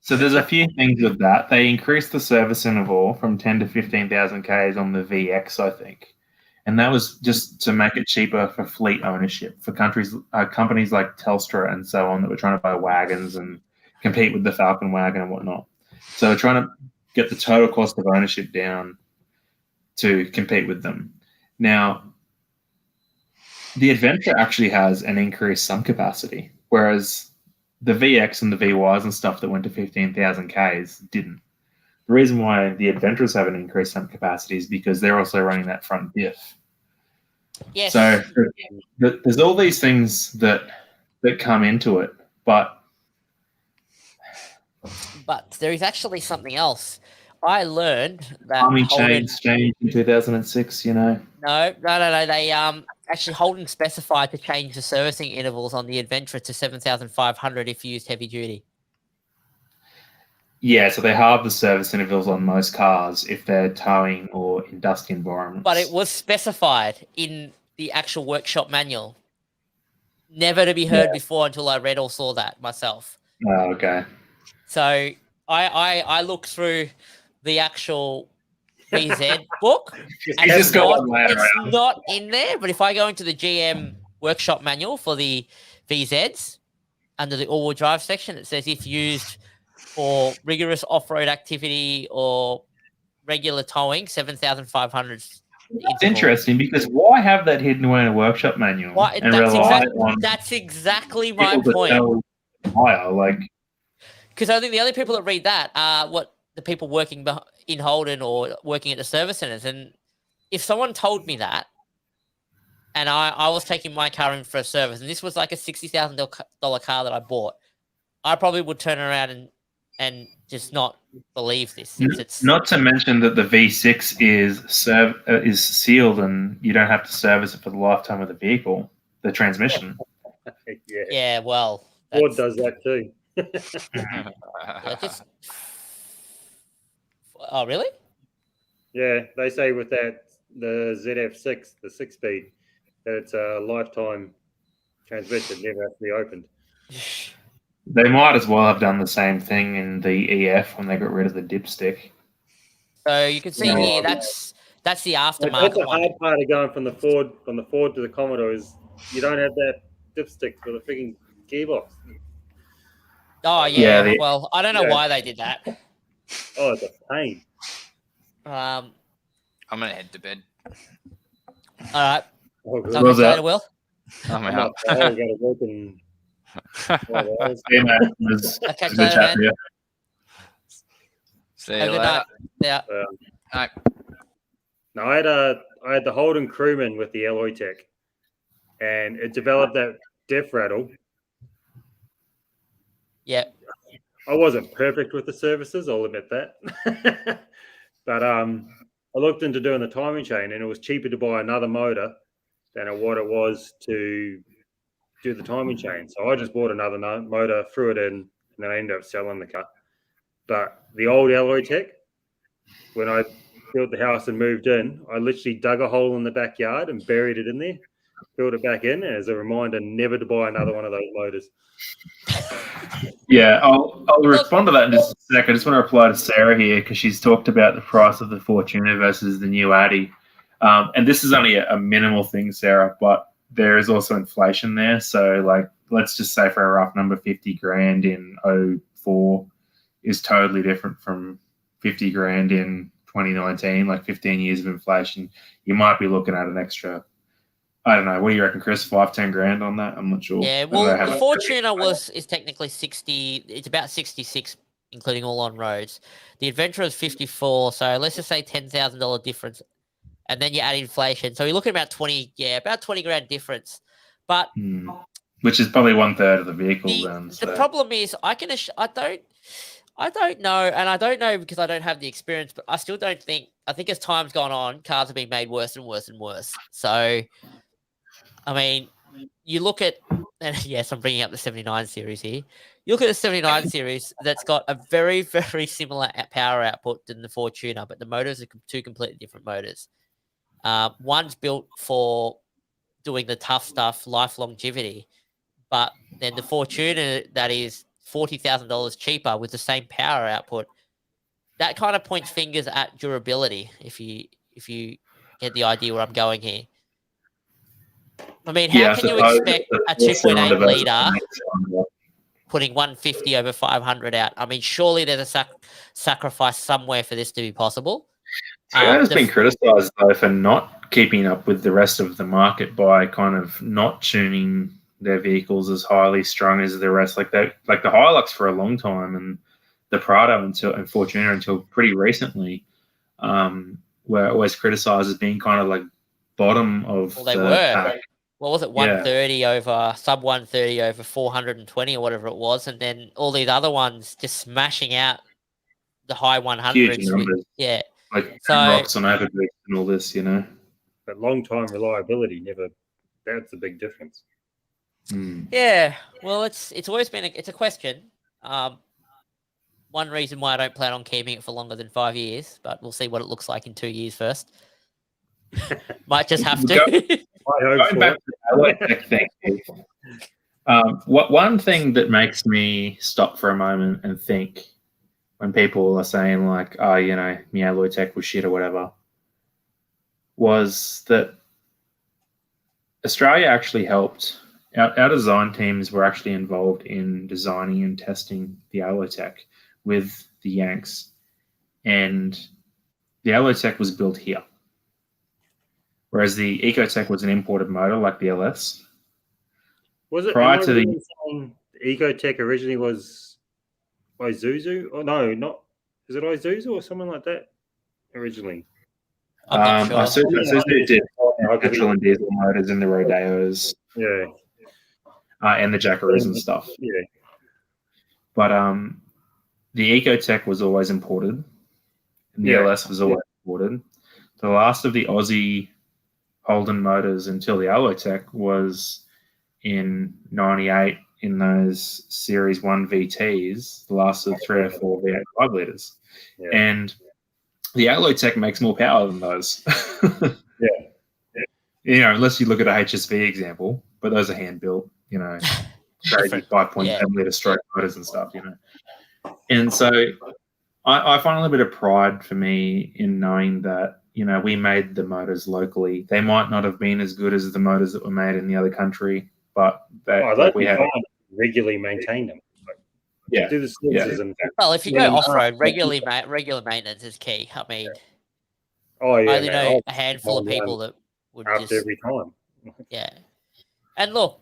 S9: So there's a few things with that. They increased the service interval from 10 to 15,000 Ks on the VX, I think. And that was just to make it cheaper for fleet ownership for companies like Telstra and so on that were trying to buy wagons and compete with the Falcon wagon and whatnot. So they're trying to get the total cost of ownership down to compete with them. Now, the Adventra actually has an increased sump capacity, whereas the VX and the VYs and stuff that went to 15,000 Ks didn't. The reason why the Adventras have an increased sump capacity is because they're also running that front diff.
S1: Yes.
S9: So there's all these things that come into it, but
S1: there is actually something else. I learned that
S9: timing
S1: Holden
S9: changed in 2006.
S1: No. They actually Holden specified to change the servicing intervals on the Adventra to 7,500 if you used heavy duty.
S9: Yeah, so they halve the service intervals on most cars if they're towing or in dusty environments.
S1: But it was specified in the actual workshop manual. Never to be heard before until I read or saw that myself.
S9: Oh, okay.
S1: So I looked through the actual VZ book. And it's not in there, but if I go into the GM workshop manual for the VZs under the all-wheel drive section, it says if used for rigorous off-road activity or regular towing, 7,500.
S9: It's interesting because why have that hidden away in a workshop manual and rely on
S1: that's exactly my
S9: people
S1: point.
S9: To tell like,
S1: because I think the only people that read that are the people working in Holden or working at the service centers. And if someone told me that, and I was taking my car in for a service, and this was like a $60,000 car that I bought, I probably would turn around and just not believe this. Since it's
S9: not to mention that the V6 is sealed and you don't have to service it for the lifetime of the vehicle, the transmission.
S1: Yeah, well,
S3: Ford does that too.
S1: Oh, really?
S3: Yeah, they say with the ZF6, the 6-speed, that it's a lifetime transmission, never has to be opened.
S9: They might as well have done the same thing in the EF when they got rid of the dipstick.
S1: So you can see here that's the aftermarket.
S3: That's the hard part of going from the Ford to the Commodore is you don't have that dipstick for the freaking gearbox.
S1: Oh yeah. Well, I don't know why they did that.
S3: Oh, it's a pain.
S2: I'm gonna head to bed.
S1: All right.
S9: What was that?
S1: Will?
S2: I'm out.
S3: I got to work in.
S1: I'll catch you later, man.
S2: See you later.
S1: Yeah.
S3: No, I had the Holden Crewman with the Alloy Tech, and it developed that diff rattle.
S1: Yeah.
S3: I wasn't perfect with the services, I'll admit that. But I looked into doing the timing chain, and it was cheaper to buy another motor than what it was to do the timing chain. So I just bought another motor, threw it in, and then I ended up selling the car. But the old Alloy Tech, when I built the house and moved in, I literally dug a hole in the backyard and buried it in there, built it back in as a reminder never to buy another one of those motors.
S9: Yeah, I'll respond to that in just a sec. I just want to reply to Sarah here because she's talked about the price of the Fortuner versus the new Addy. And this is only a minimal thing, Sarah, but there is also inflation there. So, like, let's just say for a rough number, 50 grand in 04 is totally different from 50 grand in 2019, like 15 years of inflation. You might be looking at an extra, I don't know, what do you reckon, Chris? 5-10 grand on that? I'm not sure.
S1: Yeah, well, the Fortuner is technically 60. It's about 66, including all on roads. The Adventra is 54. So let's just say $10,000 difference, and then you add inflation. So you're looking at about 20 grand difference. But
S9: which is probably 1/3 of the vehicle.
S1: The problem is, I don't know, and I don't know because I don't have the experience. But I still don't think. I think as time's gone on, cars have been made worse and worse and worse. So, I mean, you look at, and yes, I'm bringing up the 79 series here. You look at the 79 series that's got a very, very similar power output than the Fortuner, but the motors are two completely different motors. One's built for doing the tough stuff, life longevity, but then the Fortuner that is $40,000 cheaper with the same power output, that kind of points fingers at durability. If you get the idea where I'm going here. I mean, how can you expect a 2.8 liter putting 150 over 500 out? I mean, surely there's a sacrifice somewhere for this to be possible.
S9: Toyota's been criticised though for not keeping up with the rest of the market by kind of not tuning their vehicles as highly strung as the rest. Like the Hilux for a long time, and the Prado and Fortuner until pretty recently, were always criticised as being kind of like bottom of
S1: the pack. What was it? 130 over sub 130 over 420 or whatever it was, and then all these other ones just smashing out the high 100s.
S9: Huge numbers.
S1: Yeah.
S9: Like rocks on Overboost and all this, you know.
S3: But long time reliability that's a big difference.
S1: Yeah. Well, it's always been it's a question. One reason why I don't plan on keeping it for longer than 5 years, but we'll see what it looks like in 2 years first. Might just have to.
S9: Going back to the electric thing, one thing that makes me stop for a moment and think when people are saying like, oh, you know, my alloy tech was shit or whatever, was that Australia actually helped. Our design teams were actually involved in designing and testing the alloy tech with the Yanks, and the alloy tech was built here. Whereas the Ecotech was an imported motor like the LS.
S3: Was it
S9: prior to the
S3: Ecotech originally was Isuzu? Oh no, not is it Isuzu or something like that originally?
S1: I'm not sure.
S9: Isuzu did petrol and diesel motors in the Rodeos.
S3: Yeah.
S9: And the Jackaroos and stuff.
S3: Yeah.
S9: But the Ecotech was always imported, and the LS was always imported. The last of the Aussie Holden motors until the Alloytech was in 98 in those Series 1 VTs, the last of 3 or 4 V8 5 litres. Yeah. And the Alloytech makes more power than those.
S3: Yeah.
S9: You know, unless you look at a HSV example, but those are hand built, you know, crazy 5.7 litre stroke motors and stuff, you know. And so I find a little bit of pride for me in knowing that, you know, we made the motors locally. They might not have been as good as the motors that were made in the other country, but we had
S3: regularly maintain them.
S9: Like,
S3: do the slices and
S1: well, if you go off-road, regular maintenance is key. I mean, I only know a handful of people that would just
S3: every time.
S1: Yeah, and look,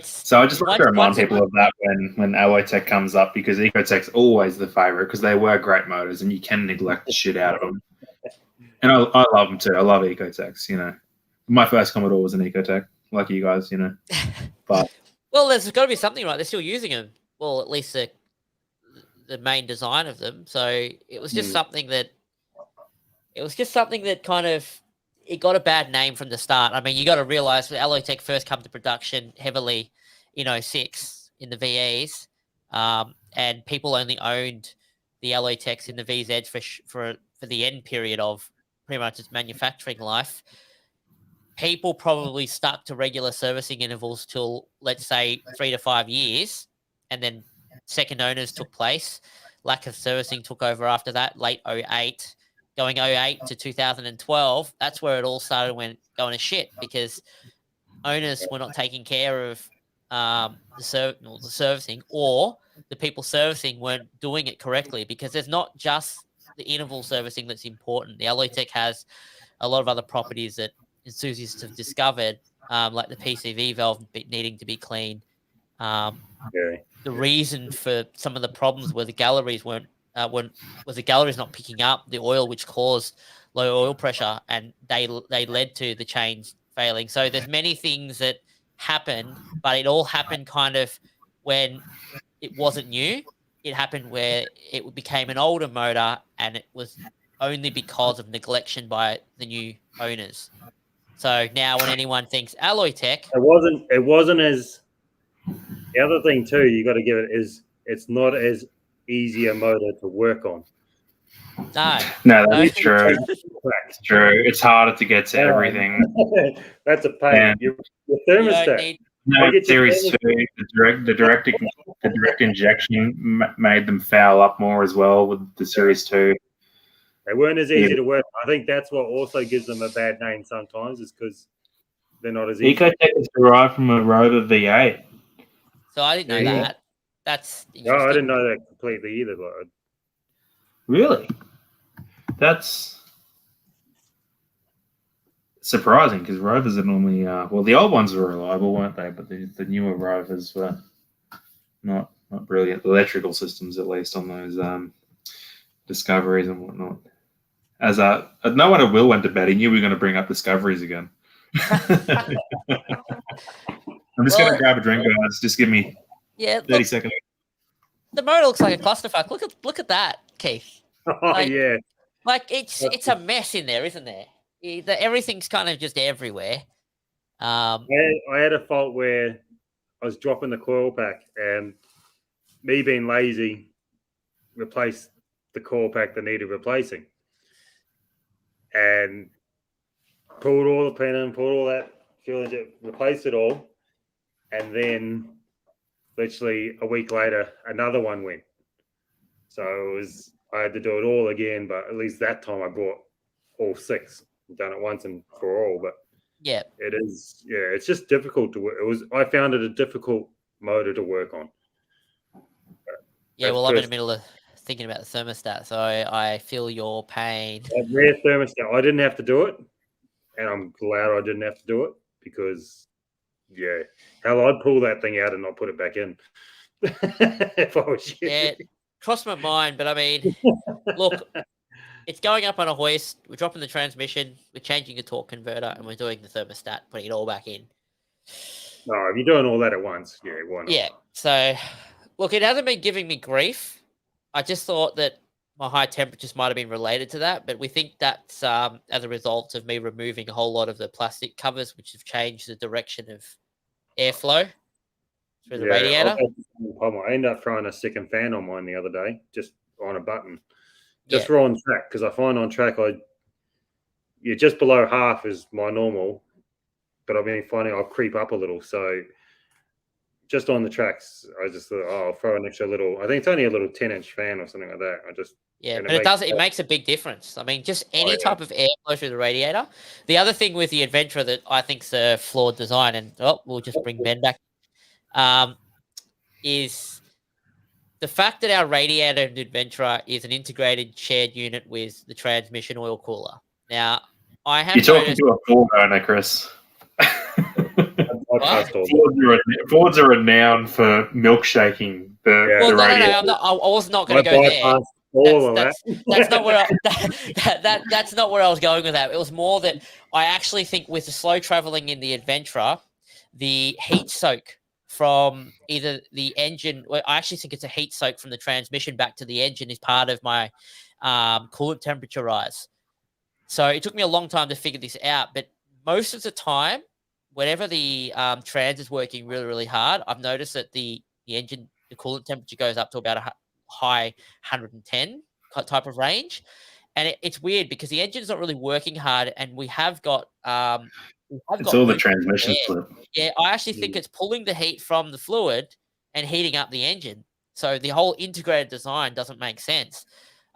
S9: so I just like to remind people of that when Alloytech comes up, because Ecotech's always the favorite because they were great motors and you can neglect the shit out of them. And I love them too. I love Ecotechs, you know. My first Commodore was an Ecotech, like you guys, you know. But
S1: well, there's got to be something, right? They're still using them. Well, at least the main design of them. So it was just something that kind of it got a bad name from the start. I mean, you got to realize when Alloytech first come to production heavily in 06 in the VEs, and people only owned the Alloytechs in the VZs for the end period of pretty much its manufacturing life. People probably stuck to regular servicing intervals till, let's say, 3 to 5 years, and then second owners took place. Lack of servicing took over after that, late 08. Going 08 to 2012, that's where it all started going to shit, because owners were not taking care of the servicing, or the people servicing weren't doing it correctly, because there's not just the interval servicing that's important. The Alloytech has a lot of other properties that enthusiasts have discovered, like the PCV valve needing to be cleaned. The reason for some of the problems where the galleries was the galleries not picking up the oil, which caused low oil pressure, and they led to the change failing. So there's many things that happened, but it all happened kind of when it wasn't new. It happened where it became an older motor, and it was only because of neglection by the new owners. So now when anyone thinks alloy tech,
S3: it wasn't as. The other thing too, you got to give it is it's not as easy a motor to work on.
S9: No, that's true. It's true. It's harder to get to everything.
S3: That's a pain.
S9: And
S3: Your thermostat.
S9: No, Series 2, the direct injection made them foul up more as well with the Series 2.
S3: They weren't as easy to work. I think that's what also gives them a bad name sometimes, is because they're not as easy.
S9: Ecotech is derived from a Rover V8.
S1: So I didn't know that. That's
S3: No, I didn't know that completely either. But
S9: Really? That's surprising, because Rovers are normally well, the old ones were reliable, weren't they? But the newer Rovers were not brilliant. The electrical systems, at least, on those Discoveries and whatnot. As no wonder Will went to bed. He knew we were going to bring up Discoveries again. I'm just going to grab a drink, guys. Just give me 30 seconds.
S1: The motor looks like a clusterfuck. Look at that, Keith.
S3: Oh, yeah.
S1: Like it's a mess in there, isn't there? Everything's kind of just everywhere.
S3: I had a fault where I was dropping the coil pack, and me being lazy replaced the coil pack that needed replacing, and pulled all the pin in, pulled all that fuel engine, replaced it all, and then literally a week later another one went. So I had to do it all again, but at least that time I bought all 6. Done it once and for all, but it is it's just difficult to work. I found it a difficult motor to work on.
S1: Well, I'm in the middle of thinking about the thermostat, so I feel your pain.
S3: That rear thermostat, I didn't have to do it, and I'm glad I didn't have to do it, because hell, I'd pull that thing out and not put it back in if I was you.
S1: Yeah, crossed my mind, but I mean, look, it's going up on a hoist. We're dropping the transmission. We're changing a torque converter, and we're doing the thermostat, putting it all back in.
S3: No, if you're doing all that at once, why not?
S1: Yeah. So, look, it hasn't been giving me grief. I just thought that my high temperatures might have been related to that, but we think that's as a result of me removing a whole lot of the plastic covers, which have changed the direction of airflow through the radiator.
S3: I ended up throwing a second fan on mine the other day, just on a button. Just for on track, because I find on track just below half is my normal, but I've been finding I'll creep up a little. So just on the tracks, I just thought, I'll throw an extra little. I think it's only a little 10-inch fan or something like that.
S1: But it makes a big difference. I mean, just any type of airflow through the radiator. The other thing with the Adventra that I think is a flawed design, and we'll just bring Ben back, is the fact that our radiator in Adventra is an integrated shared unit with the transmission oil cooler. Now, I have
S9: You're talking to a Ford owner, Chris. Fords are renowned for milkshaking the radiator.
S1: No, I was not going to go there. That's not where that's not where I was going with that. It was more that I actually think with the slow traveling in the Adventra, the heat soak from either the engine, I actually think it's a heat soak from the transmission back to the engine is part of my coolant temperature rise. So it took me a long time to figure this out, but most of the time, whenever the trans is working really, really hard, I've noticed that the engine, the coolant temperature goes up to about a high 110 type of range. And it's weird because the engine's not really working hard, and we have got
S9: it's all the transmission slip.
S1: Yeah, I actually think it's pulling the heat from the fluid and heating up the engine. So the whole integrated design doesn't make sense.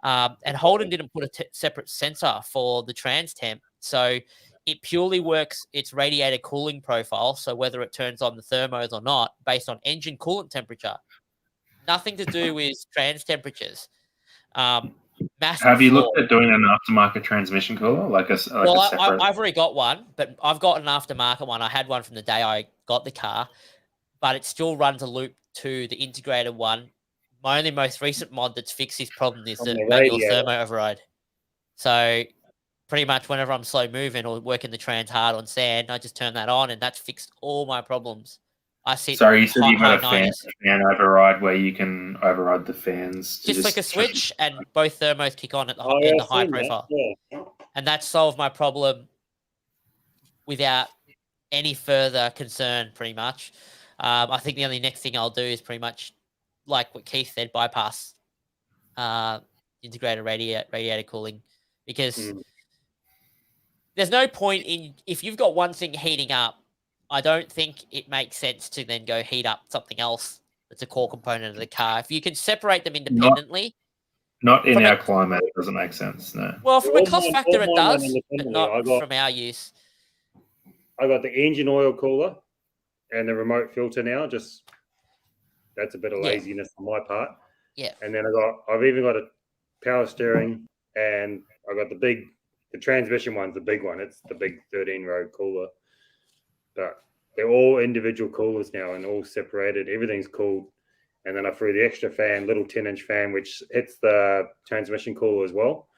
S1: And Holden didn't put a separate sensor for the trans temp. So it purely works its radiator cooling profile. So whether it turns on the thermos or not, based on engine coolant temperature, nothing to do with trans temperatures.
S9: Have you looked at doing an aftermarket transmission cooler,
S1: I've already got one, but I've got an aftermarket one. I had one from the day I got the car, but it still runs a loop to the integrated one. My only most recent mod that's fixed this problem is the manual thermo override. So pretty much whenever I'm slow moving or working the trans hard on sand, I just turn that on, and that's fixed all my problems. I sit.
S9: Sorry, you said you got a fan
S1: 90s.
S9: override where you can override the fans.
S1: Just flick a switch, and both thermos kick on at the, in the high profile.
S3: Yeah.
S1: And that solved my problem without any further concern, pretty much. I think the only next thing I'll do is pretty much, like what Keith said, bypass integrated radiator cooling, because there's no point in, if you've got one thing heating up, I don't think it makes sense to then go heat up something else that's a core component of the car. If you can separate them independently.
S9: Not in our climate, it doesn't make sense, no.
S1: Well, from a cost factor, it does, but not from our use.
S3: I got the engine oil cooler and the remote filter now. Just that's a bit of laziness on my part.
S1: Yeah.
S3: And then I've even got a power steering, and I got the transmission one's the big one. It's the big 13-row cooler. But they're all individual coolers now and all separated. Everything's cooled. And then I threw the extra fan, little 10-inch fan, which hits the transmission cooler as well,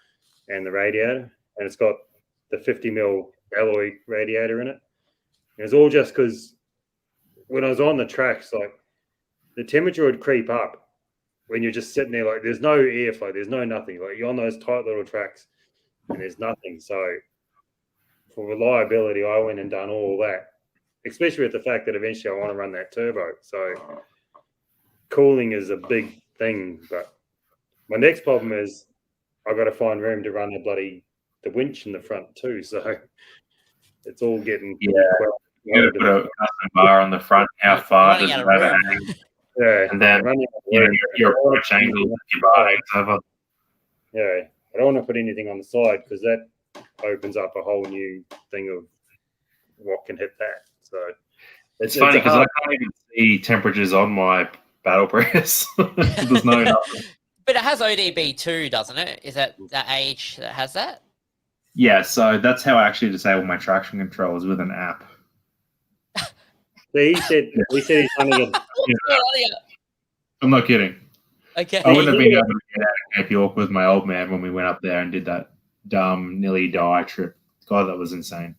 S3: and the radiator. And it's got the 50mm alloy radiator in it. And it's all just because when I was on the tracks, like, the temperature would creep up when you're just sitting there, like, there's no airflow, there's no nothing. Like, you're on those tight little tracks and there's nothing. So for reliability, I went and done all that, especially with the fact that eventually I want to run that turbo. So cooling is a big thing, but my next problem is I've got to find room to run the winch in the front too. So it's all getting
S9: you got to put a custom bar on the front. How far does it overhang?
S3: Yeah,
S9: and then your approach angle your bar hangs over.
S3: Yeah, I don't want to put anything on the side because that opens up a whole new thing of what can hit that. So
S9: it's funny because I can't even see temperatures on my battle press. There's no nothing.
S1: But it has ODB too, doesn't it? Is that the age that has that?
S9: Yeah, so that's how I actually disable my traction controls with an app.
S3: So he said he's running it.
S9: I'm not kidding.
S1: Okay.
S9: I wouldn't have been able to get out of Cape York with my old man when we went up there and did that dumb nearly die trip. God, that was insane.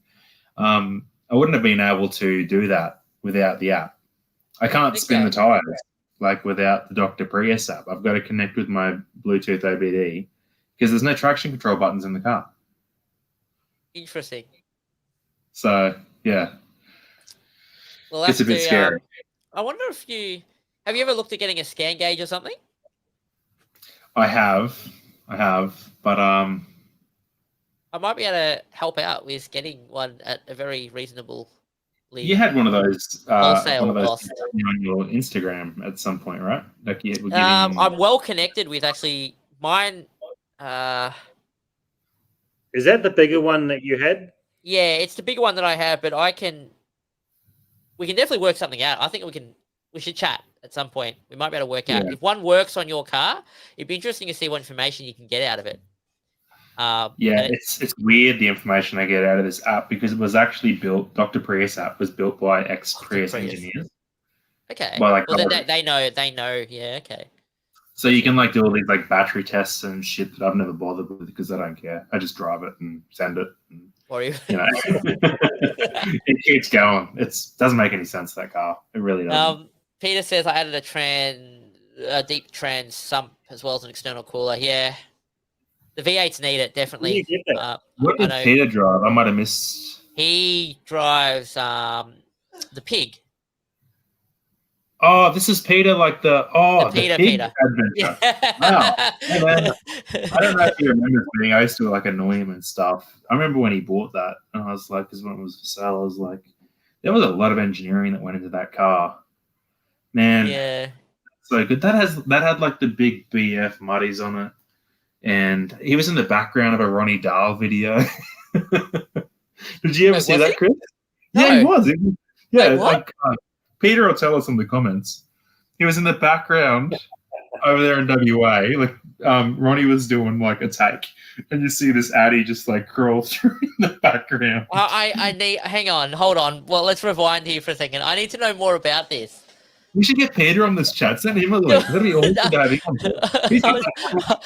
S9: I wouldn't have been able to do that without the app. I can't spin the tires like without the Dr. Prius app. I've got to connect with my Bluetooth OBD because there's no traction control buttons in the car.
S1: Interesting.
S9: So yeah.
S1: Well,
S9: it's a bit scary.
S1: I wonder if have you ever looked at getting a scan gauge or something?
S9: I have, but
S1: I might be able to help out with getting one at a very reasonable.
S9: You had one of those
S1: wholesale cost
S9: on your Instagram at some point, right? Like
S1: I'm well connected with actually mine.
S3: Is that the bigger one that you had?
S1: Yeah, it's the bigger one that I have, but we can definitely work something out. I think we should chat at some point. We might be able to work out if one works on your car. It'd be interesting to see what information you can get out of it.
S9: It's weird the information I get out of this app because it was actually built. Dr. Prius app was built by ex-Prius engineers.
S1: Okay.
S9: Well,
S1: they know. Yeah. Okay.
S9: So you can do all these battery tests and shit that I've never bothered with because I don't care. I just drive it and send it. And,
S1: or even,
S9: it keeps going. It doesn't make any sense, that car. It really doesn't.
S1: Peter says I added a deep trans sump as well as an external cooler. Yeah. The V8s need it, definitely.
S9: What did Peter drive? I might have missed.
S1: He drives the Pig.
S9: Oh, this is Peter, the Pig
S1: Peter.
S9: Adventure. Wow. Hey, man. I don't know if he remembers me. I used to annoy him and stuff. I remember when he bought that, and I was like, because when it was for sale, I was like, there was a lot of engineering that went into that car. Man.
S1: Yeah.
S9: So good. That had the big BF muddies on it. And he was in the background of a Ronnie Dahl video. Did you ever see that, Chris?
S1: No.
S9: Yeah, he was.
S1: Yeah,
S9: Peter will tell us in the comments. He was in the background over there in WA. Ronnie was doing a take, and you see this Addy just crawl through in the background.
S1: I need. Hang on, hold on. Well, let's rewind here for a second. I need to know more about this.
S9: We should get Peter on this chat. Send him a link. That'd be awesome to have him on board. He's got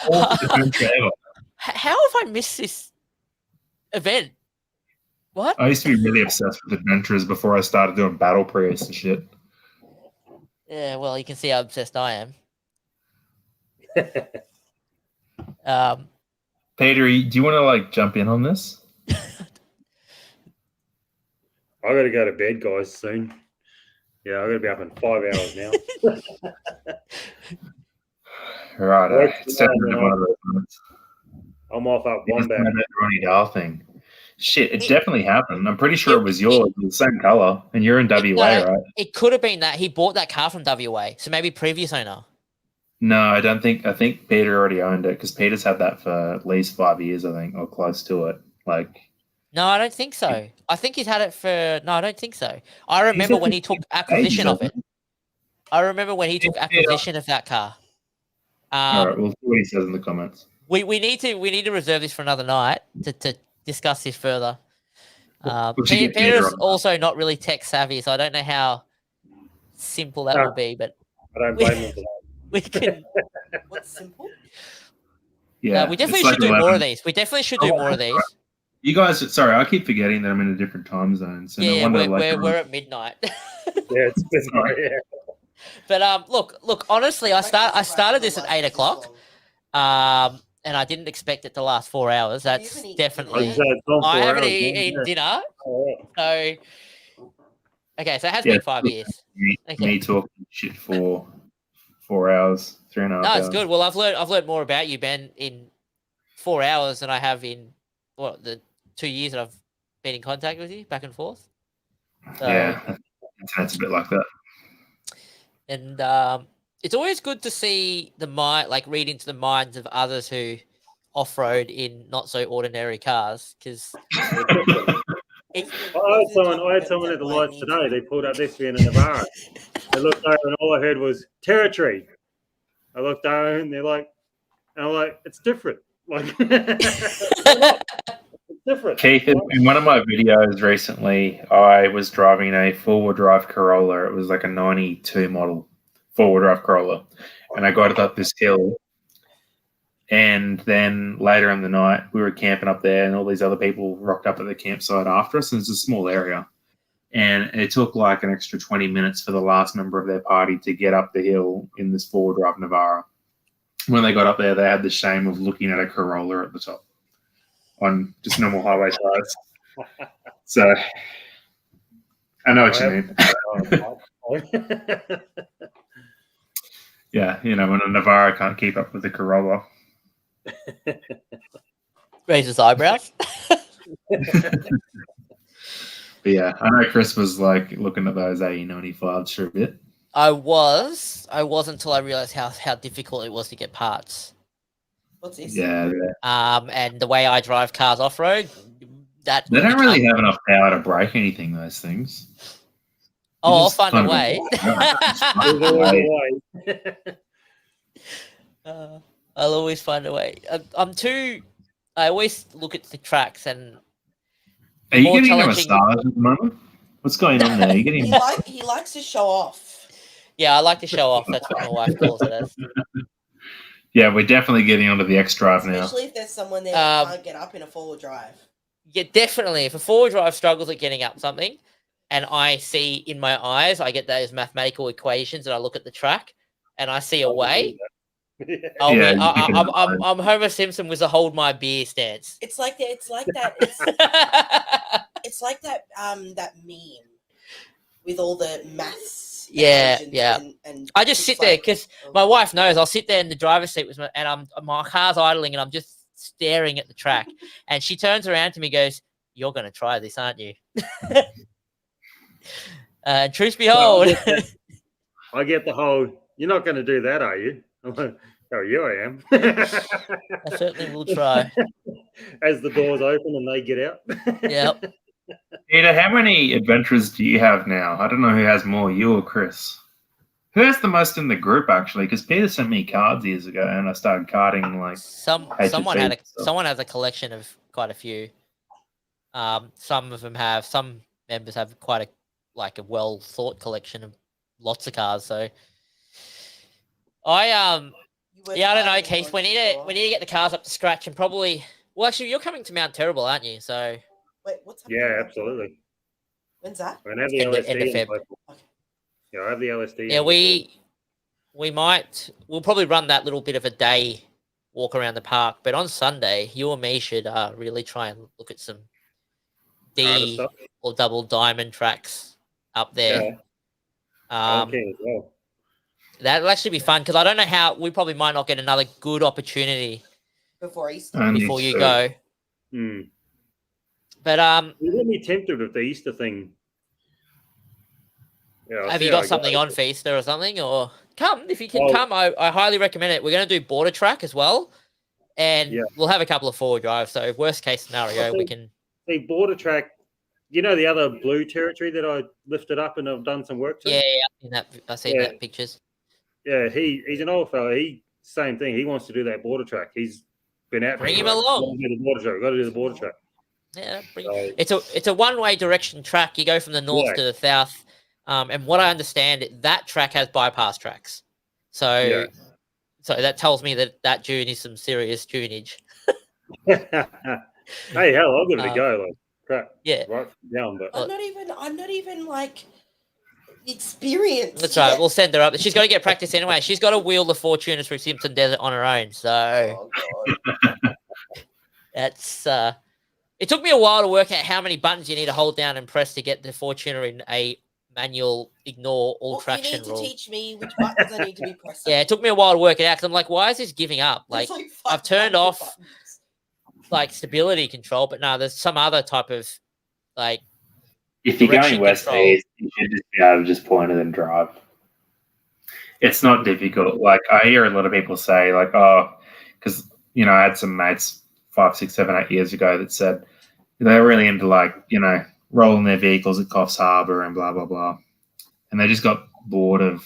S9: all the adventure ever.
S1: How have I missed this? Event. What?
S9: I used to be really obsessed with adventures before I started doing battle Prius and shit.
S1: Yeah, well, you can see how obsessed I am.
S9: Peter, do you want to like jump in on this?
S3: I got to go to bed, guys, soon. Yeah, I got to be up in 5 hours now.
S9: Right, it's definitely one of those moments.
S3: I'm off up one day.
S9: That Ronnie Dahl thing. Shit, it definitely happened. I'm pretty sure it was yours, the same color, and you're in WA, right?
S1: It could have been that he bought that car from WA, so maybe previous owner.
S9: No, I don't think. I think Peter already owned it because Peter's had that for at least 5 years, I think, or close to it. Like,
S1: no, I don't think so. I think he's had it for. No, I don't think so. I remember when he took acquisition of it. I remember when he took acquisition of that car.
S9: All right, we'll see what he says in the comments.
S1: We need to reserve this for another night to discuss this further. Peter's also not really tech savvy, so I don't know how simple that will be. But
S3: I don't blame him for that.
S1: We can.
S7: What's simple?
S9: Yeah,
S1: we definitely should do more of these. We definitely should do more of these.
S9: You guys, sorry, I keep forgetting that I'm in a different time zone. So
S1: yeah,
S9: no
S1: we're at midnight.
S3: Yeah, it's midnight. Yeah.
S1: But look. Honestly, I started this at 8 o'clock. And I didn't expect it to last 4 hours. That's definitely. I haven't eaten dinner. So, okay, so it has been 5 years.
S9: Me talking shit for 4 hours, 3.5 hours.
S1: No, it's good. Well, I've learned more about you, Ben, in 4 hours than I have in the 2 years that I've been in contact with you, back and forth. So,
S9: yeah, it's a bit like that.
S1: And it's always good to see read into the minds of others who off-road in not so ordinary cars, because
S3: I had someone at the lights today. They pulled up next to me in a Navara. They looked over and all I heard was territory. I looked over and I'm like, it's different. Like, it's different.
S9: Keith, in one of my videos recently, I was driving a four-wheel drive Corolla. It was like a 92 model four-wheel drive Corolla. And I got it up this hill. And then later in the night, we were camping up there, and all these other people rocked up at the campsite after us. And it's a small area. And it took like an extra 20 minutes for the last member of their party to get up the hill in this four-wheel drive Navara. When they got up there, they had the shame of looking at a Corolla at the top on just normal highway tires. So I know what you mean. Yeah, when a Navara can't keep up with the Corolla.
S1: Raise his eyebrows.
S9: But yeah, I know Chris was like looking at those AE95s for a bit.
S1: I was until I realized how difficult it was to get parts.
S7: What's this?
S9: Yeah.
S1: And the way I drive cars off road,
S9: they don't really have enough power to break anything. Those things.
S1: I'll find a way. I'll always find a way. I always look at the tracks and.
S9: Are you getting a massage at the moment? What's going on there?
S7: He likes to show off.
S1: Yeah, I like to show off. That's what my wife calls it as.
S9: Yeah, we're definitely getting onto the X drive now.
S7: Especially if there's someone there that can't get up in a four-wheel drive.
S1: Yeah, definitely. If a four-wheel drive struggles at getting up something, and I see in my eyes, I get those mathematical equations, and I look at the track, and I see a way. I'm Homer Simpson with a hold my beer stance.
S7: It's like that. It's like that. That meme with all the maths.
S1: Yeah. And I just sit there because my wife knows. I'll sit there in the driver's seat and my car's idling, and I'm just staring at the track. And she turns around to me, and goes, "You're going to try this, aren't you?" Truth behold,
S3: I get the whole. You're not going to do that, are you? I'm like, oh, yeah, I am.
S1: I certainly will try.
S3: As the doors open and they get out.
S1: Yep.
S9: Peter, how many adventures do you have now? I don't know who has more, you or Chris. Who has the most in the group, actually? Because Peter sent me cards years ago, and I started carding like
S1: someone has a collection of quite a few. Some members have quite a well thought collection of lots of cars. So I don't know, Keith. We need to get the cars up to scratch, and probably Well, actually, you're coming to Mount Terrible, aren't you? So
S7: Wait, what's happening?
S3: Yeah, absolutely.
S7: When's that?
S3: I have the
S1: End of
S3: LSD. in
S1: Feb.
S3: my- Yeah, I have the LSD.
S1: yeah,
S3: in
S1: we'll probably run that little bit of a day walk around the park. But on Sunday, you or me should really try and look at some
S3: harder
S1: D
S3: stuff.
S1: or double diamond tracks up there.
S3: Yeah, I'm keen as well.
S1: That'll actually be fun because I don't know how we probably might not get another good opportunity
S7: Before Easter.
S1: before you go.
S3: Hmm.
S1: But
S3: You got me tempted with the Easter thing. Yeah, I'll
S1: have
S3: see
S1: you
S3: how
S1: got
S3: I
S1: something
S3: go.
S1: on for Easter or something? Or come if you can
S3: Well-
S1: come. I highly recommend it. We're going to do border track as well, and
S3: Yeah.
S1: we'll have a couple of forward drives. So worst case scenario, we can.
S3: The border track. You know the other blue territory that I lifted up and I've done some work to.
S1: Yeah, I seen
S3: Yeah.
S1: that pictures.
S3: Yeah, he's an old fella. Same thing. He wants to do that border track. He's been out.
S1: Bring
S3: there,
S1: him along.
S3: Got to do the border track. Got to do the border track.
S1: Yeah,
S3: So,
S1: it's a one-way direction track. You go from the north
S3: Yeah.
S1: to the south, and what I understand, that track has bypass tracks. So,
S3: Yeah.
S1: so that tells me that Dune is some serious tunage.
S3: hey, hell, I'll give it a go. Like crap.
S1: Yeah.
S3: Right down, but
S7: I'm not even like experienced.
S1: That's right.
S7: yet.
S1: We'll send her up. She's got to get practice anyway. She's got to wheel the Fortuners through Simpson Desert on her own. So that's. It took me a while to work out how many buttons you need to hold down and press to get the Fortuner in a manual ignore all traction
S7: You need
S1: rule.
S7: to teach me which buttons I need to be pressing.
S1: Yeah, it took me a while to work it out because I'm like, why is this giving up? Like,
S7: There's
S1: I've turned off like stability control, but no, there's some other type of like.
S9: If you're
S1: direction
S9: going west
S1: control.
S9: east, you should just be able to just point it and drive. It's not difficult. Like I hear a lot of people say, like, oh, because I had some mates 5, 6, 7, 8 years ago that said they're really into like rolling their vehicles at Coffs Harbour and blah blah blah, and they just got bored of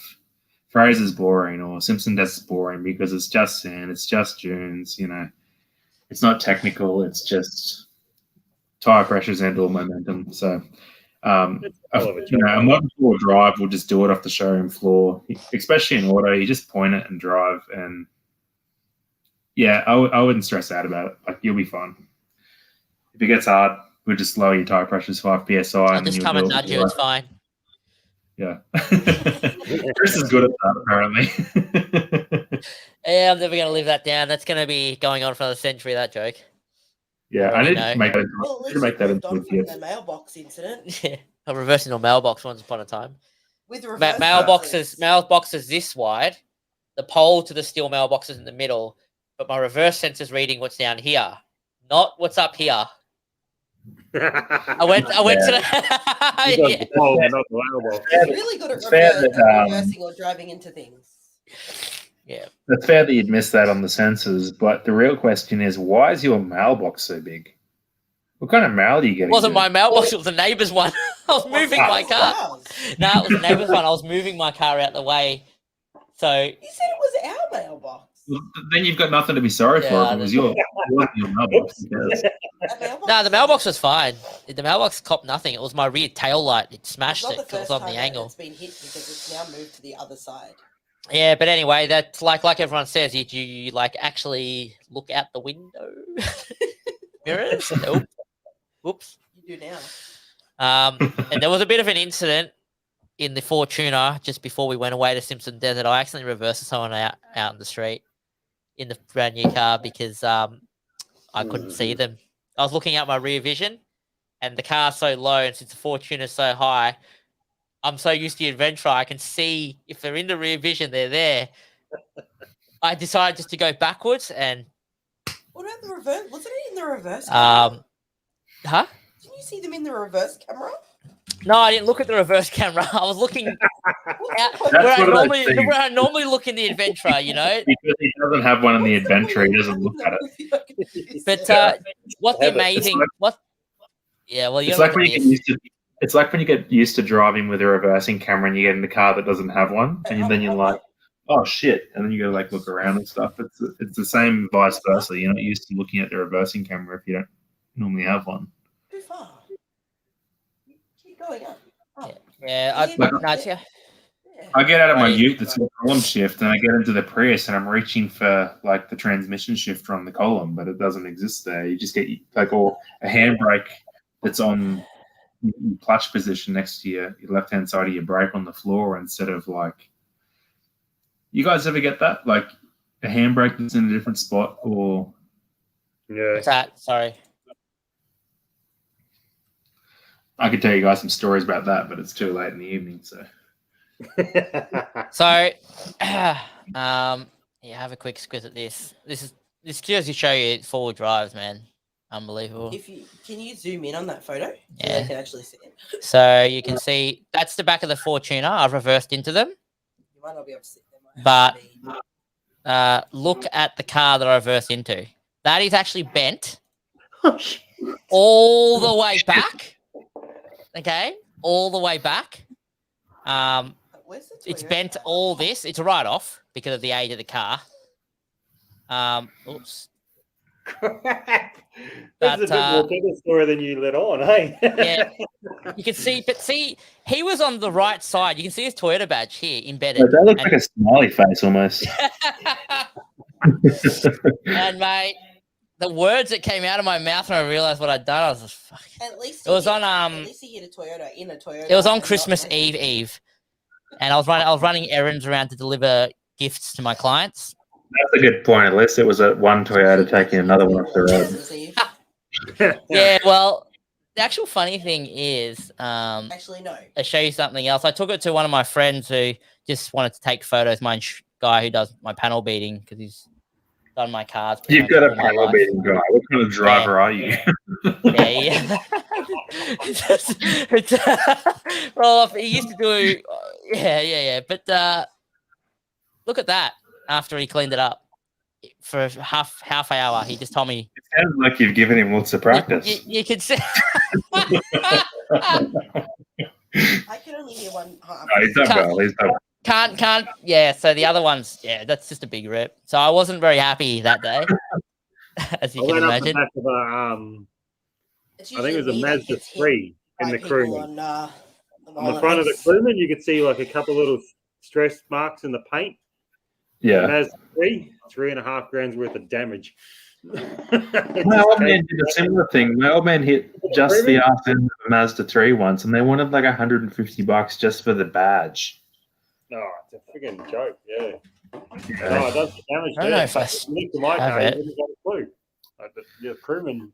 S9: Fraser's boring or Simpson Desert's boring because it's just sand, it's just dunes. It's not technical. It's just tire pressures and all momentum. So. A modern floor drive will just do it off the showroom floor, especially in auto. You just point it and drive, and yeah, I wouldn't stress out about it. Like you'll be fine. If it gets hard, we'll just lower your tire pressures 5 psi.
S1: I'll just come and nudge you. It's fine.
S9: Yeah, Chris is good at that apparently.
S1: Yeah, I'm never going to live that down. That's going to be going on for another century. That joke.
S9: Yeah, I need to make that.
S7: Well, at
S9: to
S7: least
S9: make that
S7: you moved on
S9: into
S7: from
S9: a
S7: the mailbox incident.
S1: Yeah, I reversed into a mailbox once upon a time.
S7: With reverse
S1: Mailboxes this wide. The pole to the steel mailbox is in the middle, but my reverse sensor's reading what's down here, not what's up here. I went to the.
S3: Yeah. Not the mailbox.
S7: You're really good at reversing or driving into things.
S1: Yeah.
S9: It's fair that you'd miss that on the sensors, but the real question is, why is your mailbox so big? What kind of mail do you get?
S1: It wasn't my mailbox, it was the neighbour's one. I was moving my car. No, it was the neighbour's one. I was moving my car out the way. So
S7: You said it was our mailbox.
S9: Then you've got nothing to be sorry for. If it was your mailbox.
S1: No, the mailbox was fine. The mailbox copped nothing. It was my rear tail light. It smashed
S7: It's
S1: it
S7: not the
S1: because it was
S7: first
S1: on the
S7: time
S1: angle.
S7: it's been hit because it's now moved to the other side.
S1: Yeah, but anyway, that's like everyone says, you like actually look out the window? Mirrors? Nope. Whoops.
S7: You do now.
S1: And there was a bit of an incident in the Fortuner just before we went away to Simpson Desert. I accidentally reversed someone out in the street in the brand new car because I couldn't see them. I was looking out my rear vision, and the car's so low, and since the Fortuner's so high, I'm so used to the Adventra, I can see if they're in the rear vision, they're there. I decided just to go backwards and.
S7: What about the reverse? Wasn't it in the reverse camera?
S1: Huh?
S7: Didn't you see them in the reverse camera?
S1: No, I didn't look at the reverse camera. I was looking out where I normally look in the Adventra,
S9: Because he doesn't have one in the Adventra, he doesn't look at it.
S1: But what's the amazing?
S9: It's like when you get used to. It's like when you get used to driving with a reversing camera and you get in a car that doesn't have one, and then you're like, "Oh shit!" And then you go like look around and stuff. It's the same vice versa. You're not used to looking at the reversing camera if you don't normally have one.
S7: Too far. Keep going up. Oh.
S1: Yeah,
S9: I get out of my Ute that's got column shift, and I get into the Prius, and I'm reaching for like the transmission shifter on the column, but it doesn't exist there. You just get like a handbrake that's on clutch position next to your left-hand side of your brake on the floor instead of like. You guys ever get that? Like a handbrake that's in a different spot, or
S1: What's that? Sorry.
S9: I could tell you guys some stories about that, but it's too late in the evening, so.
S1: So, yeah, have a quick squiz at this. This just to show you forward drives, man. Unbelievable.
S7: Can you zoom in on that photo?
S1: Yeah.
S7: So I can actually see it.
S1: So you can see that's the back of the Fortuner. I've reversed into them.
S7: You might not be able to see them.
S1: But look at the car that I reversed into. That is actually bent all the way back. Okay, all the way back. It's bent all this. It's a write-off because of the age of the car. Oops.
S3: That's a bit more better story than you let on, hey?
S1: Yeah, you can see, but see, he was on the right side. You can see his Toyota badge here embedded.
S9: That looks like a smiley face almost.
S1: And mate, the words that came out of my mouth when I realized what I'd done, I was just fucking.
S7: At least
S1: it was on
S7: At least he hit a Toyota in a Toyota.
S1: It was on Christmas Eve, and I was running errands around to deliver gifts to my clients.
S9: That's a good point. At least it was one Toyota taking another one off the road.
S1: Yeah, well, the actual funny thing is,
S7: actually no.
S1: I'll show you something else. I took it to one of my friends who just wanted to take photos. My guy who does my panel beating because he's done my cars.
S9: You've got a panel beating guy. What kind of driver are you?
S1: Yeah. Well, he used to do. Yeah. But look at that. After he cleaned it up for half hour, he just told me.
S9: It sounds like you've given him lots of practice.
S1: You could see.
S7: I can only hear one.
S9: No, he's done well. He's done well.
S1: Can't. Yeah. So the other ones, that's just a big rip. So I wasn't very happy that day, as you can imagine.
S3: I think it was a Mazda 3 in the Crewman. On the front of the Crewman, you could see like a couple little stress marks in the paint.
S9: Yeah.
S3: Mazda 3.5 grand's worth of damage.
S9: My old man did a similar thing. My old man hit just the ass end of a Mazda 3 once, and they wanted like $150 just for the badge.
S3: No, it's a friggin' joke. Yeah. No, it does damage.
S1: I don't know if I have it.
S3: You wouldn't got a clue. Like the Crewman,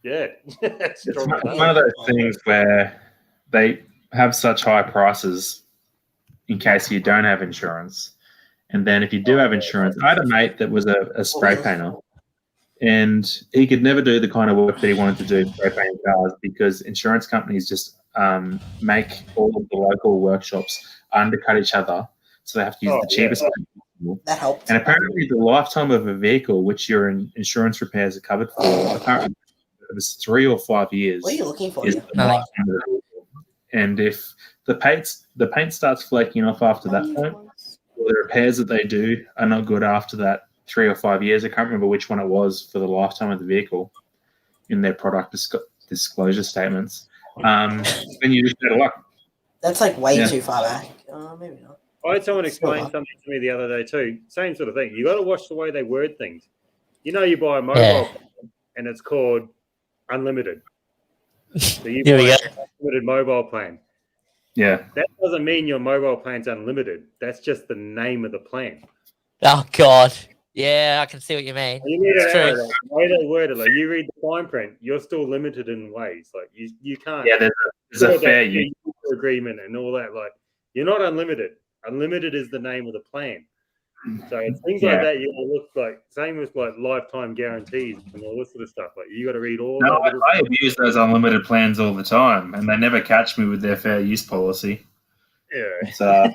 S3: yeah.
S9: It's one of those things where they have such high prices in case you don't have insurance. And then if you do have insurance, I had a mate that was a spray painter, and he could never do the kind of work that he wanted to do spray painting cars because insurance companies just make all of the local workshops undercut each other, so they have to use the cheapest.
S7: That helped.
S9: And apparently, the lifetime of a vehicle, which your insurance repairs are covered for, I can't remember, it was 3 or 5 years.
S7: What are you looking for?
S9: And if the paint starts flaking off after that point, or the repairs that they do are not good after that 3 or 5 years. I can't remember which one it was for the lifetime of the vehicle in their product disclosure statements. Then you just better luck.
S7: That's like way too far back. Maybe not.
S3: I had someone explain something to me the other day too. Same sort of thing. You got to watch the way they word things. You know, you buy a mobile plan and it's called unlimited. So you buy an unlimited mobile plan.
S9: Yeah.
S3: That doesn't mean your mobile plan's unlimited. That's just the name of the plan.
S1: Oh God. Yeah, I can see what you mean.
S3: You need
S1: it's
S3: true. The way they word it, like you read the fine print, you're still limited in ways. Like you can't.
S9: Yeah, there's a fair use
S3: agreement and all that. Like you're not unlimited. Unlimited is the name of the plan. So it's things like that you gotta look like. Same with like lifetime guarantees and all this sort of stuff. Like you got to read all.
S9: No, I abuse those unlimited plans all the time, and they never catch me with their fair use policy.
S3: Yeah.
S9: So,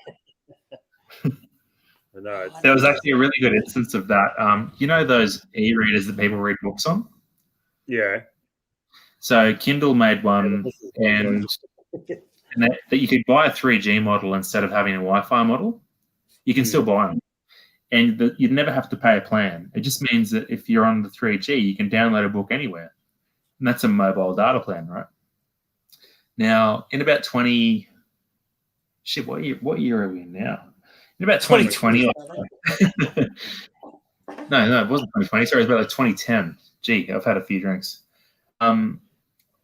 S3: no,
S9: there was actually a really good instance of that. You know those e-readers that people read books on?
S3: Yeah.
S9: So Kindle made one, and that you could buy a 3G model instead of having a Wi-Fi model. You can still buy them. And you'd never have to pay a plan. It just means that if you're on the 3G, you can download a book anywhere. And that's a mobile data plan, right? Now, in about 20 Shit, what year are we in now? In about 2020. No, it wasn't 2020. Sorry, it was about like 2010. Gee, I've had a few drinks. I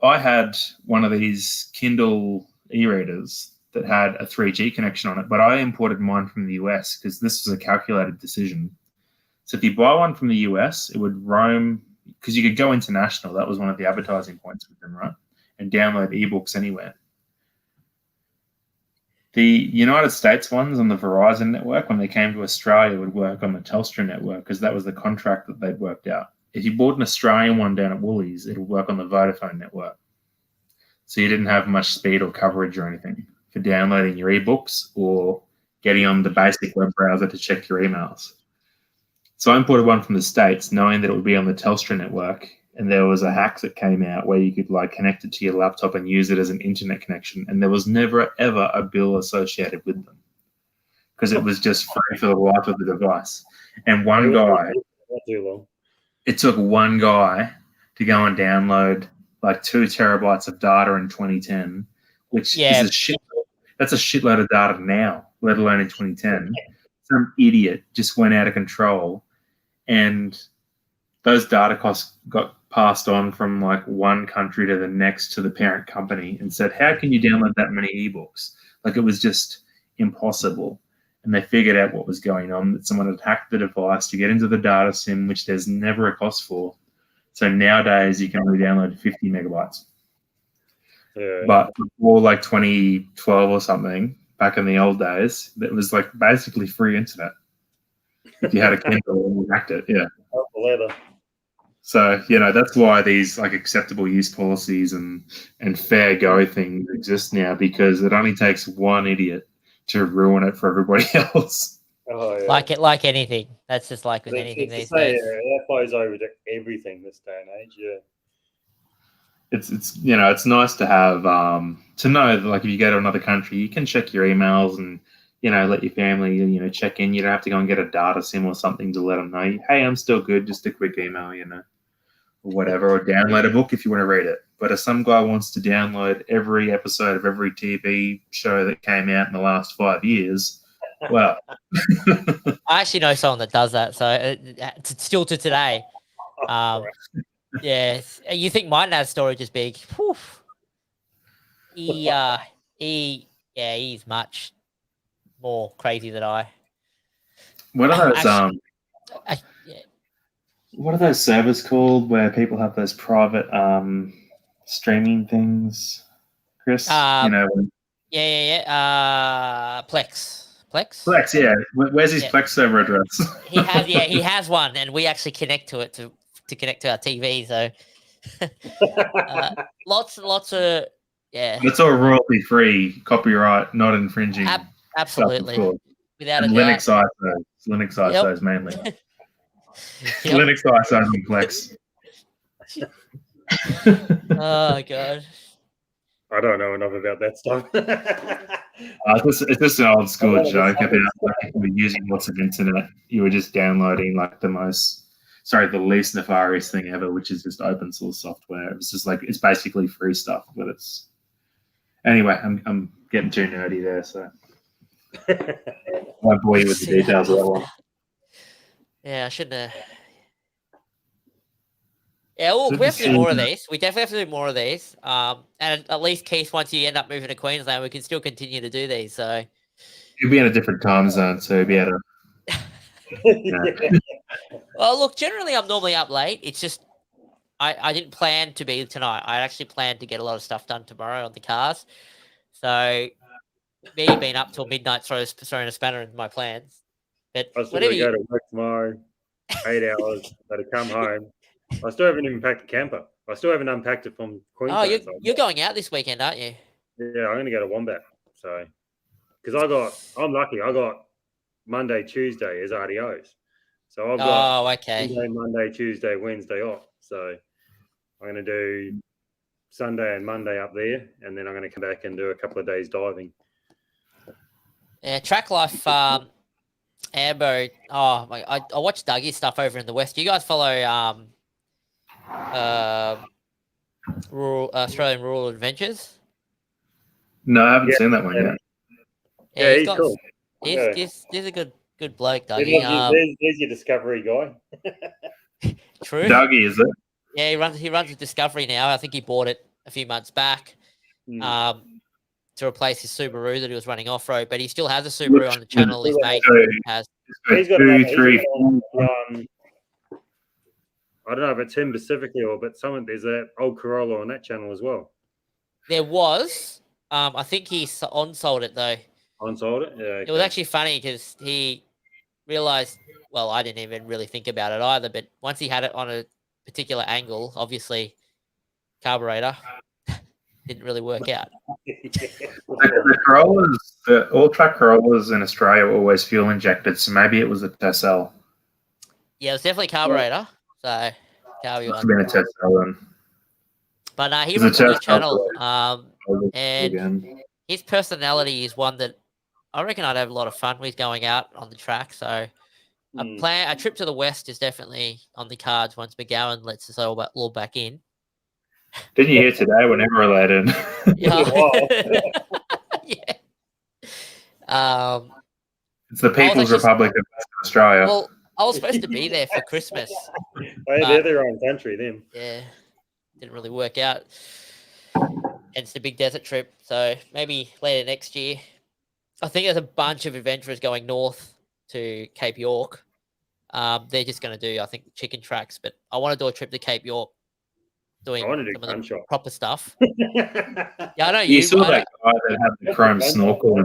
S9: had one of these Kindle e-readers that had a 3G connection on it, but I imported mine from the US because this was a calculated decision. So if you buy one from the US, it would roam, because you could go international. That was one of the advertising points with them, right? And download ebooks anywhere. The United States ones on the Verizon network, when they came to Australia, would work on the Telstra network because that was the contract that they'd worked out. If you bought an Australian one down at Woolies, it would work on the Vodafone network. So you didn't have much speed or coverage or anything for downloading your ebooks or getting on the basic web browser to check your emails. So I imported one from the States knowing that it would be on the Telstra network, and there was a hack that came out where you could like connect it to your laptop and use it as an internet connection, and there was never ever a bill associated with them because it was just free for the life of the device. And one guy, it took one guy to go and download like 2 terabytes of data in 2010, which is a shit. That's a shitload of data now, let alone in 2010. Some idiot just went out of control, and those data costs got passed on from like one country to the next to the parent company and said, how can you download that many ebooks? Like, it was just impossible. And they figured out what was going on, that someone had hacked the device to get into the data sim, which there's never a cost for. So nowadays you can only download 50 megabytes. Yeah. But before like 2012 or something, back in the old days, it was like basically free internet. If you had a Kindle and you hacked it, yeah. So, that's why these like acceptable use policies and fair go things exist now, because it only takes one idiot to ruin it for everybody else.
S1: Oh, yeah. Like anything. That's just like with anything these days.
S3: Yeah, that flows over to everything this day and age, yeah.
S9: It's nice to have to know that, like, if you go to another country, you can check your emails and let your family check in. You don't have to go and get a data sim or something to let them know, hey, I'm still good, just a quick email, or whatever, or download a book if you want to read it. But if some guy wants to download every episode of every TV show that came out in the last 5 years, well,
S1: I actually know someone that does that, so still to today. Yeah, you think my NAS storage is big? Whew. He's much more crazy than I.
S9: What are those? What are those servers called where people have those private streaming things, Chris?
S1: Plex.
S9: Plex, yeah. Where's his Plex server address?
S1: He has one, and we actually connect to it to connect to our TV. So lots of
S9: It's all royalty free, copyright, not infringing.
S1: Absolutely, without
S9: and
S1: a
S9: Linux
S1: doubt.
S9: Linux ISOs mainly. Linux ISOs and Plex.
S1: Oh god.
S3: I don't know enough about that stuff.
S9: It's just an old school joke about like, you were using lots of internet. You were just downloading like the least nefarious thing ever, which is just open source software. It was just like, it's basically free stuff, but it's anyway. I'm getting too nerdy there, so I won't bore you with the details of that one.
S1: Yeah, I shouldn't have. Yeah, well, we have to do more of these. We definitely have to do more of these. And at least, Keith, once you end up moving to Queensland, we can still continue to do these. So
S9: you'll be in a different time zone, so you'll be able to.
S1: Well, look, generally I'm normally up late. It's just I didn't plan to be tonight. I actually planned to get a lot of stuff done tomorrow on the cars. So me being up till midnight throwing a spanner in my plans. But
S3: I still got to go to work tomorrow, 8 hours. Got to come home. I still haven't even packed the camper. I still haven't unpacked it from Queensland.
S1: Oh, you're going out this weekend, aren't you?
S3: Yeah, I'm going to go to Wombat. So, because I'm lucky. I got Monday, Tuesday as RDOs. So I've got Monday, Tuesday, Wednesday off. So I'm going to do Sunday and Monday up there, and then I'm going to come back and do a couple of days diving.
S1: Yeah, Track Life, Ambo. Oh, I watch Dougie's stuff over in the West. Do you guys follow Australian Rural Adventures?
S9: No, I haven't seen that one yet.
S3: Yeah,
S1: he's
S3: he's
S1: got.
S3: cool.
S1: He's a good bloke,
S3: There's
S1: Dougie.
S3: your discovery guy.
S1: True.
S9: Dougie, is it?
S1: Yeah, he runs with Discovery now. I think he bought it a few months back. To replace his Subaru that he was running off-road, but he still has a Subaru on the channel. His mate has.
S3: He's got I don't know if it's him specifically but there's an old Corolla on that channel as well.
S1: There was. I think he on-sold it though.
S3: On-sold it? Yeah. Okay.
S1: It was actually funny because he realized, well, I didn't even really think about it either, but once he had it on a particular angle, obviously carburetor didn't really work out.
S9: The Corollas, the all-track Corollas in Australia were always fuel injected, so maybe it was a Tessel.
S1: Yeah, it was definitely carburetor. So,
S9: Must have been a Tessel then.
S1: But he runs a good channel. And his personality is one that I reckon I'd have a lot of fun with going out on the track. So, a trip to the West is definitely on the cards once McGowan lets us all back in.
S9: Didn't you hear today when Emerald in?
S1: Yeah.
S9: It's the People's Republic of Western Australia.
S1: Well, I was supposed to be there for Christmas.
S3: They're their own country, them.
S1: Yeah. Didn't really work out. Hence the big desert trip. So maybe later next year. I think there's a bunch of adventurers going north to Cape York. They're just going to do, I think, chicken tracks. But I want to do a trip to Cape York, doing some of the proper stuff. Yeah, I know
S9: you saw that guy that had the chrome snorkel.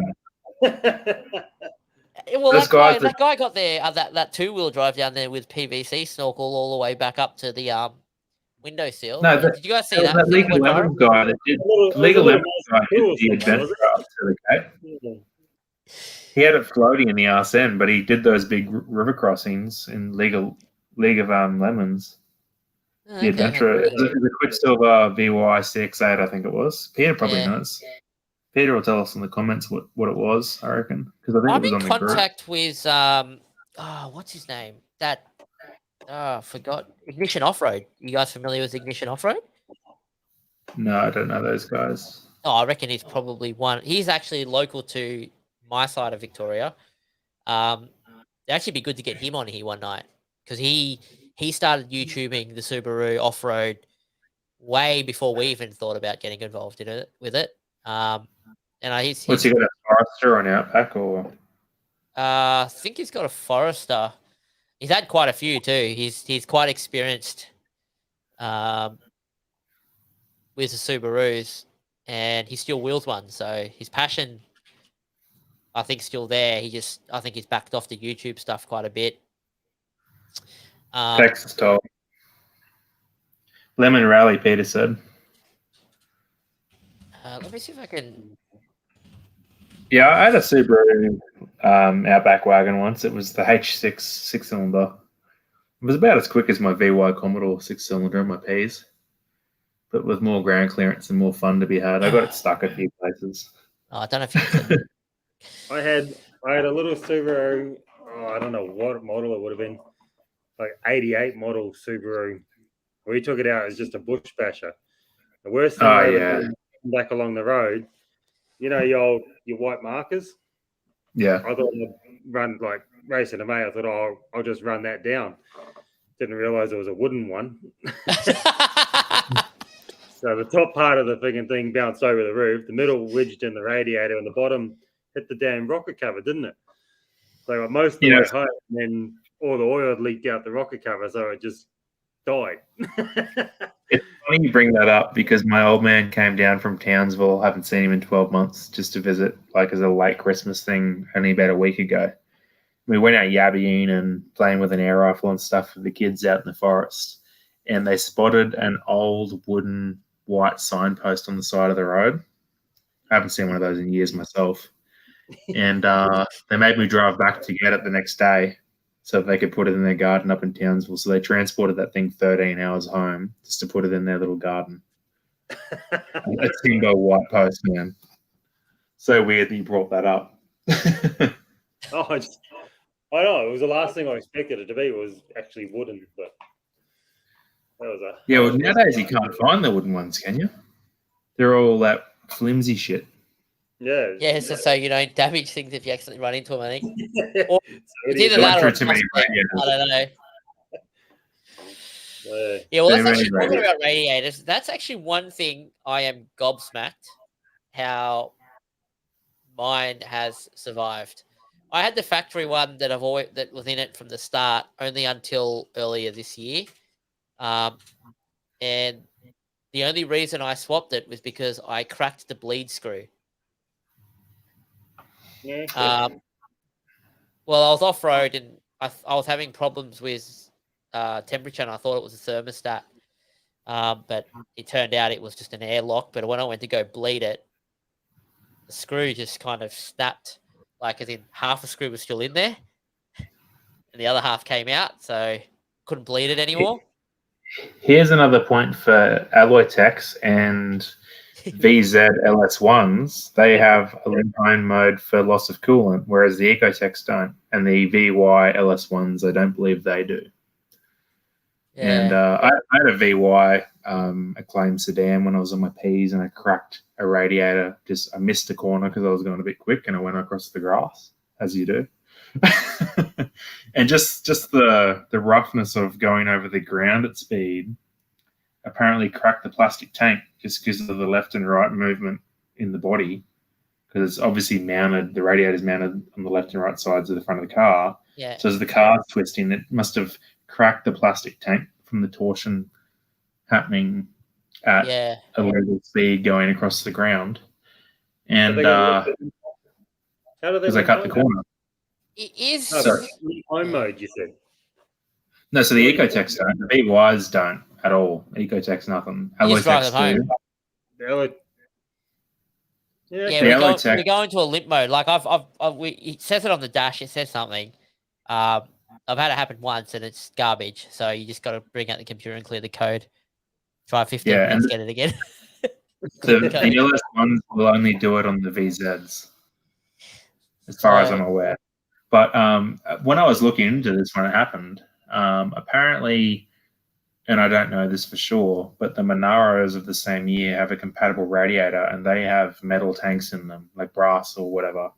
S1: Well, that guy got there that 2-wheel drive down there with PVC snorkel all the way back up to the windowsill.
S9: No,
S1: did you guys see that?
S9: That Legal Lemons guy that did the adventure up to the Cape. He had it floating in the arse end, but he did those big river crossings in League of Lemons. The adventure, the Quicksilver VY68, I think it was. Peter probably knows. Peter will tell us in the comments what it was, I reckon, because I think
S1: I'm
S9: it was
S1: in
S9: on
S1: contact with what's his name? I forgot. Ignition Offroad. You guys familiar with Ignition Offroad?
S9: No, I don't know those guys.
S1: Oh, I reckon he's probably one. He's actually local to my side of Victoria. It'd actually be good to get him on here one night because he started YouTubing the Subaru off-road way before we even thought about getting involved in it with it.
S9: What's he got, a Forester or an Outback or?
S1: I think he's got a Forester. He's had quite a few too. He's quite experienced with the Subarus, and he still wheels one. So his passion, I think, still there. I think he's backed off the YouTube stuff quite a bit.
S9: Texas Toll. Lemon Rally, Peter said.
S1: Let me see if I can.
S9: Yeah, I had a Subaru Outback wagon once. It was the H6 6-cylinder. It was about as quick as my VY Commodore 6-cylinder and my Ps, but with more ground clearance and more fun to be had. I got it stuck a few places.
S1: Oh, I don't know if you
S3: I had a little Subaru. I don't know what model it would have been, like 88 model Subaru. We took it out as just a bush basher. The worst thing back along the road, you know, your white markers.
S9: Yeah.
S3: I thought I'd run like racing a mate. I thought, I'll just run that down. Didn't realize it was a wooden one. So the top part of the frigging thing bounced over the roof. The middle wedged in the radiator, and the bottom hit the damn rocket cover, didn't it? So most of the way home, and then all the oil had leaked out the rocket cover, so it just died.
S9: It's funny you bring that up because my old man came down from Townsville. Haven't seen him in 12 months just to visit, like as a late Christmas thing, only about a week ago. We went out yabbying and playing with an air rifle and stuff with the kids out in the forest, and they spotted an old wooden white signpost on the side of the road. I haven't seen one of those in years myself. And they made me drive back to get it the next day so they could put it in their garden up in Townsville. So they transported that thing 13 hours home just to put it in their little garden. A timber white post, man. So weird that you brought that up.
S3: I know. It was the last thing I expected it to be. It was actually wooden, but that was a...
S9: Yeah, well, nowadays you can't find the wooden ones, can you? They're all that flimsy shit.
S1: Yeah, so you don't damage things if you accidentally run into them, I think. Or it's
S3: is.
S1: either that or
S9: too many radiators.
S1: I don't know.
S3: Yeah.
S1: Yeah, well, that's
S9: Too many
S1: actually talking
S9: radiators.
S1: about radiators. That's actually one thing I am gobsmacked how mine has survived. I had the factory one that that was in it from the start, only until earlier this year, and the only reason I swapped it was because I cracked the bleed screw.
S3: Yeah.
S1: Well, I was off road and I was having problems with temperature, and I thought it was a thermostat. But it turned out it was just an airlock. But when I went to go bleed it, the screw just kind of snapped, like as in half the screw was still in there, and the other half came out, so couldn't bleed it anymore.
S9: Here's another point for alloy techs and VZ LS1s. They have a limp-home mode for loss of coolant, whereas the Ecotechs don't, and the VY LS1s, I don't believe they do.
S1: Yeah.
S9: And I had a VY acclaimed sedan when I was on my P's, and I cracked a radiator. I missed a corner because I was going a bit quick, and I went across the grass, as you do. And just the roughness of going over the ground at speed apparently cracked the plastic tank just because of the left and right movement in the body, because it's obviously mounted, the radiator's mounted on the left and right sides of the front of the car.
S1: Yeah.
S9: So as the car's twisting, it must have cracked the plastic tank from the torsion happening at a level speed going across the ground. And
S3: how do they
S9: because I cut the corner.
S1: It is
S3: home mode, you said.
S9: No, so the Ecotechs don't. The VYs don't at all. Ecotechs, nothing. Alloy techs do.
S1: Yeah, we go into a limp mode. Like it says it on the dash. It says something. I've had it happen once, and it's garbage. So you just got to bring out the computer and clear the code. Try 15 minutes, get it again.
S9: The LS1s will only do it on the VZs, as far as I'm aware. But when I was looking into this when it happened, apparently, and I don't know this for sure, but the Monaros of the same year have a compatible radiator, and they have metal tanks in them, like brass or whatever.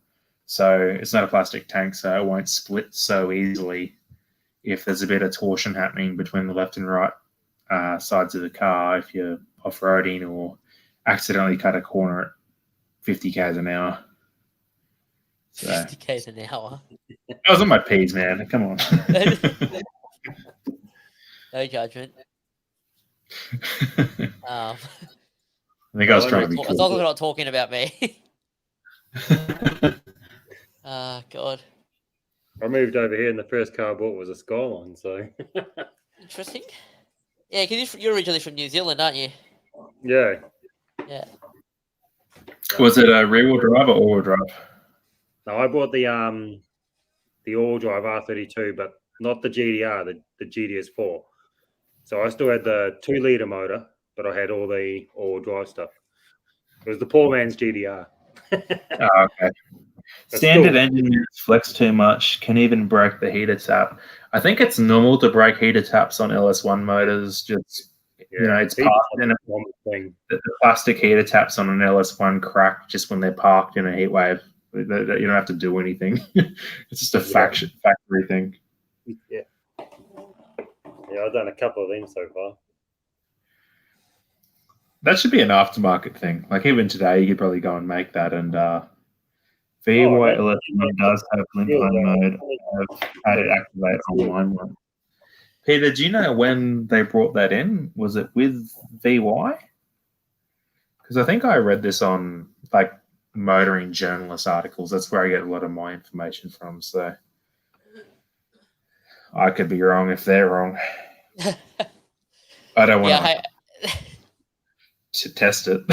S9: So it's not a plastic tank, so it won't split so easily if there's a bit of torsion happening between the left and right sides of the car if you're off-roading or accidentally cut a corner at 50 k's an hour. So,
S1: 50 k's an hour.
S9: I was on my P's, man. Come on.
S1: No judgment.
S9: I think I was trying to be cool.
S1: As long as we're not talking about me. God.
S3: I moved over here, and the first car I bought was a Skyline. So
S1: interesting. Yeah, because you're originally from New Zealand, aren't you?
S3: Yeah.
S1: Yeah.
S9: Was it a rear-wheel drive or all-wheel drive?
S3: No, I bought the all drive R32, but not the GDR, the GDS4. So I still had the 2-liter motor, but I had all the all drive stuff. It was the poor man's GDR.
S9: Okay. Standard engine units flex too much, can even break the heater tap. I think it's normal to break heater taps on LS1 motors. Just it's parked in the plastic heater taps on an LS1 crack just when they're parked in a heat wave. You don't have to do anything. It's just a factory thing.
S3: Yeah. Yeah, I've done a couple of them so far.
S9: That should be an aftermarket thing. Like even today, you could probably go and make that. And VY LS1 does have limp home mode. I've had it activate on mine one. Peter, do you know when they brought that in? Was it with VY? Because I think I read this on like motoring journalist articles. That's where I get a lot of my information from. So I could be wrong if they're wrong. I don't want to test it.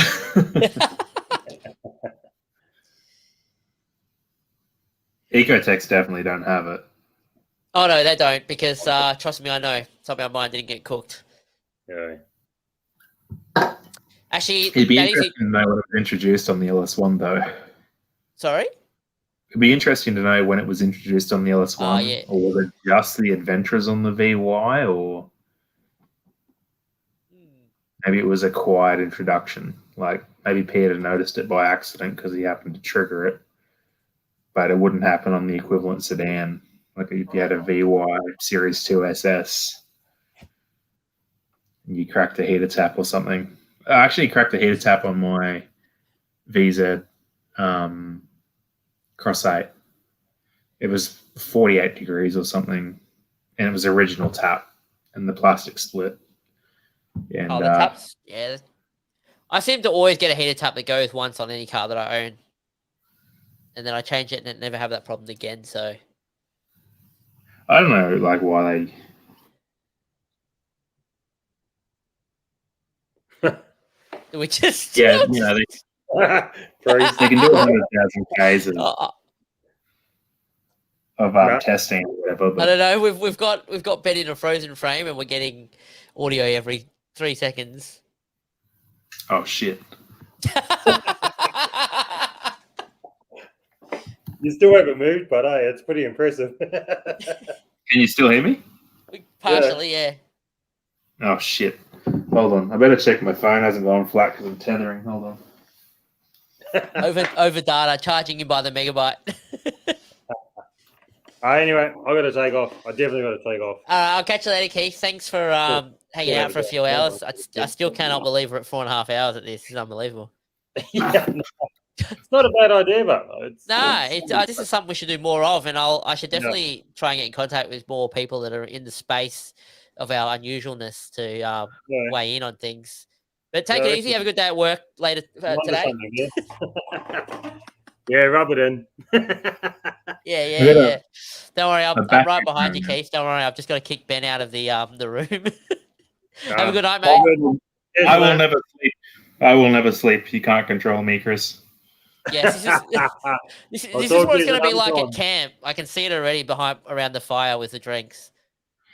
S9: Ecotechs definitely don't have it.
S1: Oh no, they don't, because trust me, I know something of mine didn't get cooked.
S3: Yeah.
S1: Actually,
S9: it'd be interesting to know when it was introduced on the LS1, though.
S1: Sorry?
S9: It'd be interesting to know when it was introduced on the LS1, or was it just the Adventras on the VY, or maybe it was a quiet introduction. Like maybe Peter noticed it by accident because he happened to trigger it, but it wouldn't happen on the equivalent sedan. Like if you had a VY Series 2 SS, and you cracked the heater tap or something. I actually cracked the heater tap on my VZ Cross 8. It was 48 degrees or something, and it was original tap, and the plastic split. And,
S1: the taps, yeah. I seem to always get a heater tap that goes once on any car that I own, and then I change it and never have that problem again. So
S9: I don't know, like why
S1: they. We just
S9: they can do 100,000 Ks of testing or whatever. But
S1: I don't know. We've got Ben in a frozen frame, and we're getting audio every 3 seconds.
S9: Oh shit!
S3: You still haven't moved, but it's pretty impressive.
S9: Can you still hear me?
S1: Partially, yeah.
S9: Oh shit! Hold on, I better check my phone hasn't gone flat because I'm tethering. Hold on.
S1: over data, charging you by the megabyte.
S3: Anyway, I got to take off. I definitely got to take off.
S1: I'll catch you later, Keith. Thanks for hanging out for a few hours. I still cannot believe we're at 4.5 hours at this. It's unbelievable.
S3: Yeah, no, it's not a bad idea, but
S1: this is something we should do more of, and I should definitely try and get in contact with more people that are in the space of our unusualness to weigh in on things. But take it easy. Have a good day at work later today.
S3: Yeah, rub it in.
S1: Yeah. Don't worry, I'm right behind you, Keith. Don't worry, I've just got to kick Ben out of the room. Have a good night, mate.
S9: I will never sleep. I will never sleep. You can't control me, Chris.
S1: Yes, this is what it's going to be like at camp. I can see it already around the fire with the drinks.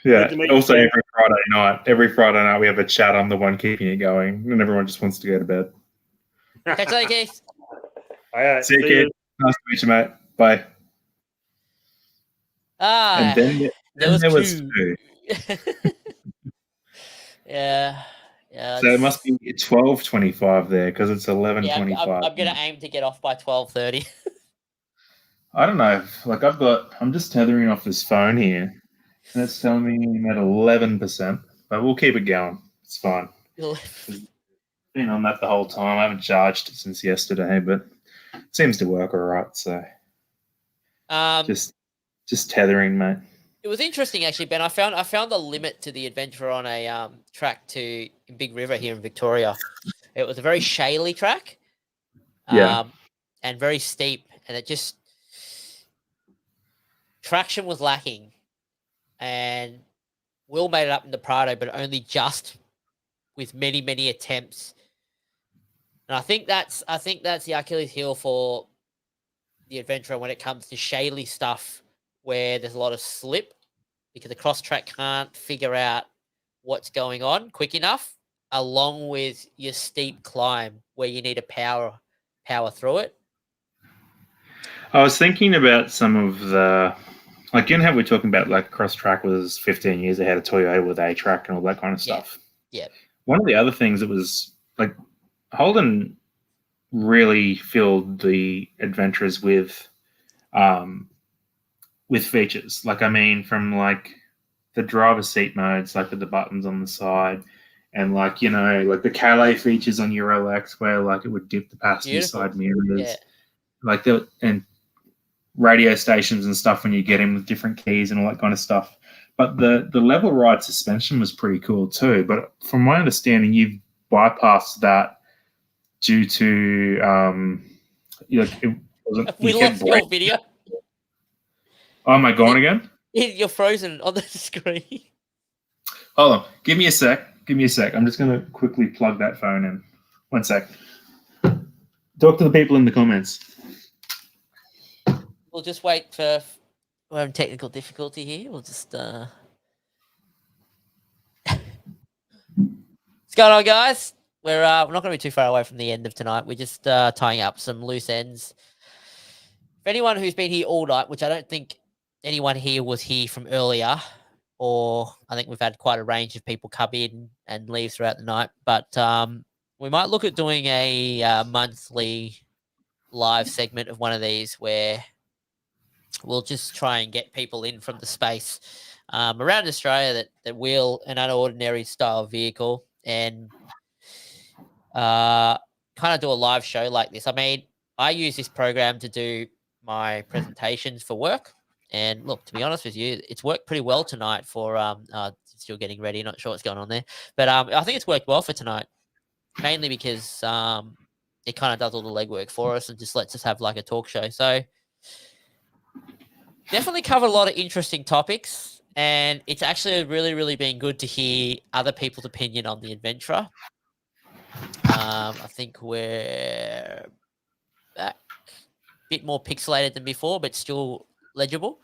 S9: Yeah. Also, every Friday night we have a chat. I'm the one keeping it going, and everyone just wants to go to bed.
S1: Catch you later, Keith.
S3: All right,
S9: see you, kid. Nice to meet you, mate. Bye.
S1: And
S9: then there was two.
S1: Yeah.
S9: So it must be 12:25 there because it's 11:25.
S1: Yeah, I'm gonna aim to get off by 12:30.
S9: I don't know. Like I'm just tethering off this phone here, and it's telling me I'm at 11%. But we'll keep it going. It's fine. Been on that the whole time. I haven't charged it since yesterday, but it seems to work all right. So just tethering, mate.
S1: It was interesting, actually, Ben. I found the limit to the Adventure on a track to Big River here in Victoria. It was a very shaly track, and very steep, and it just traction was lacking. And Will made it up in the Prado, but only just with many attempts. And I think that's the Achilles heel for the Adventure when it comes to shaly stuff, where there's a lot of slip because the cross track can't figure out what's going on quick enough, along with your steep climb where you need to power through it.
S9: I was thinking about some of the, like, you know how we're talking about like cross track was 15 years ahead of Toyota with A-Track and all that kind of stuff.
S1: Yeah.
S9: One of the other things that was like Holden really filled the Adventures with features. Like, I mean, from like the driver's seat modes, like with the buttons on the side, and like, you know, like the Calais features on Euro X where like it would dip the passenger side mirrors, like and radio stations and stuff when you get in with different keys and all that kind of stuff. But the level ride suspension was pretty cool too. But from my understanding, you've bypassed that due to
S1: we lost your video.
S9: Oh, am I gone again?
S1: You're frozen on the screen.
S9: Hold on. Give me a sec. I'm just going to quickly plug that phone in. 1 sec. Talk to the people in the comments.
S1: We'll just wait for... We're having technical difficulty here. We'll just... What's going on, guys? We're not going to be too far away from the end of tonight. We're just tying up some loose ends. For anyone who's been here all night, which I don't think anyone here was here from earlier, or I think we've had quite a range of people come in and leave throughout the night, but we might look at doing a monthly live segment of one of these where we'll just try and get people in from the space around Australia that wheel an unordinary style vehicle and kind of do a live show like this. I mean, I use this program to do my presentations for work. And look, to be honest with you, it's worked pretty well tonight for still getting ready. Not sure what's going on there. But I think it's worked well for tonight, mainly because it kind of does all the legwork for us and just lets us have like a talk show. So definitely covered a lot of interesting topics. And it's actually really, really been good to hear other people's opinion on the Adventra. I think we're back. A bit more pixelated than before, but still legible.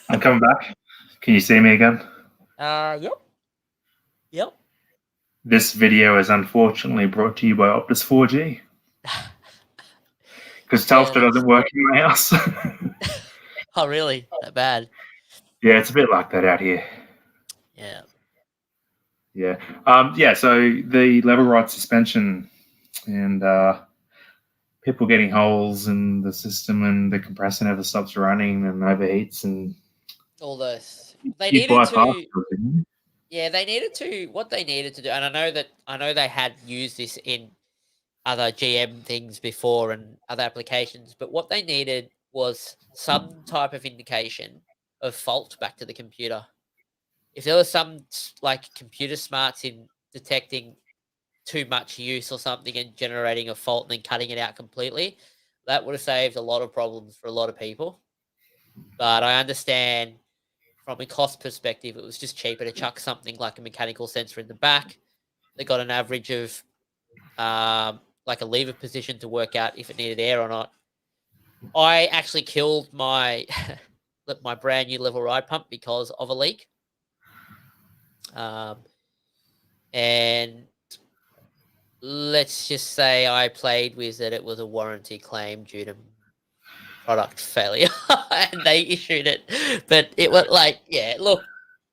S9: I'm coming back. Can you see me again?
S1: Yep. Yep.
S9: This video is unfortunately brought to you by Optus 4G. Because Telstra doesn't work in my house.
S1: Oh, really? That bad?
S9: Yeah, it's a bit like that out here.
S1: Yeah.
S9: Yeah. Yeah, so the level ride suspension and people getting holes in the system and the compressor never stops running and overheats and
S1: all those. They
S9: you
S1: needed to.
S9: bypass.
S1: Yeah, they needed to. What they needed to do, and I know they had used this in other GM things before and other applications, but what they needed was some type of indication of fault back to the computer. If there was some like computer smarts in detecting too much use or something and generating a fault and then cutting it out completely, that would have saved a lot of problems for a lot of people. But I understand from a cost perspective, it was just cheaper to chuck something like a mechanical sensor in the back. They got an average of like a lever position to work out if it needed air or not. I actually killed my my brand new level ride pump because of a leak. And let's just say I played with it was a warranty claim due to product failure and they issued it. But it was like, yeah, look,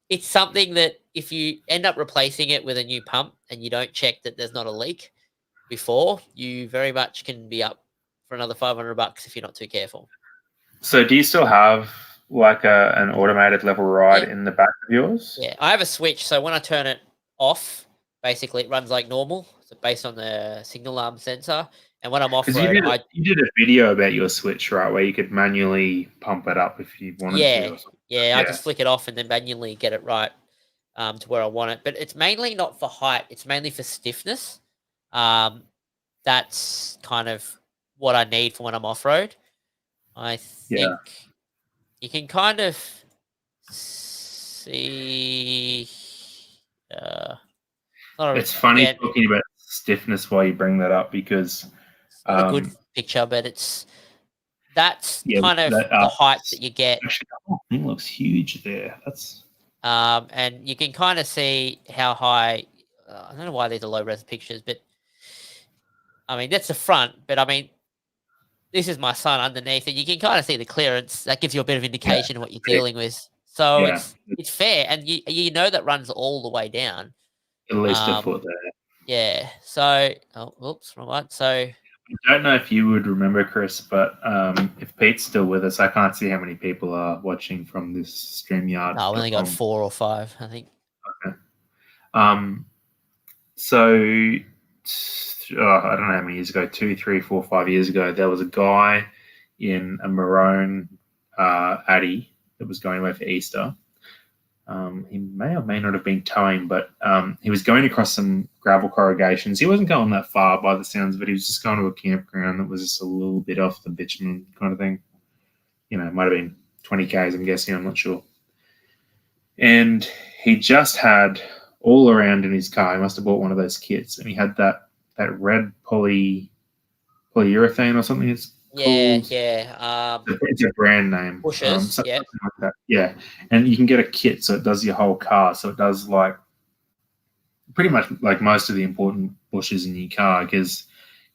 S1: it's something that if you end up replacing it with a new pump and you don't check that there's not a leak before, you very much can be up for another $500 if you're not too careful.
S9: So do you still have like an automated level ride in the back of yours?
S1: Yeah, I have a switch. So when I turn it off, basically it runs like normal. So based on the signal arm sensor. And when I'm off-road,
S9: you did a video about your switch, right, where you could manually pump it up if you wanted to.
S1: Yeah, I just flick it off and then manually get it right to where I want it. But it's mainly not for height. It's mainly for stiffness. That's kind of what I need for when I'm off-road. I think you can kind of see...
S9: it's funny talking about stiffness while you bring that up because...
S1: It's not a good picture, but that's kind of the height that you get.
S9: Actually, the whole thing looks huge there. That's
S1: and you can kind of see how high. I don't know why these are low res pictures, but I mean that's the front. But I mean, this is my son underneath, and you can kind of see the clearance. That gives you a bit of indication of what you're dealing with. So it's fair, and you know that runs all the way down.
S9: At least a foot there.
S1: Yeah. So, oops, wrong one. So.
S9: I don't know if you would remember, Chris, but if Pete's still with us, I can't see how many people are watching from this StreamYard.
S1: No, we only got 4 or 5, I think.
S9: Okay. So, I don't know how many years ago, 2, 3, 4, 5 years ago, there was a guy in a maroon Addy that was going away for Easter. He may or may not have been towing, but he was going across some gravel corrugations. He wasn't going that far by the sounds of it. He was just going to a campground that was just a little bit off the bitumen kind of thing. You know, it might have been 20 Ks, I'm guessing. I'm not sure. And he just had all around in his car, he must have bought one of those kits, and he had that red polyurethane or something. It's called. It's a brand name.
S1: Bushes,
S9: like that. Yeah, and you can get a kit, so it does your whole car. So it does like pretty much like most of the important bushes in your car, because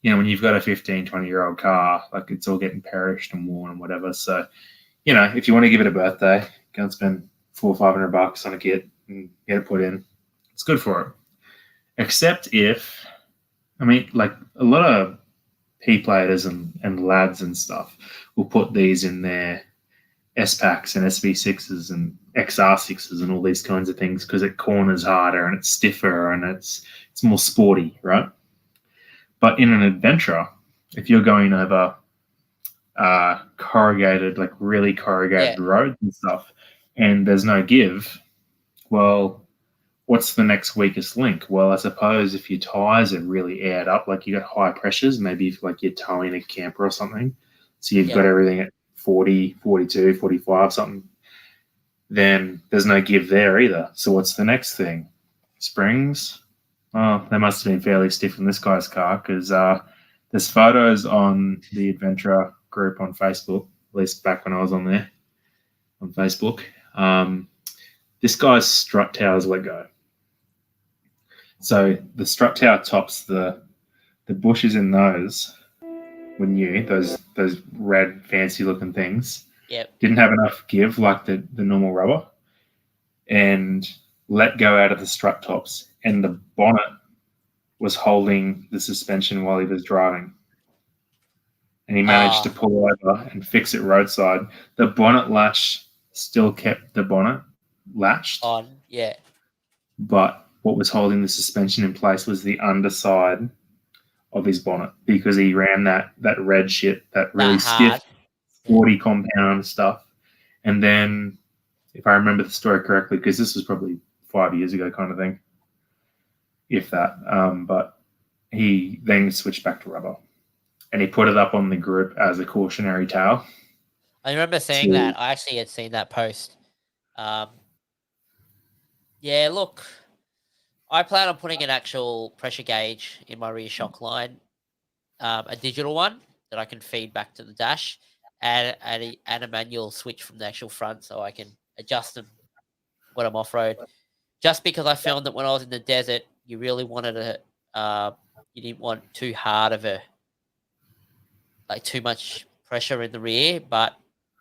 S9: you know when you've got a 15, 20-year-old car, like it's all getting perished and worn and whatever. So you know if you want to give it a birthday, go and spend $400 or $500 on a kit and get it put in. It's good for it, except if I mean, like a lot of P-platers and lads and stuff will put these in their S-Packs and SV6s and XR6s and all these kinds of things because it corners harder and it's stiffer and it's more sporty, right? But in an Adventra, if you're going over corrugated, like really corrugated roads and stuff, and there's no give, well, what's the next weakest link? Well, I suppose if your tires are really aired up, like you got high pressures, maybe if like you're towing a camper or something, so you've got everything at 40, 42, 45, something, then there's no give there either. So what's the next thing? Springs? Oh, they must have been fairly stiff in this guy's car because there's photos on the Adventra group on Facebook, at least back when I was on there on Facebook. This guy's strut towers let go. So the strut tower tops, the bushes in those were new, those red fancy looking things.
S1: Yep.
S9: Didn't have enough give like the normal rubber and let go out of the strut tops, and the bonnet was holding the suspension while he was driving. And he managed to pull over and fix it roadside. The bonnet latch still kept the bonnet latched.
S1: On, yeah.
S9: But what was holding the suspension in place was the underside of his bonnet because he ran that red shit, that really stiff 40 compound stuff. And then, if I remember the story correctly, because this was probably 5 years ago kind of thing, if that, but he then switched back to rubber. And he put it up on the group as a cautionary tale.
S1: I remember seeing that. I actually had seen that post. Yeah, look, I plan on putting an actual pressure gauge in my rear shock line, a digital one that I can feed back to the dash, and a manual switch from the actual front so I can adjust them when I'm off-road. Just because I found that when I was in the desert, you really wanted you didn't want too hard of like too much pressure in the rear, but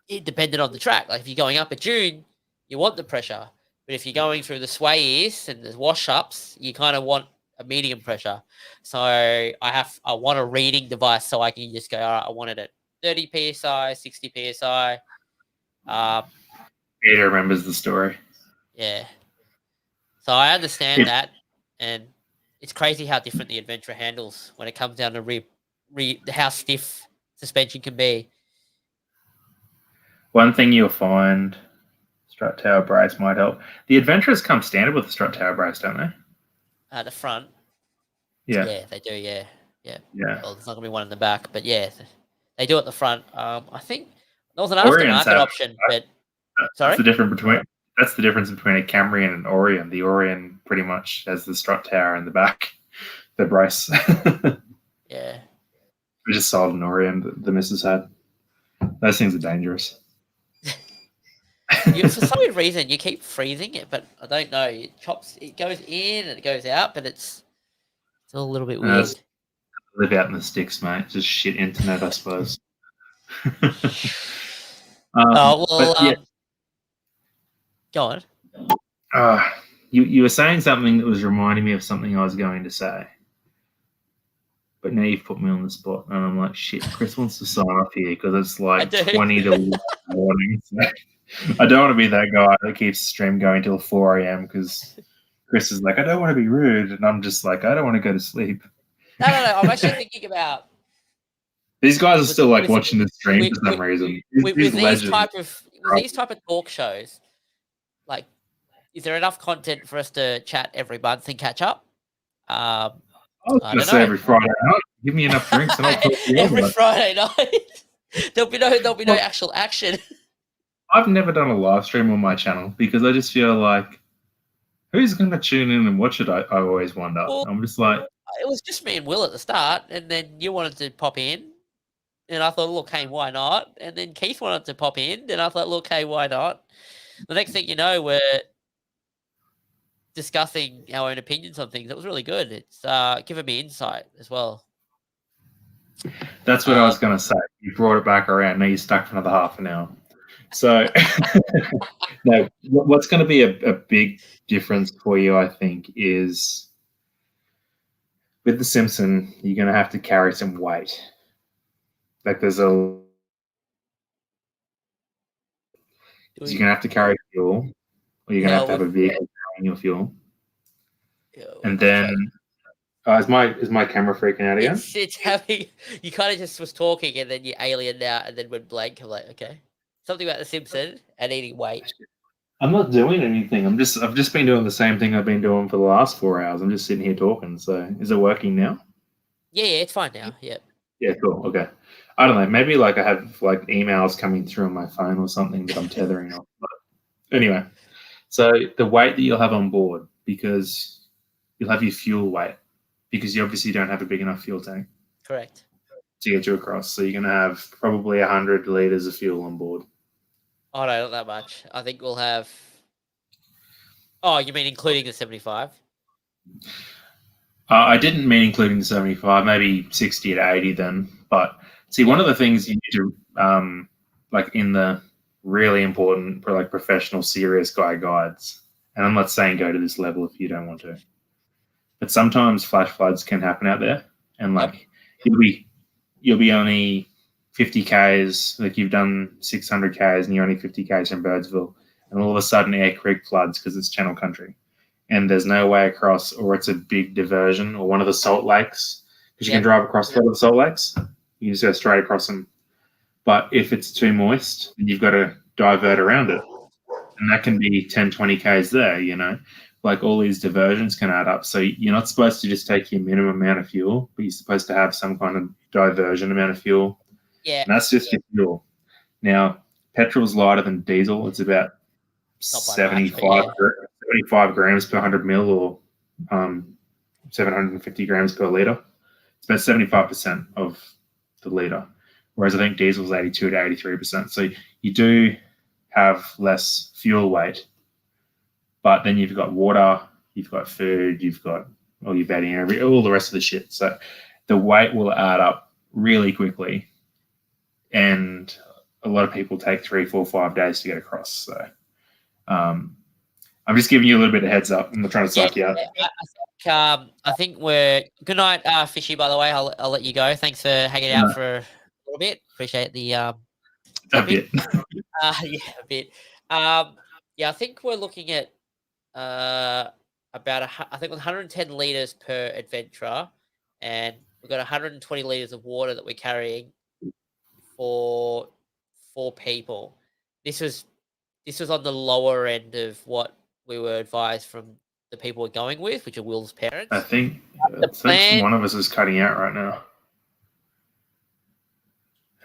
S1: it depended on the track. Like if you're going up a dune, you want the pressure. But if you're going through the sways and the wash-ups, you kind of want a medium pressure. So I want a reading device so I can just go, all right, I want it at 30 PSI, 60 PSI.
S9: Peter remembers the story.
S1: Yeah. So I understand that. And it's crazy how different the Adventra handles when it comes down to how stiff suspension can be.
S9: One thing you'll find, strut tower brace might help. The Adventras come standard with the strut tower brace, don't they?
S1: At the front.
S9: Yeah.
S1: Yeah, they do, yeah.
S9: Yeah.
S1: Well, there's not going to be one in the back, but yeah, they do at the front. I think there was an aftermarket option, but... Sorry?
S9: That's the difference between a Camry and an Orion. The Orion pretty much has the strut tower in the back, the brace.
S1: Yeah.
S9: We just sold an Orion that the missus had. Those things are dangerous.
S1: For some weird reason, you keep freezing it, but I don't know. It goes in and it goes out, but it's still a little bit weird.
S9: Live out in the sticks, mate. Just shit internet, I suppose.
S1: Go on.
S9: You were saying something that was reminding me of something I was going to say. But now you've put me on the spot, and I'm like, shit, Chris wants to sign off here because it's like 20 to 1 in the morning. So I don't want to be that guy that keeps the stream going till 4 a.m. because Chris is like, I don't want to be rude. And I'm just like, I don't want to go to sleep.
S1: No. I'm actually thinking about...
S9: These guys are still like watching the stream for some reason.
S1: With these type of talk shows, like, is there enough content for us to chat every month and catch up?
S9: I was going to say every Friday night. Give me enough drinks and I'll talk to you
S1: every Friday night. there'll be no actual action.
S9: I've never done a live stream on my channel because I just feel like, who's going to tune in and watch it? I always wonder. Well, I'm just like...
S1: It was just me and Will at the start, and then you wanted to pop in, and I thought, look, hey, why not? And then Keith wanted to pop in, and I thought, look, hey, why not? The next thing you know, we're discussing our own opinions on things. It was really good. It's given me insight as well.
S9: That's what I was going to say. You brought it back around. Now you're stuck for another half an hour. So, no, what's going to be a big difference for you, I think, is with the Simpson, you're going to have to carry some weight. Like there's you're going to have to carry fuel, or you're going to have a vehicle carrying your fuel. And then, is my camera freaking out again?
S1: It's having. You kind of just was talking, and then you aliened out, and then went blank. I'm like, okay, something about the Simpson and eating weight.
S9: I'm not doing anything. I've just been doing the same thing I've been doing for the last 4 hours. I'm just sitting here talking. So is it working now?
S1: Yeah, it's fine now. Yeah.
S9: Yeah, cool. Okay. I don't know. Maybe like I have like emails coming through on my phone or something that I'm tethering on. But anyway, so the weight that you'll have on board, because you'll have your fuel weight, because you obviously don't have a big enough fuel tank.
S1: Correct.
S9: To get you across. So you're going to have probably 100 litres of fuel on board.
S1: Oh, no, not that much. I think we'll have... Oh, you mean including the 75?
S9: I didn't mean including the 75, maybe 60 to 80 then. But see, one of the things you need to, like in the really important, for like professional, serious guy guides, and I'm not saying go to this level if you don't want to, but sometimes flash floods can happen out there, and like you'll be only 50 Ks, like you've done 600 Ks and you're only 50 Ks from Birdsville, and all of a sudden Air Creek floods because it's channel country. And there's no way across, or it's a big diversion, or one of the salt lakes, because you can drive across a lot of the salt lakes. You just go straight across them. But if it's too moist, then you've got to divert around it. And that can be 10, 20 Ks there, you know. Like all these diversions can add up. So you're not supposed to just take your minimum amount of fuel, but you're supposed to have some kind of diversion amount of fuel.
S1: Yeah.
S9: And that's just your fuel. Now, petrol's lighter than diesel. It's about 75 grams per 100 mil, or 750 grams per litre. It's about 75% of the litre, whereas I think diesel's 82 to 83%. So you do have less fuel weight, but then you've got water, you've got food, you've got all your bedding, all the rest of the shit. So the weight will add up really quickly, and a lot of people take 3, 4, 5 days to get across. So I'm just giving you a little bit of heads up. I'm not trying to psych you out.
S1: I think we're... Good night, Fishy, by the way. I'll let you go. Thanks for hanging out for a little bit. Appreciate the...
S9: a bit.
S1: Yeah, a bit. Yeah, I think we're looking at about, I think 110 litres per Adventra, and we've got 120 litres of water that we're carrying for 4 people. This was on the lower end of what we were advised from the people we're going with, which are Will's parents.
S9: I think one of us is cutting out right now.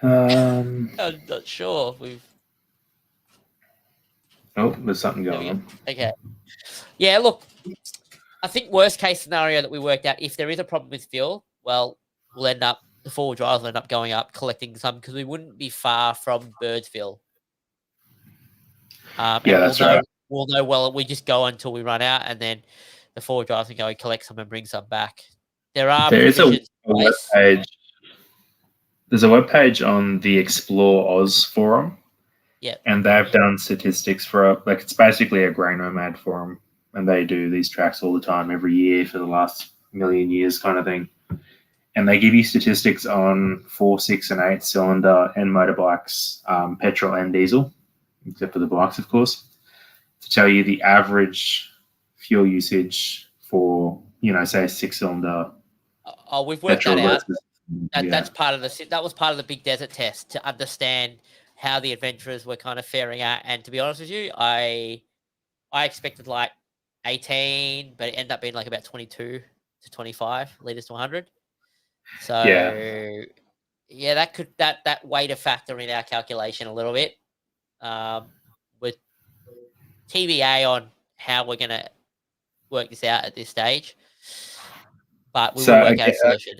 S1: I'm not sure.
S9: Oh, there's something going on.
S1: Okay. Yeah, look, I think worst case scenario that we worked out, if there is a problem with fuel, well, the 4-wheel drive will end up going up, collecting some, because we wouldn't be far from Birdsville.
S9: Yeah, that's right.
S1: We'll know, well, we just go until we run out, and then the 4-wheel drive can go and collect some and bring some back. There is a
S9: web page. There's a web page on the Explore Oz forum.
S1: Yeah.
S9: And they've done statistics for, like, it's basically a grain nomad forum, and they do these tracks all the time, every year for the last million years kind of thing. And they give you statistics on 4, 6, and 8 cylinder and motorbikes, petrol and diesel, except for the bikes, of course, to tell you the average fuel usage for, say a 6-cylinder.
S1: Oh, we've worked that out. That's part of that was part of the big desert test, to understand how the adventurers were kind of faring out. And to be honest with you, I expected like 18, but it ended up being like about 22 to 25 liters to 100. So yeah, that weighed a factor in our calculation a little bit. With TBA on how we're going to work this out at this stage, but we will work out a solution.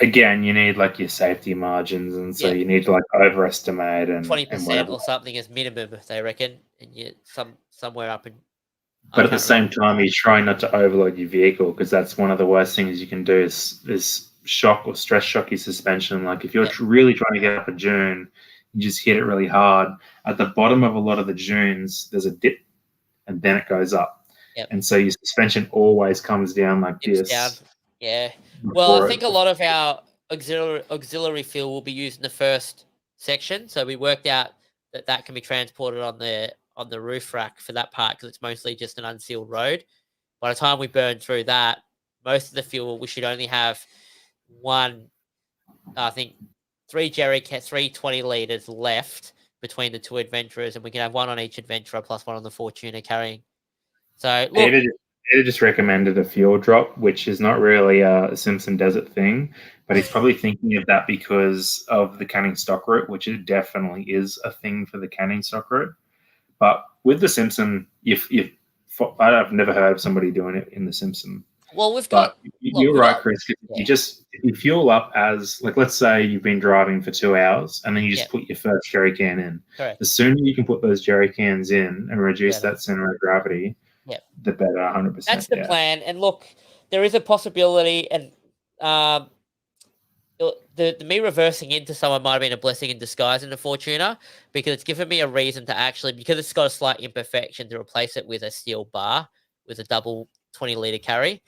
S9: Again, you need like your safety margins, and so you need to like overestimate and
S1: 20% or something as minimum, they reckon, and you somewhere up in.
S9: But at the same time, you're trying not to overload your vehicle, because that's one of the worst things you can do is shock or stress shock your suspension. Like if you're really trying to get up a dune, you just hit it really hard. At the bottom of a lot of the dunes, there's a dip, and then it goes up. And so your suspension always comes down like this.
S1: Yeah. Well, I
S9: before
S1: think a lot of our auxiliary fuel will be used in the first section. So we worked out that that can be transported on the roof rack for that part because it's mostly just an unsealed road. By the time we burn through that, most of the fuel we should only have one. I think 3 20 liters left between the two Adventurers, and we can have one on each Adventurer plus one on the Fortuner carrying. So look,
S9: Peter just recommended a fuel drop, which is not really a Simpson Desert thing, but he's probably thinking of that because of the canning stock route, which it definitely is a thing for the canning stock route. But with the Simpson, I've never heard of somebody doing it in the Simpson.
S1: Well, we've got.
S9: You're right, Chris. If you fuel up as, like, let's say you've been driving for 2 hours and then you just put your first jerry can in.
S1: Correct.
S9: The sooner you can put those jerry cans in and reduce that center of gravity, the better. 100%.
S1: That's the plan. And look, there is a possibility, and the me reversing into someone might have been a blessing in disguise in the Fortuner because it's given me a reason to actually, because it's got a slight imperfection, to replace it with a steel bar with a double 20-liter carry.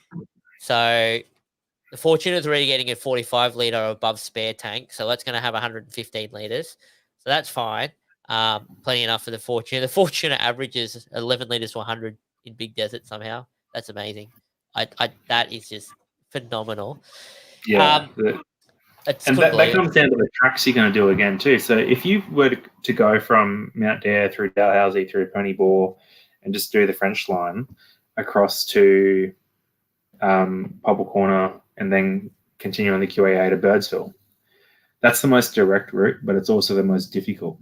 S1: So the Fortuner is already getting a 45-liter above spare tank, so that's going to have 115 liters. So that's fine. Plenty enough for the Fortuner. The Fortuner averages 11 liters to 100 in big desert somehow. That's amazing. That is just phenomenal.
S9: Yeah. And that comes down to the tracks you're going to do again too. So if you were to go from Mount Dare through Dalhousie through Ponybore and just do the French line across to Popple Corner and then continue on the QA8 to Birdsville, that's the most direct route, but it's also the most difficult.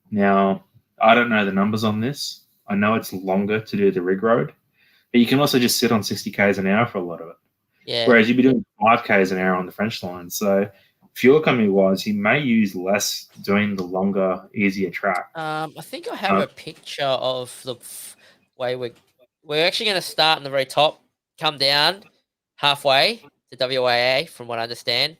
S9: Now, I don't know the numbers on this. I know it's longer to do the rig road, but you can also just sit on 60 k's an hour for a lot of it.
S1: Yeah.
S9: Whereas you'd be doing 5 k's an hour on the French line. So fuel economy wise, he may use less doing the longer, easier track.
S1: I think I have a picture of the way we're actually going to start in the very top, come down halfway to WAA, from what I understand,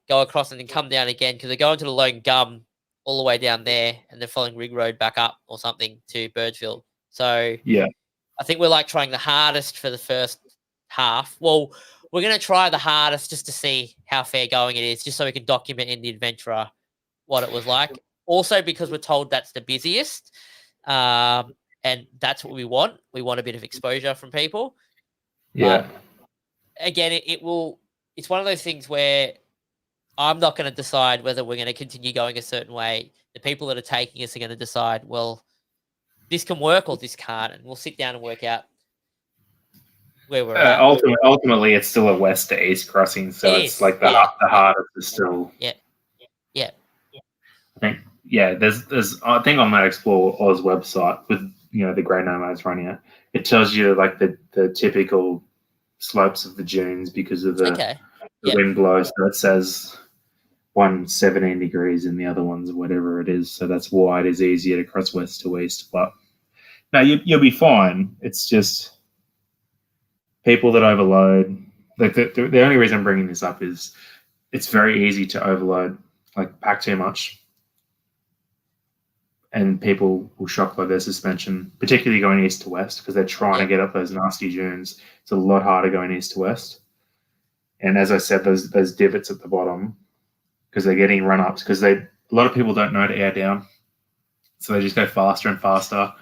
S1: go across and then come down again because they're going to the Lone Gum all the way down there and then following Rig Road back up or something to Birdsville. So
S9: yeah,
S1: I think we're like trying the hardest for the first half. Well, we're going to try the hardest just to see how fair going it is, just so we can document in the Adventurer what it was like. Also, because we're told that's the busiest, and that's what we want. We want a bit of exposure from people.
S9: Yeah.
S1: But again, it's one of those things where I'm not going to decide whether we're going to continue going a certain way. The people that are taking us are going to decide, well, this can work or this can't, and we'll sit down and work out where we're at.
S9: Ultimately, it's still a west to east crossing, so it's like the hardest is still.
S1: Yeah.
S9: I think there's I think on that Explore Oz website with the Grey Nomads running it tells you like the typical slopes of the dunes because of the wind blows. So it says one 17 degrees and the other one's whatever it is. So that's why it is easier to cross west to east. But no, you'll be fine. It's just people that overload. Like the only reason I'm bringing this up is it's very easy to overload, like pack too much. And people will shock by their suspension, particularly going east to west, because they're trying to get up those nasty dunes. It's a lot harder going east to west. And as I said, those divots at the bottom, because they're getting run-ups, because a lot of people don't know to air down. So they just go faster and faster.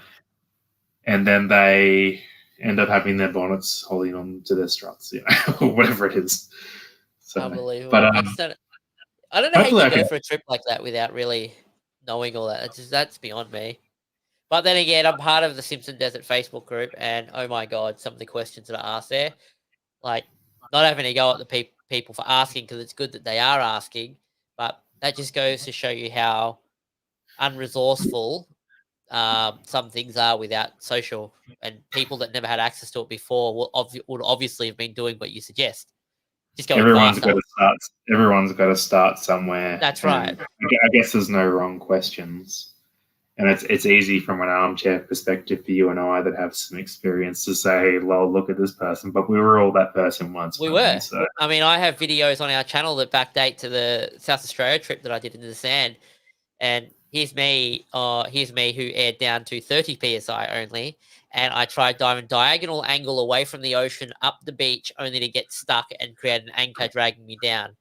S9: And then they end up having their bonnets holding on to their struts, or whatever it is. So,
S1: unbelievable.
S9: But,
S1: I don't know how you can go for a trip like that without really knowing all that. That's beyond me. But then again, I'm part of the Simpson Desert Facebook group, and oh my God, some of the questions that are asked there, like not having to go at the people for asking, because it's good that they are asking, but that just goes to show you how unresourceful some things are without social, and people that never had access to it before would obviously have been doing what you suggest. Just going
S9: everyone's
S1: faster.
S9: Everyone's got to start somewhere.
S1: That's right.
S9: I guess there's no wrong questions, and it's easy from an armchair perspective for you and I that have some experience to say, "Hey, lol, look at this person," but we were all that person once.
S1: We were. So. I mean, I have videos on our channel that backdate to the South Australia trip that I did into the sand, and here's me who aired down to 30 psi only, and I tried diving diagonal angle away from the ocean up the beach only to get stuck and create an anchor dragging me down.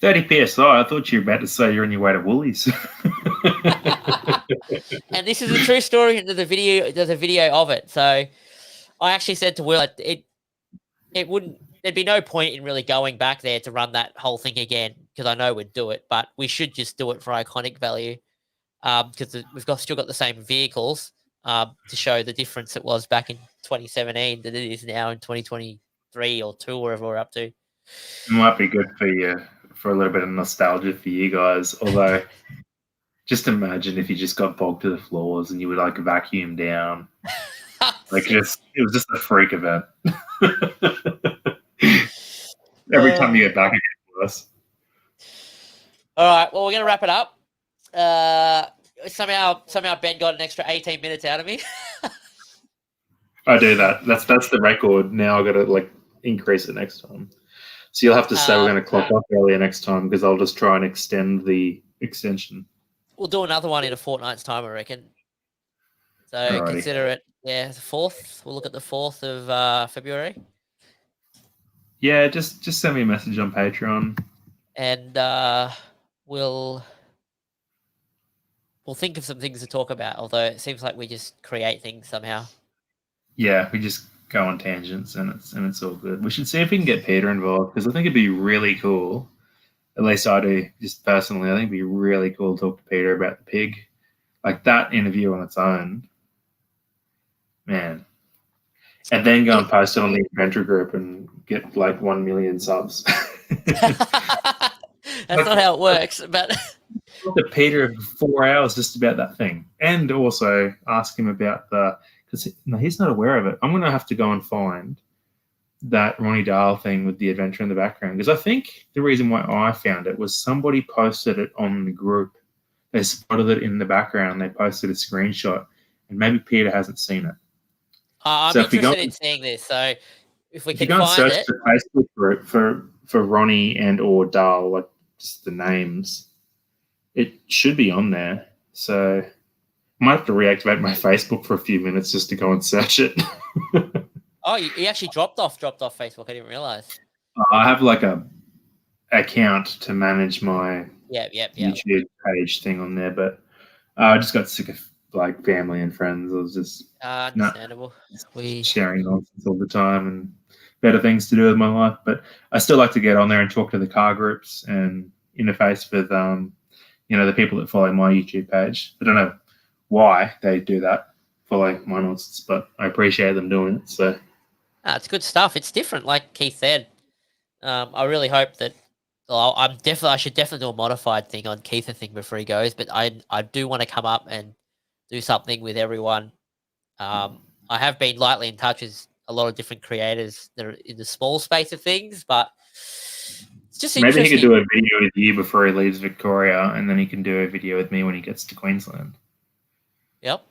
S9: 30 psi. I thought you were about to say you're on your way to Woolies.
S1: And this is a true story. There's a video of it. So I actually said to Will, it wouldn't. There'd be no point in really going back there to run that whole thing again because I know we'd do it, but we should just do it for iconic value because we've still got the same vehicles to show the difference it was back in 2017 that it is now in 2023 or 2, wherever we're up to.
S9: It might be good for you for a little bit of nostalgia for you guys. Although, just imagine if you just got bogged to the floors and you would like vacuum down. It was just a freak event. Every time you get back, it gets worse.
S1: All right. Well, we're gonna wrap it up. Somehow Ben got an extra 18 minutes out of me.
S9: I do that. That's the record. Now I got to increase it next time. So you'll have to say we're going to clock off earlier next time because I'll just try and extend the extension.
S1: We'll do another one in a fortnight's time, I reckon. So
S9: Alrighty.
S1: Consider it. Yeah, the 4th. We'll look at the 4th of February.
S9: Yeah, just send me a message on Patreon.
S1: And we'll think of some things to talk about, although it seems like we just create things somehow.
S9: Yeah, we just go on tangents and it's all good. We should see if we can get Peter involved because I think it'd be really cool. At least I do, just personally. I think it'd be really cool to talk to Peter about the pig. Like that interview on its own. Man. And then go and post it on the Adventra group and get 1 million subs.
S1: That's not how it works, but
S9: talk to Peter for 4 hours just about that thing. And also ask him about because he's not aware of it. I'm going to have to go and find that Ronnie Dahl thing with the adventure in the background because I think the reason why I found it was somebody posted it on the group. They spotted it in the background. They posted a screenshot, and maybe Peter hasn't seen it.
S1: I'm interested in seeing this. So if we can
S9: go and
S1: find
S9: search
S1: it,
S9: the Facebook group for Ronnie and or Dahl, just the names, it should be on there. So I might have to reactivate my Facebook for a few minutes just to go and search it.
S1: Oh, he actually dropped off Facebook. I didn't realize.
S9: I have a account to manage my
S1: YouTube
S9: page thing on there, but I just got sick of family and friends. I was just
S1: understandable.
S9: Sharing nonsense all the time and better things to do with my life. But I still like to get on there and talk to the car groups and interface with the people that follow my YouTube page. I don't know why they do that, follow my nonsense, but I appreciate them doing it. So
S1: it's good stuff. It's different, like Keith said. I really hope that. Well, I should definitely do a modified thing on Keith thing before he goes. But I do want to come up and do something with everyone. I have been lightly in touch with a lot of different creators that are in the small space of things, but it's just
S9: maybe
S1: interesting.
S9: he could do a video with you before he leaves Victoria, and then he can do a video with me when he gets to Queensland.
S1: Yep.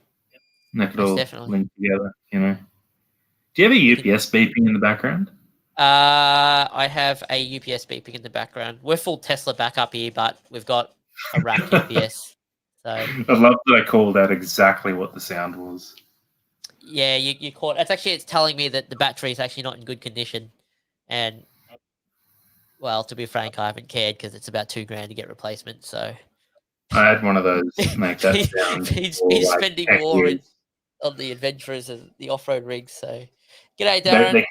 S9: And that could all link together, Do you have a UPS beeping in the background?
S1: I have a UPS beeping in the background. We're full Tesla backup here, but we've got a rack UPS. So
S9: I love that I called out exactly what the sound was.
S1: Yeah, you caught. It's telling me that the battery is actually not in good condition, and well, to be frank, I haven't cared because it's about $2,000 to get replacement. So
S9: I had one of those make that sound.
S1: he's spending more on the adventurers and the off-road rigs. So, g'day, Darren.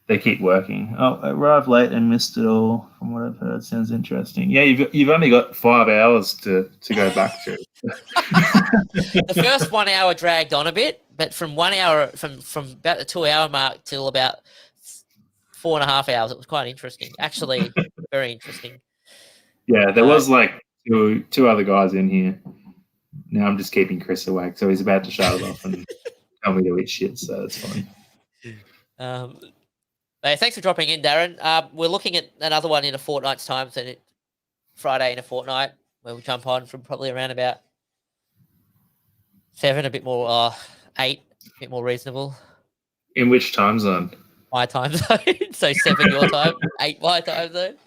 S9: They keep working. Oh, I arrived late and missed it all. From what I've heard, sounds interesting. Yeah, you've only got 5 hours to go back to.
S1: The first 1 hour dragged on a bit, but from 1 hour, from about the 2 hour mark till about 4.5 hours, it was quite interesting. Actually, very interesting.
S9: Yeah, there was two other guys in here. Now I'm just keeping Chris awake, so he's about to shut it off and tell me to eat shit. So that's fine.
S1: Hey, thanks for dropping in, Darren. We're looking at another one in a fortnight's time, so Friday in a fortnight, where we'll jump on from probably around about 7, a bit more 8, a bit more reasonable.
S9: In which time zone?
S1: My time zone. So 7 your time, 8 my time zone.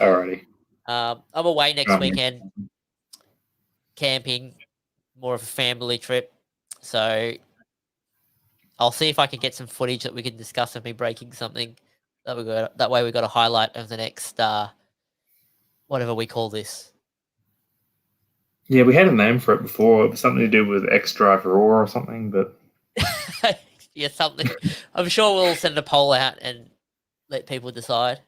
S9: Alrighty.
S1: I'm away next weekend. camping, more of a family trip. So I'll see if I can get some footage that we can discuss of me breaking something. That way we got a highlight of the next whatever we call this.
S9: Yeah, we had a name for it before. It was something to do with X Drive Raw or something, but
S1: Yeah, something. I'm sure we'll send a poll out and let people decide.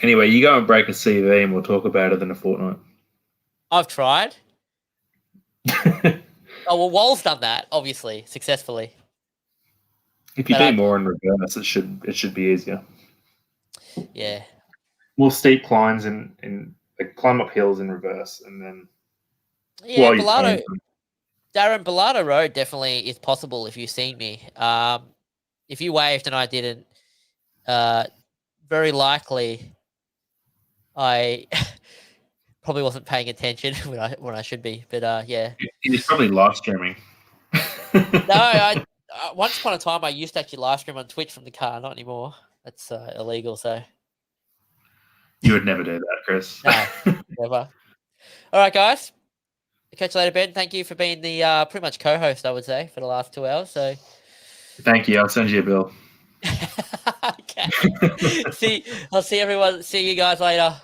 S9: anyway, you go and break a CV and we'll talk about it in a fortnight.
S1: I've tried. Oh well, Wall's done that obviously successfully.
S9: If you do more in reverse, it should be easier.
S1: Yeah.
S9: More steep climbs and like climb up hills in reverse, and then
S1: Yeah, Darren Bellado Road definitely is possible if you've seen me. If you waved and I didn't, very likely I probably wasn't paying attention when I should be. But yeah,
S9: he's probably live streaming.
S1: No, once upon a time I used to actually live stream on Twitch from the car. Not anymore. That's illegal. So
S9: you would never do that, Chris.
S1: No, never. All right, guys. Catch you later, Ben. Thank you for being the pretty much co-host, I would say, for the last 2 hours. So,
S9: thank you. I'll send you a bill.
S1: Okay. I'll see everyone. See you guys later.